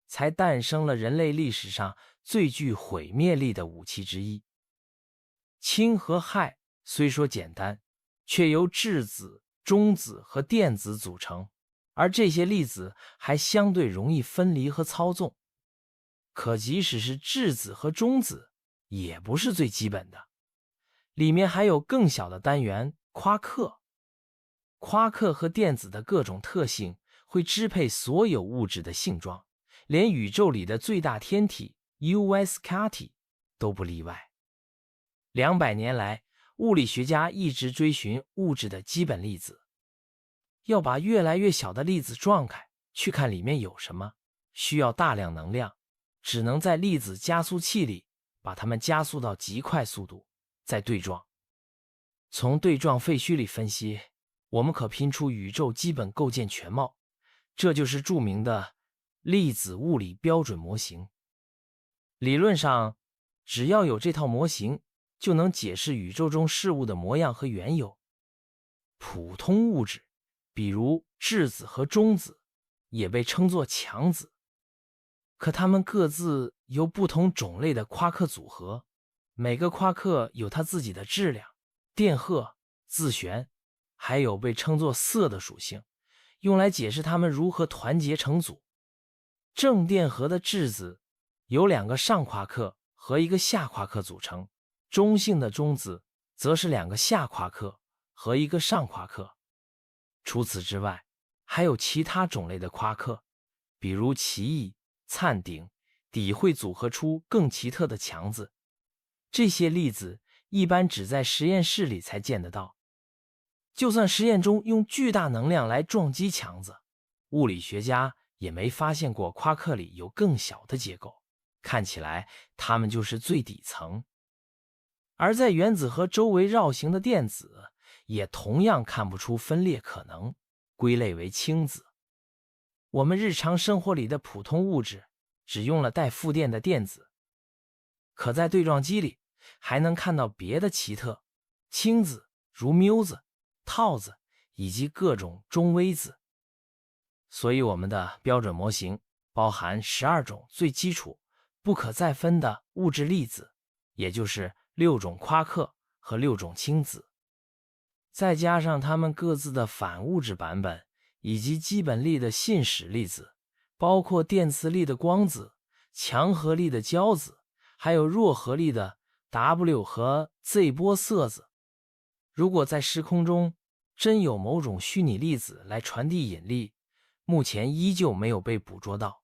才诞生了人类历史上最具毁灭力的武器之一。氢和氦虽说简单，却由质子、中子和电子组成，而这些粒子还相对容易分离和操纵。可即使是质子和中子，也不是最基本的，里面还有更小的单元夸克。夸克和电子的各种特性会支配所有物质的性状，连宇宙里的最大天体 US Carti 都不例外。200年来，物理学家一直追寻物质的基本粒子。要把越来越小的粒子撞开，去看里面有什么，需要大量能量，只能在粒子加速器里把它们加速到极快速度，再对撞。从对撞废墟里分析，我们可拼出宇宙基本构建全貌，这就是著名的粒子物理标准模型。理论上，只要有这套模型，就能解释宇宙中事物的模样和缘由。普通物质，比如质子和中子，也被称作强子。可它们各自由不同种类的夸克组合，每个夸克有它自己的质量、电荷、自旋，还有被称作色的属性，用来解释它们如何团结成组。正电荷的质子由2个上夸克和1个下夸克组成，中性的中子则是2个下夸克和1个上夸克。除此之外，还有其他种类的夸克，比如奇异、灿顶、底会组合出更奇特的强子。这些粒子一般只在实验室里才见得到。就算实验中用巨大能量来撞击强子，物理学家也没发现过夸克里有更小的结构，看起来它们就是最底层。而在原子核周围绕行的电子也同样看不出分裂可能，归类为氢子。我们日常生活里的普通物质只用了带负电的电子，可在对撞机里还能看到别的奇特氢子，如缪子、套子以及各种中微子。所以我们的标准模型包含12种最基础、不可再分的物质粒子，也就是6种夸克和6种氢子，再加上它们各自的反物质版本，以及基本粒的信使粒子，包括电磁力的光子、强合力的胶子，还有弱合力的 W 和 Z 波色子。如果在时空中真有某种虚拟粒子来传递引力，目前依旧没有被捕捉到。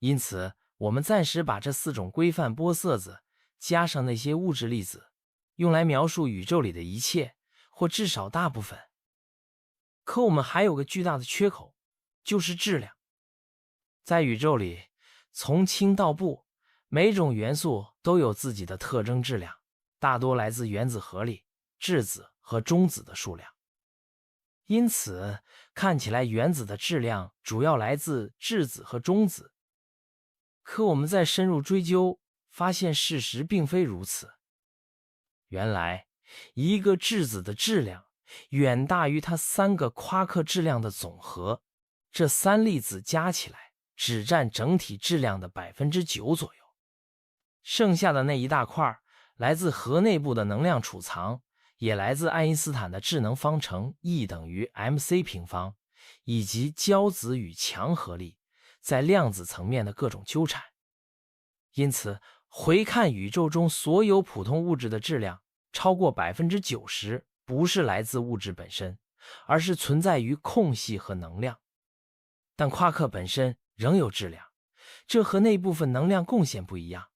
因此，我们暂时把这4种规范波色子加上那些物质粒子，用来描述宇宙里的一切，或至少大部分。可我们还有个巨大的缺口，就是质量。在宇宙里，从轻到钚，每种元素都有自己的特征质量，大多来自原子核里质子和中子的数量。因此，看起来原子的质量主要来自质子和中子。可我们再深入追究，发现事实并非如此。原来，一个质子的质量远大于它3个夸克质量的总和，这3粒子加起来只占整体质量的 9% 左右。剩下的那一大块来自核内部的能量储藏，也来自爱因斯坦的质能方程 E 等于 mc 平方，以及胶子与强合力在量子层面的各种纠缠。因此，回看宇宙中所有普通物质的质量，超过 90% 不是来自物质本身，而是存在于空隙和能量。但夸克本身仍有质量，这和那部分能量贡献不一样。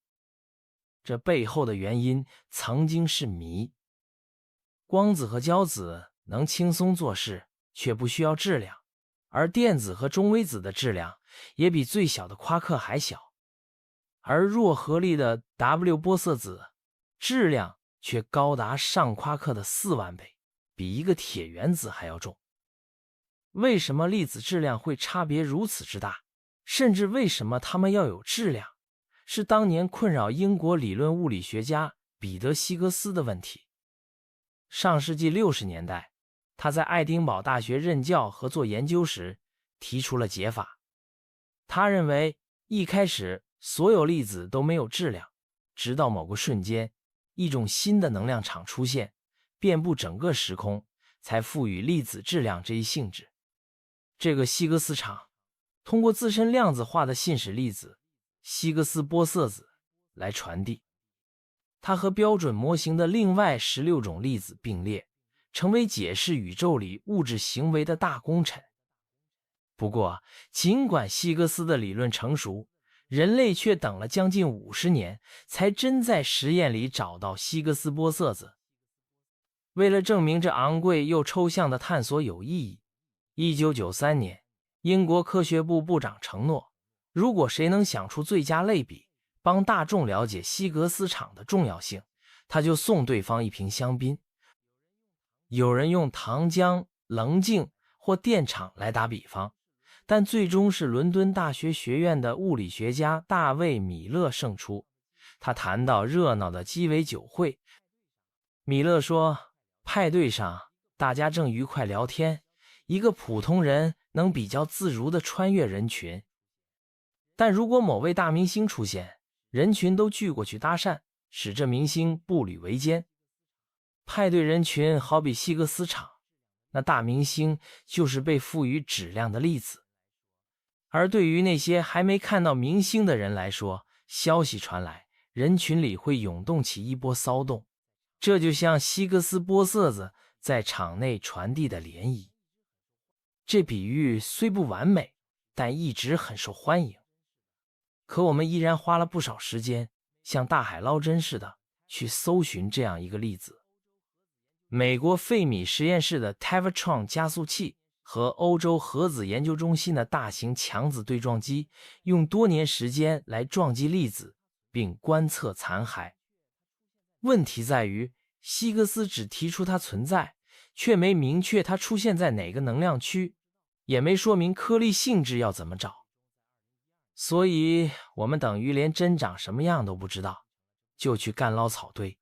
这背后的原因曾经是谜。光子和胶子能轻松做事，却不需要质量，而电子和中微子的质量也比最小的夸克还小，而弱合力的 W 玻色子质量却高达上夸克的4万倍，比一个铁原子还要重。为什么粒子质量会差别如此之大？甚至为什么它们要有质量？是当年困扰英国理论物理学家彼得·希格斯的问题。上世纪60年代，他在爱丁堡大学任教和做研究时提出了解法。他认为一开始所有粒子都没有质量，直到某个瞬间，一种新的能量场出现，遍布整个时空，才赋予粒子质量这一性质。这个希格斯场通过自身量子化的信使粒子希格斯玻色子来传递。它和标准模型的另外16种粒子并列，成为解释宇宙里物质行为的大功臣。不过，尽管希格斯的理论成熟，人类却等了将近50年，才真在实验里找到希格斯玻色子。为了证明这昂贵又抽象的探索有意义，1993年，英国科学部部长承诺，如果谁能想出最佳类比，帮大众了解希格斯场的重要性，他就送对方一瓶香槟。有人用糖浆、棱镜或电场来打比方，但最终是伦敦大学学院的物理学家大卫·米勒胜出。他谈到热闹的鸡尾酒会，米勒说，派对上大家正愉快聊天，一个普通人能比较自如地穿越人群，但如果某位大明星出现，人群都聚过去搭讪，使这明星步履维艰。派对人群好比希格斯场，那大明星就是被赋予质量的粒子。而对于那些还没看到明星的人来说，消息传来，人群里会涌动起一波骚动，这就像希格斯玻色子在场内传递的涟漪。这比喻虽不完美，但一直很受欢迎。可我们依然花了不少时间，像大海捞针似的去搜寻这样一个粒子。美国费米实验室的 Tevatron 加速器和欧洲核子研究中心的大型强子对撞机用多年时间来撞击粒子，并观测残骸。问题在于，希格斯只提出它存在，却没明确它出现在哪个能量区，也没说明颗粒性质要怎么找。所以我们等于连真长什么样都不知道，就去干捞草堆。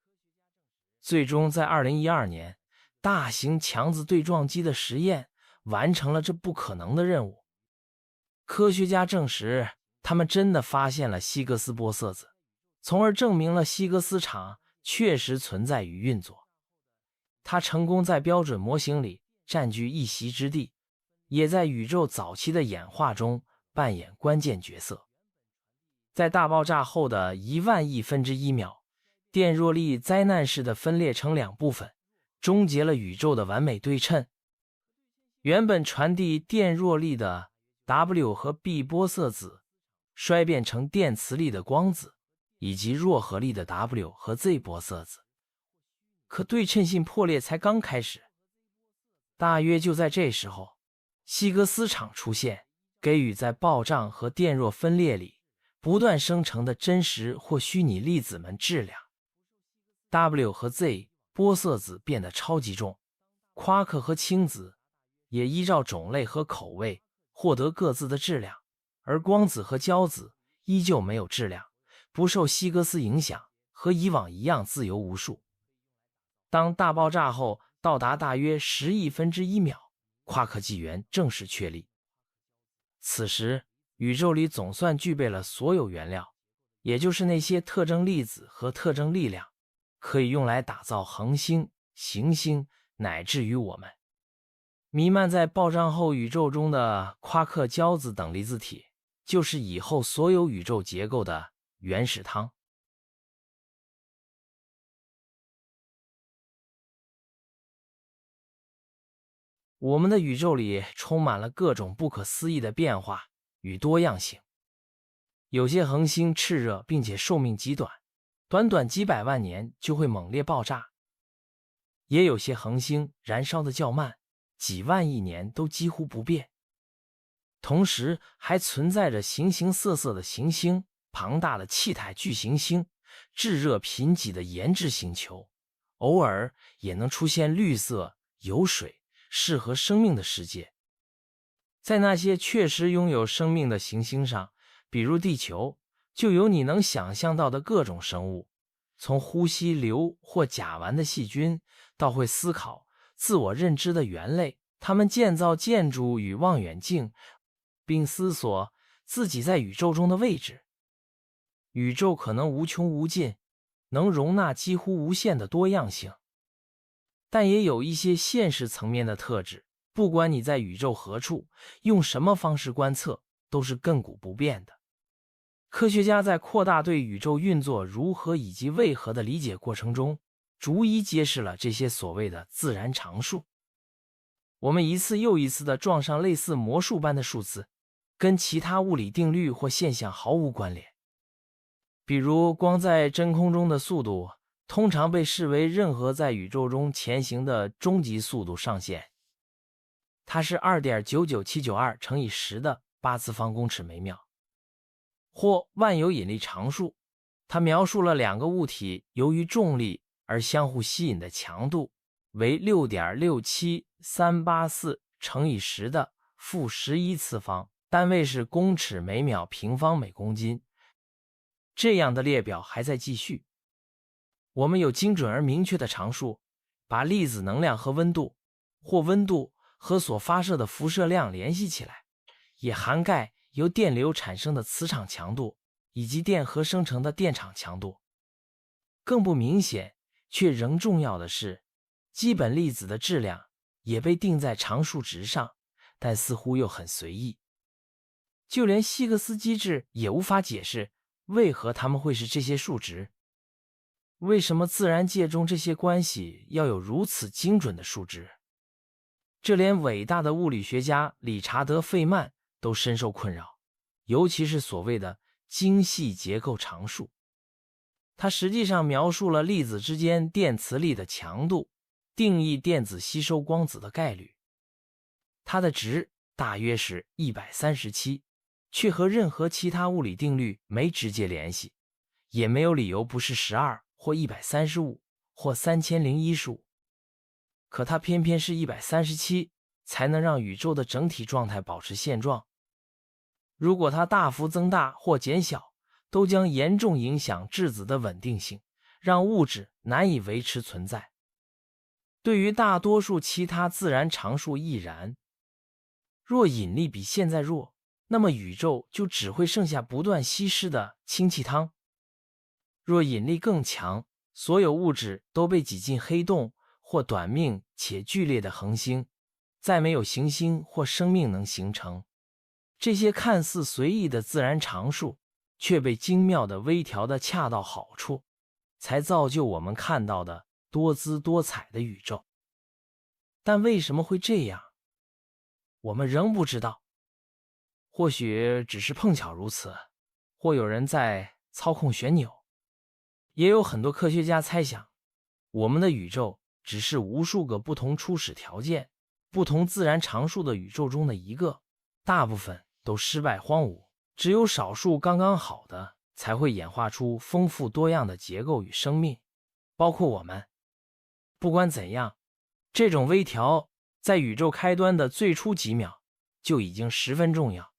最终在2012年，大型强子对撞机的实验完成了这不可能的任务。科学家证实，他们真的发现了希格斯玻色子，从而证明了希格斯场确实存在与运作。它成功在标准模型里占据一席之地，也在宇宙早期的演化中扮演关键角色。在大爆炸后的1万亿分之一秒，电弱粒灾难式的分裂成2部分，终结了宇宙的完美对称。原本传递电弱粒的 W 和 B 玻色子衰变成电磁力的光子，以及弱合力的 W 和 Z 玻色子。可对称性破裂才刚开始。大约就在这时候，希格斯场出现，给予在暴胀和电弱分裂里不断生成的真实或虚拟粒子们质量。W 和 Z 玻色子变得超级重，夸克和氢子也依照种类和口味获得各自的质量，而光子和胶子依旧没有质量，不受希格斯影响，和以往一样自由无数。当大爆炸后到达大约10亿分之一秒，夸克纪元正式确立。此时，宇宙里总算具备了所有原料，也就是那些特征粒子和特征力量，可以用来打造恒星、行星，乃至于我们。弥漫在爆炸后宇宙中的夸克胶子等离子体，就是以后所有宇宙结构的原始汤。我们的宇宙里充满了各种不可思议的变化与多样性。有些恒星炽热并且寿命极短，短短几百万年就会猛烈爆炸。也有些恒星燃烧的较慢，几万亿年都几乎不变。同时还存在着形形色色的行星、庞大的气态巨行星、炙热贫瘠的岩质星球，偶尔也能出现绿色、有水、适合生命的世界。在那些确实拥有生命的行星上，比如地球，就有你能想象到的各种生物，从呼吸硫或甲烷的细菌，到会思考、自我认知的猿类，它们建造建筑与望远镜，并思索自己在宇宙中的位置。宇宙可能无穷无尽，能容纳几乎无限的多样性，但也有一些现实层面的特质，不管你在宇宙何处，用什么方式观测，都是亘古不变的。科学家在扩大对宇宙运作如何以及为何的理解过程中，逐一揭示了这些所谓的自然常数。我们一次又一次地撞上类似魔术般的数字，跟其他物理定律或现象毫无关联。比如光在真空中的速度，通常被视为任何在宇宙中前行的终极速度上限，它是 2.99792 乘以10的8次方公尺每秒。或万有引力常数，它描述了两个物体由于重力而相互吸引的强度为 6.67384 乘以10的负11次方，单位是公尺每秒平方每公斤。这样的列表还在继续。我们有精准而明确的常数，把粒子能量和温度，或温度和所发射的辐射量联系起来，也涵盖由电流产生的磁场强度以及电荷生成的电场强度。更不明显却仍重要的是，基本粒子的质量也被定在常数值上，但似乎又很随意。就连希格斯机制也无法解释为何它们会是这些数值。为什么自然界中这些关系要有如此精准的数值？这连伟大的物理学家理查德·费曼都深受困扰，尤其是所谓的精细结构常数。它实际上描述了粒子之间电磁力的强度，定义电子吸收光子的概率。它的值大约是137，却和任何其他物理定律没直接联系，也没有理由不是12或135或3015。可它偏偏是137，才能让宇宙的整体状态保持现状。如果它大幅增大或减小，都将严重影响质子的稳定性，让物质难以维持存在。对于大多数其他自然常数亦然。若引力比现在弱，那么宇宙就只会剩下不断稀释的氢气汤。若引力更强，所有物质都被挤进黑洞或短命且剧烈的恒星，再没有行星或生命能形成。这些看似随意的自然常数，却被精妙地微调得恰到好处，才造就我们看到的多姿多彩的宇宙。但为什么会这样？我们仍不知道。或许只是碰巧如此，或有人在操控旋钮。也有很多科学家猜想，我们的宇宙只是无数个不同初始条件、不同自然常数的宇宙中的一个，大部分都失败荒芜，只有少数刚刚好的才会演化出丰富多样的结构与生命，包括我们。不管怎样，这种微调在宇宙开端的最初几秒就已经十分重要。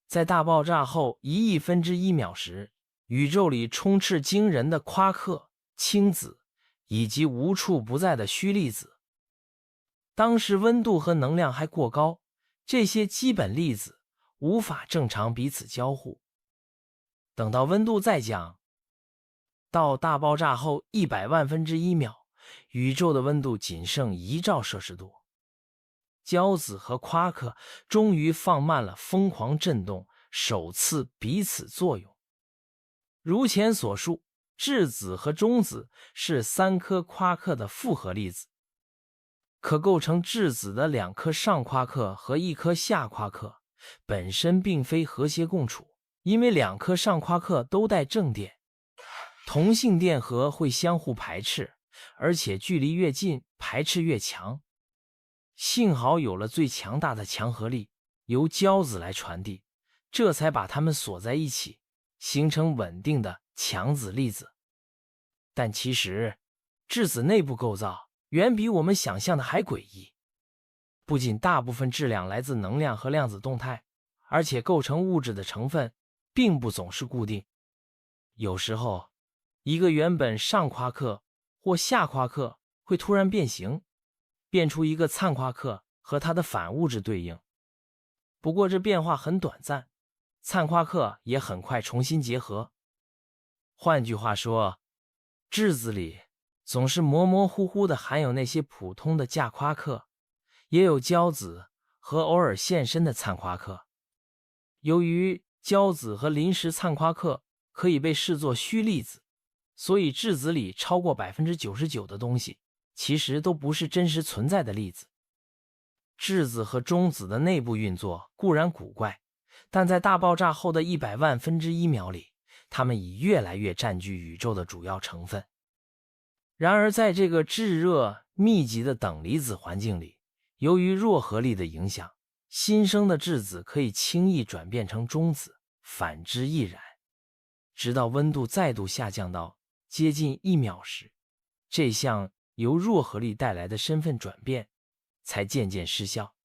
在大爆炸后1亿分之一秒时，宇宙里充斥惊人的夸克、氢子以及无处不在的虚粒子。当时温度和能量还过高，这些基本粒子无法正常彼此交互。等到温度再降，到大爆炸后100万分之一秒，宇宙的温度仅剩1兆摄氏度。胶子和夸克终于放慢了疯狂振动，首次彼此作用。如前所述，质子和中子是3颗夸克的复合粒子，可构成质子的2颗上夸克和1颗下夸克本身并非和谐共处，因为2颗上夸克都带正电，同性电荷会相互排斥，而且距离越近排斥越强。幸好有了最强大的强合力，由胶子来传递，这才把它们锁在一起，形成稳定的强子粒子。但其实，质子内部构造远比我们想象的还诡异。不仅大部分质量来自能量和量子动态，而且构成物质的成分并不总是固定。有时候，一个原本上夸克或下夸克会突然变形，变出一个灿夸克和它的反物质对应。不过这变化很短暂，灿夸克也很快重新结合。换句话说，质子里总是模模糊糊的含有那些普通的价夸克，也有胶子和偶尔现身的灿夸克。由于胶子和临时灿夸克可以被视作虚粒子，所以质子里超过 99% 的东西其实都不是真实存在的粒子。质子和中子的内部运作固然古怪，但在大爆炸后的100万分之一秒里，它们已越来越占据宇宙的主要成分。然而在这个炙热密集的等离子环境里，由于弱合力的影响，新生的质子可以轻易转变成中子，反之亦然。直到温度再度下降到接近1秒时，这项由弱合力带来的身份转变才渐渐失效。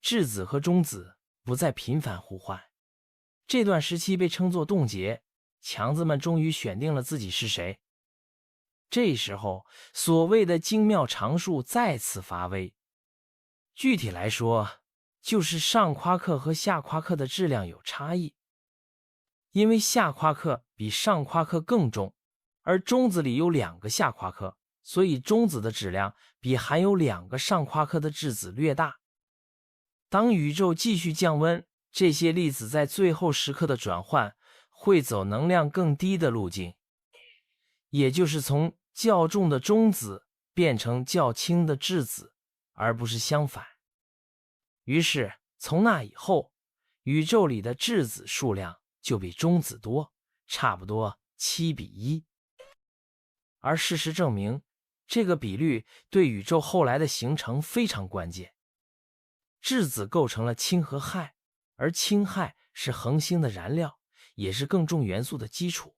质子和中子不再频繁互换，这段时期被称作冻结，强子们终于选定了自己是谁。这时候，所谓的精妙常数再次发威。具体来说，就是上夸克和下夸克的质量有差异。因为下夸克比上夸克更重，而中子里有2个下夸克，所以中子的质量比含有2个上夸克的质子略大。当宇宙继续降温，这些粒子在最后时刻的转换会走能量更低的路径，也就是从较重的中子变成较轻的质子，而不是相反。于是从那以后，宇宙里的质子数量就比中子多，差不多7:1。而事实证明，这个比率对宇宙后来的形成非常关键。质子构成了氢和氦，而氢氦是恒星的燃料，也是更重元素的基础。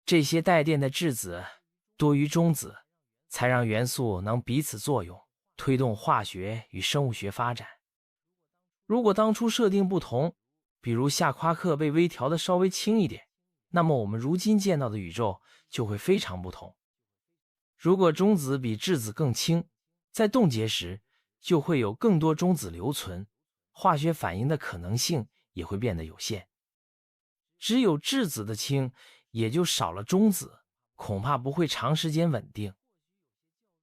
这些带电的质子多于中子，才让元素能彼此作用，推动化学与生物学发展。如果当初设定不同，比如下夸克被微调的稍微轻一点，那么我们如今见到的宇宙就会非常不同。如果中子比质子更轻，在冻结时就会有更多中子留存，化学反应的可能性也会变得有限。只有质子的轻，也就少了中子，恐怕不会长时间稳定。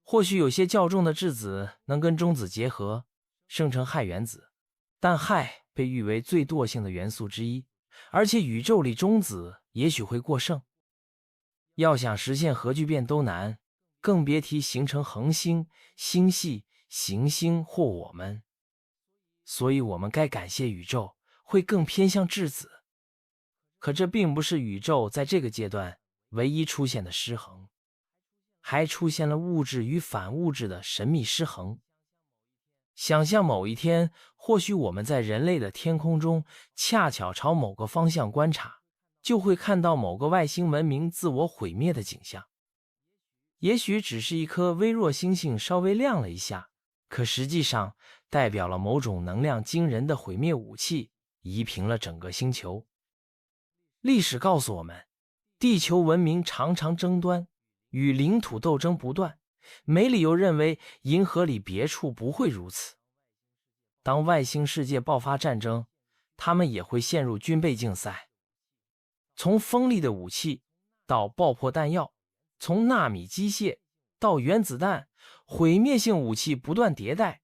或许有些较重的质子能跟中子结合，生成氦原子，但氦被誉为最惰性的元素之一，而且宇宙里中子也许会过剩。要想实现核聚变都难，更别提形成恒星、星系、行星或我们。所以我们该感谢宇宙会更偏向质子。可这并不是宇宙在这个阶段唯一出现的失衡，还出现了物质与反物质的神秘失衡。想象某一天，或许我们在人类的天空中恰巧朝某个方向观察，就会看到某个外星文明自我毁灭的景象。也许只是一颗微弱星星稍微亮了一下，可实际上代表了某种能量惊人的毁灭武器，夷平了整个星球。历史告诉我们，地球文明常常争端，与领土斗争不断，没理由认为银河里别处不会如此。当外星世界爆发战争，他们也会陷入军备竞赛。从锋利的武器到爆破弹药，从纳米机械到原子弹，毁灭性武器不断迭代。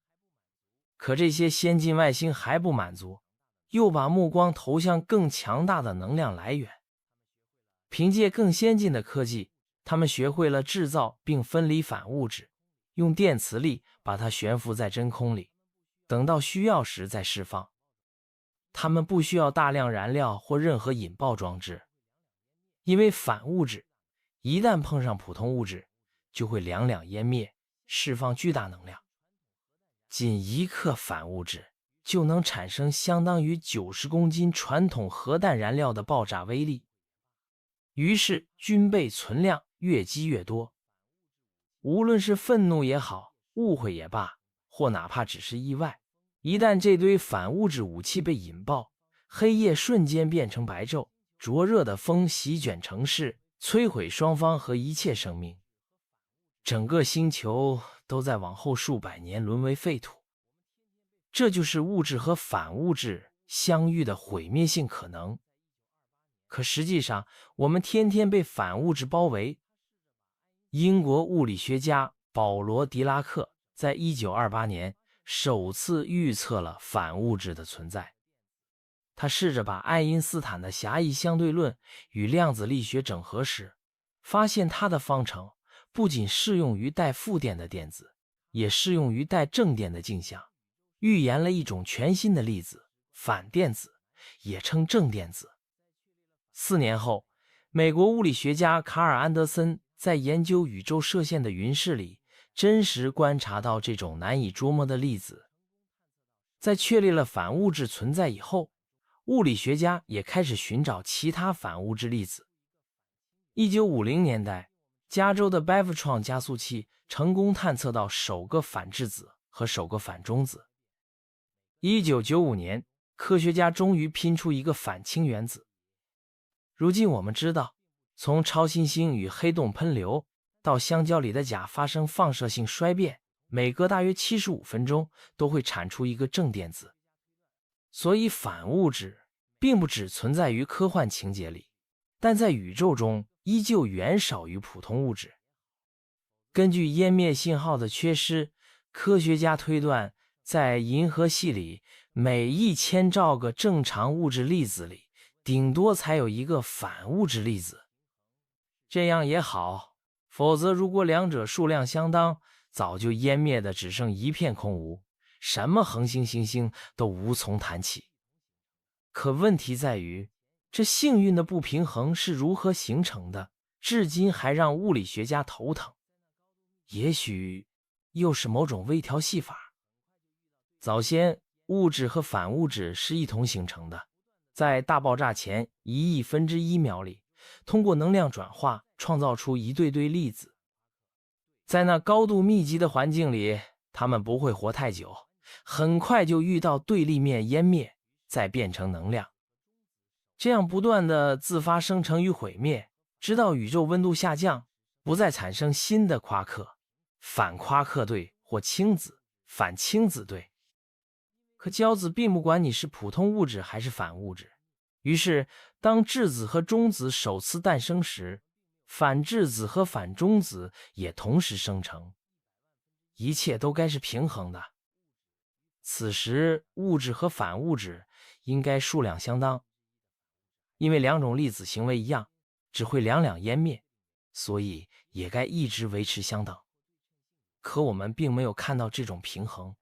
可这些先进外星还不满足，又把目光投向更强大的能量来源。凭借更先进的科技，他们学会了制造并分离反物质，用电磁力把它悬浮在真空里，等到需要时再释放。他们不需要大量燃料或任何引爆装置，因为反物质一旦碰上普通物质，就会两两湮灭，释放巨大能量。仅1克反物质就能产生相当于90公斤传统核弹燃料的爆炸威力。于是军备存量越积越多。无论是愤怒也好，误会也罢，或哪怕只是意外，一旦这堆反物质武器被引爆，黑夜瞬间变成白昼，灼热的风席卷城市，摧毁双方和一切生命。整个星球都在往后数百年沦为废土。这就是物质和反物质相遇的毁灭性可能。可实际上，我们天天被反物质包围。英国物理学家保罗·狄拉克在1928年首次预测了反物质的存在。他试着把爱因斯坦的狭义相对论与量子力学整合时，发现它的方程不仅适用于带负电的电子，也适用于带正电的镜像，预言了一种全新的粒子——反电子，也称正电子。4年后，美国物理学家卡尔·安德森在研究宇宙射线的云室里真实观察到这种难以捉摸的粒子。在确立了反物质存在以后，物理学家也开始寻找其他反物质粒子。1950年代，加州的 Bevatron 加速器成功探测到首个反质子和首个反中子。1995年，科学家终于拼出一个反氢原子。如今我们知道，从超新星与黑洞喷流到香蕉里的钾发生放射性衰变，每隔大约75分钟都会产出一个正电子。所以反物质并不只存在于科幻情节里，但在宇宙中依旧远少于普通物质。根据湮灭信号的缺失，科学家推断，在银河系里每1000兆个正常物质粒子里，顶多才有一个反物质粒子。这样也好，否则如果两者数量相当，早就湮灭的只剩一片空无，什么恒星行星都无从谈起。可问题在于，这幸运的不平衡是如何形成的，至今还让物理学家头疼。也许又是某种微调系法。早先，物质和反物质是一同形成的，在大爆炸前1亿分之1秒里，通过能量转化创造出一对对粒子。在那高度密集的环境里，它们不会活太久，很快就遇到对立面湮灭，再变成能量。这样不断的自发生成与毁灭，直到宇宙温度下降，不再产生新的夸克、反夸克对或氢子、反氢子对。可胶子并不管你是普通物质还是反物质，于是当质子和中子首次诞生时，反质子和反中子也同时生成。一切都该是平衡的。此时物质和反物质应该数量相当，因为两种粒子行为一样，只会两湮灭，所以也该一直维持相等。可我们并没有看到这种平衡。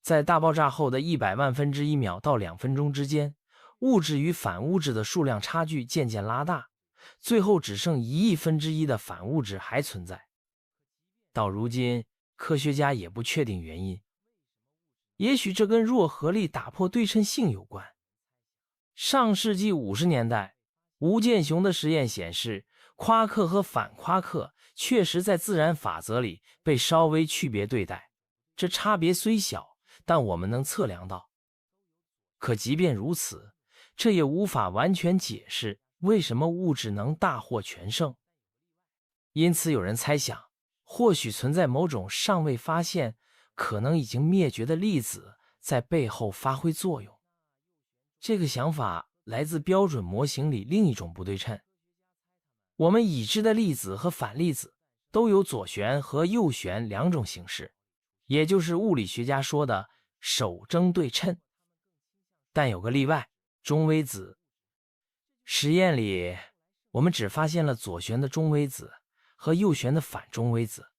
在大爆炸后的100万分之1秒到2分钟之间，物质与反物质的数量差距渐渐拉大，最后只剩1亿分之1的反物质还存在。到如今，科学家也不确定原因。也许这跟弱合力打破对称性有关。上世纪50年代，吴健雄的实验显示，夸克和反夸克确实在自然法则里被稍微区别对待，这差别虽小，但我们能测量到。可即便如此，这也无法完全解释为什么物质能大获全胜。因此有人猜想，或许存在某种尚未发现、可能已经灭绝的粒子在背后发挥作用。这个想法来自标准模型里另一种不对称。我们已知的粒子和反粒子都有左旋和右旋两种形式，也就是物理学家说的守争对称。但有个例外，中微子。实验里，我们只发现了左旋的中微子和右旋的反中微子。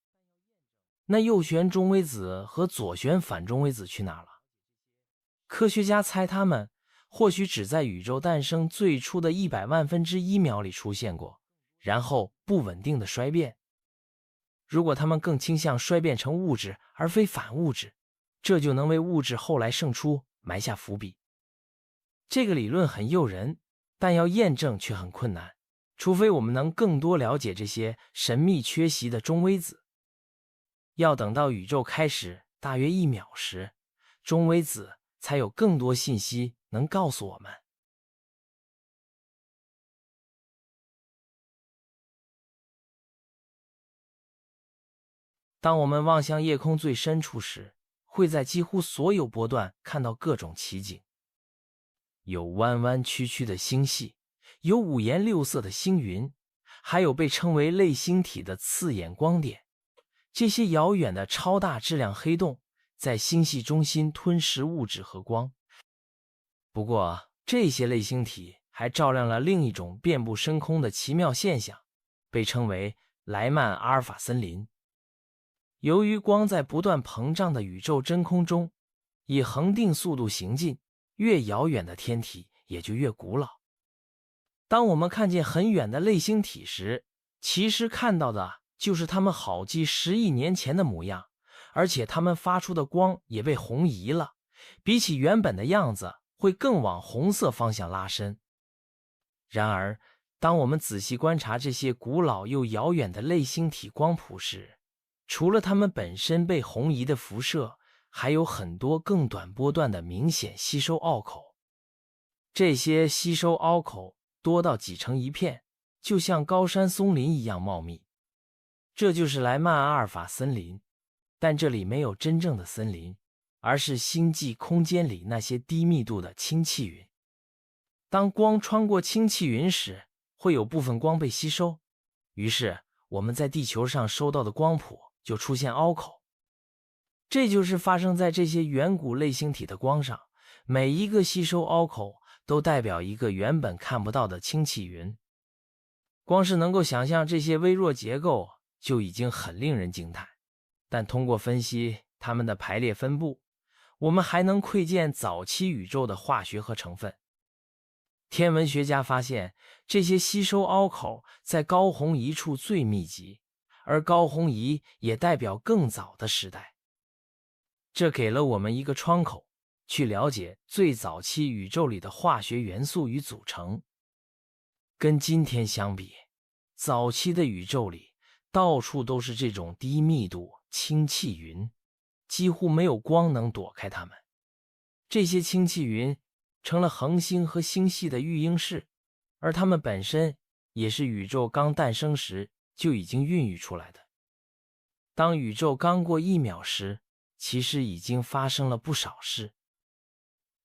那右旋中微子和左旋反中微子去哪了？科学家猜它们或许只在宇宙诞生最初的100万分之1秒里出现过，然后不稳定的衰变。如果它们更倾向衰变成物质而非反物质，这就能为物质后来胜出埋下伏笔。这个理论很诱人，但要验证却很困难，除非我们能更多了解这些神秘缺席的中微子。要等到宇宙开始大约1秒时，中微子才有更多信息能告诉我们。当我们望向夜空最深处时，会在几乎所有波段看到各种奇景，有弯弯曲曲的星系，有五颜六色的星云，还有被称为类星体的刺眼光点。这些遥远的超大质量黑洞在星系中心吞噬物质和光。不过，这些类星体还照亮了另一种遍布深空的奇妙现象，被称为莱曼阿尔法森林。由于光在不断膨胀的宇宙真空中以恒定速度行进，越遥远的天体也就越古老。当我们看见很远的类星体时，其实看到的就是它们好几10亿年前的模样，而且它们发出的光也被红移了，比起原本的样子会更往红色方向拉伸。然而，当我们仔细观察这些古老又遥远的类星体光谱时，除了它们本身被红移的辐射，还有很多更短波段的明显吸收凹口。这些吸收凹口多到挤成一片，就像高山松林一样茂密。这就是莱曼阿尔法森林，但这里没有真正的森林，而是星际空间里那些低密度的氢气云。当光穿过氢气云时，会有部分光被吸收，于是我们在地球上收到的光谱就出现凹口。这就是发生在这些远古类星体的光上，每一个吸收凹口都代表一个原本看不到的氢气云。光是能够想象这些微弱结构就已经很令人惊叹，但通过分析它们的排列分布，我们还能窥见早期宇宙的化学和成分。天文学家发现，这些吸收凹口在高红移处最密集，而高红移也代表更早的时代。这给了我们一个窗口，去了解最早期宇宙里的化学元素与组成。跟今天相比，早期的宇宙里到处都是这种低密度氢气云，几乎没有光能躲开它们。这些氢气云成了恒星和星系的育婴室，而它们本身也是宇宙刚诞生时就已经孕育出来的。当宇宙刚过1秒时，其实已经发生了不少事。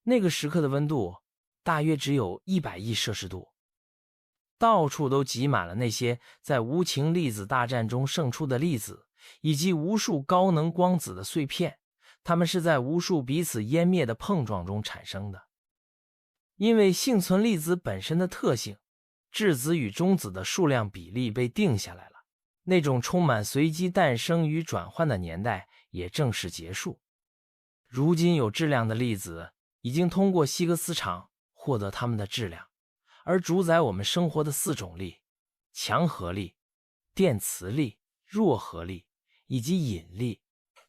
那个时刻的温度大约只有100亿摄氏度，到处都挤满了那些在无情粒子大战中胜出的粒子，以及无数高能光子的碎片，它们是在无数彼此湮灭的碰撞中产生的。因为幸存粒子本身的特性，质子与中子的数量比例被定下来了，那种充满随机诞生与转换的年代也正式结束。如今有质量的粒子已经通过希格斯场获得它们的质量，而主宰我们生活的4种力——强合力、电磁力、弱合力以及引力，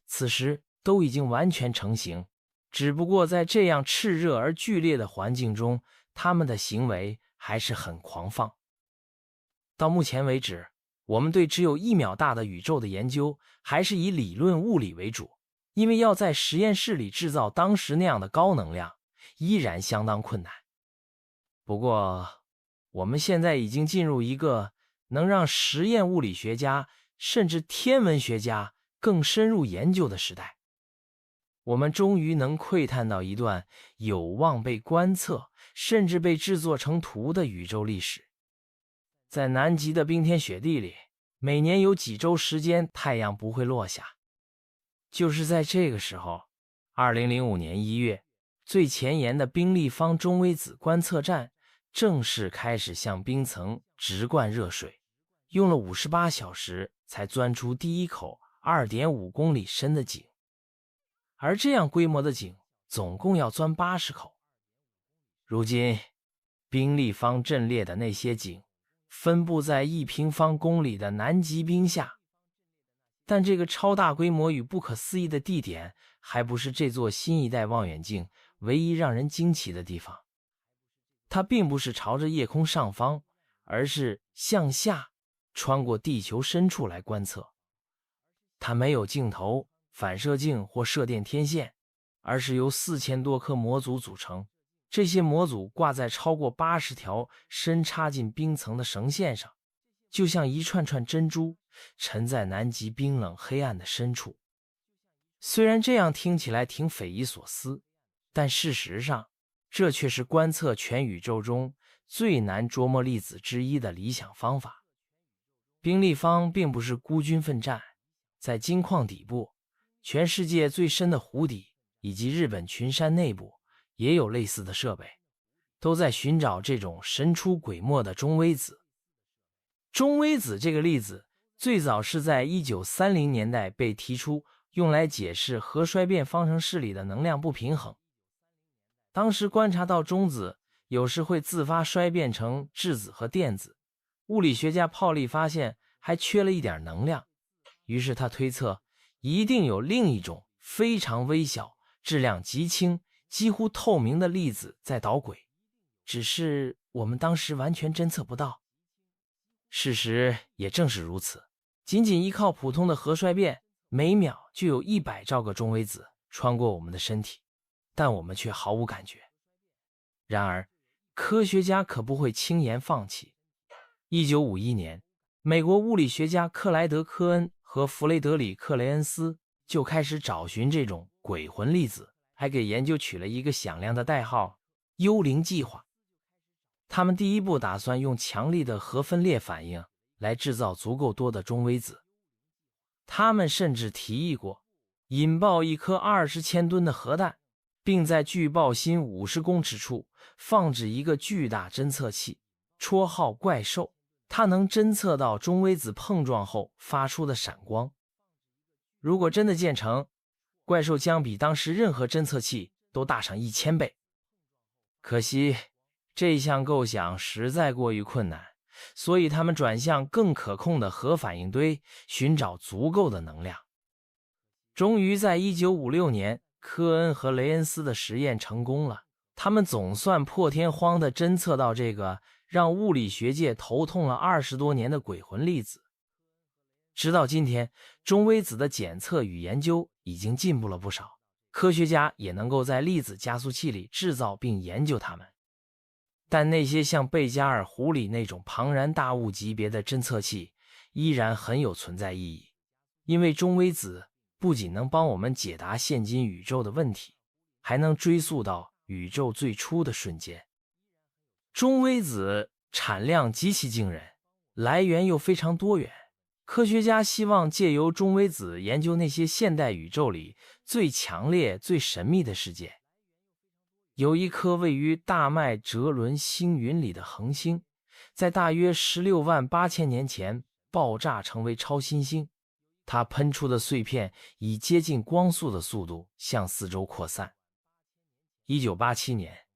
此时都已经完全成型。只不过在这样炽热而剧烈的环境中，它们的行为还是很狂放。到目前为止，我们对只有1秒大的宇宙的研究还是以理论物理为主，因为要在实验室里制造当时那样的高能量，依然相当困难。不过，我们现在已经进入一个能让实验物理学家甚至天文学家更深入研究的时代。我们终于能窥探到一段有望被观测，甚至被制作成图的宇宙历史。在南极的冰天雪地里，每年有几周时间太阳不会落下。就是在这个时候，2005年1月，最前沿的冰立方中微子观测站正式开始向冰层直灌热水，用了58小时才钻出第一口2.5公里深的井。而这样规模的井总共要钻80口。如今，冰立方阵列的那些井分布在1平方公里的南极冰下，但这个超大规模与不可思议的地点，还不是这座新一代望远镜唯一让人惊奇的地方。它并不是朝着夜空上方，而是向下穿过地球深处来观测。它没有镜头、反射镜或射电天线，而是由4000多颗模组组成。这些模组挂在超过80条深插进冰层的绳线上，就像一串串珍珠沉在南极冰冷黑暗的深处。虽然这样听起来挺匪夷所思，但事实上，这却是观测全宇宙中最难捉摸粒子之一的理想方法。冰立方并不是孤军奋战，在金矿底部、全世界最深的湖底以及日本群山内部也有类似的设备，都在寻找这种神出鬼没的中微子。中微子这个粒子最早是在1930年代被提出，用来解释核衰变方程式里的能量不平衡。当时观察到中子有时会自发衰变成质子和电子，物理学家泡利发现还缺了一点能量，于是他推测一定有另一种非常微小、质量极轻、几乎透明的粒子在捣鬼，只是我们当时完全侦测不到。事实也正是如此，仅仅依靠普通的核衰变，每秒就有100兆个中微子穿过我们的身体，但我们却毫无感觉。然而，科学家可不会轻言放弃。1951年，美国物理学家克莱德·科恩和弗雷德里克·雷恩斯就开始找寻这种鬼魂粒子，还给研究取了一个响亮的代号“幽灵计划”。他们第一步打算用强力的核分裂反应来制造足够多的中微子。他们甚至提议过引爆一颗20千吨的核弹，并在距爆心50公尺处放置一个巨大侦测器，绰号怪兽，它能侦测到中微子碰撞后发出的闪光。如果真的建成，怪兽将比当时任何侦测器都大上1000倍。可惜这项构想实在过于困难，所以他们转向更可控的核反应堆，寻找足够的能量。终于在1956年，科恩和雷恩斯的实验成功了，他们总算破天荒地侦测到这个让物理学界头痛了20多年的鬼魂粒子。直到今天，中微子的检测与研究已经进步了不少，科学家也能够在粒子加速器里制造并研究它们。但那些像贝加尔湖里那种庞然大物级别的侦测器依然很有存在意义，因为中微子不仅能帮我们解答现今宇宙的问题，还能追溯到宇宙最初的瞬间。中微子产量极其惊人，来源又非常多元，科学家希望借由中微子研究那些现代宇宙里最强烈、最神秘的事件。有一颗位于大麦哲伦星云里的恒星，在大约168000年前爆炸成为超新星，它喷出的碎片以接近光速的速度向四周扩散。1987年，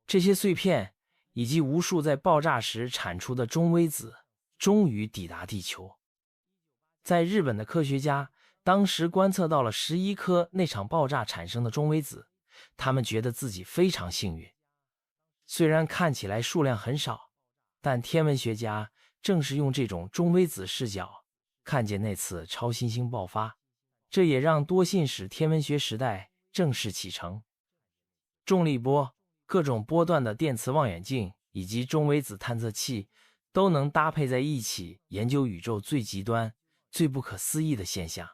这些碎片以及无数在爆炸时产出的中微子终于抵达地球。在日本的科学家当时观测到了11颗那场爆炸产生的中微子，他们觉得自己非常幸运。虽然看起来数量很少，但天文学家正是用这种中微子视角看见那次超新星爆发，这也让多信使天文学时代正式启程。重力波、各种波段的电磁望远镜以及中微子探测器都能搭配在一起研究宇宙最极端、最不可思议的现象。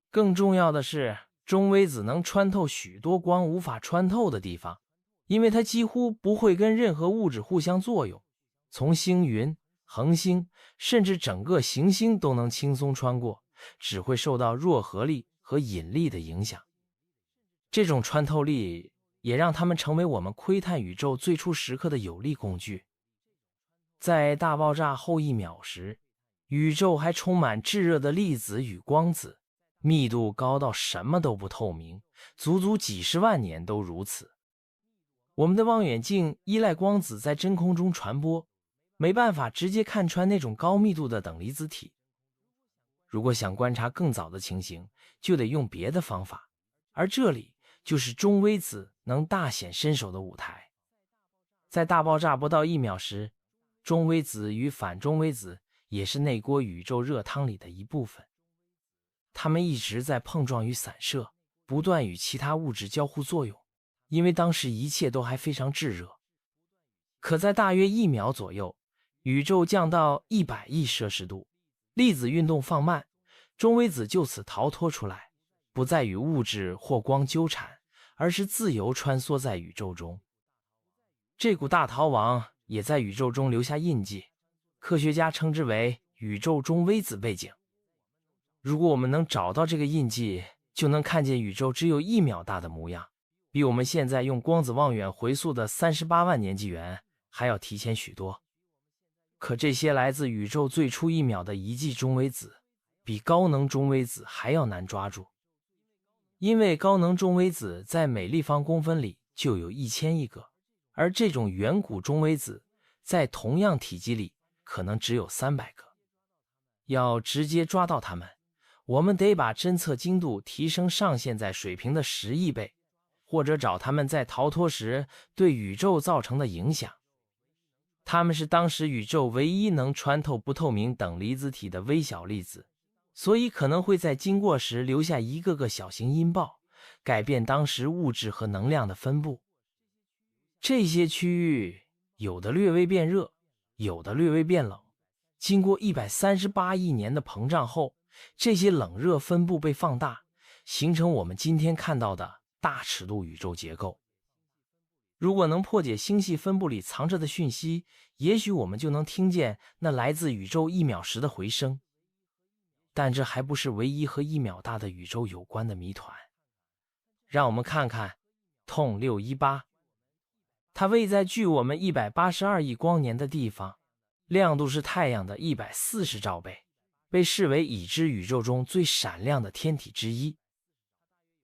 更重要的是，中微子能穿透许多光无法穿透的地方，因为它几乎不会跟任何物质互相作用，从星云、恒星甚至整个行星都能轻松穿过，只会受到弱合力和引力的影响。这种穿透力也让它们成为我们窥探宇宙最初时刻的有力工具。在大爆炸后1秒时，宇宙还充满炙热的粒子与光子，密度高到什么都不透明，足足几十万年都如此。我们的望远镜依赖光子在真空中传播，没办法直接看穿那种高密度的等离子体。如果想观察更早的情形，就得用别的方法，而这里就是中微子能大显身手的舞台。在大爆炸不到1秒时，中微子与反中微子也是那锅宇宙热汤里的一部分，它们一直在碰撞与散射，不断与其他物质交互作用，因为当时一切都还非常炙热。可在大约1秒左右，宇宙降到100亿摄氏度，粒子运动放慢，中微子就此逃脱出来，不再与物质或光纠缠，而是自由穿梭在宇宙中。这股大逃亡也在宇宙中留下印记，科学家称之为宇宙中微子背景。如果我们能找到这个印记，就能看见宇宙只有1秒大的模样，比我们现在用光子望远回溯的38万年纪元还要提前许多。可这些来自宇宙最初1秒的遗迹中微子，比高能中微子还要难抓住，因为高能中微子在每立方公分里就有1000亿个，而这种远古中微子在同样体积里可能只有300个。要直接抓到它们，我们得把侦测精度提升上限在水平的10亿倍，或者找它们在逃脱时对宇宙造成的影响。它们是当时宇宙唯一能穿透不透明等离子体的微小粒子，所以可能会在经过时留下一个个小型音爆，改变当时物质和能量的分布。这些区域有的略微变热，有的略微变冷。经过138亿年的膨胀后，这些冷热分布被放大，形成我们今天看到的大尺度宇宙结构。如果能破解星系分布里藏着的讯息，也许我们就能听见那来自宇宙1秒时的回声。但这还不是唯一和1秒大的宇宙有关的谜团。让我们看看痛618，它位在距我们182亿光年的地方，亮度是太阳的140兆倍，被视为已知宇宙中最闪亮的天体之一。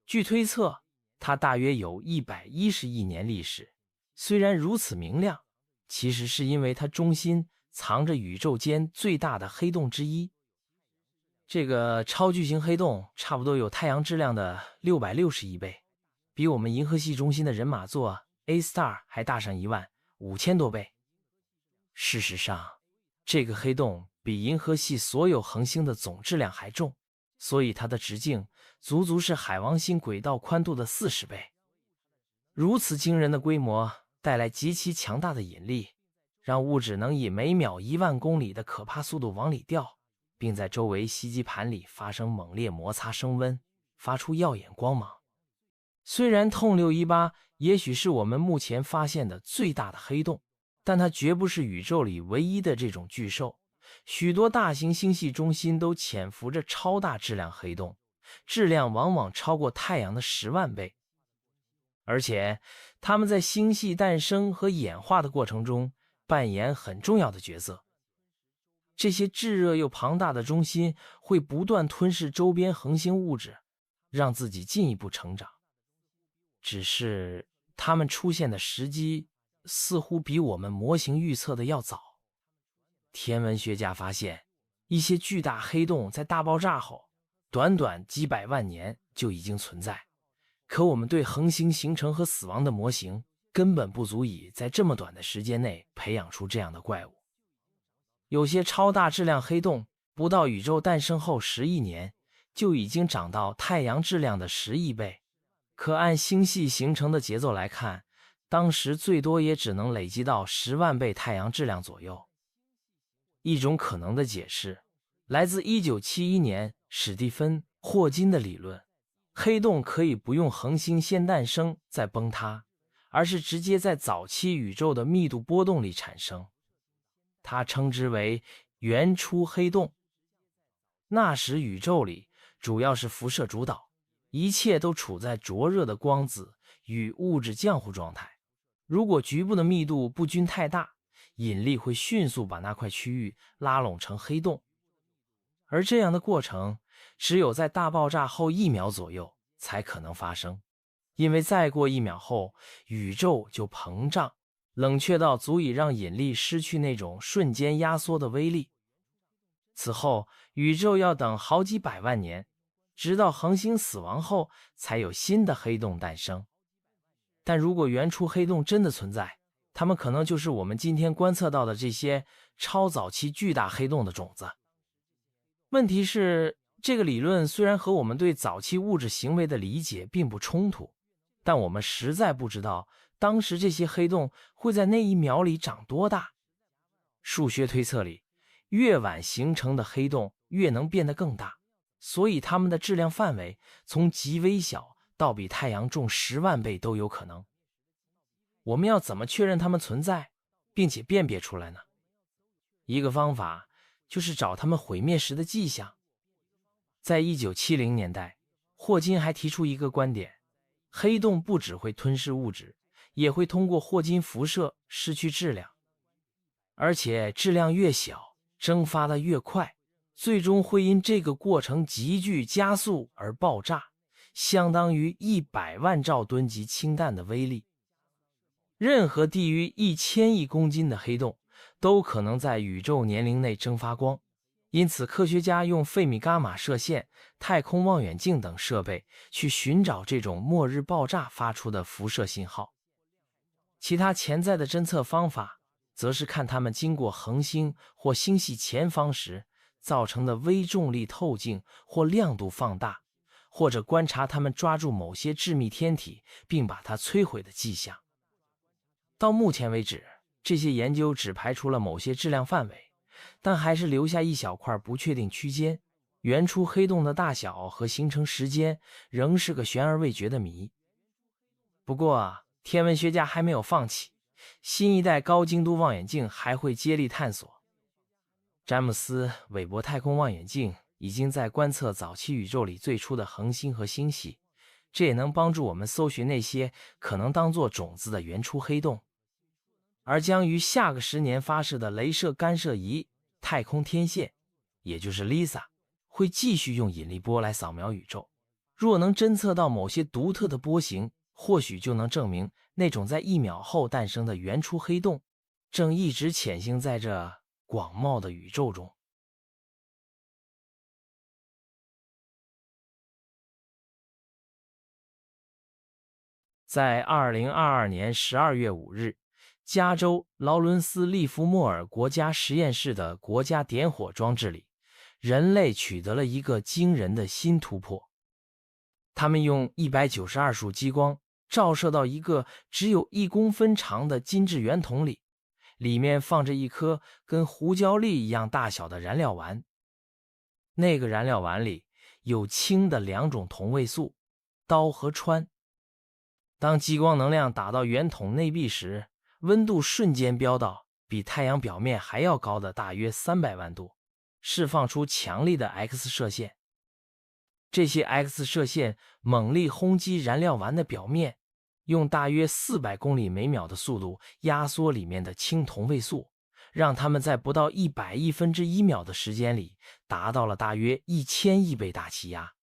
据推测，它大约有110亿年历史。虽然如此明亮，其实是因为它中心藏着宇宙间最大的黑洞之一。这个超巨型黑洞差不多有太阳质量的660亿倍，比我们银河系中心的人马座 A* 还大上15000多倍。事实上，这个黑洞比银河系所有恒星的总质量还重，所以它的直径足足是海王星轨道宽度的40倍。如此惊人的规模带来极其强大的引力，让物质能以每秒10000公里的可怕速度往里掉，并在周围吸积盘里发生猛烈摩擦升温，发出耀眼光芒。虽然痛618也许是我们目前发现的最大的黑洞，但它绝不是宇宙里唯一的这种巨兽。许多大型星系中心都潜伏着超大质量黑洞，质量往往超过太阳的10万倍。而且它们在星系诞生和演化的过程中扮演很重要的角色。这些炙热又庞大的中心会不断吞噬周边恒星物质，让自己进一步成长。只是它们出现的时机似乎比我们模型预测的要早。天文学家发现，一些巨大黑洞在大爆炸后，短短几百万年就已经存在。可我们对恒星形成和死亡的模型根本不足以在这么短的时间内培养出这样的怪物。有些超大质量黑洞不到宇宙诞生后10亿年就已经长到太阳质量的10亿倍，可按星系形成的节奏来看，当时最多也只能累积到10万倍太阳质量左右。一种可能的解释来自1971年史蒂芬·霍金的理论，黑洞可以不用恒星先诞生再崩塌，而是直接在早期宇宙的密度波动里产生。他称之为原初黑洞。那时宇宙里主要是辐射主导，一切都处在灼热的光子与物质浆糊状态。如果局部的密度不均太大，引力会迅速把那块区域拉拢成黑洞。而这样的过程只有在大爆炸后1秒左右才可能发生，因为再过1秒后，宇宙就膨胀，冷却到足以让引力失去那种瞬间压缩的威力。此后，宇宙要等好几百万年，直到恒星死亡后，才有新的黑洞诞生。但如果原初黑洞真的存在，它们可能就是我们今天观测到的这些超早期巨大黑洞的种子。问题是，这个理论虽然和我们对早期物质行为的理解并不冲突，但我们实在不知道当时这些黑洞会在那一秒里长多大。数学推测里，越晚形成的黑洞越能变得更大，所以它们的质量范围从极微小到比太阳重10万倍都有可能。我们要怎么确认它们存在，并且辨别出来呢？一个方法就是找它们毁灭时的迹象。在1970年代，霍金还提出一个观点，黑洞不只会吞噬物质，也会通过霍金辐射失去质量，而且质量越小，蒸发的越快，最终会因这个过程急剧加速而爆炸，相当于100万兆吨级氢弹的威力。任何低于1000亿公斤的黑洞都可能在宇宙年龄内蒸发光，因此科学家用费米伽马射线、太空望远镜等设备去寻找这种末日爆炸发出的辐射信号。其他潜在的侦测方法则是看它们经过恒星或星系前方时造成的微重力透镜或亮度放大，或者观察它们抓住某些致密天体并把它摧毁的迹象。到目前为止，这些研究只排除了某些质量范围，但还是留下一小块不确定区间。原初黑洞的大小和形成时间仍是个悬而未决的谜。不过，天文学家还没有放弃，新一代高精度望远镜还会接力探索。詹姆斯·韦伯太空望远镜已经在观测早期宇宙里最初的恒星和星系，这也能帮助我们搜寻那些可能当作种子的原初黑洞。而将于下个10年发射的镭射干涉仪太空天线，也就是 LISA， 会继续用引力波来扫描宇宙。若能侦测到某些独特的波形，或许就能证明那种在1秒后诞生的原初黑洞正一直潜行在这广袤的宇宙中。在2022年12月5日，加州劳伦斯利弗莫尔国家实验室的国家点火装置里，人类取得了一个惊人的新突破。他们用192束激光照射到一个只有1公分长的金质圆筒里，里面放着一颗跟胡椒粒一样大小的燃料丸。那个燃料丸里有氢的2种同位素，氘和氚。当激光能量打到圆筒内壁时，温度瞬间飙到比太阳表面还要高的大约300万度，释放出强力的 X 射线。这些 X 射线猛力轰击燃料丸的表面，用大约400公里每秒的速度压缩里面的氢同位素，让它们在不到100亿分之一秒的时间里达到了大约1000亿倍大气压。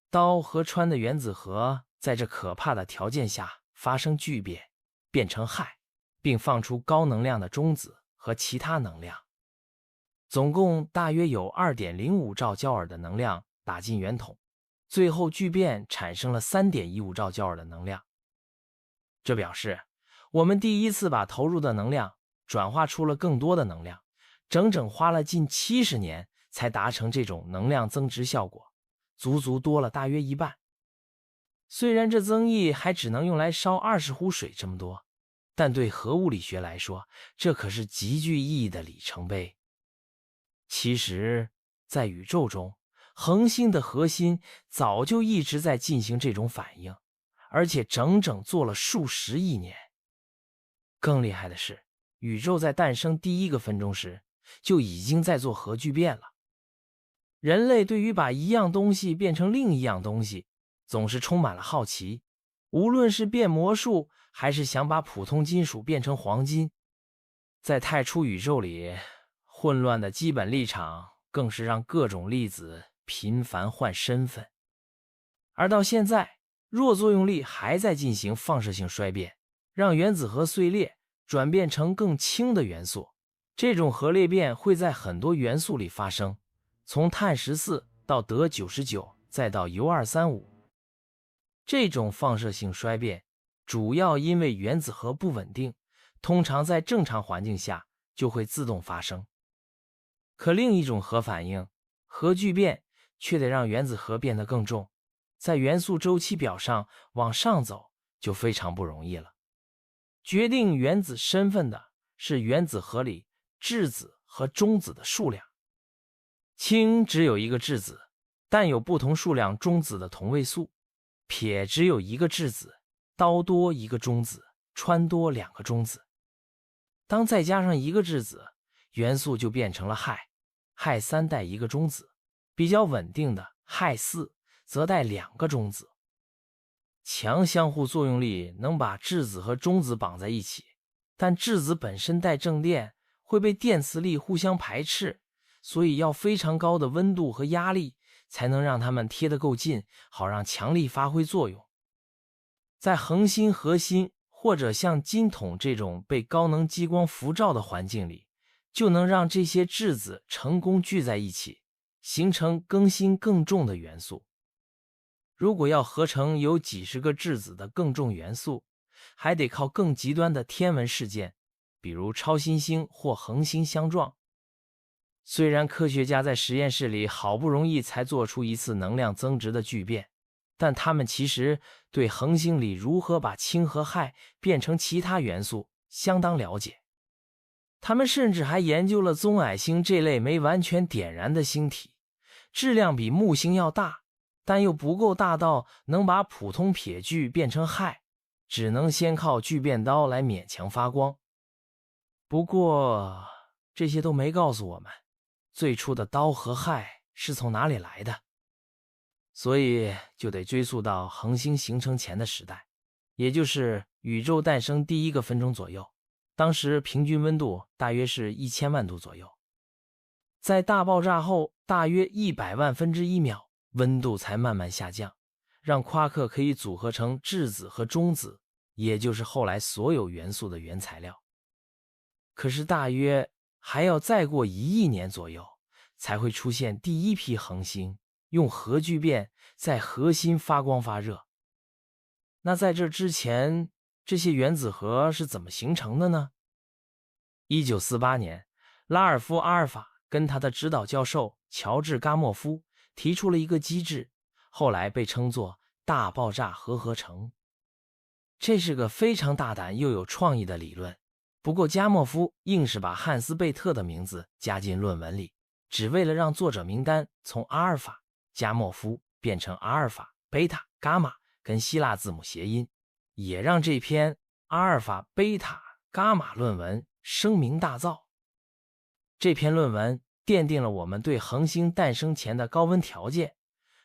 氘和氚的原子核在这可怕的条件下发生聚变，变成氦，并放出高能量的中子和其他能量。总共大约有 2.05 兆焦耳的能量打进圆筒，最后聚变产生了 3.15 兆焦耳的能量。这表示我们第一次把投入的能量转化出了更多的能量，整整花了近70年才达成这种能量增值效果，足足多了大约一半。虽然这增益还只能用来烧20壶水这么多，但对核物理学来说，这可是极具意义的里程碑。其实，在宇宙中，恒星的核心早就一直在进行这种反应，而且整整做了数十亿年。更厉害的是，宇宙在诞生第1个分钟时，就已经在做核聚变了。人类对于把一样东西变成另一样东西，总是充满了好奇，无论是变魔术，还是想把普通金属变成黄金。在太初宇宙里，混乱的基本立场更是让各种粒子频繁换身份。而到现在，弱作用力还在进行放射性衰变，让原子核碎裂，转变成更轻的元素。这种核裂变会在很多元素里发生，从碳14到德99，再到铀235。这种放射性衰变主要因为原子核不稳定，通常在正常环境下就会自动发生。可另一种核反应，核聚变，却得让原子核变得更重，在元素周期表上往上走就非常不容易了。决定原子身份的是原子核里质子和中子的数量。氢只有一个质子，但有不同数量中子的同位素；铁只有一个质子，氘多一个中子，氚多2个中子。当再加上一个质子，元素就变成了氦，氦3带一个中子，比较稳定的氦4则带2个中子。强相互作用力能把质子和中子绑在一起，但质子本身带正电，会被电磁力互相排斥，所以要非常高的温度和压力才能让它们贴得够近，好让强力发挥作用。在恒星核心或者像金桶这种被高能激光辐照的环境里，就能让这些质子成功聚在一起，形成更新更重的元素。如果要合成有几十个质子的更重元素，还得靠更极端的天文事件，比如超新星或恒星相撞。虽然科学家在实验室里好不容易才做出一次能量增值的聚变，但他们其实对恒星里如何把氢和氦变成其他元素相当了解。他们甚至还研究了棕矮星这类没完全点燃的星体，质量比木星要大，但又不够大到能把普通撇聚变成氦，只能先靠聚变刀来勉强发光。不过这些都没告诉我们最初的氘和氦是从哪里来的，所以就得追溯到恒星形成前的时代，也就是宇宙诞生第1个分钟左右，当时平均温度大约是1000万度左右。在大爆炸后大约100万分之1秒，温度才慢慢下降，让夸克可以组合成质子和中子，也就是后来所有元素的原材料。可是大约还要再过1亿年左右，才会出现第一批恒星用核聚变在核心发光发热。那在这之前，这些原子核是怎么形成的呢？1948年，拉尔夫·阿尔法跟他的指导教授乔治·嘎莫夫提出了一个机制，后来被称作大爆炸核合成。这是个非常大胆又有创意的理论，不过加莫夫硬是把汉斯·贝特的名字加进论文里，只为了让作者名单从阿尔法、加莫夫变成阿尔法、贝塔、伽马跟希腊字母谐音，也让这篇阿尔法、贝塔、伽马论文声名大噪。这篇论文奠定了我们对恒星诞生前的高温条件，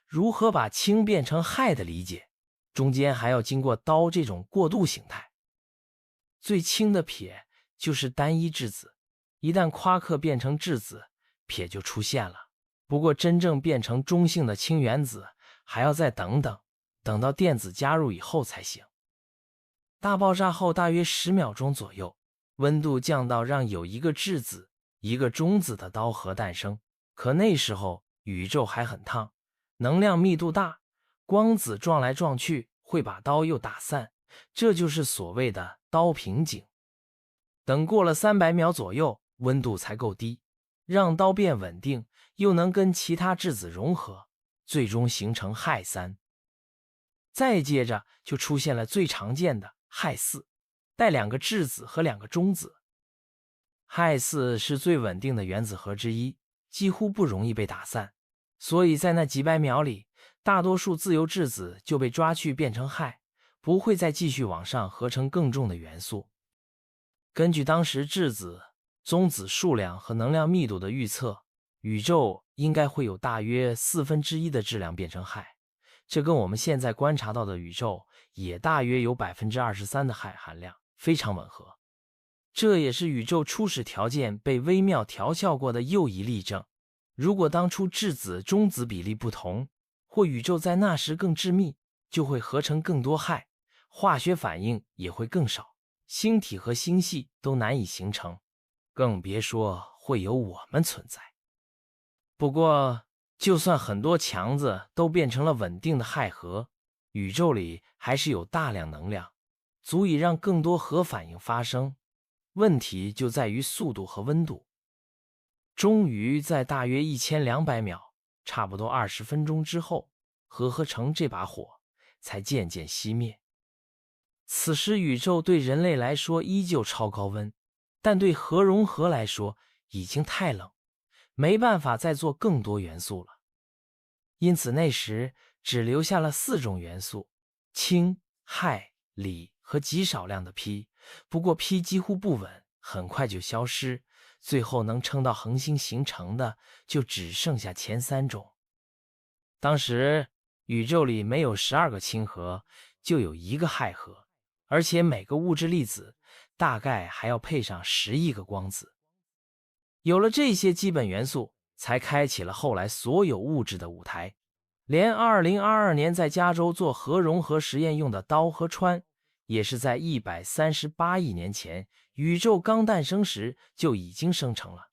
如何把氢变成氦的理解，中间还要经过氘这种过渡形态。最轻的撇就是单一质子，一旦夸克变成质子，撇就出现了。不过真正变成中性的氢原子还要再等到电子加入以后才行。大爆炸后大约10秒钟左右，温度降到让有一个质子一个中子的氘核诞生，可那时候宇宙还很烫，能量密度大，光子撞来撞去会把氘又打散，这就是所谓的氘瓶颈。等过了300秒左右，温度才够低，让氘变稳定，又能跟其他质子融合，最终形成氦3。再接着就出现了最常见的氦4，带2个质子和2个中子。氦4是最稳定的原子核之一，几乎不容易被打散，所以在那几百秒里，大多数自由质子就被抓去变成氦，不会再继续往上合成更重的元素。根据当时质子、中子数量和能量密度的预测，宇宙应该会有大约1/4的质量变成氦，这跟我们现在观察到的宇宙也大约有 23% 的氦含量，非常吻合。这也是宇宙初始条件被微妙调校过的又一例证。如果当初质子中子比例不同，或宇宙在那时更致密，就会合成更多氦，化学反应也会更少，星体和星系都难以形成，更别说会有我们存在。不过，就算很多强子都变成了稳定的氦核，宇宙里还是有大量能量，足以让更多核反应发生。问题就在于速度和温度。终于在大约1200秒，差不多20分钟之后，核合成这把火才渐渐熄灭。此时宇宙对人类来说依旧超高温，但对核融合来说已经太冷，没办法再做更多元素了。因此那时只留下了4种元素：氢、氦、锂和极少量的铋。不过铋几乎不稳，很快就消失，最后能撑到恒星形成的就只剩下前3种。当时宇宙里没有12个氢核，就有1个氦核，而且每个物质粒子大概还要配上10亿个光子。有了这些基本元素，才开启了后来所有物质的舞台。连2022年在加州做核融合实验用的刀和氚，也是在138亿年前宇宙刚诞生时就已经生成了。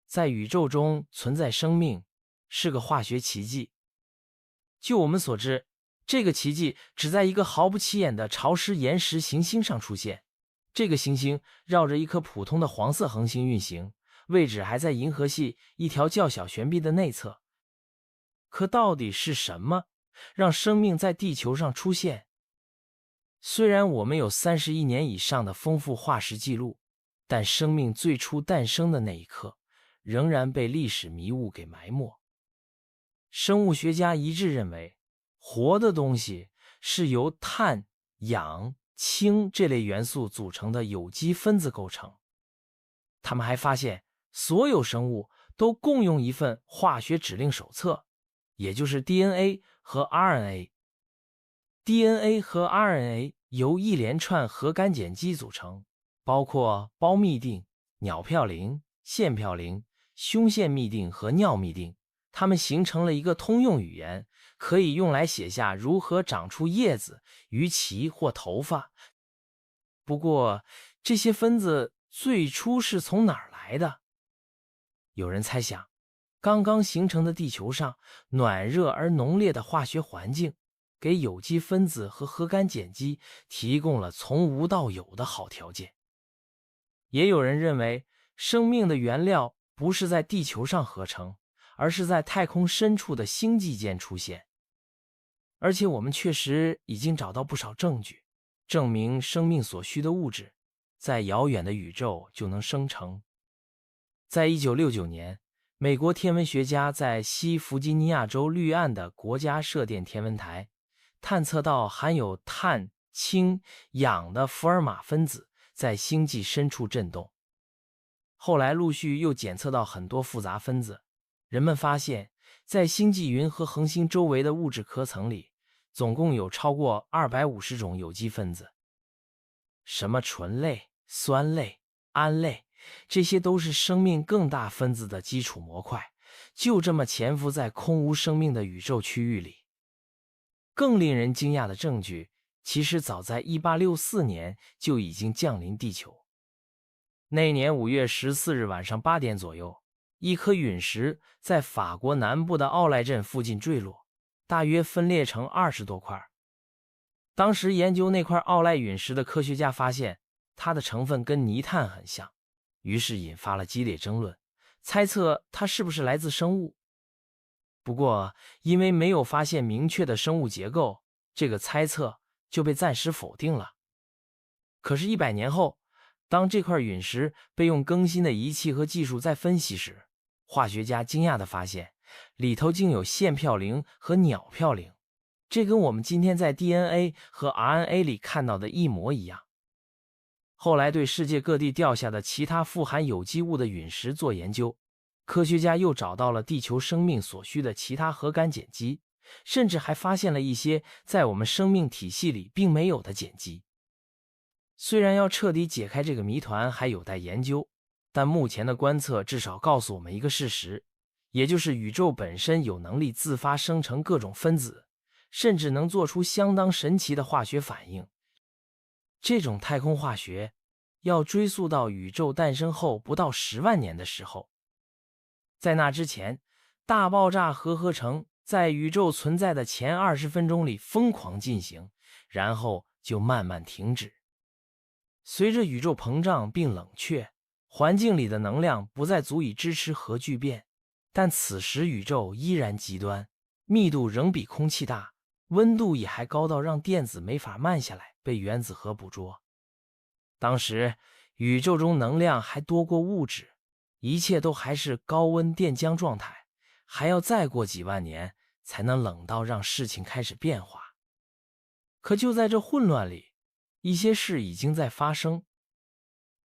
在宇宙中存在生命是个化学奇迹。就我们所知，这个奇迹只在一个毫不起眼的潮湿岩石行星上出现。这个行星绕着一颗普通的黄色恒星运行，位置还在银河系一条较小旋臂的内侧。可到底是什么让生命在地球上出现？虽然我们有30亿年以上的丰富化石记录，但生命最初诞生的那一刻仍然被历史迷雾给埋没。生物学家一致认为，活的东西是由碳、氧、氢这类元素组成的有机分子构成。他们还发现，所有生物都共用一份化学指令手册，也就是 DNA 和 RNA。DNA 和 RNA 由一连串核苷碱基组成，包括胞嘧啶、鸟嘌呤、腺嘌呤、胸腺嘧啶和尿嘧啶。它们形成了一个通用语言，可以用来写下如何长出叶子、鱼鳍或头发。不过，这些分子最初是从哪儿来的？有人猜想，刚刚形成的地球上暖热而浓烈的化学环境，给有机分子和核苷碱基提供了从无到有的好条件。也有人认为，生命的原料不是在地球上合成，而是在太空深处的星际间出现。而且我们确实已经找到不少证据，证明生命所需的物质在遥远的宇宙就能生成。在1969年，美国天文学家在西弗吉尼亚州绿岸的国家射电天文台探测到含有碳、氢、氧的福尔马分子在星际深处振动。后来陆续又检测到很多复杂分子。人们发现，在星际云和恒星周围的物质壳层里，总共有超过250种有机分子。什么醇类、酸类、胺类，这些都是生命更大分子的基础模块，就这么潜伏在空无生命的宇宙区域里。更令人惊讶的证据，其实早在1864年就已经降临地球。那年5月14日晚上8点左右，一颗陨石在法国南部的奥莱镇附近坠落，大约分裂成20多块。当时研究那块奥莱陨石的科学家发现，它的成分跟泥炭很像，于是引发了激烈争论，猜测它是不是来自生物。不过，因为没有发现明确的生物结构，这个猜测就被暂时否定了。可是100年后，当这块陨石被用更新的仪器和技术再分析时，化学家惊讶地发现，里头竟有腺嘌呤和鸟嘌呤，这跟我们今天在 DNA 和 RNA 里看到的一模一样。后来对世界各地掉下的其他富含有机物的陨石做研究，科学家又找到了地球生命所需的其他核苷碱基，甚至还发现了一些在我们生命体系里并没有的碱基。虽然要彻底解开这个谜团还有待研究，但目前的观测至少告诉我们一个事实，也就是宇宙本身有能力自发生成各种分子，甚至能做出相当神奇的化学反应。这种太空化学要追溯到宇宙诞生后不到10万年的时候。在那之前，大爆炸核合成在宇宙存在的前20分钟里疯狂进行，然后就慢慢停止。随着宇宙膨胀并冷却，环境里的能量不再足以支持核聚变，但此时宇宙依然极端，密度仍比空气大，温度也还高到让电子没法慢下来被原子核捕捉。当时宇宙中能量还多过物质，一切都还是高温电浆状态，还要再过几万年才能冷到让事情开始变化。可就在这混乱里，一些事已经在发生。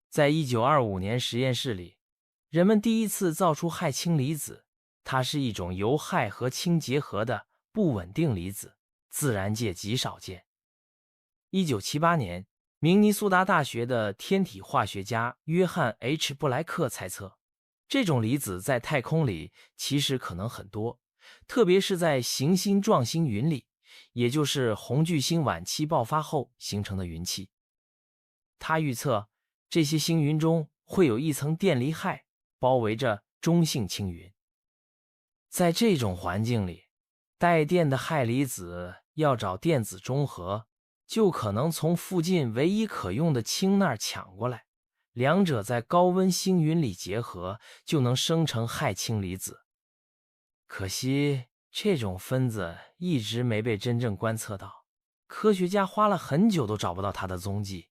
在1925年实验室里，人们第一次造出氦氢离子，它是一种由氦和氢结合的不稳定离子，自然界极少见。1978年，明尼苏达大学的天体化学家约翰 ·H· 布莱克猜测，这种离子在太空里其实可能很多，特别是在行星状星云里，也就是红巨星晚期爆发后形成的云气。他预测这些星云中会有一层电离氦包围着中性氢云。在这种环境里，带电的氦离子要找电子中和，就可能从附近唯一可用的氢那儿抢过来，两者在高温星云里结合，就能生成氦氢离子。可惜这种分子一直没被真正观测到，科学家花了很久都找不到它的踪迹。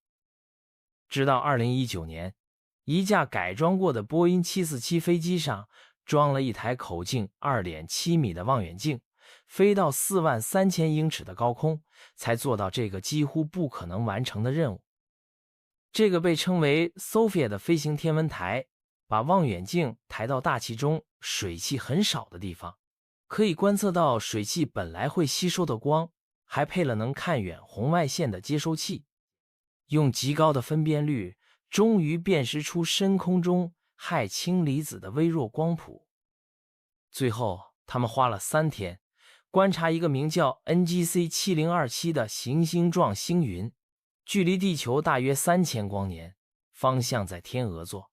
直到2019年，一架改装过的波音747飞机上装了一台口径 2.7 米的望远镜，飞到43000英尺的高空，才做到这个几乎不可能完成的任务。这个被称为 SOFIA 的飞行天文台，把望远镜抬到大气中水汽很少的地方，可以观测到水汽本来会吸收的光，还配了能看远红外线的接收器。用极高的分辨率，终于辨识出深空中氦氢离子的微弱光谱。最后，他们花了3天，观察一个名叫 NGC 7027的行星状星云，距离地球大约3000光年，方向在天鹅座。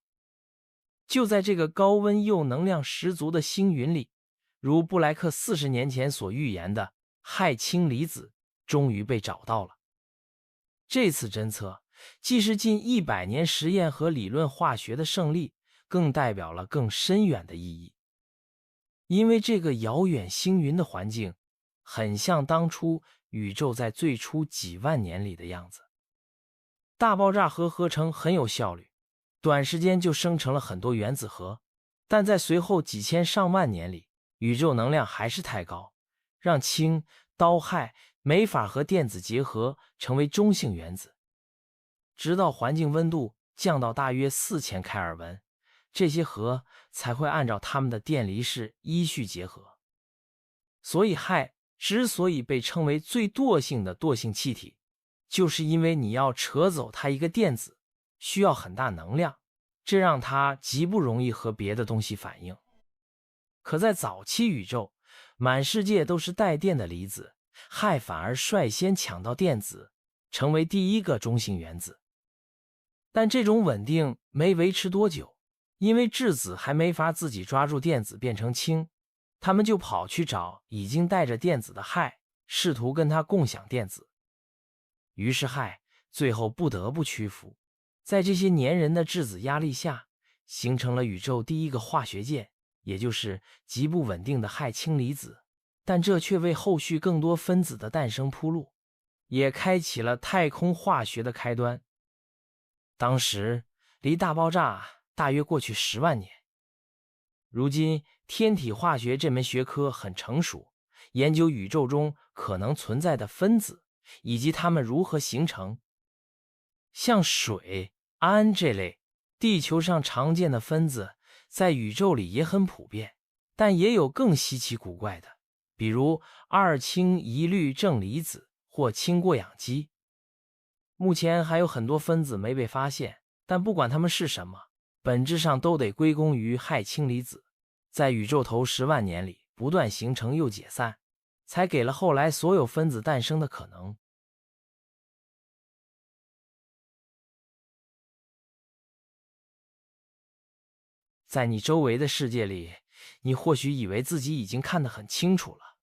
就在这个高温又能量十足的星云里，如布莱克40年前所预言的氦氢离子终于被找到了。这次侦测既是近100年实验和理论化学的胜利，更代表了更深远的意义。因为这个遥远星云的环境很像当初宇宙在最初几万年里的样子。大爆炸核合成很有效率，短时间就生成了很多原子核，但在随后几千上万年里，宇宙能量还是太高，让氢、氘、氦没法和电子结合成为中性原子。直到环境温度降到大约4000开尔文，这些核才会按照它们的电离式依序结合。所以氦之所以被称为最惰性的惰性气体，就是因为你要扯走它一个电子，需要很大能量，这让它极不容易和别的东西反应。可在早期宇宙，满世界都是带电的离子，氦反而率先抢到电子，成为第一个中性原子。但这种稳定没维持多久，因为质子还没法自己抓住电子变成氢，他们就跑去找已经带着电子的氦，试图跟它共享电子。于是氦最后不得不屈服，在这些粘人的质子压力下，形成了宇宙第一个化学键，也就是极不稳定的氦氢离子。但这却为后续更多分子的诞生铺路，也开启了太空化学的开端。当时离大爆炸大约过去10万年。如今天体化学这门学科很成熟，研究宇宙中可能存在的分子以及它们如何形成。像水、氨这类地球上常见的分子在宇宙里也很普遍，但也有更稀奇古怪的，比如2氢一氯正离子或氢过氧基。目前还有很多分子没被发现，但不管它们是什么，本质上都得归功于氦氢离子，在宇宙头10万年里不断形成又解散，才给了后来所有分子诞生的可能。在你周围的世界里，你或许以为自己已经看得很清楚了。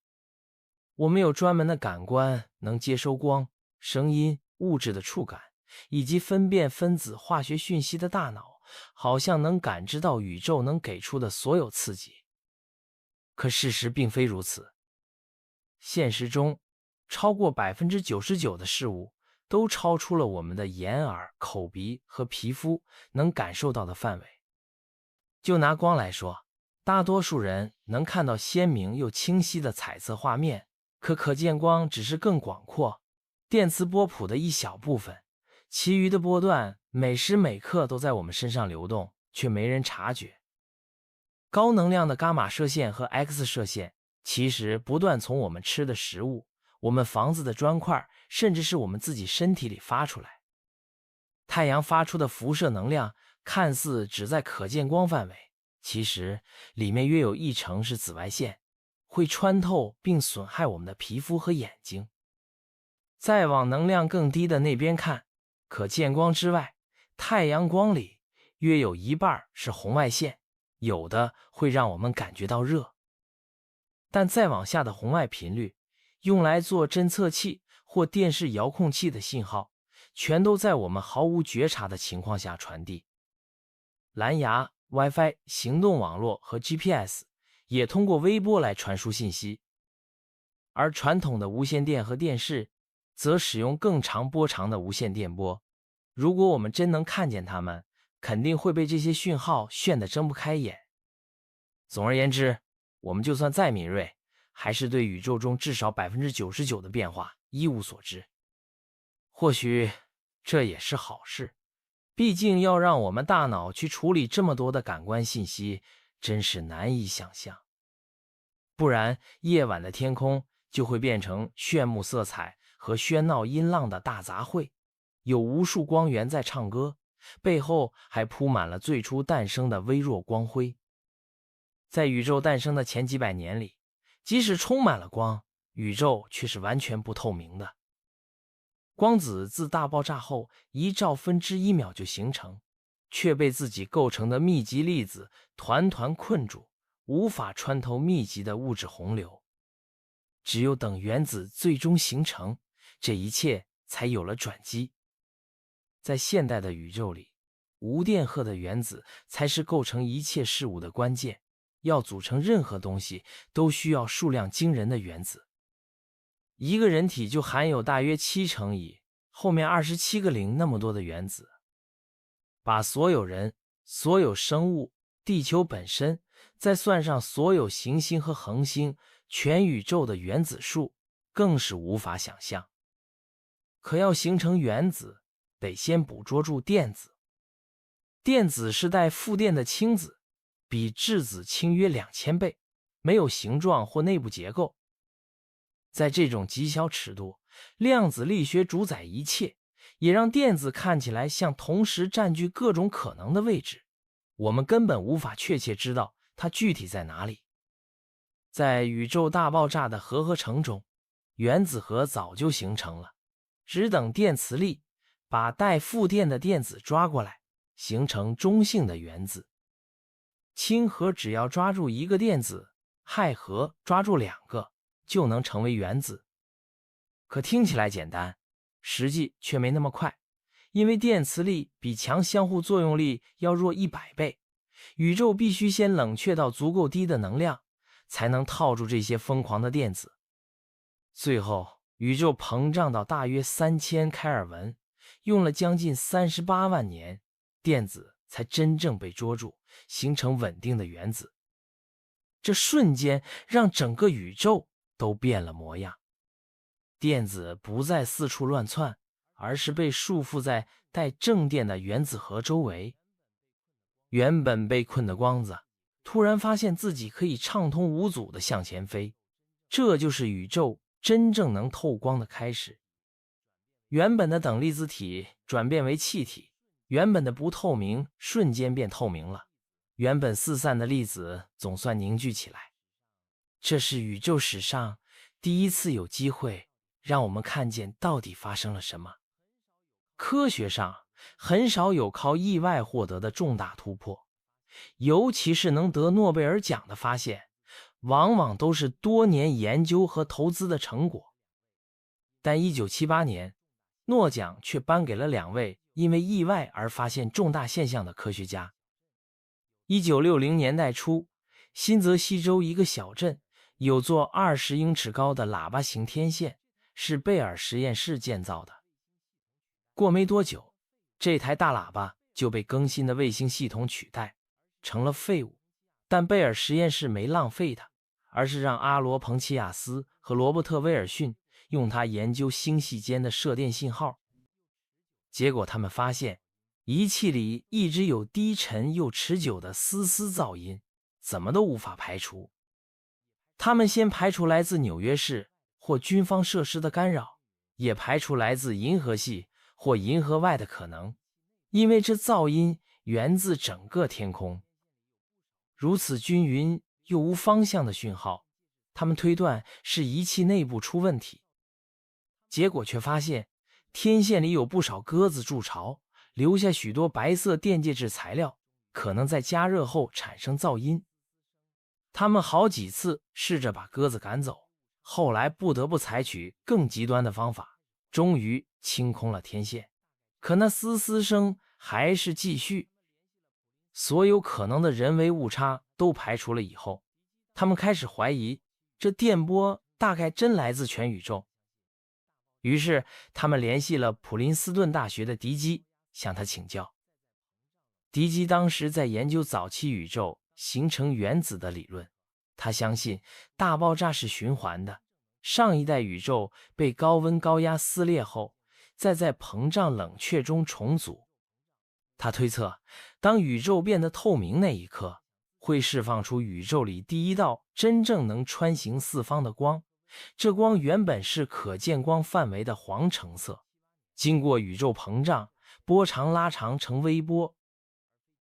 我们有专门的感官，能接收光、声音、物质的触感，以及分辨分子化学讯息的大脑，好像能感知到宇宙能给出的所有刺激。可事实并非如此。现实中，超过 99% 的事物都超出了我们的眼、耳、口、鼻和皮肤能感受到的范围。就拿光来说，大多数人能看到鲜明又清晰的彩色画面，可见光只是更广阔、电磁波谱的一小部分，其余的波段每时每刻都在我们身上流动，却没人察觉。高能量的伽马射线和 X 射线其实不断从我们吃的食物、我们房子的砖块，甚至是我们自己身体里发出来。太阳发出的辐射能量看似只在可见光范围，其实里面约有1成是紫外线，会穿透并损害我们的皮肤和眼睛。再往能量更低的那边看，可见光之外，太阳光里约有一半是红外线，有的会让我们感觉到热。但再往下的红外频率，用来做侦测器或电视遥控器的信号，全都在我们毫无觉察的情况下传递。蓝牙、WiFi、行动网络和 GPS 也通过微波来传输信息，而传统的无线电和电视则使用更长波长的无线电波。如果我们真能看见它们，肯定会被这些讯号炫得睁不开眼。总而言之，我们就算再敏锐，还是对宇宙中至少 99% 的变化一无所知。或许这也是好事，毕竟要让我们大脑去处理这么多的感官信息，真是难以想象。不然夜晚的天空就会变成炫目色彩和喧闹音浪的大杂烩，有无数光源在唱歌，背后还铺满了最初诞生的微弱光辉。在宇宙诞生的前几百年里，即使充满了光，宇宙却是完全不透明的。光子自大爆炸后1兆分之1秒就形成，却被自己构成的密集粒子团团困住，无法穿透密集的物质洪流。只有等原子最终形成，这一切才有了转机。在现代的宇宙里，无电荷的原子才是构成一切事物的关键。要组成任何东西，都需要数量惊人的原子。一个人体就含有大约7乘以后面27个零那么多的原子。把所有人、所有生物、地球本身，再算上所有行星和恒星，全宇宙的原子数，更是无法想象。可要形成原子，得先捕捉住电子。电子是带负电的氢子，比质子轻约2000倍，没有形状或内部结构。在这种极小尺度，量子力学主宰一切，也让电子看起来像同时占据各种可能的位置。我们根本无法确切知道它具体在哪里。在宇宙大爆炸的核合成中，原子核早就形成了，只等电磁力把带负电的电子抓过来，形成中性的原子。氢核只要抓住1个电子，氦核抓住2个，就能成为原子。可听起来简单，实际却没那么快，因为电磁力比强相互作用力要弱100倍，宇宙必须先冷却到足够低的能量，才能套住这些疯狂的电子。最后，宇宙膨胀到大约3000开尔文，用了将近38万年，电子才真正被捉住，形成稳定的原子。这瞬间让整个宇宙都变了模样。电子不再四处乱窜，而是被束缚在带正电的原子核周围。原本被困的光子突然发现自己可以畅通无阻地向前飞，这就是宇宙真正能透光的开始。原本的等离子体转变为气体，原本的不透明瞬间变透明了，原本四散的粒子总算凝聚起来。这是宇宙史上第一次有机会让我们看见到底发生了什么。科学上很少有靠意外获得的重大突破，尤其是能得诺贝尔奖的发现，往往都是多年研究和投资的成果。但1978年，诺奖却颁给了2位因为意外而发现重大现象的科学家。1960年代初，新泽西州一个小镇有座20英尺高的喇叭形天线，是贝尔实验室建造的。过没多久，这台大喇叭就被更新的卫星系统取代，成了废物。但贝尔实验室没浪费它，而是让阿罗·彭齐亚斯和罗伯特·威尔逊用它研究星系间的射电信号。结果他们发现，仪器里一直有低沉又持久的嘶嘶噪音，怎么都无法排除。他们先排除来自纽约市或军方设施的干扰，也排除来自银河系或银河外的可能，因为这噪音源自整个天空。如此均匀又无方向的讯号，他们推断是仪器内部出问题。结果却发现，天线里有不少鸽子筑巢，留下许多白色电介质材料，可能在加热后产生噪音。他们好几次试着把鸽子赶走，后来不得不采取更极端的方法，终于清空了天线。可那嘶嘶声还是继续。所有可能的人为误差都排除了以后，他们开始怀疑这电波大概真来自全宇宙。于是他们联系了普林斯顿大学的迪基，向他请教。迪基当时在研究早期宇宙形成原子的理论，他相信大爆炸是循环的，上一代宇宙被高温高压撕裂后，再在膨胀冷却中重组。他推测，当宇宙变得透明那一刻，会释放出宇宙里第一道真正能穿行四方的光。这光原本是可见光范围的黄橙色，经过宇宙膨胀，波长拉长成微波。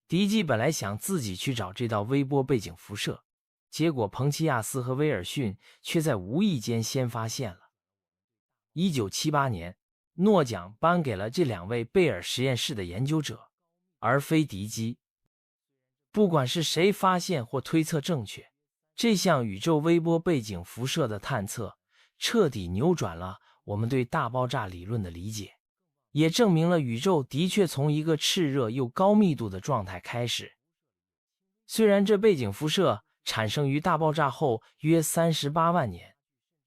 迪基本来想自己去找这道微波背景辐射，结果彭齐亚斯和威尔逊却在无意间先发现了。1978年，诺奖颁给了这2位贝尔实验室的研究者，而非迪基。不管是谁发现或推测正确，这项宇宙微波背景辐射的探测彻底扭转了我们对大爆炸理论的理解，也证明了宇宙的确从一个炽热又高密度的状态开始。虽然这背景辐射产生于大爆炸后约38万年，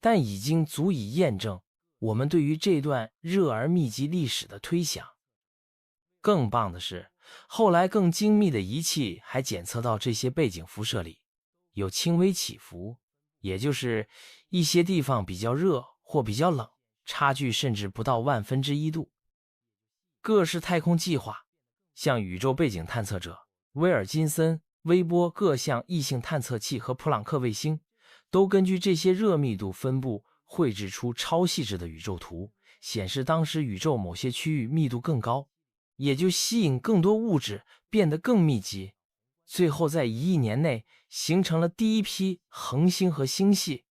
但已经足以验证我们对于这段热而密集历史的推想。更棒的是，后来更精密的仪器还检测到这些背景辐射里有轻微起伏，也就是一些地方比较热或比较冷，差距甚至不到1/1000度。各式太空计划，像宇宙背景探测者、威尔金森微波各项异性探测器和普朗克卫星，都根据这些热密度分布绘制出超细致的宇宙图，显示当时宇宙某些区域密度更高，也就吸引更多物质变得更密集，最后在1亿年内形成了第一批恒星和星系。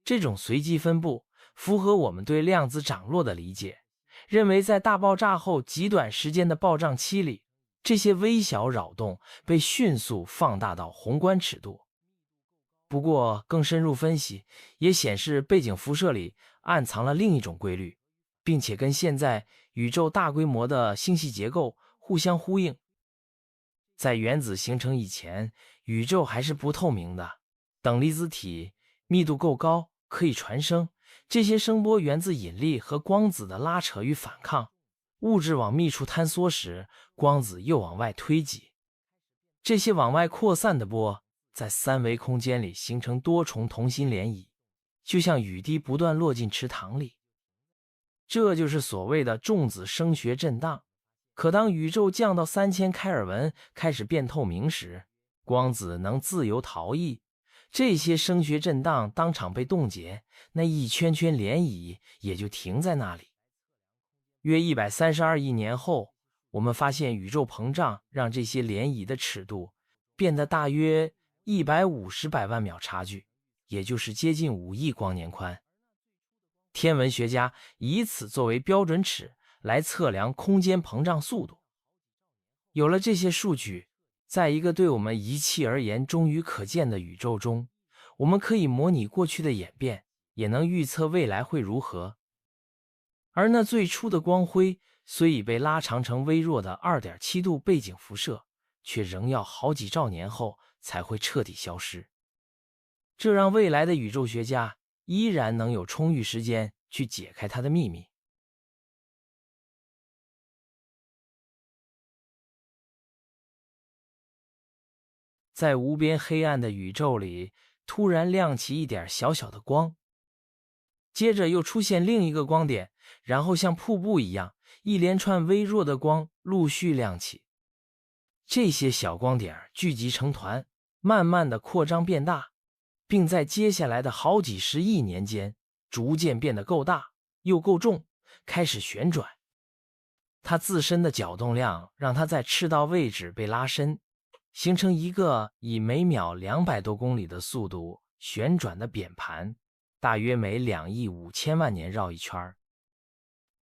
这种随机分布符合我们对量子涨落的理解，认为在大爆炸后极短时间的暴胀期里，这些微小扰动被迅速放大到宏观尺度。不过更深入分析也显示背景辐射里暗藏了另一种规律，并且跟现在宇宙大规模的星系结构互相呼应。在原子形成以前，宇宙还是不透明的，等离子体密度够高，可以传声，这些声波源自引力和光子的拉扯与反抗，物质往密处坍缩时，光子又往外推挤。这些往外扩散的波在三维空间里形成多重同心涟漪，就像雨滴不断落进池塘里。这就是所谓的重子声学震荡。可当宇宙降到3000开尔文开始变透明时，光子能自由逃逸，这些声学震荡当场被冻结，那一圈圈涟漪也就停在那里。约132亿年后，我们发现宇宙膨胀让这些涟漪的尺度变得大约150百万秒差距，也就是接近5亿光年宽。天文学家以此作为标准尺来测量空间膨胀速度。有了这些数据，在一个对我们仪器而言终于可见的宇宙中，我们可以模拟过去的演变，也能预测未来会如何。而那最初的光辉虽已被拉长成微弱的 2.7 度背景辐射，却仍要好几兆年后才会彻底消失。这让未来的宇宙学家依然能有充裕时间去解开它的秘密。在无边黑暗的宇宙里，突然亮起一点小小的光，接着又出现另一个光点，然后像瀑布一样，一连串微弱的光陆续亮起。这些小光点聚集成团，慢慢的扩张变大，并在接下来的好几十亿年间，逐渐变得够大又够重，开始旋转。它自身的角动量让它在赤道位置被拉伸，形成一个以每秒200多公里的速度旋转的扁盘，大约每2亿5千万年绕一圈。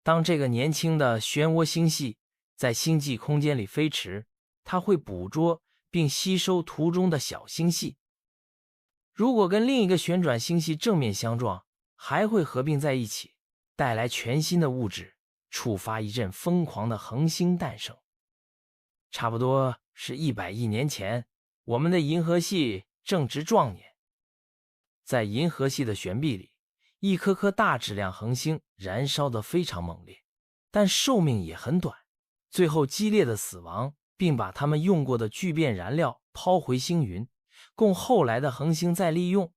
当这个年轻的漩涡星系在星际空间里飞驰，它会捕捉并吸收途中的小星系。如果跟另一个旋转星系正面相撞，还会合并在一起，带来全新的物质，触发一阵疯狂的恒星诞生。差不多是100亿年前，我们的银河系正值壮年。在银河系的悬臂里，一颗颗大质量恒星燃烧得非常猛烈，但寿命也很短，最后激烈的死亡，并把它们用过的聚变燃料抛回星云，供后来的恒星再利用。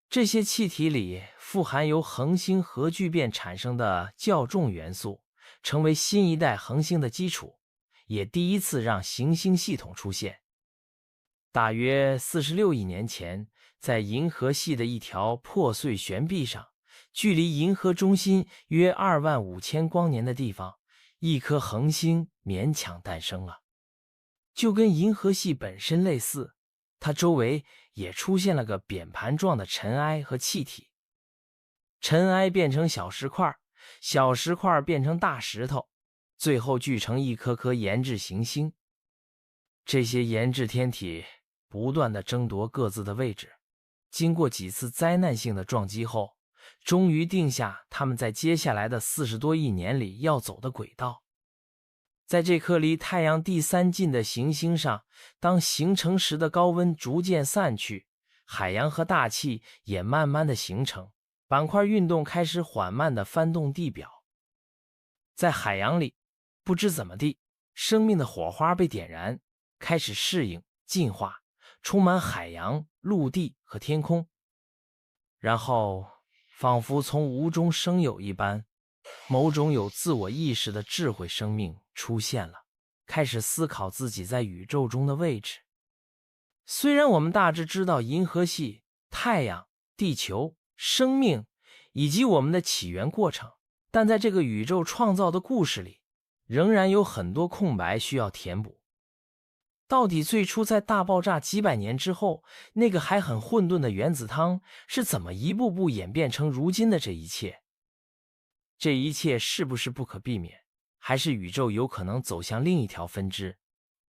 这些气体里富含由恒星核聚变产生的较重元素，成为新一代恒星的基础，也第一次让行星系统出现。大约46亿年前，在银河系的一条破碎悬臂上，距离银河中心约25000光年的地方，一颗恒星勉强诞生了。就跟银河系本身类似，它周围也出现了个扁盘状的尘埃和气体。尘埃变成小石块，小石块变成大石头，最后聚成一颗颗研制行星。这些研制天体不断地争夺各自的位置，经过几次灾难性的撞击后，终于定下他们在接下来的40多亿年里要走的轨道。在这颗离太阳第3近的行星上，当形成时的高温逐渐散去，海洋和大气也慢慢的形成，板块运动开始缓慢地翻动地表。在海洋里，不知怎么地，生命的火花被点燃，开始适应、进化，充满海洋、陆地和天空。然后，仿佛从无中生有一般，某种有自我意识的智慧生命出现了，开始思考自己在宇宙中的位置。虽然我们大致知道银河系、太阳、地球、生命以及我们的起源过程，但在这个宇宙创造的故事里，仍然有很多空白需要填补。到底最初在大爆炸几百年之后，那个还很混沌的原子汤是怎么一步步演变成如今的这一切？这一切是不是不可避免，还是宇宙有可能走向另一条分支，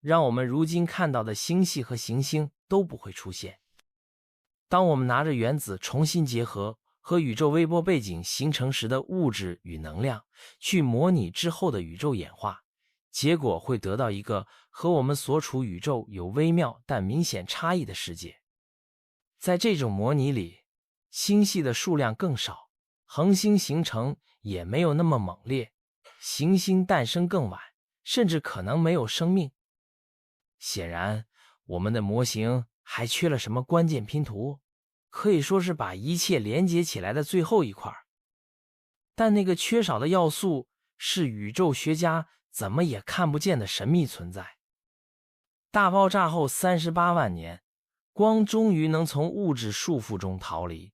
让我们如今看到的星系和行星都不会出现？当我们拿着原子重新结合和宇宙微波背景形成时的物质与能量，去模拟之后的宇宙演化，结果会得到一个和我们所处宇宙有微妙但明显差异的世界。在这种模拟里，星系的数量更少，恒星形成也没有那么猛烈，行星诞生更晚，甚至可能没有生命。显然，我们的模型还缺了什么关键拼图，可以说是把一切连接起来的最后一块。但那个缺少的要素是宇宙学家怎么也看不见的神秘存在。大爆炸后38万年，光终于能从物质束缚中逃离，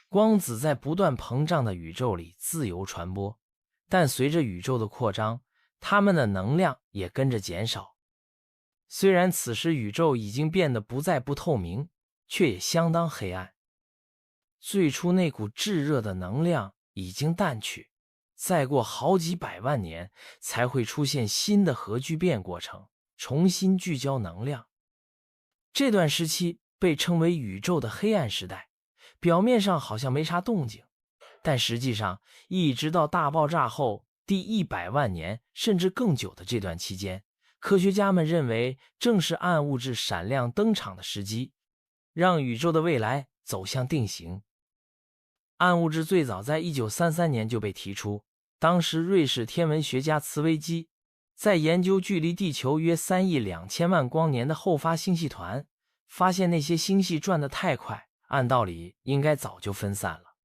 光子在不断膨胀的宇宙里自由传播，但随着宇宙的扩张，它们的能量也跟着减少。虽然此时宇宙已经变得不再不透明，却也相当黑暗。最初那股炙热的能量已经淡去，再过好几百万年才会出现新的核聚变过程，重新聚焦能量。这段时期被称为宇宙的黑暗时代，表面上好像没啥动静，但实际上一直到大爆炸后第100万年甚至更久的这段期间，科学家们认为正是暗物质闪亮登场的时机，让宇宙的未来走向定型。暗物质最早在1933年就被提出，当时瑞士天文学家茨维基在研究距离地球约3亿2千万光年的后发星系团，发现那些星系转得太快，按道理应该早就分散了。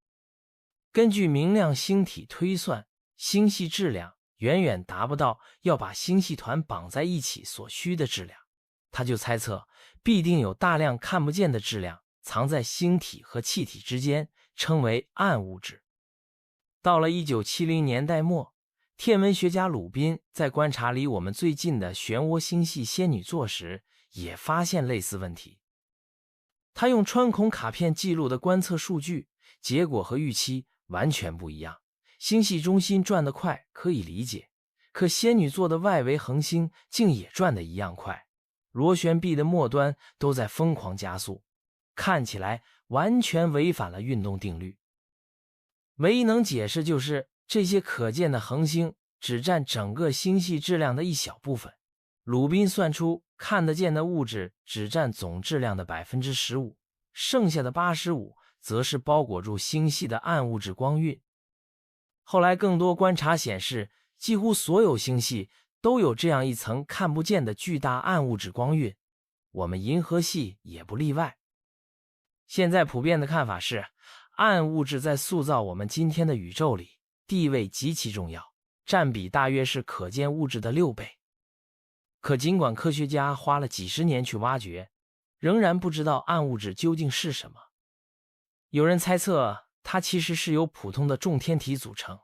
根据明亮星体推算，星系质量远远达不到要把星系团绑在一起所需的质量，他就猜测必定有大量看不见的质量藏在星体和气体之间，称为暗物质。到了1970年代末，天文学家鲁宾在观察离我们最近的漩涡星系仙女座时，也发现类似问题。他用穿孔卡片记录的观测数据，结果和预期完全不一样。星系中心转得快可以理解，可仙女座的外围恒星竟也转得一样快，螺旋臂的末端都在疯狂加速，看起来完全违反了运动定律。唯一能解释就是这些可见的恒星只占整个星系质量的一小部分。鲁宾算出看得见的物质只占总质量的 15%， 剩下的 85% 则是包裹住星系的暗物质光晕。后来更多观察显示，几乎所有星系都有这样一层看不见的巨大暗物质光晕，我们银河系也不例外。现在普遍的看法是，暗物质在塑造我们今天的宇宙里地位极其重要，占比大约是可见物质的6倍。可尽管科学家花了几十年去挖掘，仍然不知道暗物质究竟是什么。有人猜测它其实是由普通的重天体组成，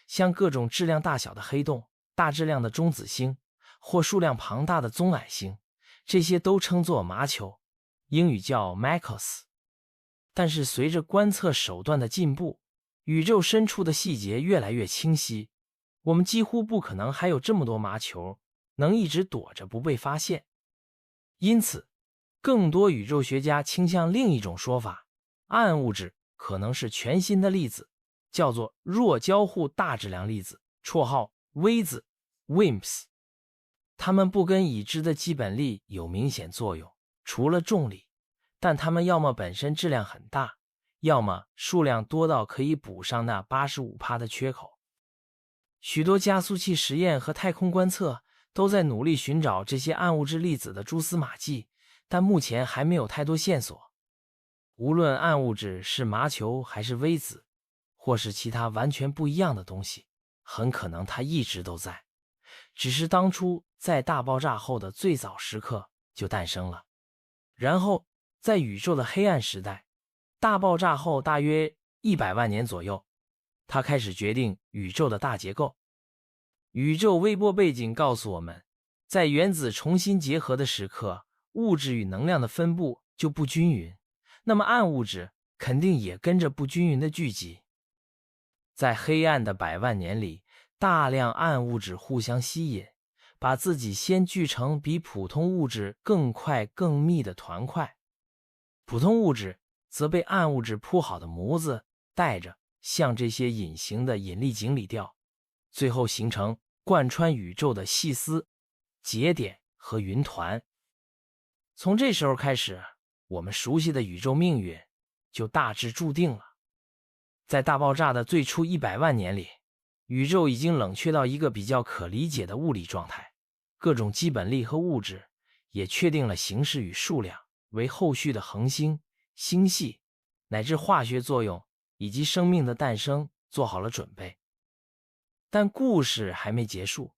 像各种质量大小的黑洞、大质量的中子星或数量庞大的棕矮星，这些都称作麻球，英语叫 MACOS。 但是随着观测手段的进步，宇宙深处的细节越来越清晰，我们几乎不可能还有这么多麻球能一直躲着不被发现。因此，更多宇宙学家倾向另一种说法，暗物质可能是全新的粒子，叫做弱交互大质量粒子，绰号微子 WIMPs。 它们不跟已知的基本力有明显作用，除了重力，但它们要么本身质量很大，要么数量多到可以补上那 85% 的缺口。许多加速器实验和太空观测都在努力寻找这些暗物质粒子的蛛丝马迹，但目前还没有太多线索。无论暗物质是麻球还是微子，或是其他完全不一样的东西，很可能它一直都在，只是当初在大爆炸后的最早时刻就诞生了。然后在宇宙的黑暗时代，大爆炸后大约100万年左右，它开始决定宇宙的大结构。宇宙微波背景告诉我们，在原子重新结合的时刻，物质与能量的分布就不均匀，那么暗物质肯定也跟着不均匀的聚集。在黑暗的100万年里，大量暗物质互相吸引，把自己先聚成比普通物质更快更密的团块，普通物质则被暗物质铺好的模子带着向这些隐形的引力井里掉，最后形成贯穿宇宙的细丝、节点和云团。从这时候开始，我们熟悉的宇宙命运就大致注定了。在大爆炸的最初100万年里，宇宙已经冷却到一个比较可理解的物理状态，各种基本力和物质也确定了形式与数量，为后续的恒星、星系乃至化学作用以及生命的诞生做好了准备。但故事还没结束，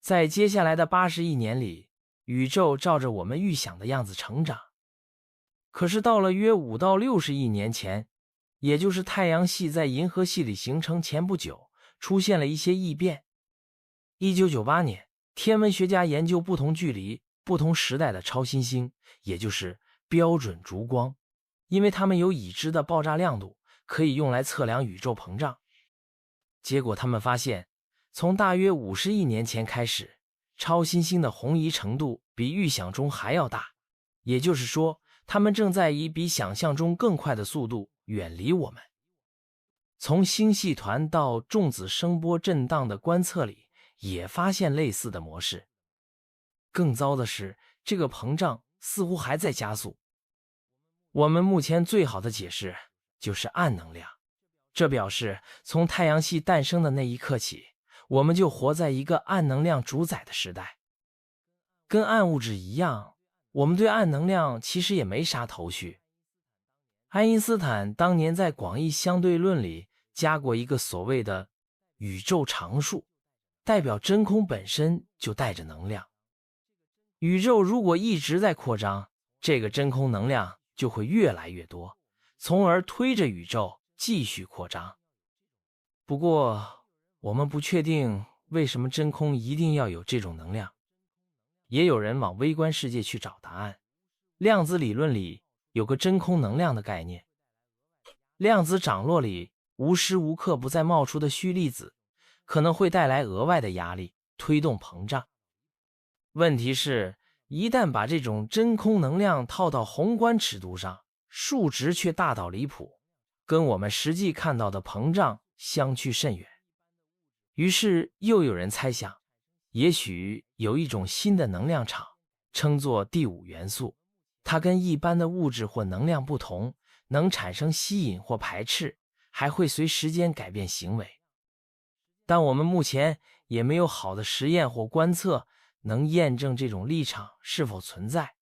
在接下来的80亿年里，宇宙照着我们预想的样子成长。可是到了约5到60亿年前，也就是太阳系在银河系里形成前不久，出现了一些异变。1998年，天文学家研究不同距离、不同时代的超新星，也就是标准烛光，因为它们有已知的爆炸亮度，可以用来测量宇宙膨胀。结果他们发现，从大约50亿年前开始，超新星的红移程度比预想中还要大，也就是说，它们正在以比想象中更快的速度远离我们。从星系团到重子声波震荡的观测里，也发现类似的模式。更糟的是，这个膨胀似乎还在加速。我们目前最好的解释就是暗能量，这表示从太阳系诞生的那一刻起，我们就活在一个暗能量主宰的时代。跟暗物质一样，我们对暗能量其实也没啥头绪。爱因斯坦当年在广义相对论里加过一个所谓的宇宙常数，代表真空本身就带着能量。宇宙如果一直在扩张，这个真空能量就会越来越多，从而推着宇宙继续扩张。不过，我们不确定为什么真空一定要有这种能量。也有人往微观世界去找答案。量子理论里有个真空能量的概念，量子涨落里无时无刻不在冒出的虚粒子，可能会带来额外的压力，推动膨胀。问题是，一旦把这种真空能量套到宏观尺度上，数值却大到离谱，跟我们实际看到的膨胀相去甚远。于是又有人猜想，也许有一种新的能量场，称作第五元素，它跟一般的物质或能量不同，能产生吸引或排斥，还会随时间改变行为。但我们目前也没有好的实验或观测能验证这种立场是否存在。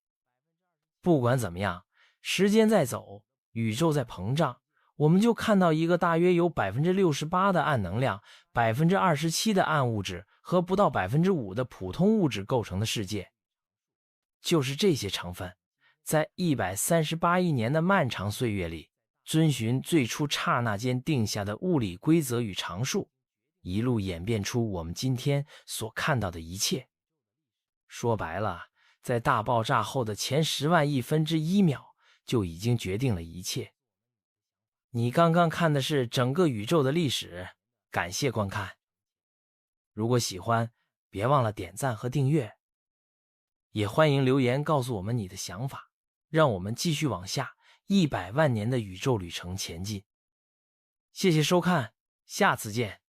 不管怎么样，时间在走，宇宙在膨胀，我们就看到一个大约有 68% 的暗能量， 27% 的暗物质和不到 5% 的普通物质构成的世界。就是这些成分，在138亿年的漫长岁月里，遵循最初刹那间定下的物理规则与常数，一路演变出我们今天所看到的一切。说白了，在大爆炸后的前10万亿分之一秒就已经决定了一切。你刚刚看的是整个宇宙的历史，感谢观看。如果喜欢，别忘了点赞和订阅，也欢迎留言告诉我们你的想法，让我们继续往下100万年的宇宙旅程前进。谢谢收看，下次见。